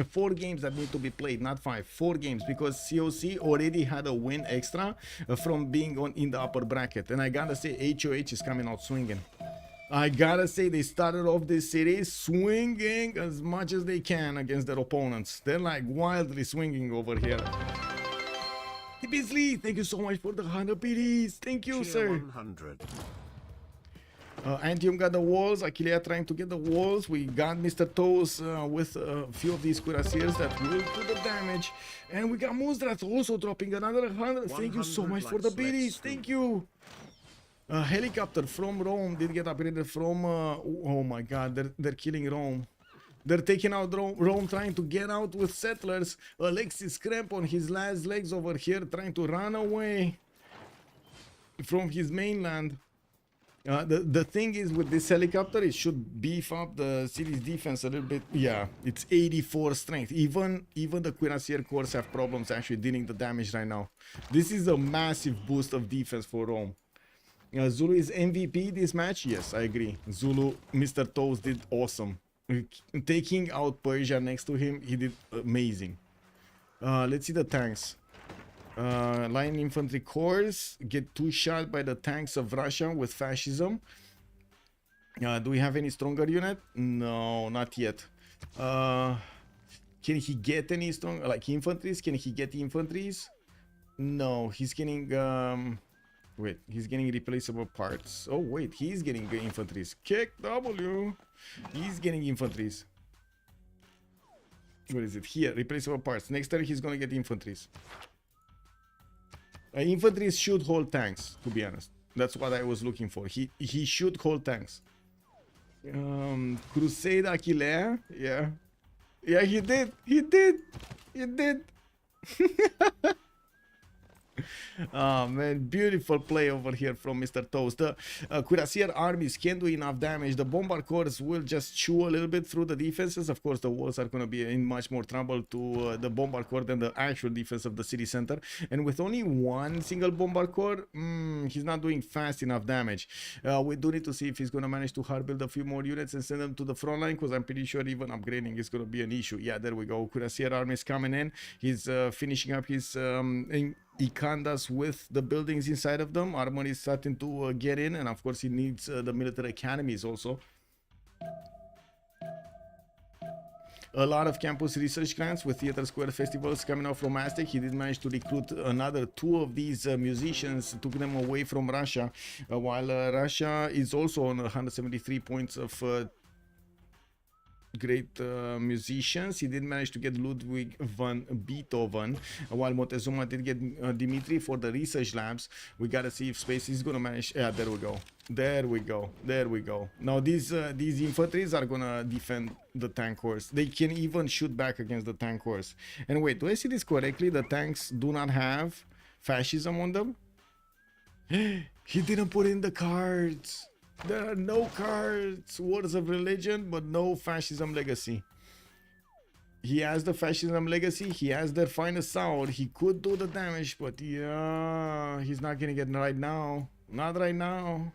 4 games that need to be played, not 5, 4 games, because COC already had a win extra from being in the upper bracket, and I gotta say HOH is coming out swinging. I gotta say they started off this series swinging as much as they can against their opponents. They're like wildly swinging over here. Beasley, thank you so much for the 100 PDs. Thank you, sir. 100. Antium got the walls. Achillea trying to get the walls. We got Mr. Toes with a few of these cuirassiers that will do the damage. And we got Moonstrat also dropping another 100. Thank you so much for the biddies. Thank you. Helicopter from Rome did get upgraded from... oh my god, they're killing Rome. They're taking out Rome, trying to get out with settlers. Alexis Kremp on his last legs over here, trying to run away from his mainland. The thing is with this helicopter, it should beef up the city's defense a little bit. Yeah, it's 84 strength. Even the cuirassier corps have problems actually dealing the damage right now. This is a massive boost of defense for Rome. Zulu is MVP this match. Yes, I agree. Zulu, Mr. Toes did awesome. Taking out Persia next to him, he did amazing. Let's see the tanks. Line infantry corps get 2 shot by the tanks of Russia with fascism. Do we have any stronger unit? No, not yet. Can he get any strong, like infantries? Can he get infantries? No, he's getting wait, he's getting replaceable parts. Oh wait, he's getting infantries. Kick W. He's getting infantries. What is it here? Replaceable parts. Next turn he's gonna get infantries. Infantries should hold tanks, to be honest. That's what I was looking for. He should hold tanks. Crusade Aquilea, yeah. Yeah, he did. He did. He did. Oh man, beautiful play over here from Mr. Toast. The cuirassier armies can't do enough damage. The bombard corps will just chew a little bit through the defenses. Of course, the walls are going to be in much more trouble to the bombard corps than the actual defense of the city center. And with only one single bombard corps, he's not doing fast enough damage. We do need to see if he's going to manage to hard build a few more units and send them to the front line, because I'm pretty sure even upgrading is going to be an issue. Yeah, there we go. Cuirassier armies coming in. He's finishing up his Ikandas with the buildings inside of them. Armor is starting to get in, and of course he needs the military academies also. A lot of campus research grants with theater square festivals coming out from Aztec. He did manage to recruit another 2 of these musicians, took them away from Russia, while Russia is also on 173 points of great musicians. He did manage to get Ludwig van Beethoven, while Montezuma did get Dimitri for the research labs. We gotta see if space is gonna manage. Yeah, there we go. There we go. There we go. Now these infantries are gonna defend the tank horse. They can even shoot back against the tank horse. And wait, do I see this correctly? The tanks do not have fascism on them. He didn't put in the cards. There are no cards, words of religion, but no fascism legacy. He has the fascism legacy. He has their finest hour. He could do the damage, but yeah, he's not gonna get it right now. Not right now.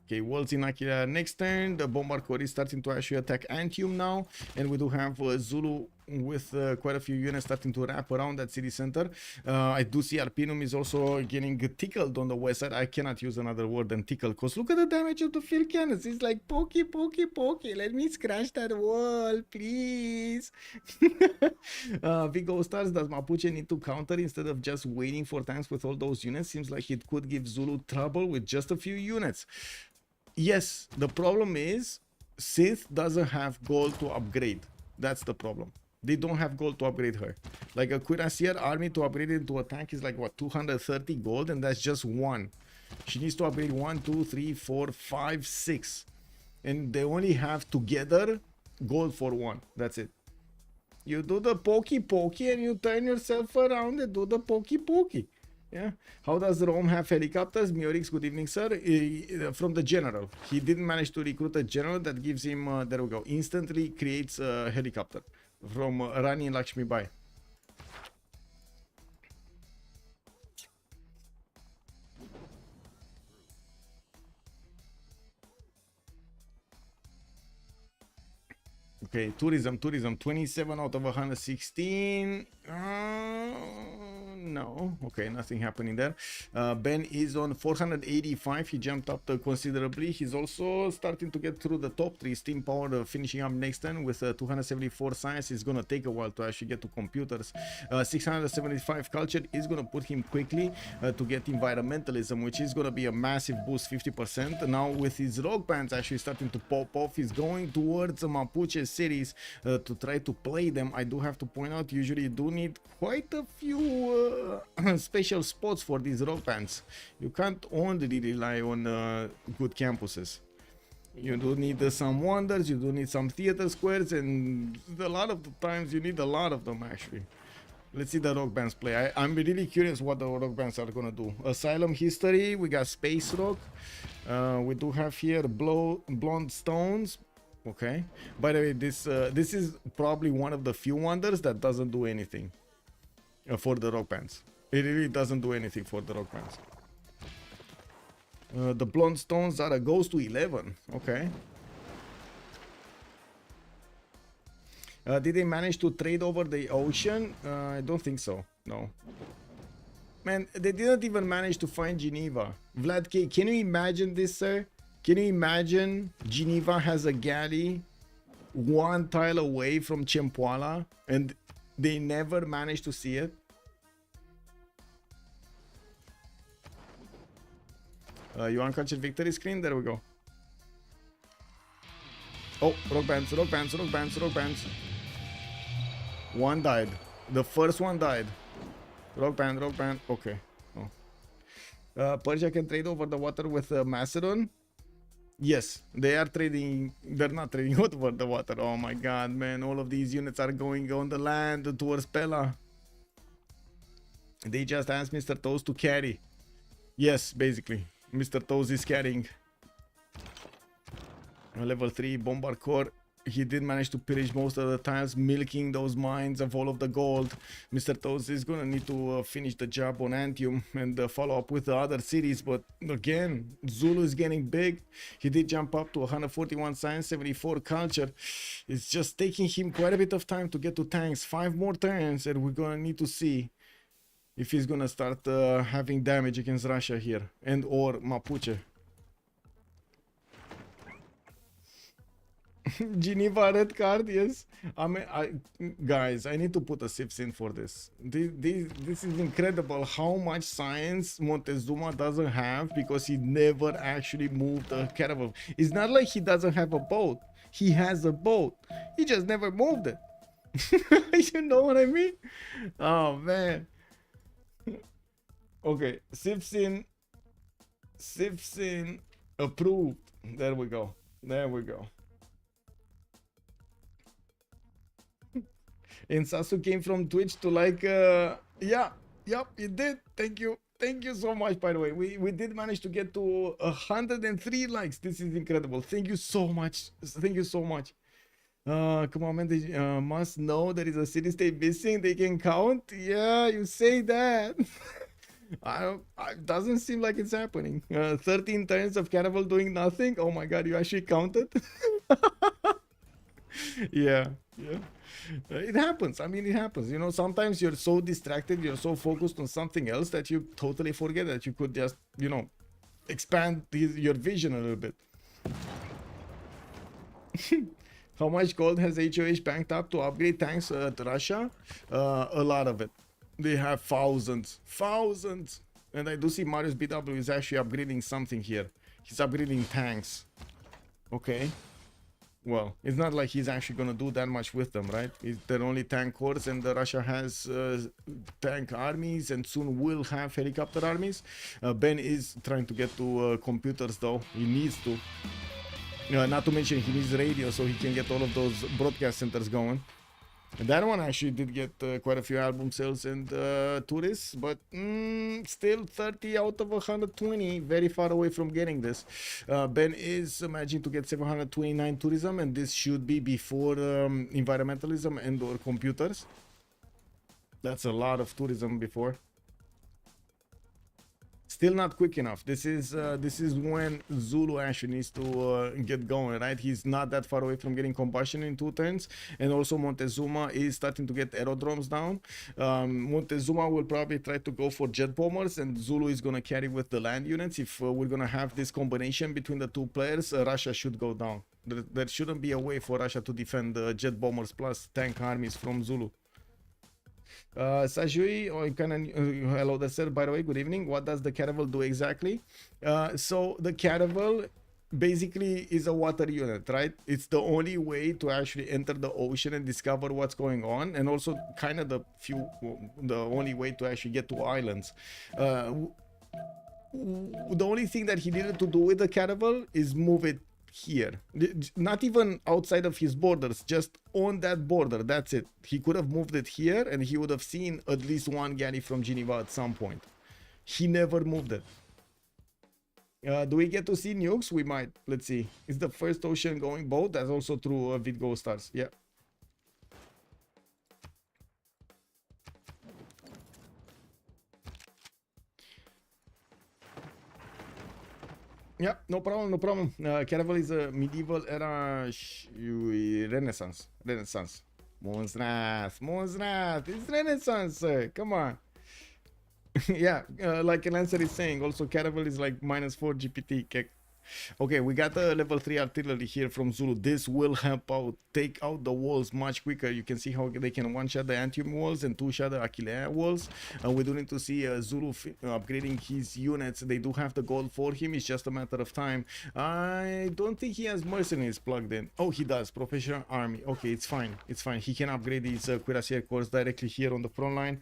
Okay, Waltz in Akira next turn. The bombard corps is starting to actually attack Antium now, and we do have Zulu with quite a few units starting to wrap around that city center. I do see Arpinum is also getting tickled on the west side. I cannot use another word than tickle, because look at the damage of the field cannons. It's like pokey, pokey, pokey. Let me scratch that wall, please. Vigo Stars, does Mapuche need to counter instead of just waiting for tanks with all those units? Seems like it could give Zulu trouble with just a few units. Yes, the problem is Sith doesn't have gold to upgrade. That's the problem. They don't have gold to upgrade her. Like a cuirassier army to upgrade it into a tank is like what, 230 gold, and that's just one. She needs to upgrade 1, 2, 3, 4, 5, 6, and they only have together gold for 1. That's it. You do the pokey pokey and you turn yourself around and do the pokey pokey. Yeah. How does Rome have helicopters? Miorix, good evening, sir. From the general. He didn't manage to recruit a general that gives him, there we go, instantly creates a helicopter from Rani Lakshmi Bai. Okay, tourism, 27 out of 116. No, okay, nothing happening there. Ben is on 485. He jumped up considerably. He's also starting to get through the top 3. Steam power finishing up next turn with 274 science. It's gonna take a while to actually get to computers. 675 culture is gonna put him quickly to get environmentalism, which is gonna be a massive boost, 50%. Now with his rock bands actually starting to pop off, he's going towards Mapuche cities to try to play them. I do have to point out, usually you do need quite a few special spots for these rock bands. You can't only rely on good campuses. You do need some wonders, you do need some theater squares, and a lot of the times you need a lot of them actually. Let's see the rock bands play. I'm really curious what the rock bands are gonna do. Asylum History, we got Space Rock. We do have here Blonde Stones. Okay. By the way, this is probably one of the few wonders that doesn't do anything for the rock bands. It really doesn't do anything for the rock bands. The Blonde Stones are a ghost to 11. Okay. Did they manage to trade over the ocean? I don't think so. No. Man, they didn't even manage to find Geneva. Vlad K, can you imagine this, sir? Can you imagine Geneva has a galley 1 tile away from Chempoala and they never managed to see it? You uncaptured victory screen? There we go. Oh, rock bands, rock bands, rock bands, rock bands. One died. The first one died. Rock band, rock band. Okay. Oh. Persia can trade over the water with Macedon. Yes, they are trading. They're not trading over the water. Oh my god, man. All of these units are going on the land towards Pella. They just asked Mr. Toes to carry. Yes, basically. Mr. Toes is carrying. Level 3 Bombard Core. He did manage to pillage most of the tiles, milking those mines of all of the gold. Mr. Toes is gonna need to finish the job on Antium and follow up with the other cities. But again, Zulu is getting big. He did jump up to 141 science, 74 culture. It's just taking him quite a bit of time to get to tanks. 5 more turns, and we're gonna need to see if he's gonna start having damage against Russia here and or Mapuche. Geneva red card, yes. I mean, guys, I need to put a Civ6 in for this. This is incredible how much science Montezuma doesn't have because he never actually moved a caravel. It's not like he doesn't have a boat. He has a boat. He just never moved it. You know what I mean? Oh, man. Okay, Civ6 approved. There we go. There we go. And Sasu came from Twitch to like, yeah, yep, it did. Thank you so much. By the way, we did manage to get to 103 likes. This is incredible. Thank you so much. Thank you so much. Come on, man. They must know there is a city state missing. They can count. Yeah, you say that. It doesn't seem like it's happening. 13 turns of Caravel doing nothing. Oh my god, you actually counted. Yeah. It happens. I mean, it happens. You know, sometimes you're so distracted, you're so focused on something else that you totally forget that you could just, you know, expand your vision a little bit. How much gold has HOH banked up to upgrade tanks to Russia? A lot of it. They have thousands. And I do see Marius BW is actually upgrading something here. He's upgrading tanks. Okay. Well, it's not like he's actually gonna do that much with them, right? They're only tank corps, and Russia has tank armies and soon will have helicopter armies. Ben is trying to get to computers though. He needs to. Not to mention he needs radio so he can get all of those broadcast centers going. And that one actually did get quite a few album sales and tourists, but still 30 out of 120, very far away from getting this. Ben is managing to get 729 tourism, and this should be before environmentalism and or computers. That's a lot of tourism before. Still not quick enough. This is when Zulu actually needs to get going, right? He's not that far away from getting combustion in 2 turns, and also Montezuma is starting to get aerodromes down. Montezuma will probably try to go for jet bombers, and Zulu is gonna carry with the land units. If we're gonna have this combination between the 2 players, Russia should go down. There shouldn't be a way for Russia to defend jet bombers plus tank armies from Zulu. Sajui, hello there, sir. By the way, good evening. What does the Caravel do exactly? So the Caravel basically is a water unit, right? It's the only way to actually enter the ocean and discover what's going on, and also kind of the only way to actually get to islands. The only thing that he needed to do with the Caravel is move it here, not even outside of his borders, just on that border. That's it. He could have moved it here and he would have seen at least 1 galley from Geneva at some point. He never moved it. Do we get to see nukes? We might. Let's see. It's the first ocean going boat. That's also through Vidgo Stars. Yeah. Yeah, no problem. Caravel is a medieval era Renaissance. Monstras. It's Renaissance, sir. Come on. Yeah, like an answer is saying, also Caravel is like -4 GPT. Okay, we got the level 3 artillery here from Zulu. This will help out take out the walls much quicker. You can see how they can one-shot the Antium walls and two-shot the Achillea walls. And we do need to see Zulu upgrading his units. They do have the gold for him. It's just a matter of time. I don't think he has mercenaries plugged in. Oh, he does. Professional army. Okay, it's fine. It's fine. He can upgrade his cuirassier corps directly here on the front line.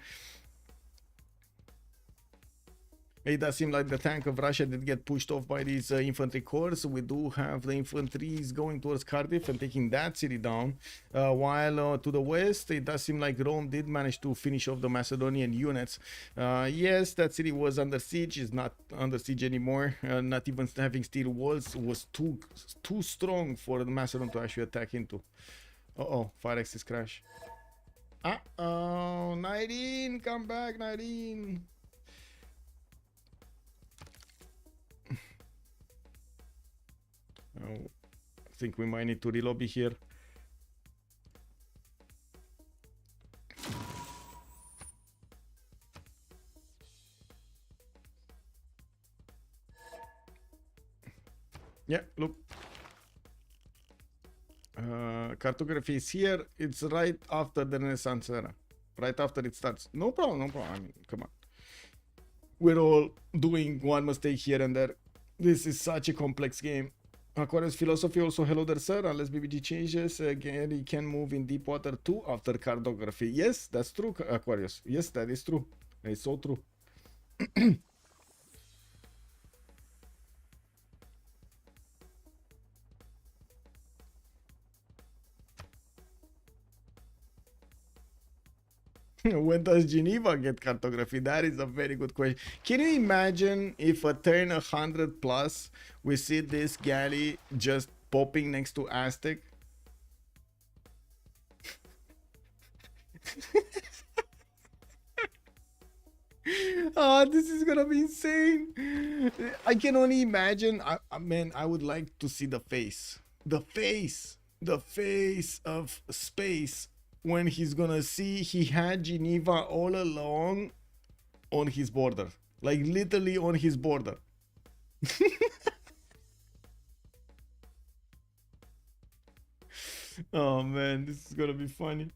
It does seem like the tank of Russia did get pushed off by these infantry corps. We do have the infantry going towards Cardiff and taking that city down. While to the west, it does seem like Rome did manage to finish off the Macedonian units. Yes, that city was under siege. It's not under siege anymore. Not even having steel walls was too strong for the Macedon to actually attack into. Uh-oh, fire axis crash. Uh-oh, 19, come back, 19. I think we might need to relobby here. Yeah, look. Cartography is here. It's right after the Renaissance era. Right after it starts. No problem, no problem. I mean, come on. We're all doing one mistake here and there. This is such a complex game. Aquarius philosophy also, hello there, sir. Unless BBG changes, again, he can move in deep water too after cartography. Yes, that's true, Aquarius. Yes, that is true. It's so true. When does Geneva get cartography? That is a very good question. Can you imagine if a turn 100 plus we see this galley just popping next to Aztec? Oh, this is gonna be insane. I can only imagine. Man, I would like to see the face of space when he's gonna see he had Geneva all along on his border, like literally on his border. Oh man, this is gonna be funny.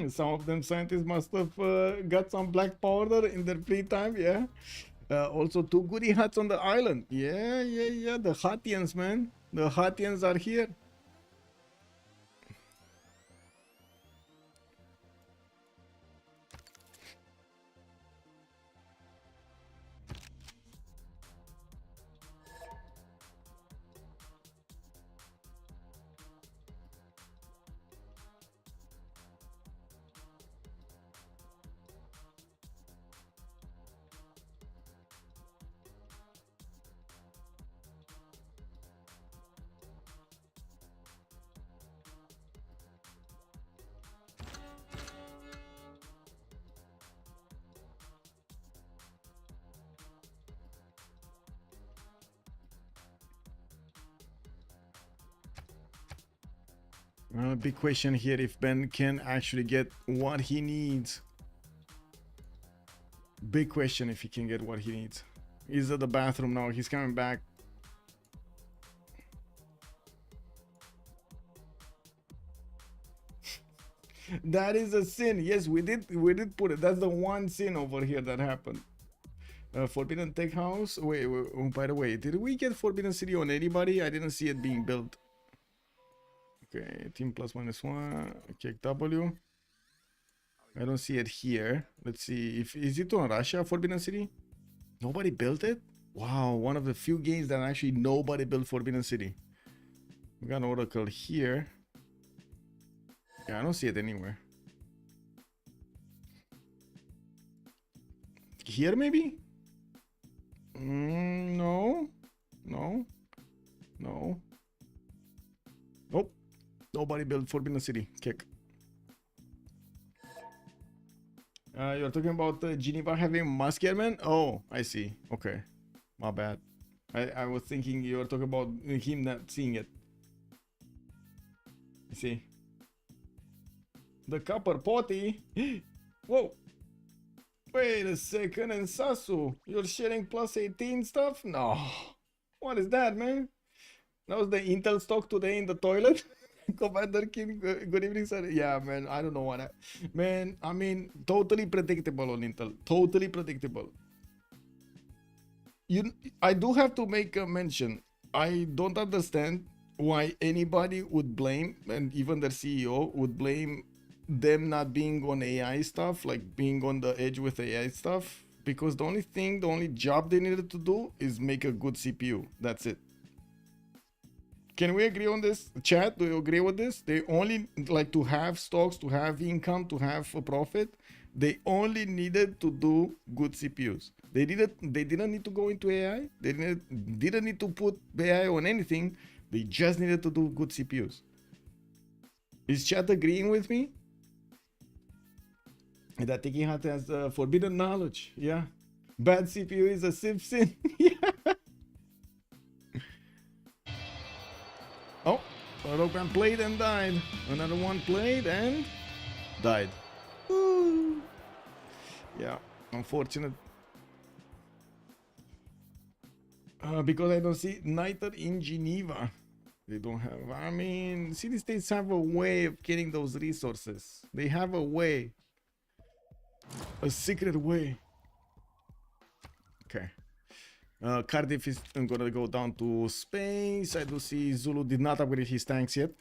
Some of them scientists must have got some black powder in their free time, yeah. Also, two goody hats on the island. Yeah. The Hatians, man. The Hatians are here. Big question here if Ben can actually get what he needs. Big question if he can get what he needs. He's at the bathroom now. He's coming back. That is a sin. Yes, we did put it. That's the one sin over here that happened. Forbidden Tech House. Wait, oh, by the way, did we get Forbidden City on anybody? I didn't see it being built. Okay, team +/-1. Kick W. I don't see it here. Let's see if is it on Russia, Forbidden City? Nobody built it? Wow, one of the few games that actually nobody built Forbidden City. We got an Oracle here. Yeah, I don't see it anywhere. Here maybe? No. No. No. Nope. Nobody built Forbidden City. Kick. You're talking about Geneva having Maskerman? Oh, I see. Okay. My bad. I was thinking you were talking about him not seeing it. You see. The Copper Potty. Whoa. Wait a second. And Sasu, you're sharing +18 stuff? No. What is that, man? That was the Intel stock today in the toilet? Commander King, good evening, sir. Yeah, man, I don't know what. Man, I mean, totally predictable on Intel. Totally predictable. I do have to make a mention. I don't understand why anybody would blame, and even their CEO would blame them not being on AI stuff, like being on the edge with AI stuff, because the only job they needed to do is make a good CPU. That's it. Can we agree on this? Chat, do you agree with this? They only like to have stocks, to have income, to have a profit. They only needed to do good CPUs. They didn't need to go into AI. They didn't need to put AI on anything. They just needed to do good CPUs. Is chat agreeing with me? That Tiki Hat has forbidden knowledge. Yeah. Bad CPU is a Civ sin. Yeah. Oh, a rogue man played and died. Another one played and died. Ooh. Yeah, unfortunate. Because I don't see neither in Geneva. They don't have. I mean, city states have a way of getting those resources. They have a way. A secret way. Okay. Cardiff is gonna go down to space. I do see Zulu did not upgrade his tanks yet.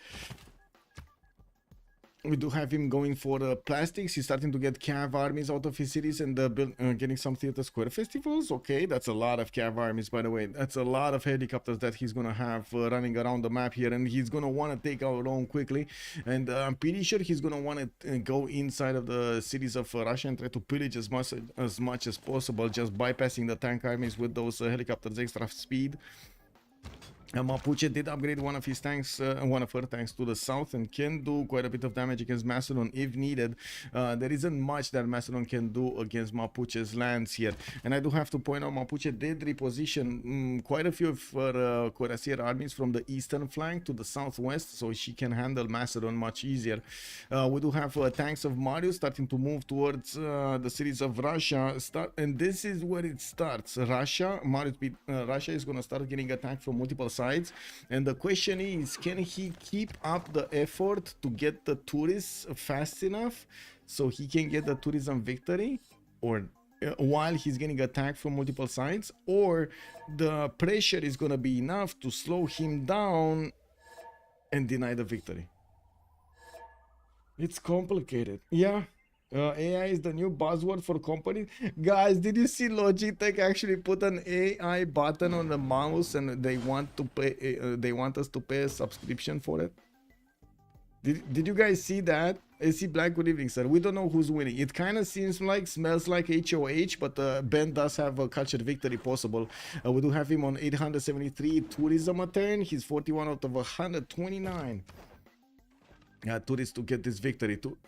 We do have him going for plastics. He's starting to get Cav armies out of his cities and getting some Theater Square festivals. Okay, that's a lot of Cav armies, by the way. That's a lot of helicopters that he's gonna have running around the map here, and he's gonna want to take out Rome quickly. And I'm pretty sure he's gonna want to go inside of the cities of Russia and try to pillage as much as possible, just bypassing the tank armies with those helicopters extra speed. Mapuche did upgrade one of his tanks, one of her tanks to the south, and can do quite a bit of damage against Macedon if needed. There isn't much that Macedon can do against Mapuche's lands here, and I do have to point out Mapuche did reposition quite a few of her Cuirassier armies from the eastern flank to the southwest, so she can handle Macedon much easier. We do have tanks of Marius starting to move towards the cities of Russia, and this is where it starts. Russia is going to start getting attacked from multiple sides, and the question is, can he keep up the effort to get the tourists fast enough so he can get the tourism victory, or while he's getting attacked from multiple sides, or the pressure is going to be enough to slow him down and deny the victory? It's complicated. Yeah. AI is the new buzzword for companies. Guys, did you see Logitech actually put an AI button on the mouse, and they want to pay? They want us to pay a subscription for it. Did you guys see that? AC Black, good evening, sir. We don't know who's winning. It kind of smells like HOH, but Ben does have a cultured victory possible. We do have him on 873 tourism a turn. He's 41 out of 129. Tourists to get this victory too.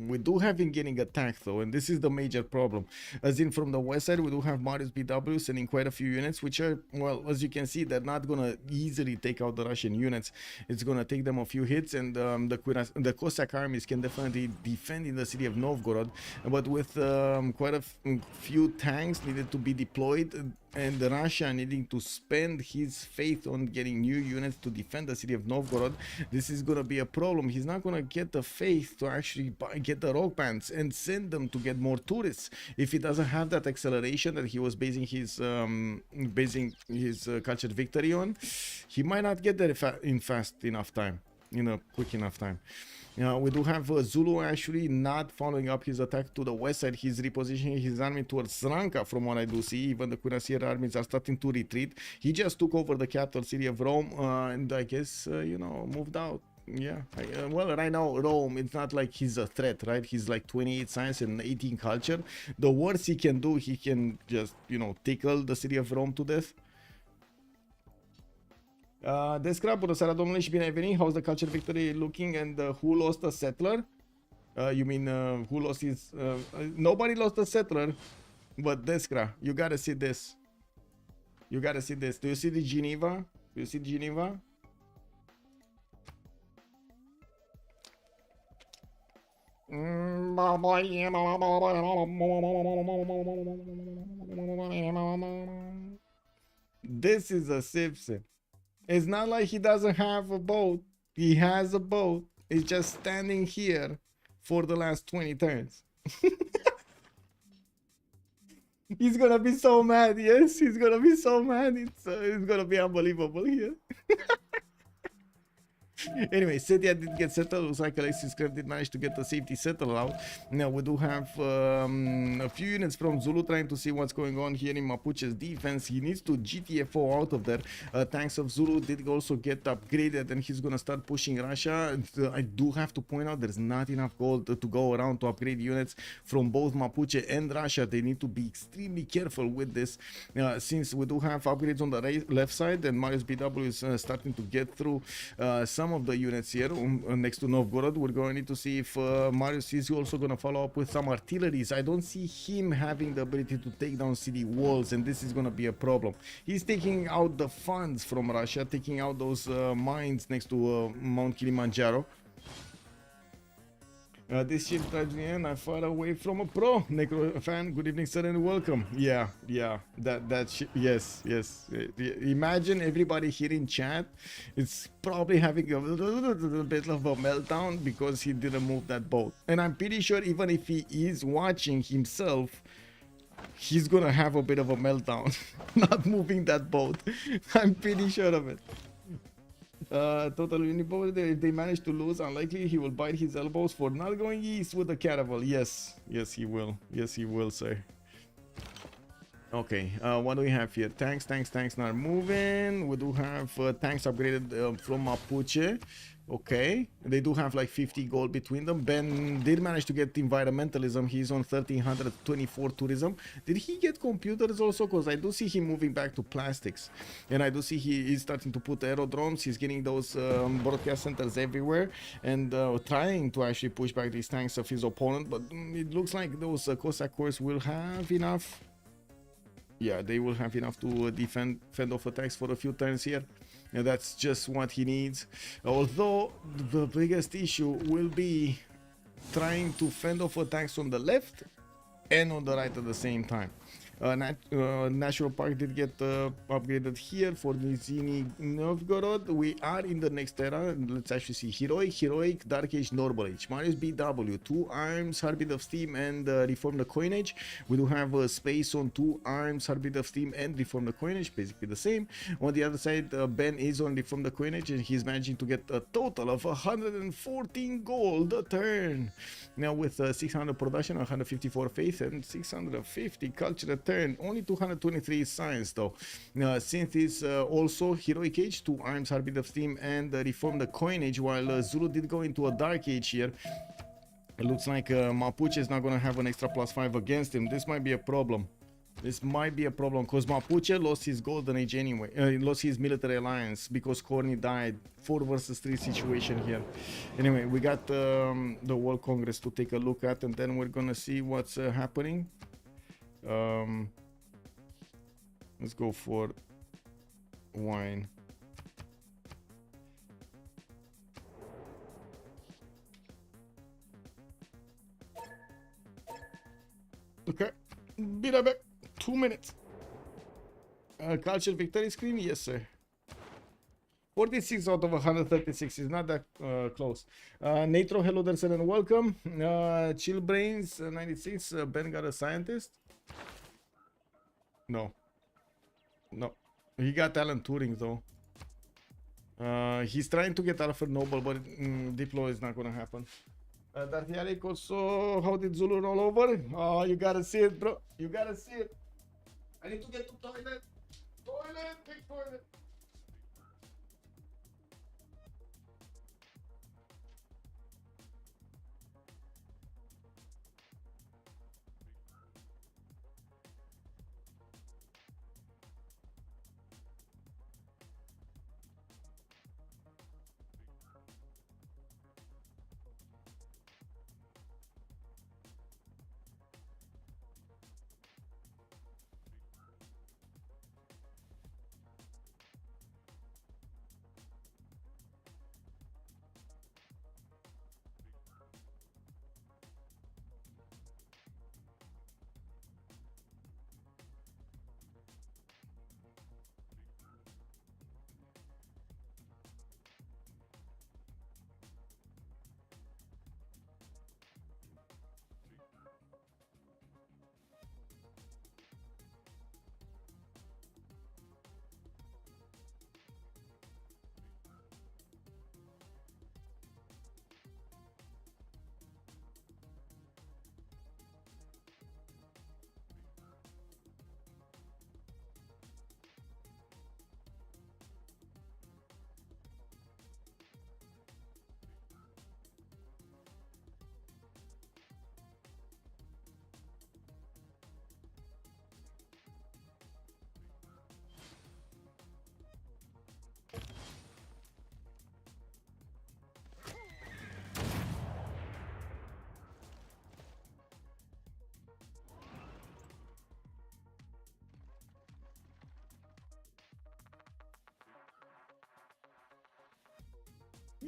We do have him getting attacked though, and this is the major problem. As in, from the west side, we do have Marius BW sending quite a few units, which are, well, as you can see, they're not gonna easily take out the Russian units. It's gonna take them a few hits, and the Cossack armies can definitely defend in the city of Novgorod, but with quite a few tanks needed to be deployed, and Russia needing to spend his faith on getting new units to defend the city of Novgorod, this is gonna be a problem. He's not gonna get the faith to actually get the rock bands and send them to get more tourists if he doesn't have that acceleration that he was basing his cultured victory on. He might not get there in fast enough time, in a quick enough time. We do have Zulu actually not following up his attack to the west side. He's repositioning his army towards Sranka from what I do see. Even the Cuirassier armies are starting to retreat. He just took over the capital city of Rome and I guess, you know, moved out. Yeah, well, right now, Rome, it's not like he's a threat, right? He's like 28 science and 18 culture. The worst he can do, he can just, you know, tickle the city of Rome to death. Descra, bună seara, domnule, și bine ai venit. How's the culture victory looking and who lost a settler? You mean who lost his... nobody lost a settler, but Descra, you gotta see this. You gotta see this. Do you see the Geneva? Do you see Geneva? This is a Civ6. It's not like he doesn't have a boat. He has a boat. It's just standing here for the last 20 turns. He's gonna be so mad. Yes, he's gonna be so mad. It's gonna be unbelievable here. Anyway, Setia did get settled. Looks like Alexis Crab did manage to get the safety settled out. Now we do have a few units from Zulu trying to see what's going on here in Mapuche's defense. He needs to GTFO out of there. Tanks of Zulu did also get upgraded and he's gonna start pushing Russia. I do have to point out there's not enough gold to go around to upgrade units from both Mapuche and Russia. They need to be extremely careful with this since we do have upgrades on the left side and Marius BW is starting to get through some of the units here next to Novgorod. We're going to need to see if Marius is also going to follow up with some artilleries. I don't see him having the ability to take down city walls, and this is going to be a problem. He's taking out the funds from Russia, taking out those mines next to Mount Kilimanjaro. This ship tragedy, I'm far away from a pro. Necro fan, good evening, sir, and welcome. Yeah, that ship, yes. Imagine everybody here in chat. It's probably having a little bit of a meltdown because he didn't move that boat. And I'm pretty sure even if he is watching himself, he's gonna have a bit of a meltdown not moving that boat. I'm pretty sure of it. Total Unipo, if they manage to lose, unlikely he will bite his elbows for not going east with the caravel. Yes, he will. Yes, he will, sir. Okay, what do we have here? Tanks not moving. We do have tanks upgraded from Mapuche. Okay, they do have like 50 gold between them. Ben did manage to get environmentalism. He's on 1324 tourism. Did he get computers also? Because I do see him moving back to plastics, and I do see he is starting to put aerodromes. He's getting those broadcast centers everywhere and trying to actually push back these tanks of his opponent. But it looks like those Cossack corps will have enough. Yeah, they will have enough to fend off attacks for a few turns here. And that's just what he needs. Although the biggest issue will be trying to fend off attacks on the left and on the right at the same time. National Park did get upgraded here for Nizhny Novgorod. We are in the next era. Let's actually see Heroic, Dark Age, Normal Age. Marius BW, 2 arms, Heartbeat of Steam, and Reform the Coinage. We do have space on 2 arms, Heartbeat of Steam, and Reform the Coinage, basically the same. On the other side, Ben is on Reform the Coinage, and he's managing to get a total of 114 gold a turn. Now with 600 production, 154 faith, and 650 culture turn. Only 223 science though. Synth is also Heroic Age, 2 arms, Heartbeat of Steam, and Reform the Coinage, while Zulu did go into a Dark Age here. It looks like Mapuche is not going to have an extra +5 against him. This might be a problem. This might be a problem because Mapuche lost his Golden Age anyway. He lost his military alliance because Corny died. 4 versus 3 situation here. Anyway, we got the World Congress to take a look at, and then we're gonna see what's happening. Let's go for wine. Okay, be right back. 2 minutes. Culture victory screen, yes sir. 46 out of 136 is not that close. Natro, hello there, sir, and welcome. Chill Brains 96. Ben got a scientist. No. No. He got Alan Turing though. He's trying to get Alfred Nobel, but Diplo is not gonna happen. Darth Yarek also, how did Zulu roll over? Oh, you gotta see it, bro. You gotta see it. I need to get to toilet. Toilet, big toilet.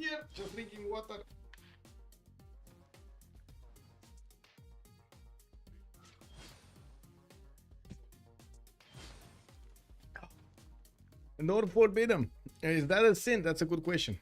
Yep, just drinking water. Lord forbidden. Is that a sin? That's a good question.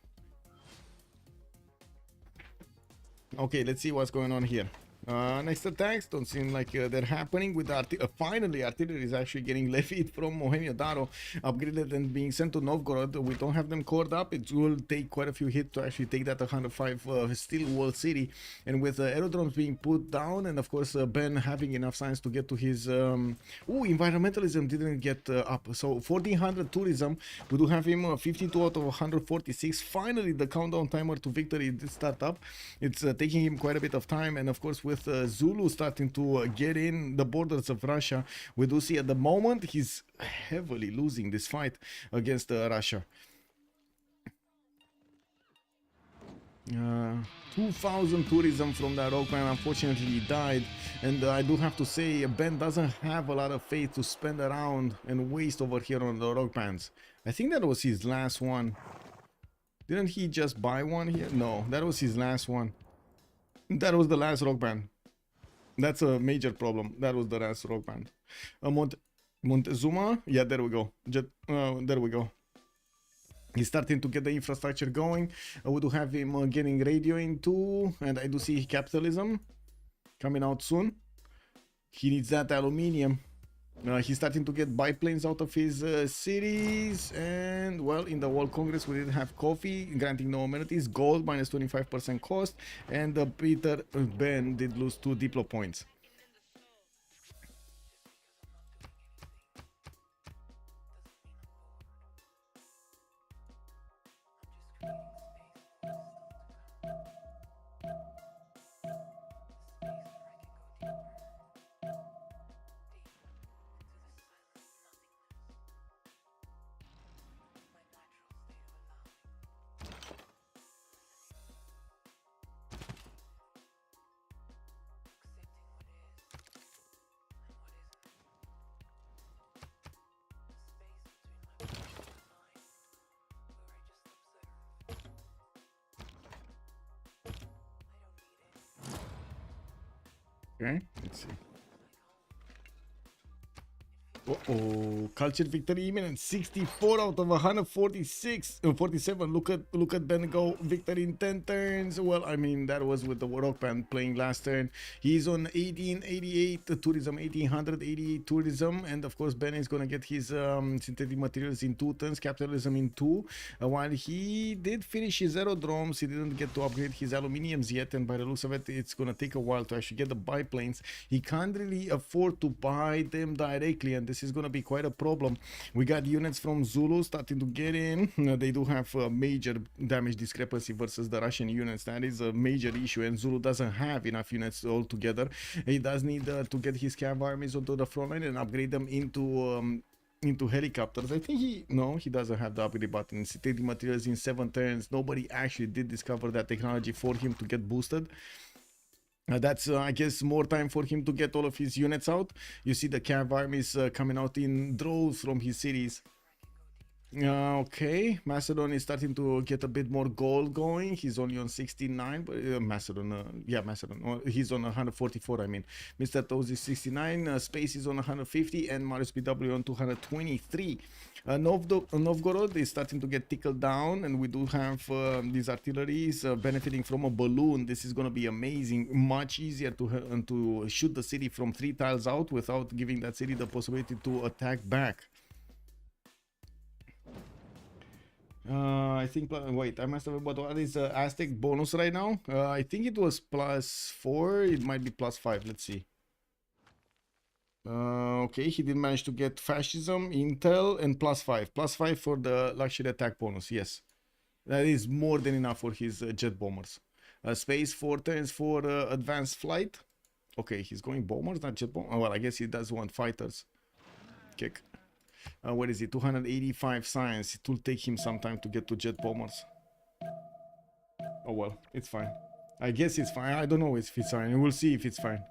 Okay, let's see what's going on here. Next attacks don't seem like they're happening. With finally, artillery is actually getting levied from Mohenjo-Daro, upgraded and being sent to Novgorod. We don't have them cored up. It will take quite a few hits to actually take that 105 steel wall city. And with aerodromes being put down, and of course Ben having enough science to get to his environmentalism didn't get up. So 1400 tourism. We do have him 52 out of 146. Finally, the countdown timer to victory did start up. It's taking him quite a bit of time, and of course with Zulu starting to get in the borders of Russia, we do see at the moment he's heavily losing this fight against Russia. 2000 tourism from that rogue man unfortunately died, and I do have to say Ben doesn't have a lot of faith to spend around and waste over here on the rogue bands. I think that was his last one. Didn't he just buy one here? No, that was his last one. That was the last rock band. That's a major problem. That was the last rock band. Montezuma. Yeah, there we go. There we go. He's starting to get the infrastructure going. We do have him getting radio into, and I do see capitalism coming out soon. He needs that aluminium. He's starting to get biplanes out of his cities, and well, in the World Congress we did have coffee granting no amenities, gold minus 25% cost, and Peter Ben did lose 2 Diplo points. Okay, let's see. Uh-oh, cultured victory imminent. 64 out of 146, 47. Look at Ben go. Victory in 10 turns. Well, I mean, that was with the Rock Band playing last turn. He's on 1888 tourism, 1888 tourism, and of course Ben is gonna get his synthetic materials in 2 turns, capitalism in 2. While he did finish his aerodromes, he didn't get to upgrade his aluminiums yet, and by the looks of it, it's gonna take a while to actually get the biplanes. He can't really afford to buy them directly, and this is going to be quite a problem. We got units from Zulu starting to get in. They do have a major damage discrepancy versus the Russian units. That is a major issue, and Zulu doesn't have enough units altogether. He does need to get his cav armies onto the front line and upgrade them into helicopters. I think he doesn't have the upgrade button. Synthetic materials in 7 turns. Nobody actually did discover that technology for him to get boosted. That's I guess more time for him to get all of his units out. You see the cav armies coming out in droves from his cities. Okay, Macedon is starting to get a bit more gold going. He's only on 69, but Macedon, he's on 144. I mean, Mr. Toes is 69, Space is on 150, and Marius BW on 223. Novgorod is starting to get tickled down, and we do have these artilleries benefiting from a balloon. This is going to be amazing, much easier to shoot the city from 3 tiles out without giving that city the possibility to attack back. I think, wait, I must have about what is Aztec bonus right now? I think it was +4, it might be +5, let's see. Okay, he did manage to get fascism, intel, and +5. +5 for the luxury attack bonus, yes. That is more than enough for his jet bombers. Space 4 turns for advanced flight. Okay, he's going bombers, not jet bombers. Oh, well, I guess he does want fighters. Kick. What is it? 285 science. It will take him some time to get to jet bombers. Oh well, it's fine. I guess it's fine. I don't know if it's fine. We'll see if it's fine.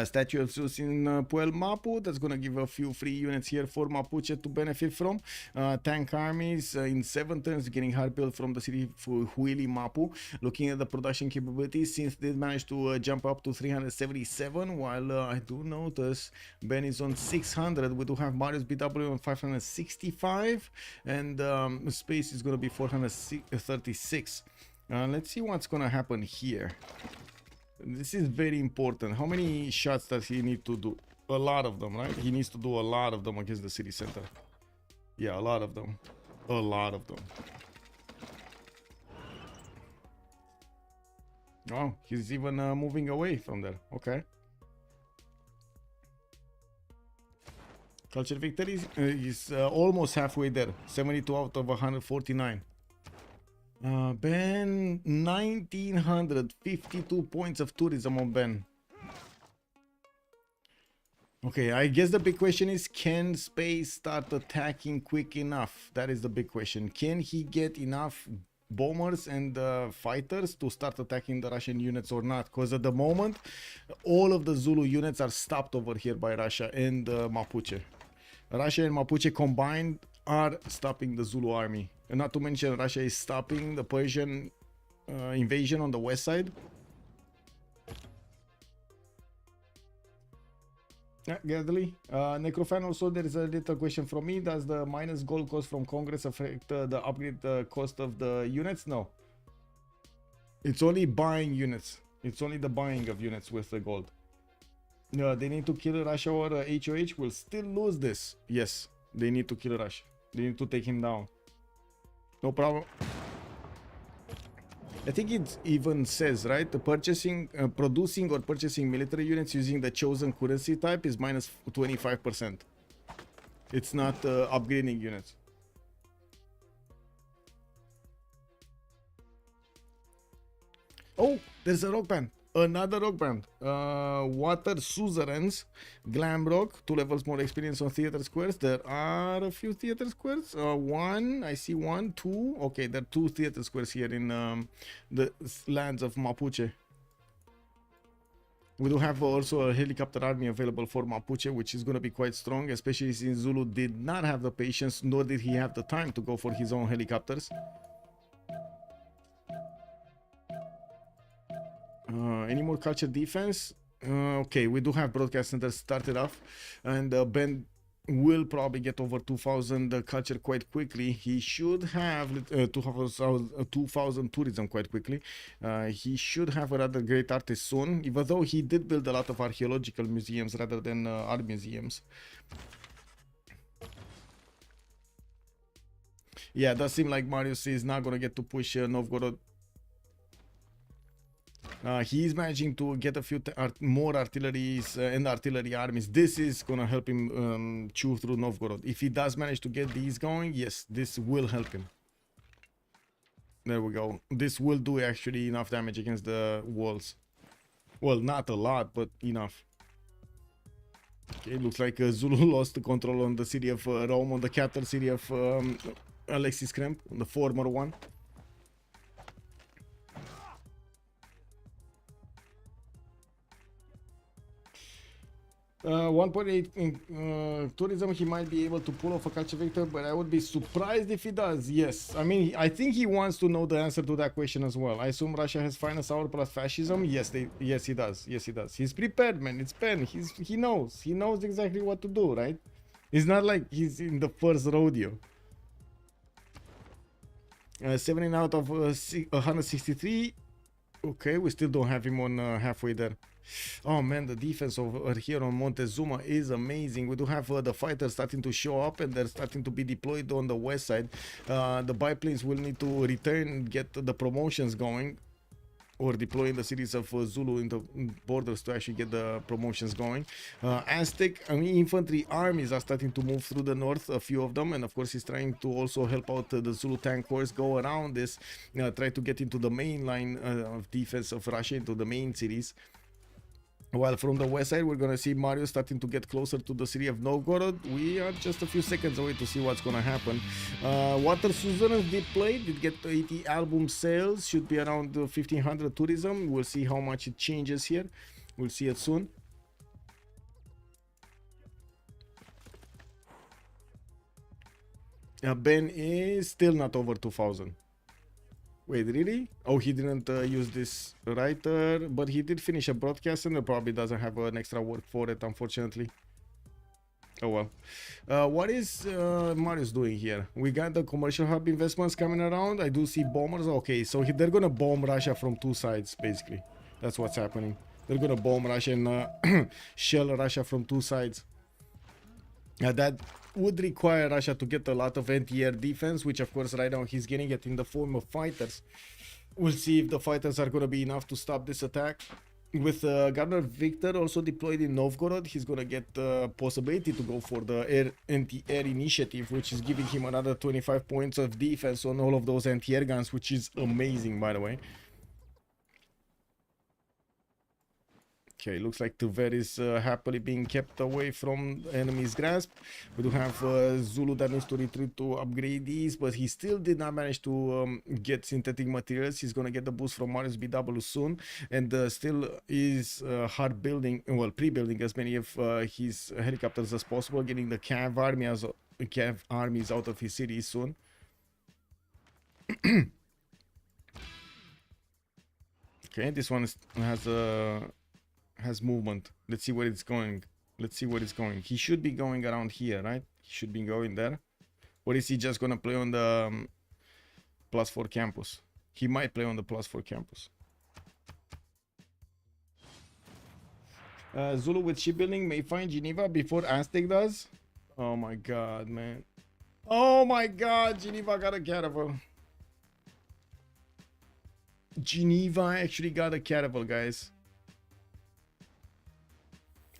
Statue of Zeus in Puel Mapu. That's gonna give a few free units here for Mapuche to benefit from. Tank armies in 7 turns, getting hard built from the city for Huili Mapu. Looking at the production capabilities, since they managed to jump up to 377, while I do notice Ben is on 600. We do have Marius BW on 565, and Space is gonna be 436. Let's see what's gonna happen here. This is very important. How many shots does he need to do? A lot of them, right? He needs to do a lot of them against the city center. Yeah, a lot of them. A lot of them. Oh, he's even moving away from there. Okay. Culture victory is almost halfway there. 72 out of 149. Ben, 1952 points of tourism on Ben. Okay, I guess the big question is, can Space start attacking quick enough? That is the big question. Can he get enough bombers and fighters to start attacking the Russian units or not? Because at the moment, all of the Zulu units are stopped over here by Russia and Mapuche. Russia and Mapuche combined are stopping the Zulu army. And not to mention, Russia is stopping the Persian invasion on the west side. Yeah, Gadley. Necrofan also, there is a little question from me. Does the minus gold cost from Congress affect the upgrade cost of the units? No. It's only buying units. It's only the buying of units with the gold. They need to kill Russia or HOH. Will still lose this. Yes, they need to kill Russia. They need to take him down. No problem. I think it even says, right, the producing or purchasing military units using the chosen currency type is minus 25%. It's not upgrading units. Oh, there's a rock band. Another rock band. Water Suzerains. Glam Rock. 2 levels more experience on theater squares. There are a few theater squares. One. I see 1, 2. Okay, there are 2 theater squares here in the lands of Mapuche. We do have also a helicopter army available for Mapuche, which is going to be quite strong, especially since Zulu did not have the patience, nor did he have the time to go for his own helicopters. Any more culture defense? Okay, we do have broadcast center started off, and Ben will probably get over 2,000 culture quite quickly. He should have 2,000 tourism quite quickly. He should have another great artist soon, even though he did build a lot of archaeological museums rather than art museums. Yeah, it does seem like Marius is not gonna get to push Novgorod. He is managing to get a few more artilleries and artillery armies. This is gonna help him chew through Novgorod. If he does manage to get these going, yes, this will help him. There we go. This will do actually enough damage against the walls. Well, not a lot, but enough. Okay, looks like Zulu lost the control on the city of Rome, on the capital city of Alexis Kremp, the former one. 1.8 in tourism, he might be able to pull off a culture victor, but I would be surprised if he does. Yes, I mean, I think he wants to know the answer to that question as well. I assume Russia has finance hour plus fascism. Yes, yes, he does. Yes, he does. He's prepared, man. It's Ben. He knows exactly what to do, right? It's not like he's in the first rodeo. 17 out of 163. Okay, we still don't have him on halfway there. Oh man, the defense over here on Montezuma is amazing. We do have the fighters starting to show up, and they're starting to be deployed on the west side. The biplanes will need to return, get the promotions going, or deploy in the cities of Zulu in the borders to actually get the promotions going. Aztec, I mean, infantry armies are starting to move through the north, a few of them, and of course he's trying to also help out the Zulu tank corps go around this, try to get into the main line of defense of Russia, into the main cities. While from the west side, we're going to see Mario starting to get closer to the city of Novgorod. We are just a few seconds away to see what's going to happen. Water Suzerains did play, did get 80 album sales, should be around 1,500 tourism. We'll see how much it changes here. We'll see it soon. Ben is still not over 2,000. Wait, really? Oh, he didn't use this writer, but he did finish a broadcast and probably doesn't have an extra work for it, unfortunately. Oh well. What is Marius doing here? We got the commercial hub investments coming around. I do see bombers. Okay, so they're gonna bomb Russia from two sides, basically. That's what's happening. They're gonna bomb Russia and shell Russia from two sides. That would require Russia to get a lot of anti-air defense, which of course right now he's getting it in the form of fighters. We'll see if the fighters are going to be enough to stop this attack. With Governor Victor also deployed in Novgorod, he's going to get the possibility to go for the anti-air initiative, which is giving him another 25 points of defense on all of those anti-air guns, which is amazing, by the way. Okay, looks like Tver is happily being kept away from the enemy's grasp. We do have Zulu that needs to retreat to upgrade these, but he still did not manage to get synthetic materials. He's going to get the boost from Marius BW soon, and still is hard building, well, pre-building as many of his helicopters as possible, getting the Cav armies out of his city soon. Okay, this one has movement. Let's see where it's going. Let's see where it's going. He should be going around here, right? He should be going there. Or is he just gonna play on the +4 campus? He might play on the +4 campus. Zulu with shipbuilding may find Geneva before Aztec does. Oh my god, man. Oh my god, Geneva got a caravel. Geneva actually got a caravel, guys.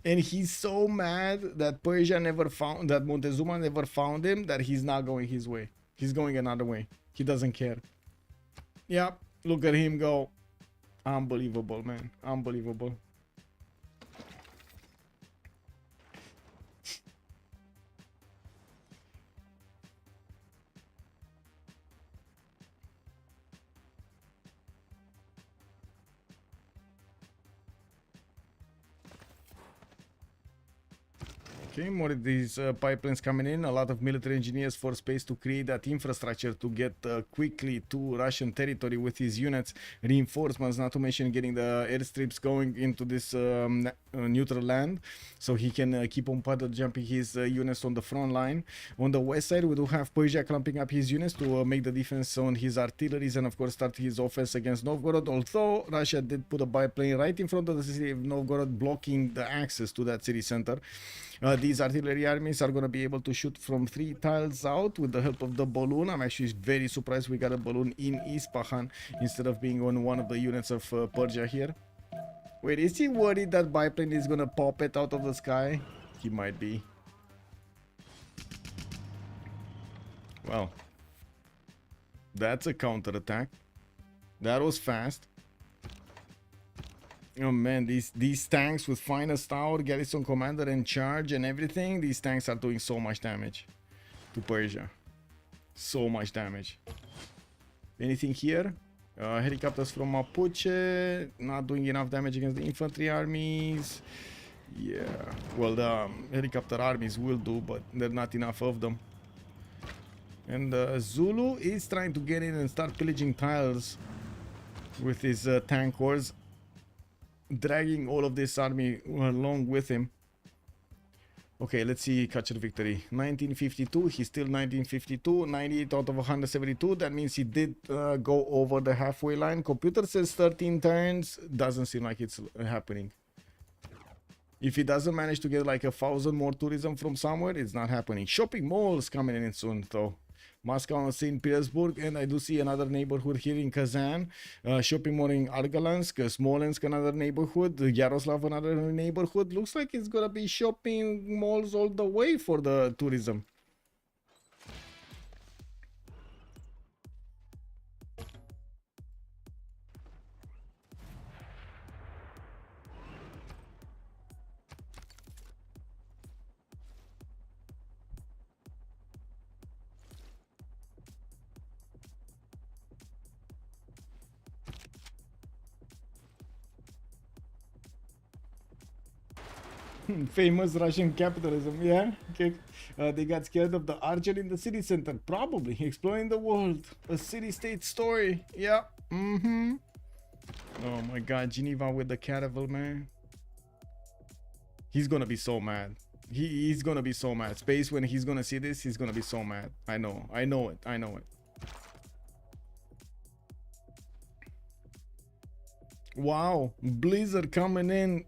And he's so mad that Persia never found, that Montezuma never found him, that he's not going his way. He's going another way. He doesn't care. Yep, look at him go. Unbelievable, man. Unbelievable. Okay, more of these pipelines coming in. A lot of military engineers for space to create that infrastructure to get quickly to Russian territory with his units. Reinforcements, not to mention getting the airstrips going into this neutral land, so he can keep on puddle jumping his units on the front line. On the west side, we do have Persia clumping up his units to make the defense on his artilleries and of course start his offense against Novgorod. Although Russia did put a biplane right in front of the city of Novgorod, blocking the access to that city center. These artillery armies are going to be able to shoot from 3 tiles out with the help of the balloon. I'm actually very surprised we got a balloon in Ispahan instead of being on one of the units of Persia here. Wait, is he worried that biplane is going to pop it out of the sky? He might be. Well, that's a counterattack. That was fast. Oh man, these tanks with finest tower, garrison commander and charge and everything, these tanks are doing so much damage to Persia. So much damage. Anything here? Helicopters from Mapuche, not doing enough damage against the infantry armies. Yeah, well the helicopter armies will do, but there are not enough of them. And Zulu is trying to get in and start pillaging tiles with his tank corps, dragging all of this army along with him. Okay, let's see capture victory. 1952, he's still 1952, 98 out of 172. That means he did go over the halfway line. Computer says 13 turns. Doesn't seem like it's happening. If he doesn't manage to get like 1,000 more tourism from somewhere, it's not happening. Shopping malls coming in soon though. Moscow and St. Petersburg, and I do see another neighborhood here in Kazan. Shopping mall in Argalansk, Smolensk, another neighborhood, Yaroslav, another neighborhood. Looks like it's gonna be shopping malls all the way for the tourism. Famous Russian capitalism, yeah. Okay. They got scared of the archer in the city center. Probably exploring the world. A city-state story. Yeah. Oh my god, Geneva with the caravel, man. He's gonna be so mad. He's gonna be so mad. Space, when he's gonna see this, he's gonna be so mad. I know it. Wow, blizzard coming in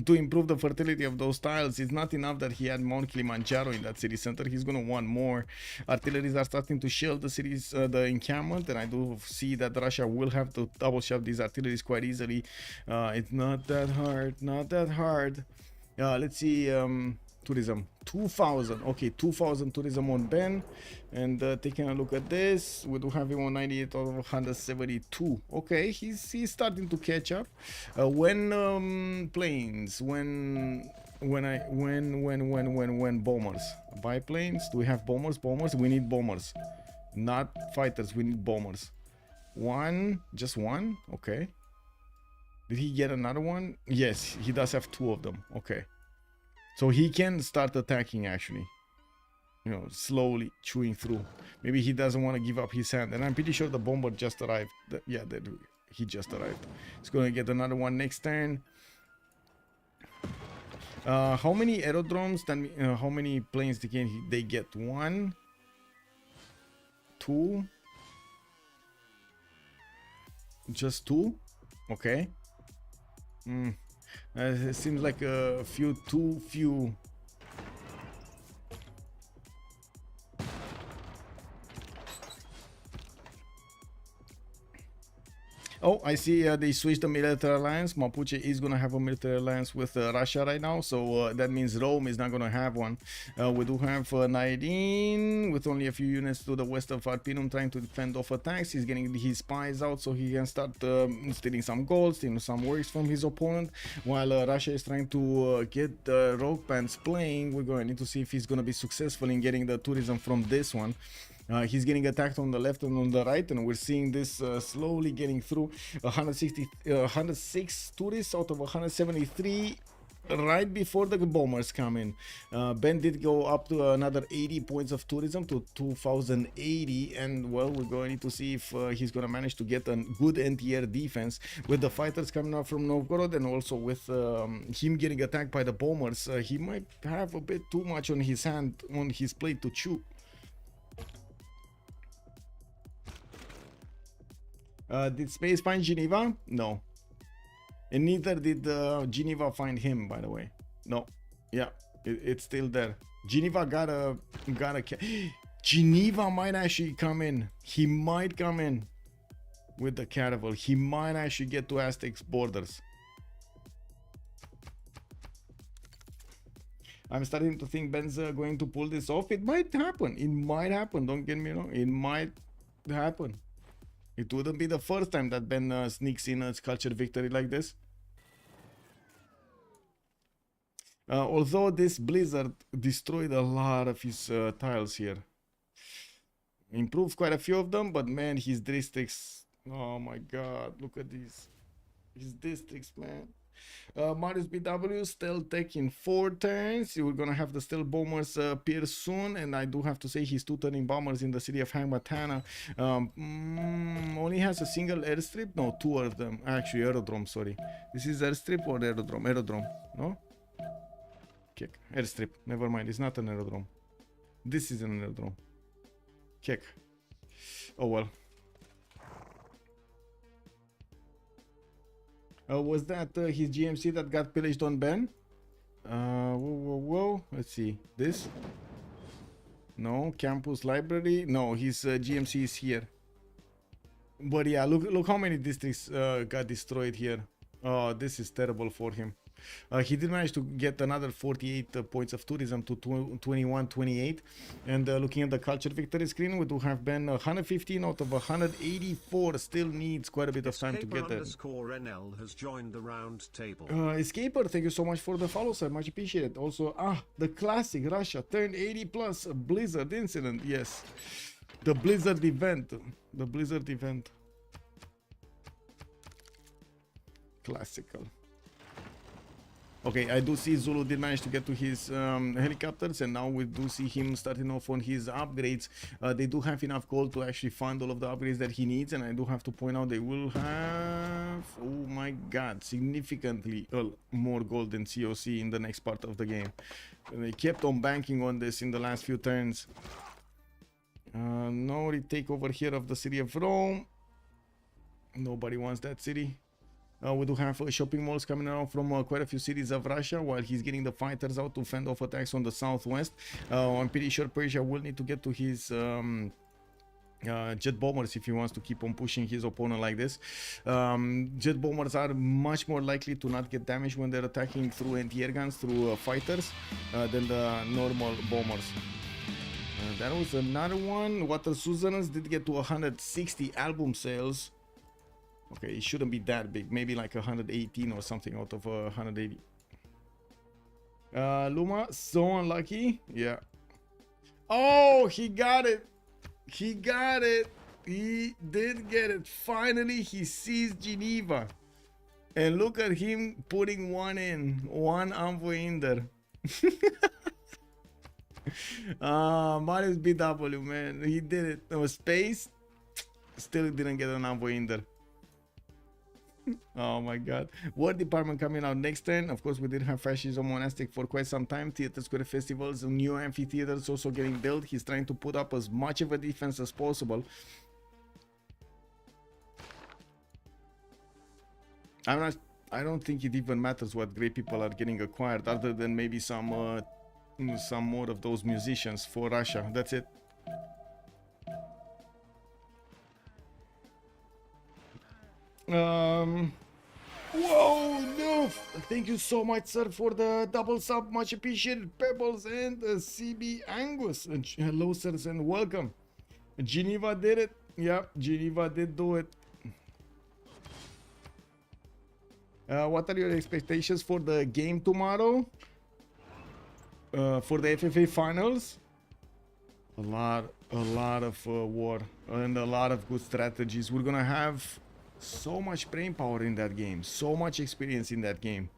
to improve the fertility of those tiles. It's not enough that he had Mount Kilimanjaro in that city center. He's gonna want more. Artilleries are starting to shell the cities, the encampment, and I do see that Russia will have to double shove these artilleries quite easily. It's not that hard. Let's see, tourism 2,000. Okay, 2,000 tourism on Ben. And taking a look at this, we do have him on 98 out of 172. Okay, he's starting to catch up. Planes, when bombers, biplanes. Do we have bombers? We need bombers, not fighters. We need bombers. Just one. Okay. Did he get another one? Yes, he does have 2 of them. Okay. So he can start attacking actually. You know, slowly chewing through. Maybe he doesn't want to give up his hand. And I'm pretty sure the bomber just arrived. Yeah, he just arrived. He's going to get another one next turn. How many aerodromes, how many planes they get? 1, 2. Just 2? Okay. It seems like too few. Oh, I see they switched the military alliance. Mapuche is going to have a military alliance with Russia right now. So that means Rome is not going to have one. We do have Naidin with only a few units to the west of Arpinum trying to defend off attacks. He's getting his spies out so he can start stealing some gold, stealing some works from his opponent. While Russia is trying to get the rogue bands playing, we're going to need to see if he's going to be successful in getting the tourism from this one. He's getting attacked on the left and on the right, and we're seeing this slowly getting through. 106 tourists out of 173. right before the bombers come in. Ben did go up to another 80 points of tourism to 2080, and well, we're going to see if he's gonna manage to get a good anti-air defense with the fighters coming out from Novgorod, and also with him getting attacked by the bombers. He might have a bit too much on his plate to chew. Did Space find Geneva? No. And neither did Geneva find him, by the way. No. Yeah, it's still there. Geneva got a Geneva might actually come in. He might come in with the caravel. He might actually get to Aztec's borders. I'm starting to think Ben's going to pull this off. It might happen. It might happen. Don't get me wrong. It might happen. It wouldn't be the first time that Ben sneaks in a culture victory like this. Although this blizzard destroyed a lot of his tiles here. Improved quite a few of them, but man, his districts... Oh my god, look at these. His districts, man. Marius BW, stealth tech in 4 turns. We're gonna have the stealth bombers appear soon, and I do have to say his 2 turning bombers in the city of Hangmatana only has a single airstrip. No, 2 of them. Actually, aerodrome, sorry. This is airstrip or aerodrome? Aerodrome, no? Kick. Airstrip. Never mind, it's not an aerodrome. This is an aerodrome. Kick. Oh well. Was that his GMC that got pillaged on Ben? Whoa. Let's see. This? No. Campus library? No, his GMC is here. But yeah, look how many districts got destroyed here. Oh, this is terrible for him. He did manage to get another 48 points of tourism to 21-28. And looking at the culture victory screen, we do have been 115 out of 184. Still needs quite a bit of time to get there. _NL has joined the round table. Escaper, thank you so much for the follow, sir. Much appreciated. Also, the classic Russia turned 80 plus Blizzard incident. Yes, the Blizzard event. The Blizzard event. Classical. Okay, I do see Zulu did manage to get to his helicopters, and now we do see him starting off on his upgrades. They do have enough gold to actually fund all of the upgrades that he needs, and I do have to point out they will have, oh my god, significantly more gold than COC in the next part of the game. And they kept on banking on this in the last few turns. No retake over here of the city of Rome. Nobody wants that city. We do have shopping malls coming out from quite a few cities of Russia, while he's getting the fighters out to fend off attacks on the southwest. I'm pretty sure Persia will need to get to his jet bombers if he wants to keep on pushing his opponent like this. Jet bombers are much more likely to not get damaged when they're attacking through anti-air guns, through fighters, than the normal bombers. That was another one. Water Suzanans did get to 160 album sales. Okay, it shouldn't be that big. Maybe like 118 or something out of 180. Luma, so unlucky. Yeah. Oh, he got it. He got it. He did get it. Finally, he sees Geneva. And look at him putting one in. One envoy in there. Marius BW, man. He did it. There was space. Still didn't get an envoy in there. Oh my god. War department coming out next turn. Of course, we did have fascism on Aztec for quite some time. Theater Square festivals, new amphitheaters also getting built. He's trying to put up as much of a defense as possible. I don't think it even matters what great people are getting acquired, other than maybe some more of those musicians for Russia. That's it. Whoa, no, thank you so much, sir, for the double sub. Much appreciated. Pebbles and CB Angus. Hello, sirs, and welcome. Geneva did it. Yep, Geneva did do it. What are your expectations for the game tomorrow? For the FFA finals? A lot of war and a lot of good strategies. We're gonna have so much brain power in that game, so much experience in that game.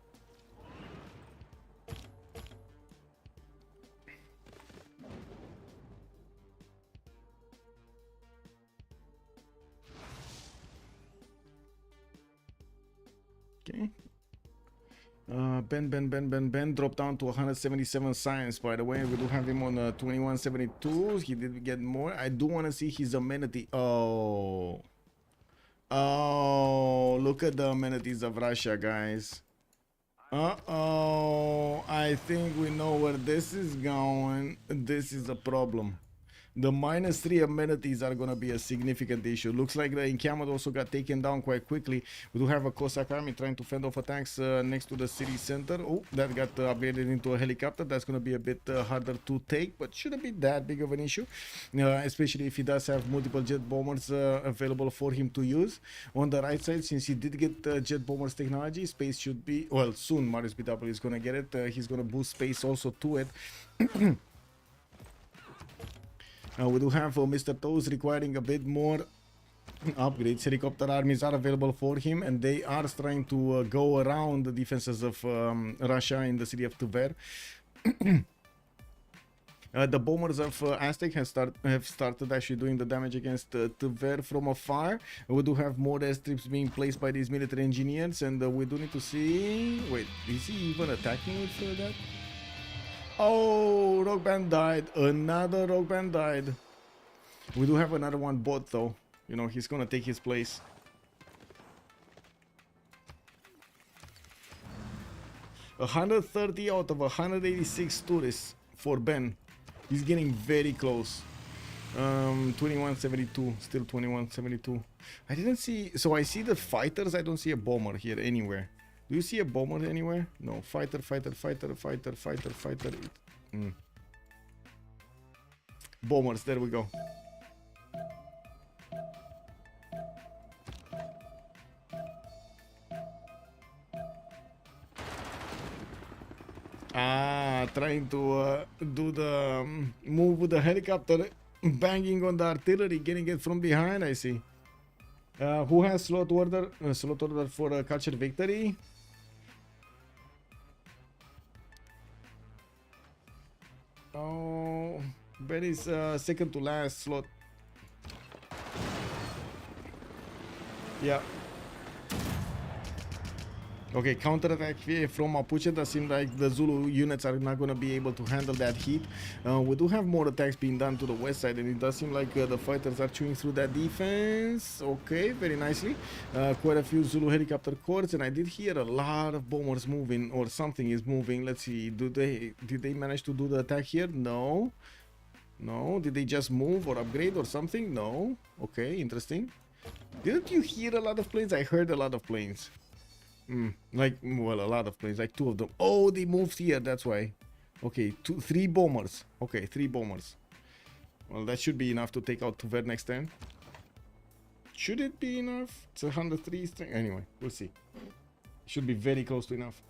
Okay. Ben dropped down to 177 science, by the way. We do have him on 2172. He did get more. I do want to see his amenity. Oh, look at the amenities of Russia, guys. I think we know where this is going. This is a problem. The -3 amenities are going to be a significant issue. Looks like the encampment also got taken down quite quickly. We do have a Cossack army trying to fend off attacks next to the city center. Oh, that got upgraded into a helicopter. That's going to be a bit harder to take, but shouldn't be that big of an issue, especially if he does have multiple jet bombers available for him to use. On the right side, since he did get jet bombers technology, space should be, well, soon Marius BW is going to get it. He's going to boost space also to it. We do have Mr. Toes requiring a bit more upgrades. Helicopter armies are available for him, and they are trying to go around the defenses of Russia in the city of Tver. The bombers of Aztec have started actually doing the damage against Tver from afar. We do have more airstrips being placed by these military engineers, and we do need to see... Wait, is he even attacking with that? Oh, Rock Band died. Another Rock Band died. We do have another one bot though. You know, he's gonna take his place. A 130 out of 186 tourists for Ben. He's getting very close. 2172, still 2172. I didn't see, so I see the fighters. I don't see a bomber here anywhere. Do you see a bomber anywhere? No. Fighter. Bombers, there we go. Trying to do the move with the helicopter, banging on the artillery, getting it from behind, I see. Who has slot order for a capture victory? Oh, Ben is second to last slot. Yeah. Okay, counterattack from Mapuche. That seems like the Zulu units are not going to be able to handle that heat. We do have more attacks being done to the west side, and it does seem like the fighters are chewing through that defense. Okay, very nicely. Quite a few Zulu helicopter corps, and I did hear a lot of bombers moving, or something is moving. Let's see. Did they manage to do the attack here? No. No. Did they just move or upgrade or something? No. Okay, interesting. Didn't you hear a lot of planes? I heard a lot of planes. Like, well, a lot of planes, like 2 of them. Oh, they moved here, that's why. Okay, 3 bombers. Okay, 3 bombers. Well, that should be enough to take out Tver next turn. Should it be enough? It's 103 strength. Anyway, we'll see. Should be very close to enough.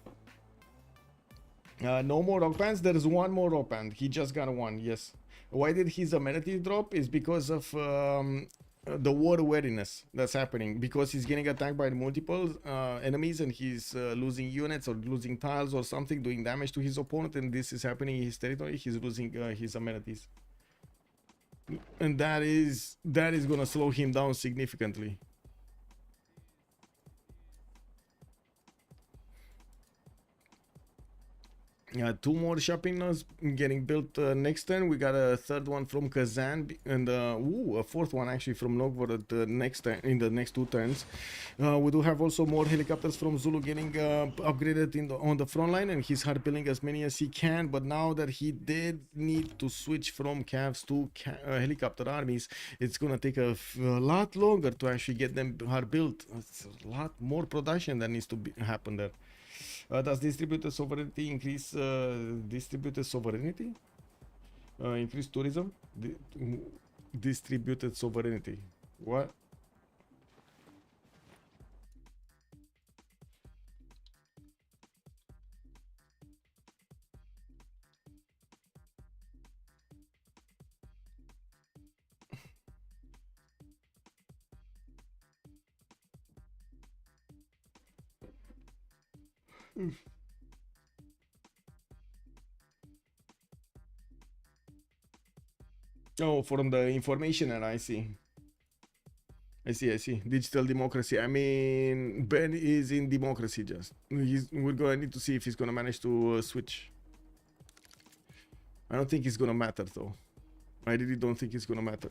No more rock bands. There is one more rock band. He just got one, yes. Why did his amenities drop? Is because of the war awareness that's happening, because he's getting attacked by multiple enemies, and he's losing units or losing tiles or something, doing damage to his opponent, and this is happening in his territory. He's losing his amenities, and that is gonna slow him down significantly. Two more shopping nodes getting built next turn. We got a third one from Kazan, and a fourth one actually from Novgorod next turn, in the next 2 turns. We do have also more helicopters from Zulu getting upgraded on the front line, and he's hard building as many as he can. But now that he did need to switch from cavs to helicopter armies, it's gonna take a lot longer to actually get them hard built. It's a lot more production that needs to happen there. Does distributed sovereignty increase distributed sovereignty? Increase tourism? Distributed sovereignty. What? Oh, from the information, and I see. I see. Digital democracy. I mean, Ben is in democracy just. We're gonna need to see if he's gonna manage to switch. I don't think it's gonna matter though. I really don't think it's gonna matter.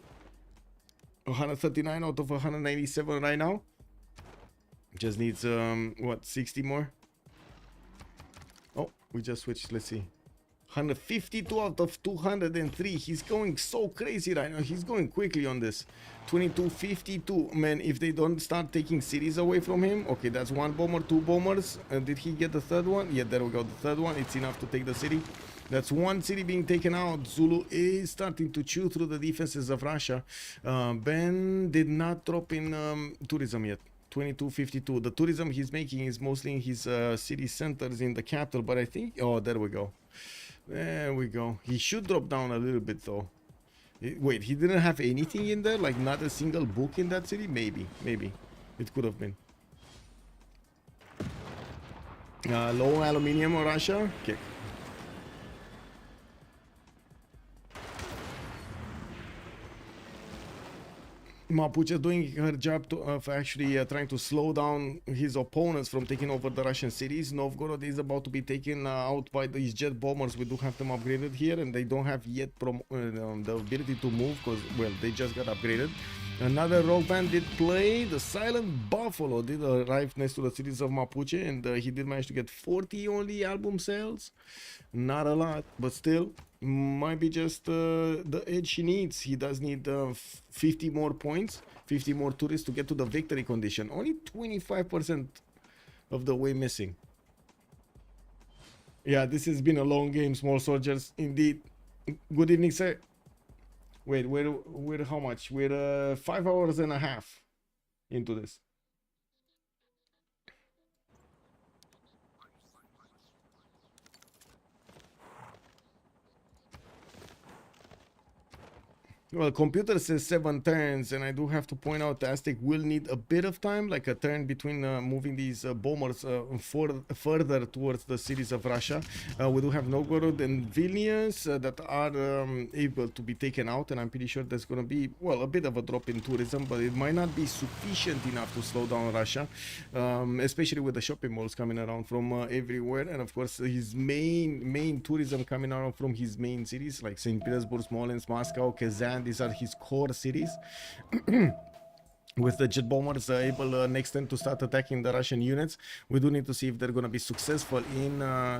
139 out of 197 right now. Just needs, what, 60 more? Oh, we just switched. Let's see. 152 out of 203. He's going so crazy right now. He's going quickly on this. 2252. Man, if they don't start taking cities away from him. Okay, that's one bomber, two bombers. Did he get the third one? Yeah, there we go. The third one. It's enough to take the city. That's one city being taken out. Zulu is starting to chew through the defenses of Russia. Ben did not drop in tourism yet. 2252. The tourism he's making is mostly in his city centers in the capital. But I think... Oh, there we go. There we go. He should drop down a little bit though. Wait, he didn't have anything in there? Like not a single book in that city? Maybe. It could have been. Low aluminium or Russia? Okay. Mapuche doing her job of actually trying to slow down his opponents from taking over the Russian cities. Novgorod is about to be taken out by these jet bombers. We do have them upgraded here, and they don't have yet the ability to move because, well, they just got upgraded. Another rock band did play. The Silent Buffalo did arrive next to the cities of Mapuche, and he did manage to get 40 only album sales. Not a lot, but still. Might be just the edge he needs. He does need 50 more points, 50 more tourists to get to the victory condition. Only 25% of the way missing. Yeah, this has been a long game, small soldiers. Indeed. Good evening, sir. Wait, we're how much? We're 5 hours and a half into this. Well, computer says 7 turns, and I do have to point out Aztec will need a bit of time, like a turn between moving these bombers further towards the cities of Russia. We do have Novgorod and Vilnius that are able to be taken out, and I'm pretty sure there's going to be, well, a bit of a drop in tourism, but it might not be sufficient enough to slow down Russia, especially with the shopping malls coming around from everywhere, and of course his main tourism coming around from his main cities like St. Petersburg, Smolensk, Moscow, Kazan. These are his core cities. With the jet bombers able next turn to start attacking the Russian units, we do need to see if they're going to be successful in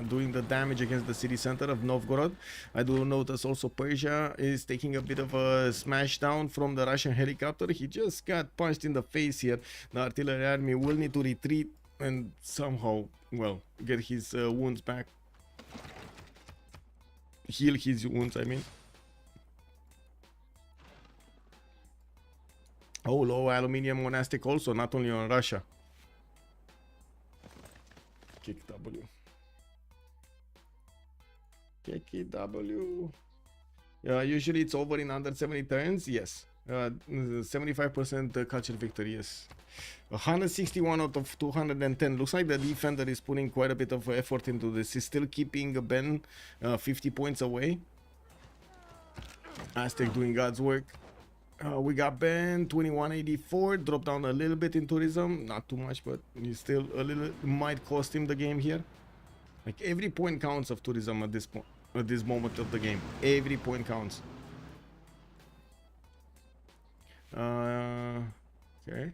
doing the damage against the city center of Novgorod. I do notice also Persia is taking a bit of a smash down from the Russian helicopter. He just got punched in the face here. The artillery army will need to retreat and somehow, well, get his wounds back. Heal his wounds, I mean. Oh, low aluminium monastic also, not only on Russia. Kick W. Kick W. Usually it's over in under 70 turns, yes. 75% culture victory, yes. 161 out of 210. Looks like the defender is putting quite a bit of effort into this. He's still keeping Ben 50 points away. Aztec doing God's work. We got Ben 2184, drop down a little bit in tourism, not too much, but he's still a little, might cost him the game here. Like every point counts of tourism at this point, at this moment of the game. Every point counts. Okay.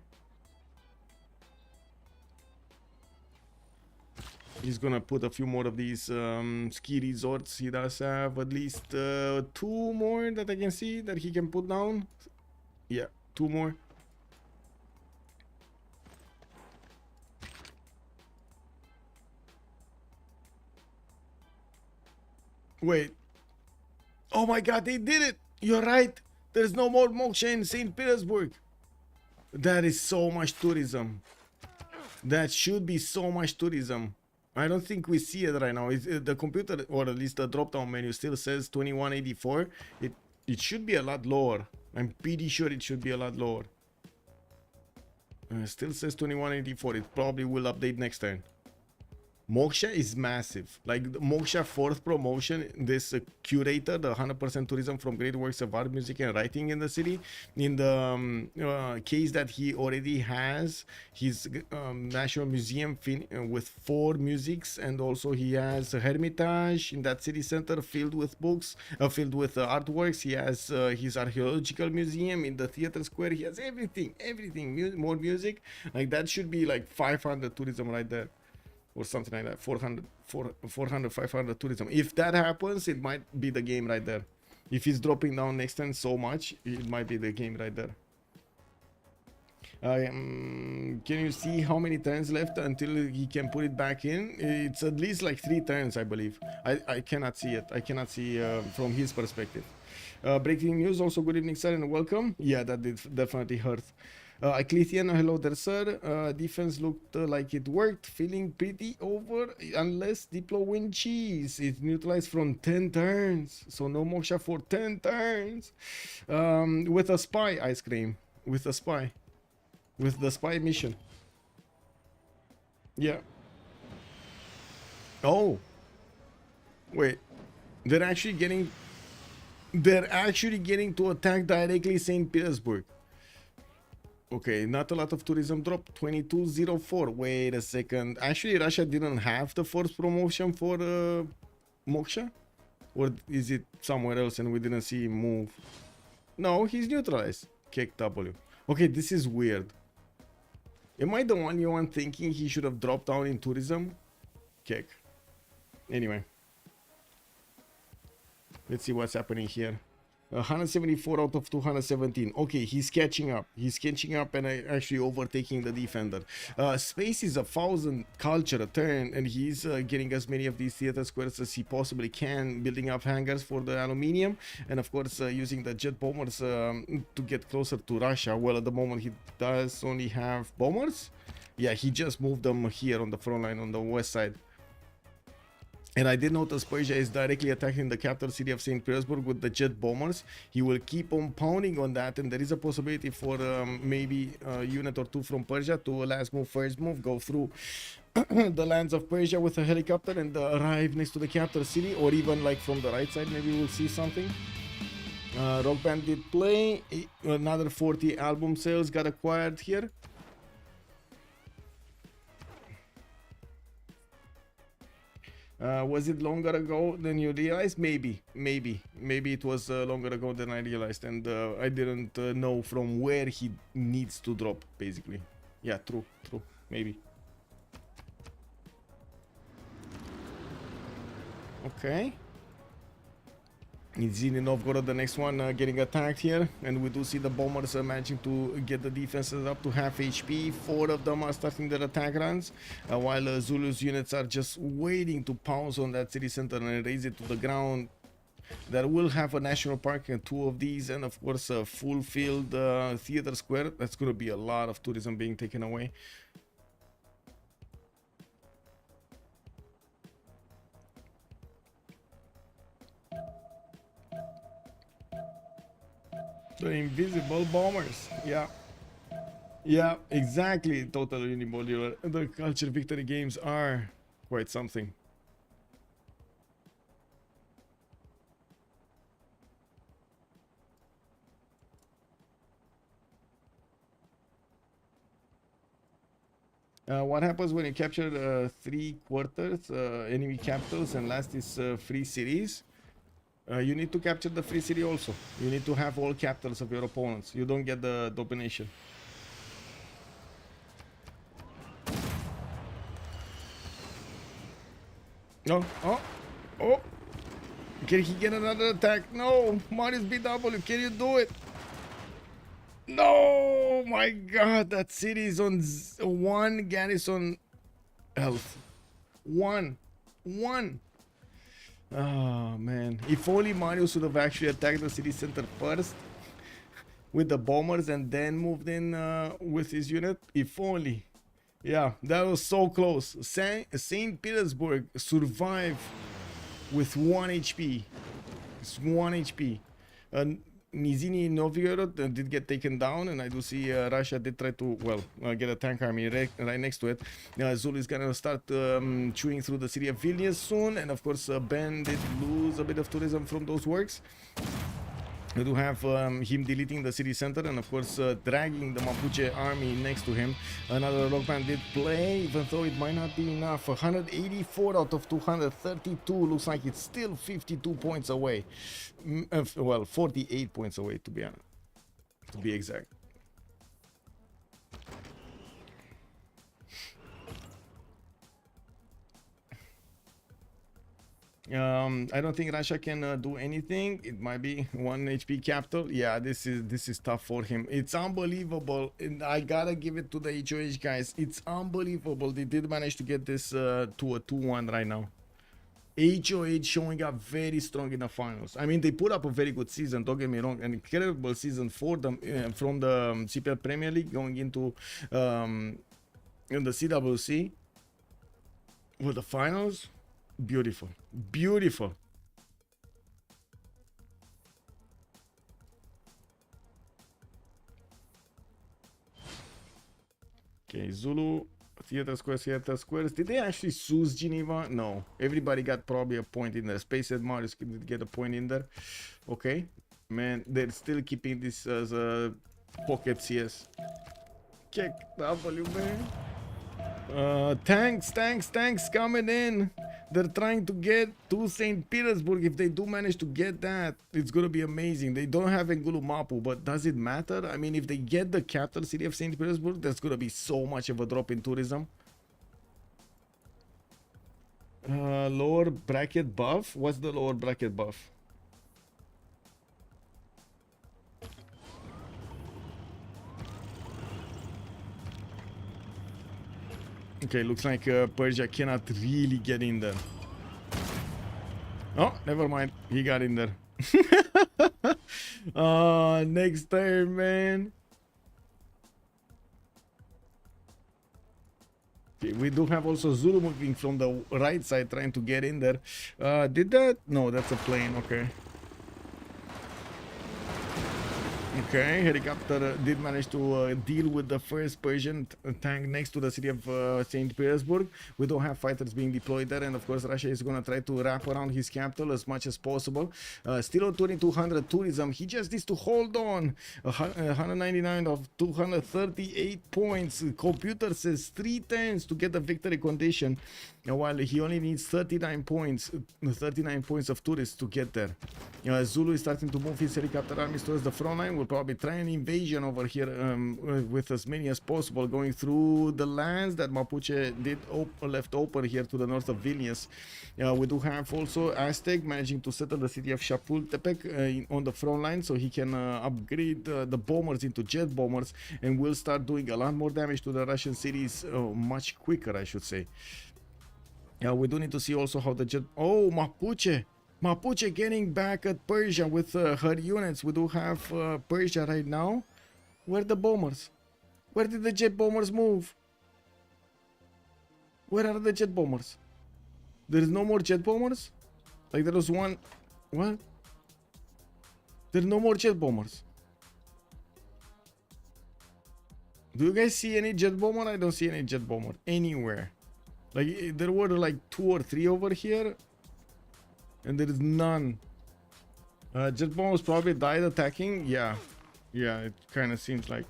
He's gonna put a few more of these ski resorts. He does have at least 2 more that I can see that he can put down. Yeah, 2 more. Wait. Oh my god, they did it! You're right. There's no more moksha in St. Petersburg. That is so much tourism. That should be so much tourism. I don't think we see it right now. The computer, or at least the drop-down menu, still says 2184. It should be a lot lower. I'm pretty sure it should be a lot lower. Still says 2184. It probably will update next turn. Moksha is massive. Like the Moksha 4th promotion, this curator, the 100% tourism from great works of art, music, and writing in the city. In the case that he already has his National Museum with 4 musics, and also he has a Hermitage in that city center filled with books, filled with artworks. He has his archaeological museum in the theater square. He has everything, more music. Like that should be like 500 tourism right there. Or something like that, 400, 500 tourism. If that happens, it might be the game right there. If he's dropping down next turn so much, it might be the game right there. Can you see how many turns left until he can put it back in? It's at least like 3 turns, I believe. I cannot see it. I cannot see from his perspective. Breaking news. Also, good evening, sir, and welcome. Yeah, that did definitely hurt. Eclithian, hello there, sir. Defense looked like it worked. Feeling pretty over unless Diplo win cheese. It's neutralized from 10 turns. So no Moksha for 10 turns. With a spy, ice cream. With a spy. With the spy mission. Yeah. Oh. Wait. They're actually getting to attack directly St. Petersburg. Okay, not a lot of tourism drop. 2204. Wait a second. Actually, Russia didn't have the first promotion for Moksha? Or is it somewhere else and we didn't see him move? No, he's neutralized. Kick W. Okay, this is weird. Am I the only one thinking he should have dropped down in tourism? Kick. Anyway. Let's see what's happening here. 174 out of 217. Okay, he's catching up. He's catching up and actually overtaking the defender. Space is 1,000 culture a turn, and he's getting as many of these theater squares as he possibly can, building up hangars for the aluminium, and of course using the jet bombers to get closer to Russia. Well, at the moment he does only have bombers. Yeah, he just moved them here on the front line on the west side. And I did notice Persia is directly attacking the capital city of St. Petersburg with the jet bombers. He will keep on pounding on that, and there is a possibility for maybe a unit or 2 from Persia to last move, first move, go through the lands of Persia with a helicopter and arrive next to the capital city, or even like from the right side, maybe we'll see something. Rock Band did play. Another 40 album sales got acquired here. Was it longer ago than you realized? Maybe it was longer ago than I realized, and I didn't know from where he needs to drop, basically. Yeah, true, maybe. Okay. Nizhny Novgorod, the next one, getting attacked here, and we do see the bombers managing to get the defenses up to half HP. 4 of them are starting their attack runs, while Zulu's units are just waiting to pounce on that city center and raise it to the ground. That will have a national park and 2 of these, and of course a full-filled theater square. That's going to be a lot of tourism being taken away. The invisible bombers. Yeah, exactly. Total Unimodular. The Culture Victory games are quite something. What happens when you capture 3 quarters enemy capitals and last is free cities? You need to capture the free city also. You need to have all capitals of your opponents. You don't get the domination. No. Oh. Can he get another attack? No. Marius BW, can you do it? No, my god. That city is on 1 garrison health. 1. Oh man, if only Marius would have actually attacked the city center first with the bombers and then moved in with his unit. If only. Yeah, that was so close. St. Petersburg survived with 1 HP. It's 1 HP. Nizhny Novgorod did get taken down, and I do see Russia did try to, well, get a tank army right next to it. Zulu is gonna start chewing through the city of Vilnius soon, and of course Ben did lose a bit of tourism from those works. We do have him deleting the city center and of course dragging the Mapuche army next to him. Another rock band did play, even though it might not be enough. 184 out of 232 looks like it's still 52 points away. Well, 48 points away to be honest, to be exact. I don't think Russia can do anything. It might be 1 HP capital. Yeah, this is tough for him. It's unbelievable, and I gotta give it to the HOH guys. It's unbelievable. They did manage to get this to a 2-1 right now. HOH showing up very strong in the finals. I mean, they put up a very good season, don't get me wrong, an incredible season for them from the CPL Premier League going into in the CWC with the finals. Beautiful, beautiful. Okay, Zulu, theater squares. Did they actually choose Geneva? No. Everybody got probably a point in there. Space and Marius did get a point in there. Okay. Man, they're still keeping this as a pocket CS. Kick W, man. Tanks coming in. They're trying to get to St. Petersburg. If they do manage to get that, it's gonna be amazing. They don't have Ngulu Mapu, but does it matter? I mean, if they get the capital city of St. Petersburg, there's gonna be so much of a drop in tourism. Lower bracket buff? What's the lower bracket buff? Okay, looks like Persia cannot really get in there. Oh, never mind. He got in there. Next turn, man. Okay, we do have also Zulu moving from the right side, trying to get in there. Did that? No, that's a plane. Okay. Okay, helicopter did manage to deal with the first Persian tank next to the city of St. Petersburg. We don't have fighters being deployed there, and of course Russia is going to try to wrap around his capital as much as possible. Still on 2200 tourism. He just needs to hold on. 199 of 238 points. Computer says 3 turns to get the victory condition, while he only needs 39 points of tourists to get there. Zulu is starting to move his helicopter armies towards the front line. We'll probably try an invasion over here with as many as possible, going through the lands that Mapuche did left open here to the north of Vilnius. We do have also Aztec managing to settle the city of Chapultepec on the front line, so he can upgrade the bombers into jet bombers, and will start doing a lot more damage to the Russian cities much quicker, I should say. We do need to see also how the jet... Oh, Mapuche getting back at Persia with her units. We do have Persia right now. Where are the bombers? Where did the jet bombers move? Where are the jet bombers? There is no more jet bombers? Like there was one... What? There are no more jet bombers. Do you guys see any jet bomber? I don't see any jet bomber anywhere. Like there were like 2 or 3 over here, and there is none. Jet bombers probably died attacking. Yeah, it kind of seems like.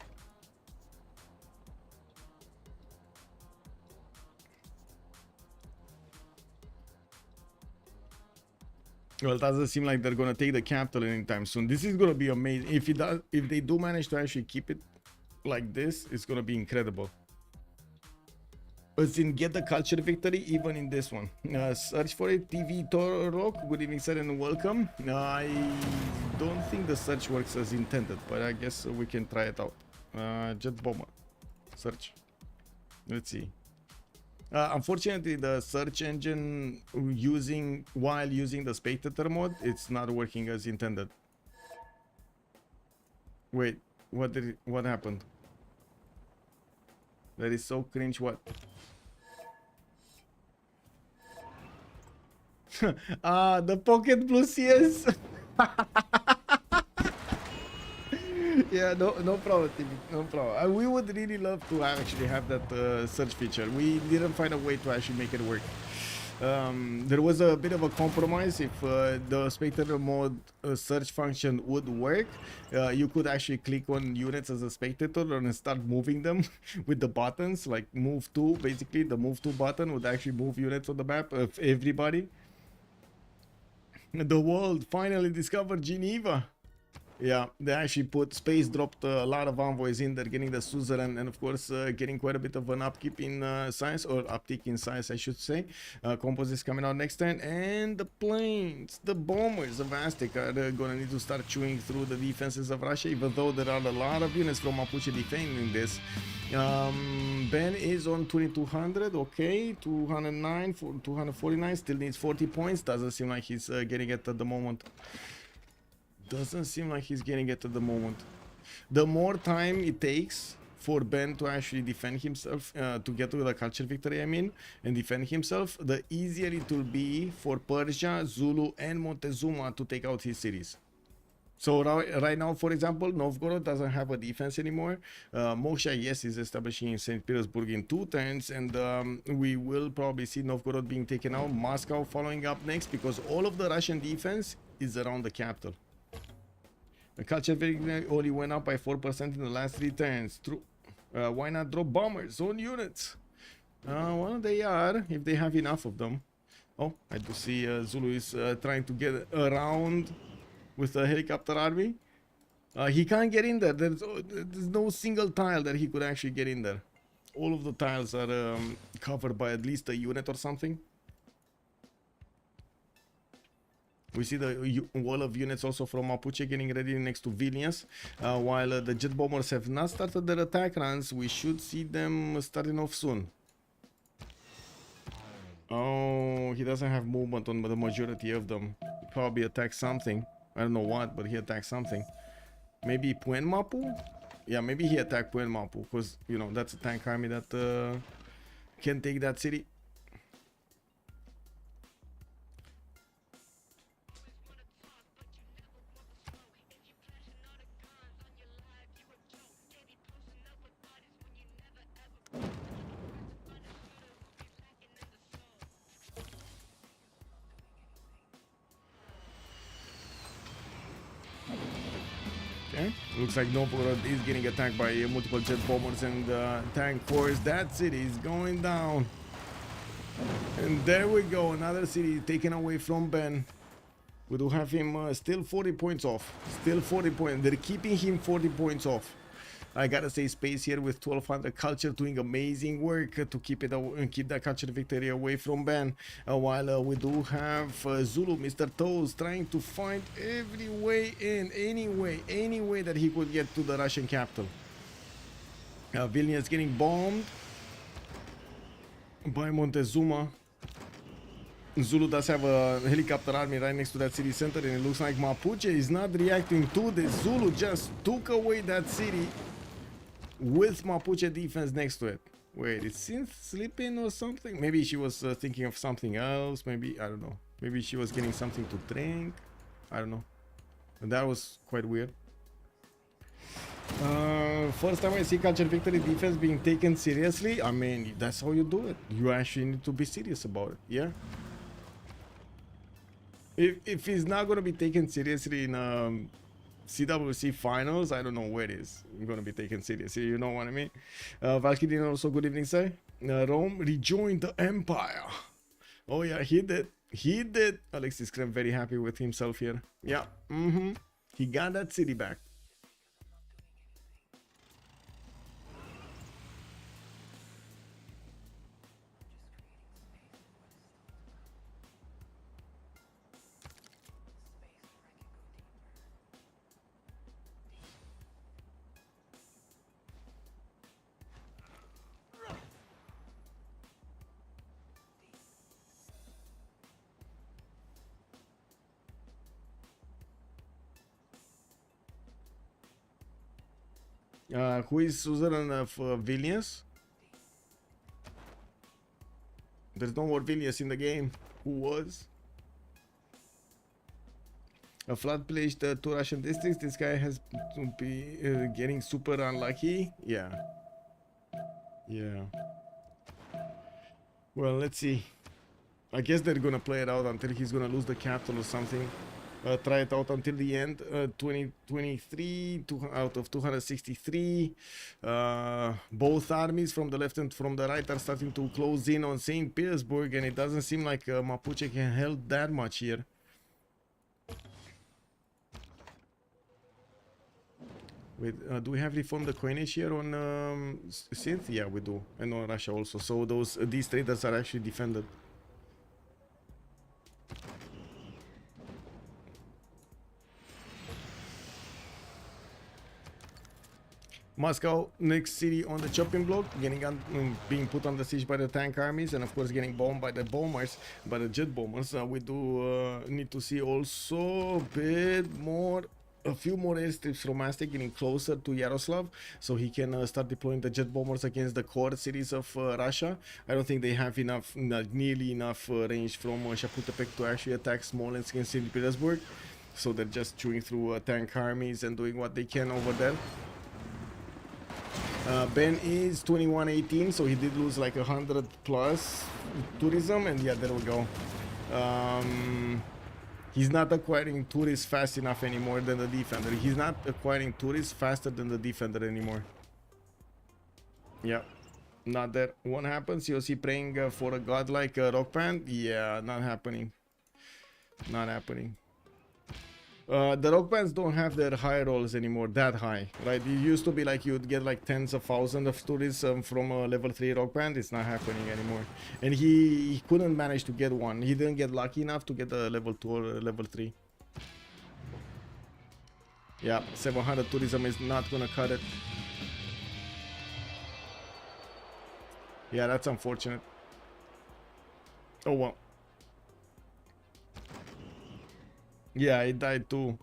Well, it doesn't seem like they're gonna take the capital anytime soon. This is gonna be amazing. If they do manage to actually keep it like this, it's gonna be incredible. But in get the culture victory even in this one. Search for it, TV Torok. Good evening, sir, and welcome. I don't think the search works as intended, but I guess we can try it out. Jet bomber search. Let's see. Unfortunately, the search engine while using the spectator mode, it's not working as intended. Wait, what happened? That is so cringe. What? The pocket blue CS. Yeah, no problem, TV, no problem. We would really love to actually have that search feature. We didn't find a way to actually make it work. There was a bit of a compromise. If the spectator mode search function would work, you could actually click on units as a spectator and start moving them with the buttons, like move to. Basically, the move to button would actually move units on the map of everybody. The world finally discovered Geneva. Yeah, they actually dropped a lot of envoys in there, getting the suzerain, and of course getting quite a bit of an upkeep in size, or uptick in size, I should say. Composites coming out next turn, and the planes, the bombers of Aztec are gonna need to start chewing through the defenses of Russia, even though there are a lot of units from Mapuche defending this. Ben is on 2200, okay, 209, 249, still needs 40 points, doesn't seem like he's getting it at the moment. Doesn't seem like he's getting it at the moment. The more time it takes for Ben to actually defend himself, to get to the culture victory, I mean, and defend himself, the easier it will be for Persia, Zulu, and Montezuma to take out his cities. So right now, for example, Novgorod doesn't have a defense anymore. Mosha, yes, is establishing in St. Petersburg in 2 turns, and we will probably see Novgorod being taken out. Moscow following up next, because all of the Russian defense is around the capital. The culture victory only went up by 4% in the last 3 turns. True. Why not drop bombers on units? Well, they are, if they have enough of them. Oh, I do see Zulu is trying to get around with a helicopter army. He can't get in there. There's no single tile that he could actually get in there. All of the tiles are covered by at least a unit or something. We see the wall of units also from Mapuche getting ready next to Vilnius. While the jet bombers have not started their attack runs, we should see them starting off soon. Oh, he doesn't have movement on the majority of them. He probably attacked something. I don't know what, but he attacked something. Maybe Puen Mapu? Yeah, maybe he attacked Puen Mapu, because, you know, that's a tank army that can take that city. Okay, looks like Novgorod is getting attacked by multiple jet bombers and tank force. That city is going down. And there we go, another city taken away from Ben. We do have him still 40 points off. Still 40 points. They're keeping him 40 points off. I gotta say, Space here with 1200 culture doing amazing work to keep that culture victory away from Ben. While we do have Zulu, Mr. Toes, trying to find every way in, any way that he could get to the Russian capital. Vilnius getting bombed by Montezuma. Zulu does have a helicopter army right next to that city center, and it looks like Mapuche is not reacting to this. Zulu just took away that city with Mapuche defense next to it. Wait, is Synth sleeping or something? Maybe she was thinking of something else. Maybe, I don't know. Maybe she was getting something to drink. I don't know. And that was quite weird. First time I see culture victory defense being taken seriously. I mean, that's how you do it. You actually need to be serious about it. Yeah. If he's not going to be taken seriously in CWC finals, I don't know where it is going to be taken seriously. You know what I mean? Valkyrian also, good evening, sir. Rome rejoined the empire. Oh yeah, he did. He did. Alexis Krem very happy with himself here. Yeah. He got that city back. Who is suzerain of Vilnius? There's no more Vilnius in the game. Who was? A flood-pillaged two Russian districts. This guy has to be getting super unlucky. Yeah. Yeah. Well, let's see. I guess they're gonna play it out until he's gonna lose the capital or something. Try it out until the end. 2023 out of 263. Both armies from the left and from the right are starting to close in on St. Petersburg, and it doesn't seem like Mapuche can help that much here. Wait, do we have reformed the coinage here on Synth? Yeah, we do, and on Russia also. So these traders are actually defended. Moscow, next city on the chopping block, being put under siege by the tank armies, and of course getting bombed by the bombers, by the jet bombers. We do need to see also a few more airstrips from Aztec getting closer to Yaroslav, so he can start deploying the jet bombers against the core cities of Russia. I don't think they have enough, nearly enough range from Chapultepec to actually attack Smolensk and St. Petersburg, so they're just chewing through tank armies and doing what they can over there. Ben is 2118, so he did lose like 100 plus tourism, and yeah, there we go. He's not acquiring tourists fast enough anymore than the defender. He's not acquiring tourists faster than the defender anymore. Yeah, not that won't happen. COC praying for a godlike rock band. Yeah, not happening. Not happening. The rock bands don't have their high rolls anymore, that high, right? It used to be like you'd get like tens of thousands of tourists from a level 3 rock band. It's not happening anymore. And he couldn't manage to get one. He didn't get lucky enough to get a level 2 or a level 3. Yeah, 700 tourism is not gonna cut it. Yeah, that's unfortunate. Oh well. Yeah, he died too.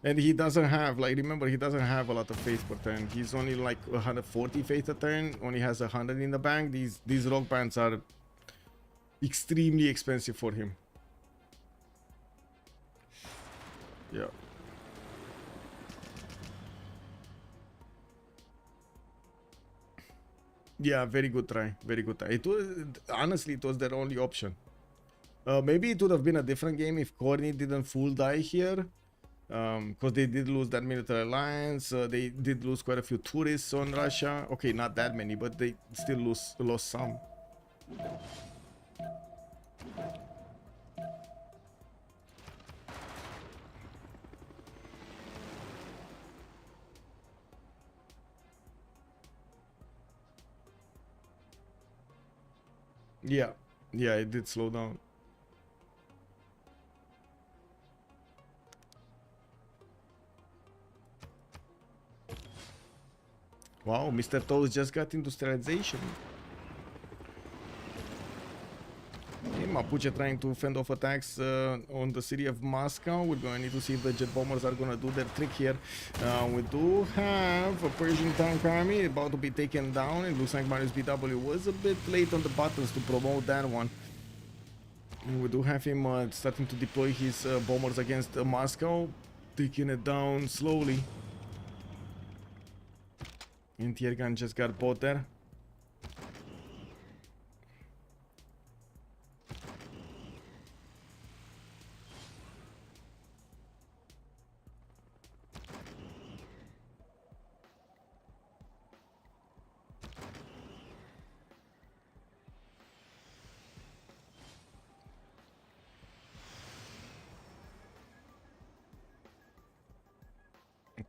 And he doesn't have, like, remember, he doesn't have a lot of faith per turn. He's only like 140 faith a turn, only has 100 in the bank. These rock bands are extremely expensive for him. Yeah. Yeah, very good try. Very good try. It was, honestly, it was their only option. Maybe it would have been a different game if Korny didn't full die here. Because they did lose that military alliance. They did lose quite a few tourists on Russia. Okay, not that many, but they still lost some. Yeah, yeah, it did slow down. Wow, Mr. Toes just got into sterilization. Okay, Mapuche trying to fend off attacks on the city of Moscow. We're going to need to see if the jet bombers are going to do their trick here. We do have a Persian tank army about to be taken down. It looks like Marius BW was a bit late on the buttons to promote that one. And we do have him starting to deploy his bombers against Moscow, taking it down slowly. And Tiergan just got bought there.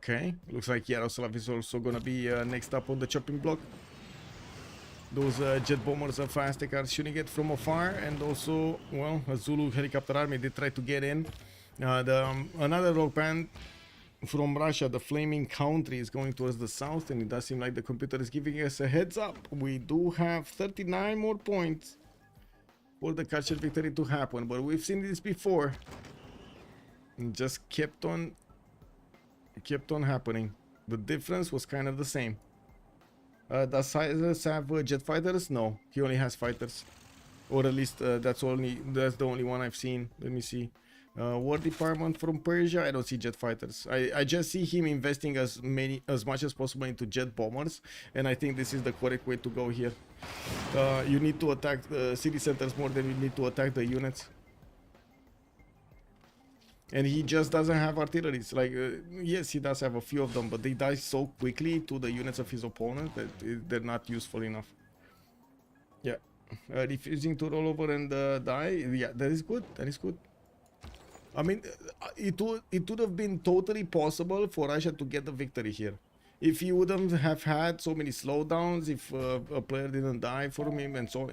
Okay, looks like Yaroslav is also gonna be next up on the chopping block. Those jet bombers of Aztec are shooting it from afar, and also, well, a Zulu helicopter army did try to get in. Another rock band from Russia, the Flaming Country, is going towards the south, and it does seem like the computer is giving us a heads up. We do have 39 more points for the capture victory to happen, but we've seen this before. And just kept on happening. The difference was kind of the same. Does Highlands have jet fighters? No, he only has fighters, or at least that's the only one I've seen. Let me see. War department from Persia. I don't see jet fighters. I just see him investing as much as possible into jet bombers, and I think this is the correct way to go here. You need to attack the city centers more than you need to attack the units. And he just doesn't have artillery. It's like, yes, he does have a few of them, but they die so quickly to the units of his opponent that they're not useful enough. Yeah. Refusing to roll over and die. Yeah, that is good. That is good. I mean, it would have been totally possible for Russia to get the victory here. If he wouldn't have had so many slowdowns, if a player didn't die for him and so on,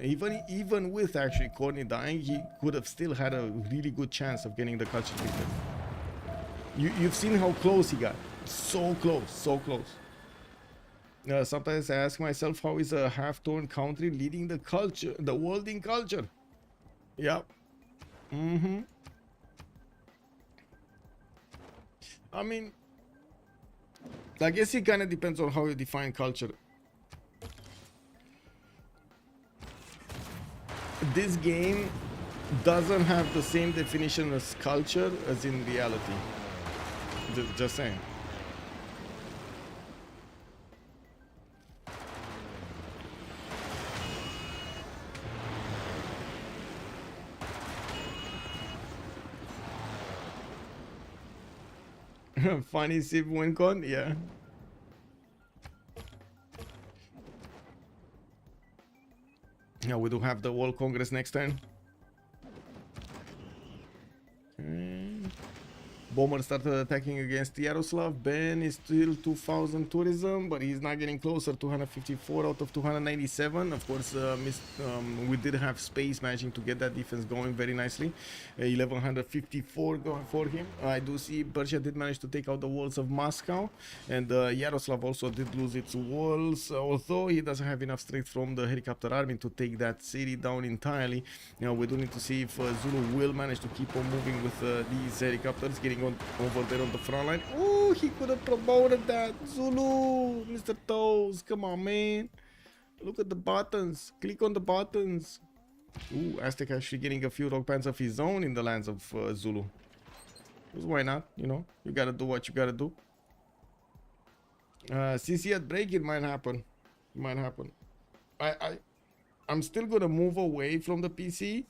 even with actually Corny dying, he could have still had a really good chance of getting the culture victory. You've seen how close he got. So close, so close. Sometimes I ask myself, how is a half-torn country leading the culture, the world in culture? Yep. I mean, I guess it kind of depends on how you define culture. This game doesn't have the same definition as culture as in reality. Just saying. Funny Civ win con, yeah. Yeah, we do have the World Congress next turn. Bomber started attacking against Yaroslav. Ben is still 2000 tourism, but he's not getting closer. 254 out of 297. Of course, we did have space managing to get that defense going very nicely. 1154 going for him. I do see Persia did manage to take out the walls of Moscow, and Yaroslav also did lose its walls, although he doesn't have enough strength from the helicopter army to take that city down entirely. You know, we do need to see if Zulu will manage to keep on moving with these helicopters, getting over there on the front line. Oh, he could have promoted that. Zulu, Mr. Toes, come on, man. Look at the buttons. Click on the buttons. Ooh, Aztec actually getting a few rock bands of his own in the lands of Zulu. Because why not? You know, you gotta do what you gotta do. CC at break, it might happen. It might happen. I'm still gonna move away from the PC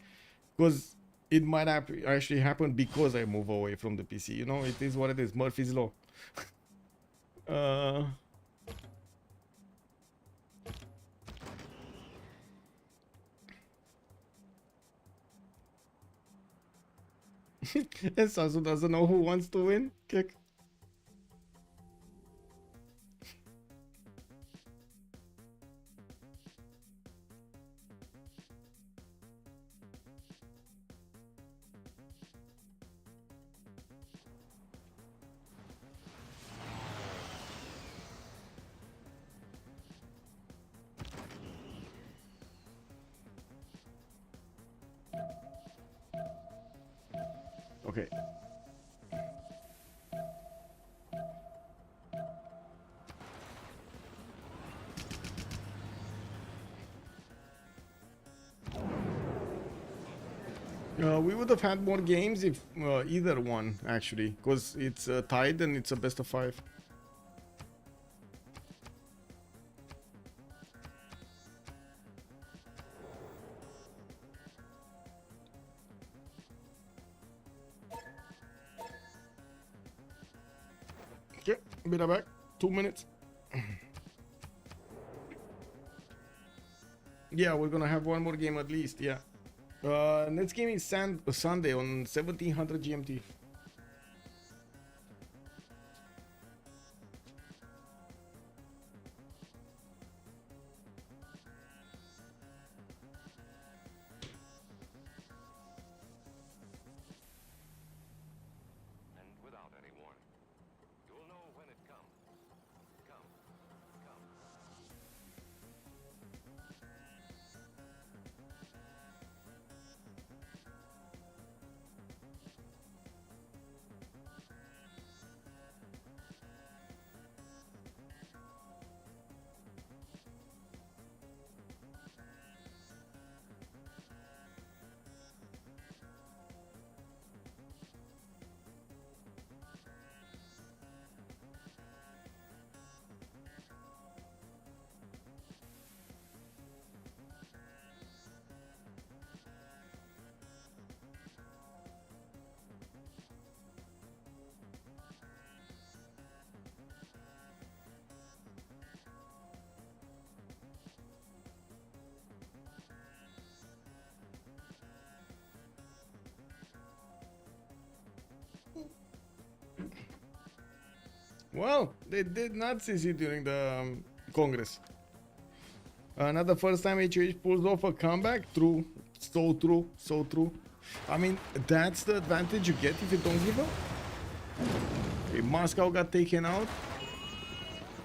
because it might actually happen because I move away from the PC. You know, it is what it is. Murphy's Law. And Sasu doesn't know who wants to win. Kick. Okay. We would have had more games if either one, actually, because it's tied and it's a best of 5. Okay, be right back. 2 minutes. Yeah, we're gonna have one more game at least, yeah. Next game is Sunday on 1700 GMT. And without any warning. You'll know when it comes. Come. Well, they did not CC during the Congress. Not the first time HOH pulls off a comeback. True. So true. So true. I mean, that's the advantage you get if you don't give up. Okay, Moscow got taken out.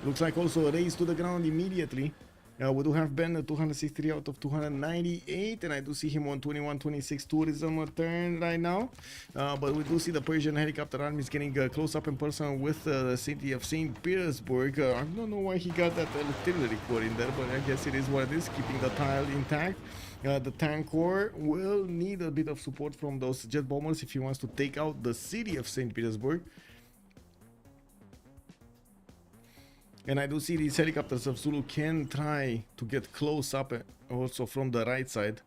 Looks like also a raise to the ground immediately. We do have Ben 263 out of 298, and I do see him on 21-26 tourism turn right now. But we do see the Persian helicopter armies getting close up in person with the city of St. Petersburg. I don't know why he got that artillery core in there, but I guess it is what it is, keeping the tile intact. The tank corps will need a bit of support from those jet bombers if he wants to take out the city of St. Petersburg. And I do see these helicopters of Zulu can try to get close up also from the right side.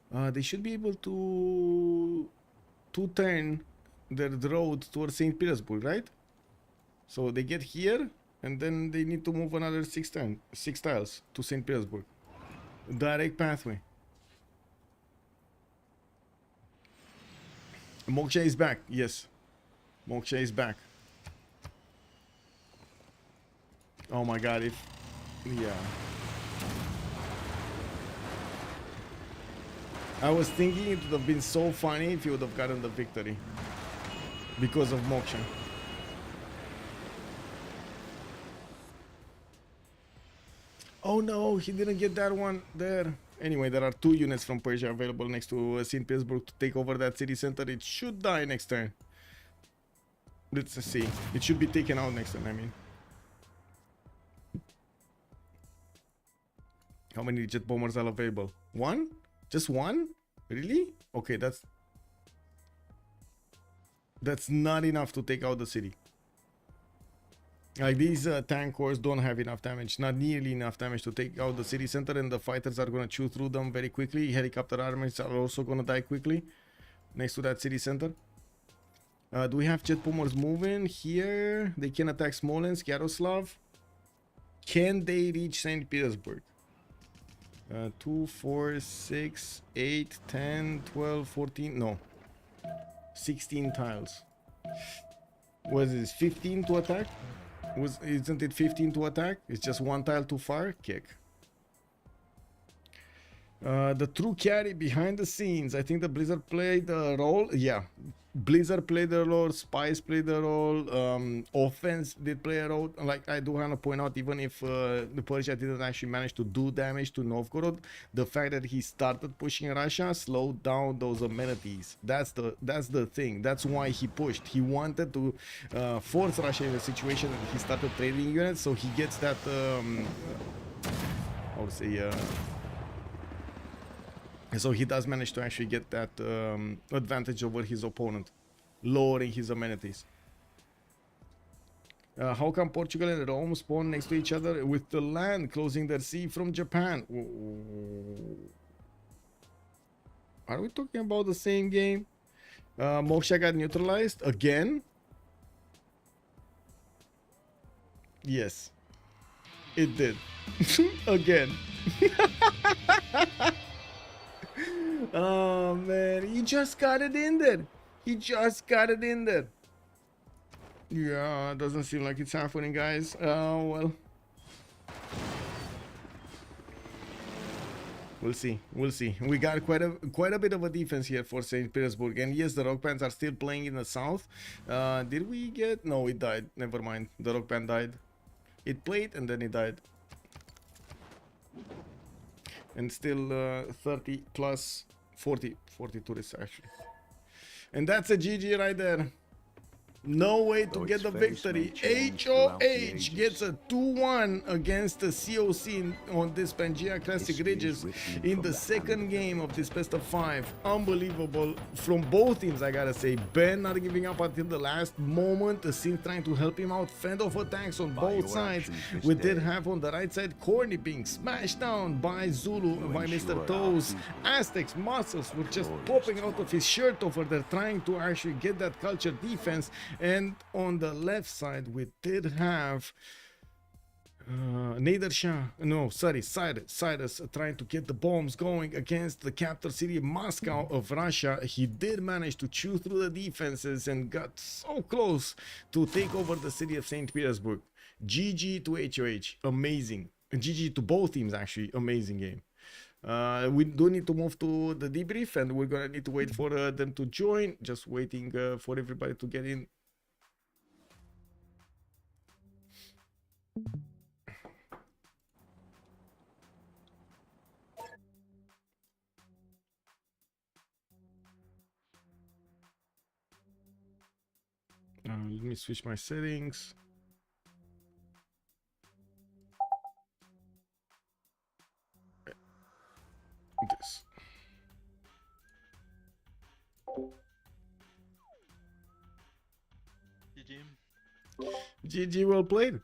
They should be able to turn their road towards St. Petersburg, right? So they get here and then they need to move another 6 tiles to St. Petersburg. Direct pathway. Moksha is back, yes. Moksha is back. Oh my god, yeah. I was thinking it would have been so funny if you would have gotten the victory. Because of Moksha. Oh no, he didn't get that one there. Anyway, there are 2 units from Persia available next to St. Petersburg to take over that city center. It should die next turn. Let's see. It should be taken out next turn, I mean. How many jet bombers are available? 1? Just 1? Really? Okay, that's not enough to take out the city. Like, these tank corps don't have enough damage, not nearly enough damage to take out the city center, and the fighters are gonna chew through them very quickly. Helicopter armies are also gonna die quickly next to that city center. Do we have jet bombers moving here? They can attack Smolensk, Yaroslav. Can they reach St. Petersburg? 2, 4, 6, 8, 10, 12, 14, no. 16 tiles. Was this 15 to attack? Isn't it 15 to attack? It's just 1 tile too far? Kick. The true carry behind the scenes. I think the Blizzard played a role. Yeah. Blizzard played a role, Spice played a role, Offense did play a role. Like, I do want to point out, even if the Persia didn't actually manage to do damage to Novgorod, the fact that he started pushing Russia slowed down those amenities. That's the thing. That's why he pushed. He wanted to force Russia in a situation that he started trading units, so he gets that, I would say, so he does manage to actually get that advantage over his opponent, lowering his amenities. How come Portugal and Rome spawn next to each other with the land closing their sea from Japan? Are we talking about the same game? Moksha got neutralized again? Yes, it did. Again. Oh man, he just got it in there. He just got it in there. Yeah, doesn't seem like it's happening, guys. Well, we'll see. We'll see. We got quite a bit of a defense here for St. Petersburg, and yes, the Rock Bands are still playing in the south. Did we get? No, it died. Never mind. The Rock Band died. It played and then it died. And still 30 plus 40 tourists actually. And that's a GG right there. No way to get the victory. HOH gets a 2-1 against the COC on this Pangea Classic Ridges in the second game of this best of 5. Unbelievable from both teams, I gotta say. Ben not giving up until the last moment. The Sin trying to help him out. Fend off attacks on both sides. We did have on the right side Corny being smashed down by Zulu, by Mr. Toes. Aztecs muscles were just popping out of his shirt over there, trying to actually get that culture defense. And on the left side, we did have Cyrus trying to get the bombs going against the capital city of Moscow of Russia. He did manage to chew through the defenses and got so close to take over the city of St. Petersburg. GG to HOH, amazing. GG to both teams actually, amazing game. We do need to move to the debrief and we're gonna need to wait for them to join. Just waiting for everybody to get in. Let me switch my settings. This. GG, well played.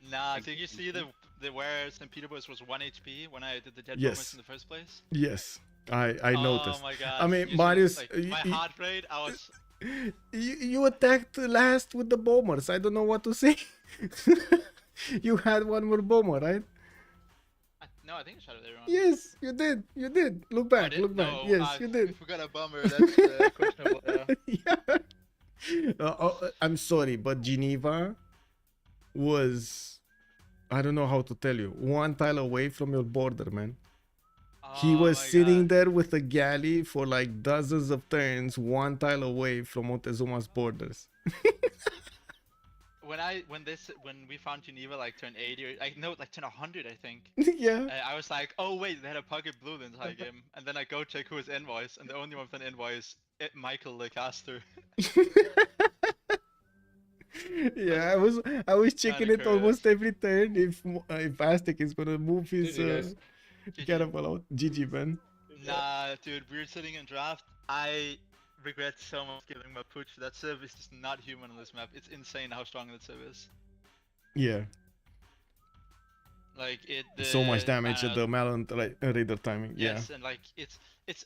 Nah, did you see the where St. Petersburg was 1 HP when I did the dead Yes. moments in the first place? Yes, I noticed. Oh my god. I mean, You Marius, should, like, my heart rate, I was... you attacked last with the bombers. I don't know what to say. You had one more bomber, right? No, I think I shot it everyone. Yes, you did. You did. Look back. Look back. No, Yes, you did. If we got a bomber, that's questionable. Yeah. Yeah. I'm sorry, but Geneva was, I don't know how to tell you, one tile away from your border, man. He was my sitting God. there with a galley for like dozens of turns, one tile away from Montezuma's borders. When we found Geneva like turn 80 or like turn 100 I think. Yeah. I was like, oh wait, they had a pocket blue the entire game, and then I go check who is invoice, and the only one with an invoice, Michael the caster. Yeah, I was checking Kinda it almost every turn if Aztec is gonna move his catapult out. GG, man. Nah, dude, we were sitting in draft. I regret so much killing my pooch. That Civ is just not human on this map. It's insane how strong that Civ is. Yeah. Like it. So much damage at the Malon Raider timing. Yes, Yeah. and like it's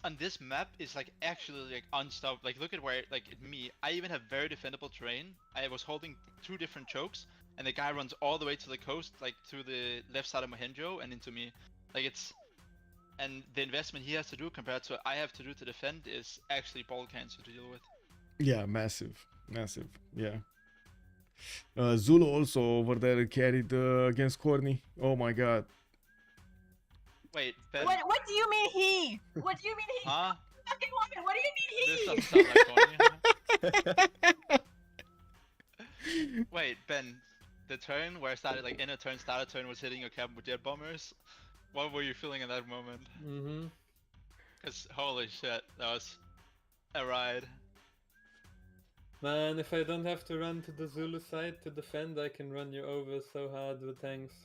on this map. It's like actually like unstoppable. Like look at where me. I even have very defendable terrain. I was holding 2 different chokes, and the guy runs all the way to the coast, like through the left side of Mohenjo and into me. Like it's. And the investment he has to do compared to what I have to do to defend is actually ball cancer to deal with. Yeah, massive. Yeah. Zulu also over there carried against Corny. Oh my god. Wait, Ben. What do you mean he? What do you mean he? Huh? Fucking woman, what do you mean This he? doesn't sound like Corny. Wait, Ben. The turn where I started, like in a turn, started turn was hitting your cap with jet bombers. What were you feeling in that moment? Mm-hmm. Cause holy shit, that was a ride. Man, if I don't have to run to the Zulu side to defend, I can run you over so hard with tanks.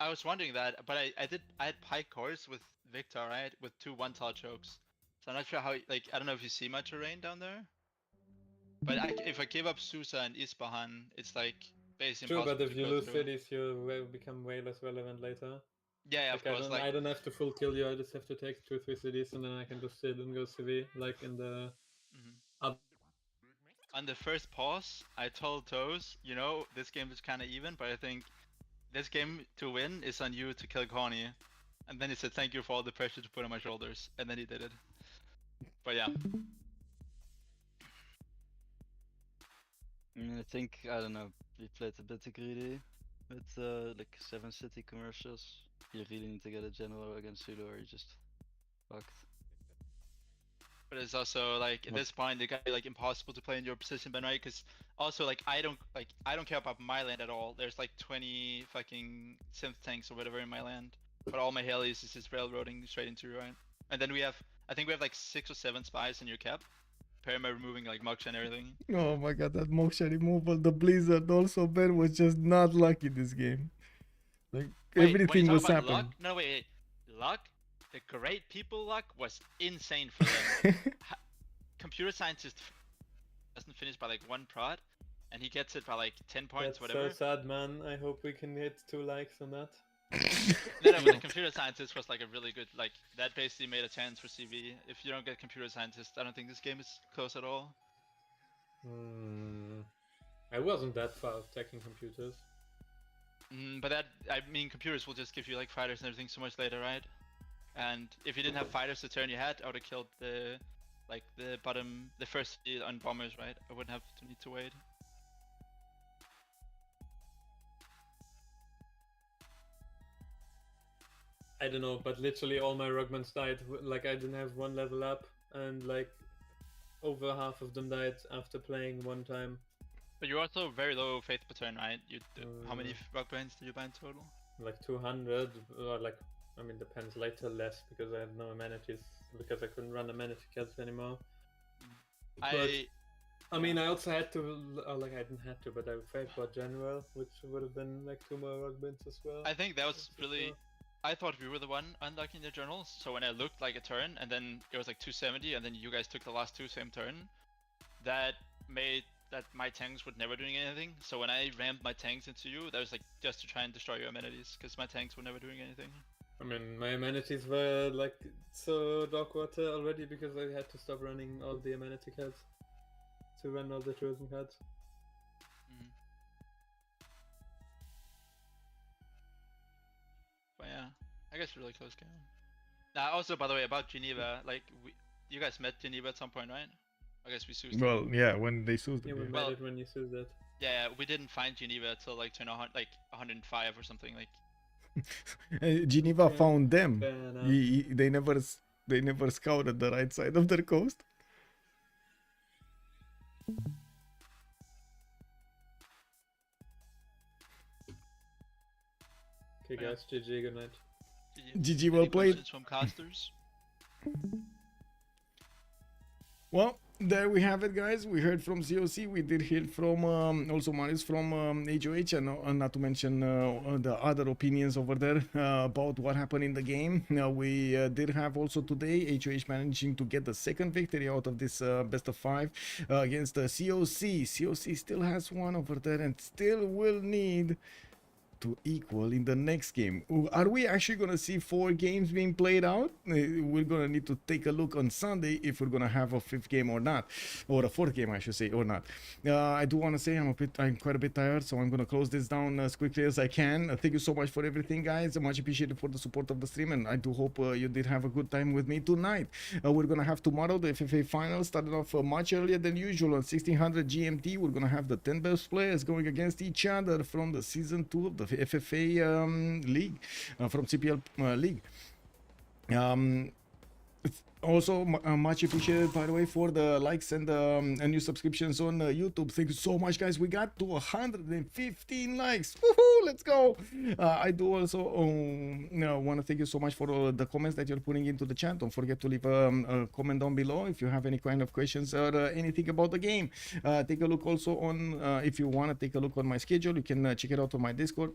I was wondering that, but I had pike cores with Victor, right? With 2 one-tile chokes. So I'm not sure how, like, I don't know if you see my terrain down there. But if I give up Susa and Ispahan, it's like basically True, impossible but if to you go lose through. cities, you become way less relevant later. Yeah, of course. I don't have to full kill you, I just have to take 2-3 cities and then I can just sit and go CV, like in the... On the first pause, I told Toes, you know, this game is kind of even, but I think this game to win is on you to kill Connie. And then he said, thank you for all the pressure to put on my shoulders. And then he did it. But yeah. I think, I don't know, we played a bit too greedy with like 7 city commercials. You really need to get a general against Zulu or you just fucked. But it's also like at this point it got like impossible to play in your position, Ben, right? Because also like I don't care about my land at all. There's like 20 fucking synth tanks or whatever in my land, but all my helis is just railroading straight into you, right? And then I think we have like 6 or 7 spies in your cap. Perma removing like Moksha and everything. Oh my god, that Moksha removal, the Blizzard also, Ben was just not lucky this game. Like everything was happening. Luck? No, wait. Luck? The great people luck was insane for them. Computer scientist doesn't finish by like 1 prod, and he gets it by like 10 points, That's whatever. so sad, man. I hope we can hit 2 likes on that. No, but the computer scientist was like a really good, like, that basically made a chance for CV. If you don't get computer scientist, I don't think this game is close at all. I wasn't that far of taking computers. But that, I mean, computers will just give you like fighters and everything so much later, right? And if you didn't have fighters the turn you had, I would have killed the the first city on bombers, right? I wouldn't have to need to wait. I don't know, but literally all my Rugmans died. Like I didn't have one level up, and like over half of them died after playing one time. But you're also very low faith per turn, right? How many rug bands did you buy in total? Like 200, or like, I mean, depends, later less because I had no amenities, because I couldn't run amenity cards anymore. I mean, I also had to, like I didn't have to, but I faith bought General, which would have been like 2 more rug bands as well. I think that was really, I thought we were the one unlocking the journals, so when I looked like a turn, and then it was like 270, and then you guys took the last 2 same turn, that made that my tanks were never doing anything. So when I rammed my tanks into you, that was like just to try and destroy your amenities, because my tanks were never doing anything. I mean, my amenities were like so dog water already because I had to stop running all the amenity cards to run all the chosen cards. But yeah, I guess really close game. Now, also, by the way, about Geneva, like, you guys met Geneva at some point, right? I guess we Sussed Well, yeah, when they Sussed Yeah, it. we Yeah. met it when you said that. Yeah, we didn't find Geneva until like turn 105 or something. Like, Geneva Yeah, found them. fair enough. They never scouted the right side of their coast. Okay, guys, GG, good night. GG, well any played. questions from casters? Well, there we have it, guys. We heard from COC. We did hear from also Marius from HOH, and not to mention the other opinions over there about what happened in the game. We did have also today HOH managing to get the second victory out of this best of 5 against the COC. COC still has one over there and still will need to equal in the next game. Are we actually going to see 4 games being played out? We're going to need to take a look on Sunday if we're going to have a 5th game or not, or a 4th game I should say, or not. I do want to say I'm quite a bit tired, so I'm going to close this down as quickly as I can. Thank you so much for everything, guys. Much appreciated for the support of the stream, and I do hope you did have a good time with me tonight. We're going to have tomorrow the FFA finals, started off much earlier than usual on 1600 GMT. We're going to have the 10 best players going against each other from the season 2 of the FFA league, from CPL league. Also, much appreciated, by the way, for the likes and new subscriptions on YouTube. Thank you so much, guys. We got to 115 likes. Woohoo! Let's go. I do also want to thank you so much for all the comments that you're putting into the chat. Don't forget to leave a comment down below if you have any kind of questions or anything about the game. Take a look also on, if you want to take a look on my schedule, you can check it out on my Discord,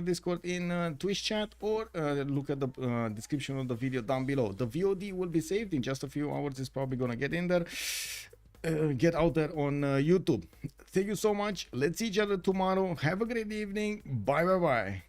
!Discord in Twitch chat, or look at the description of the video down below. The VOD will be saved in just a few hours. It's probably gonna get in there, get out there on YouTube. Thank you so much. Let's see each other tomorrow. Have a great evening. Bye.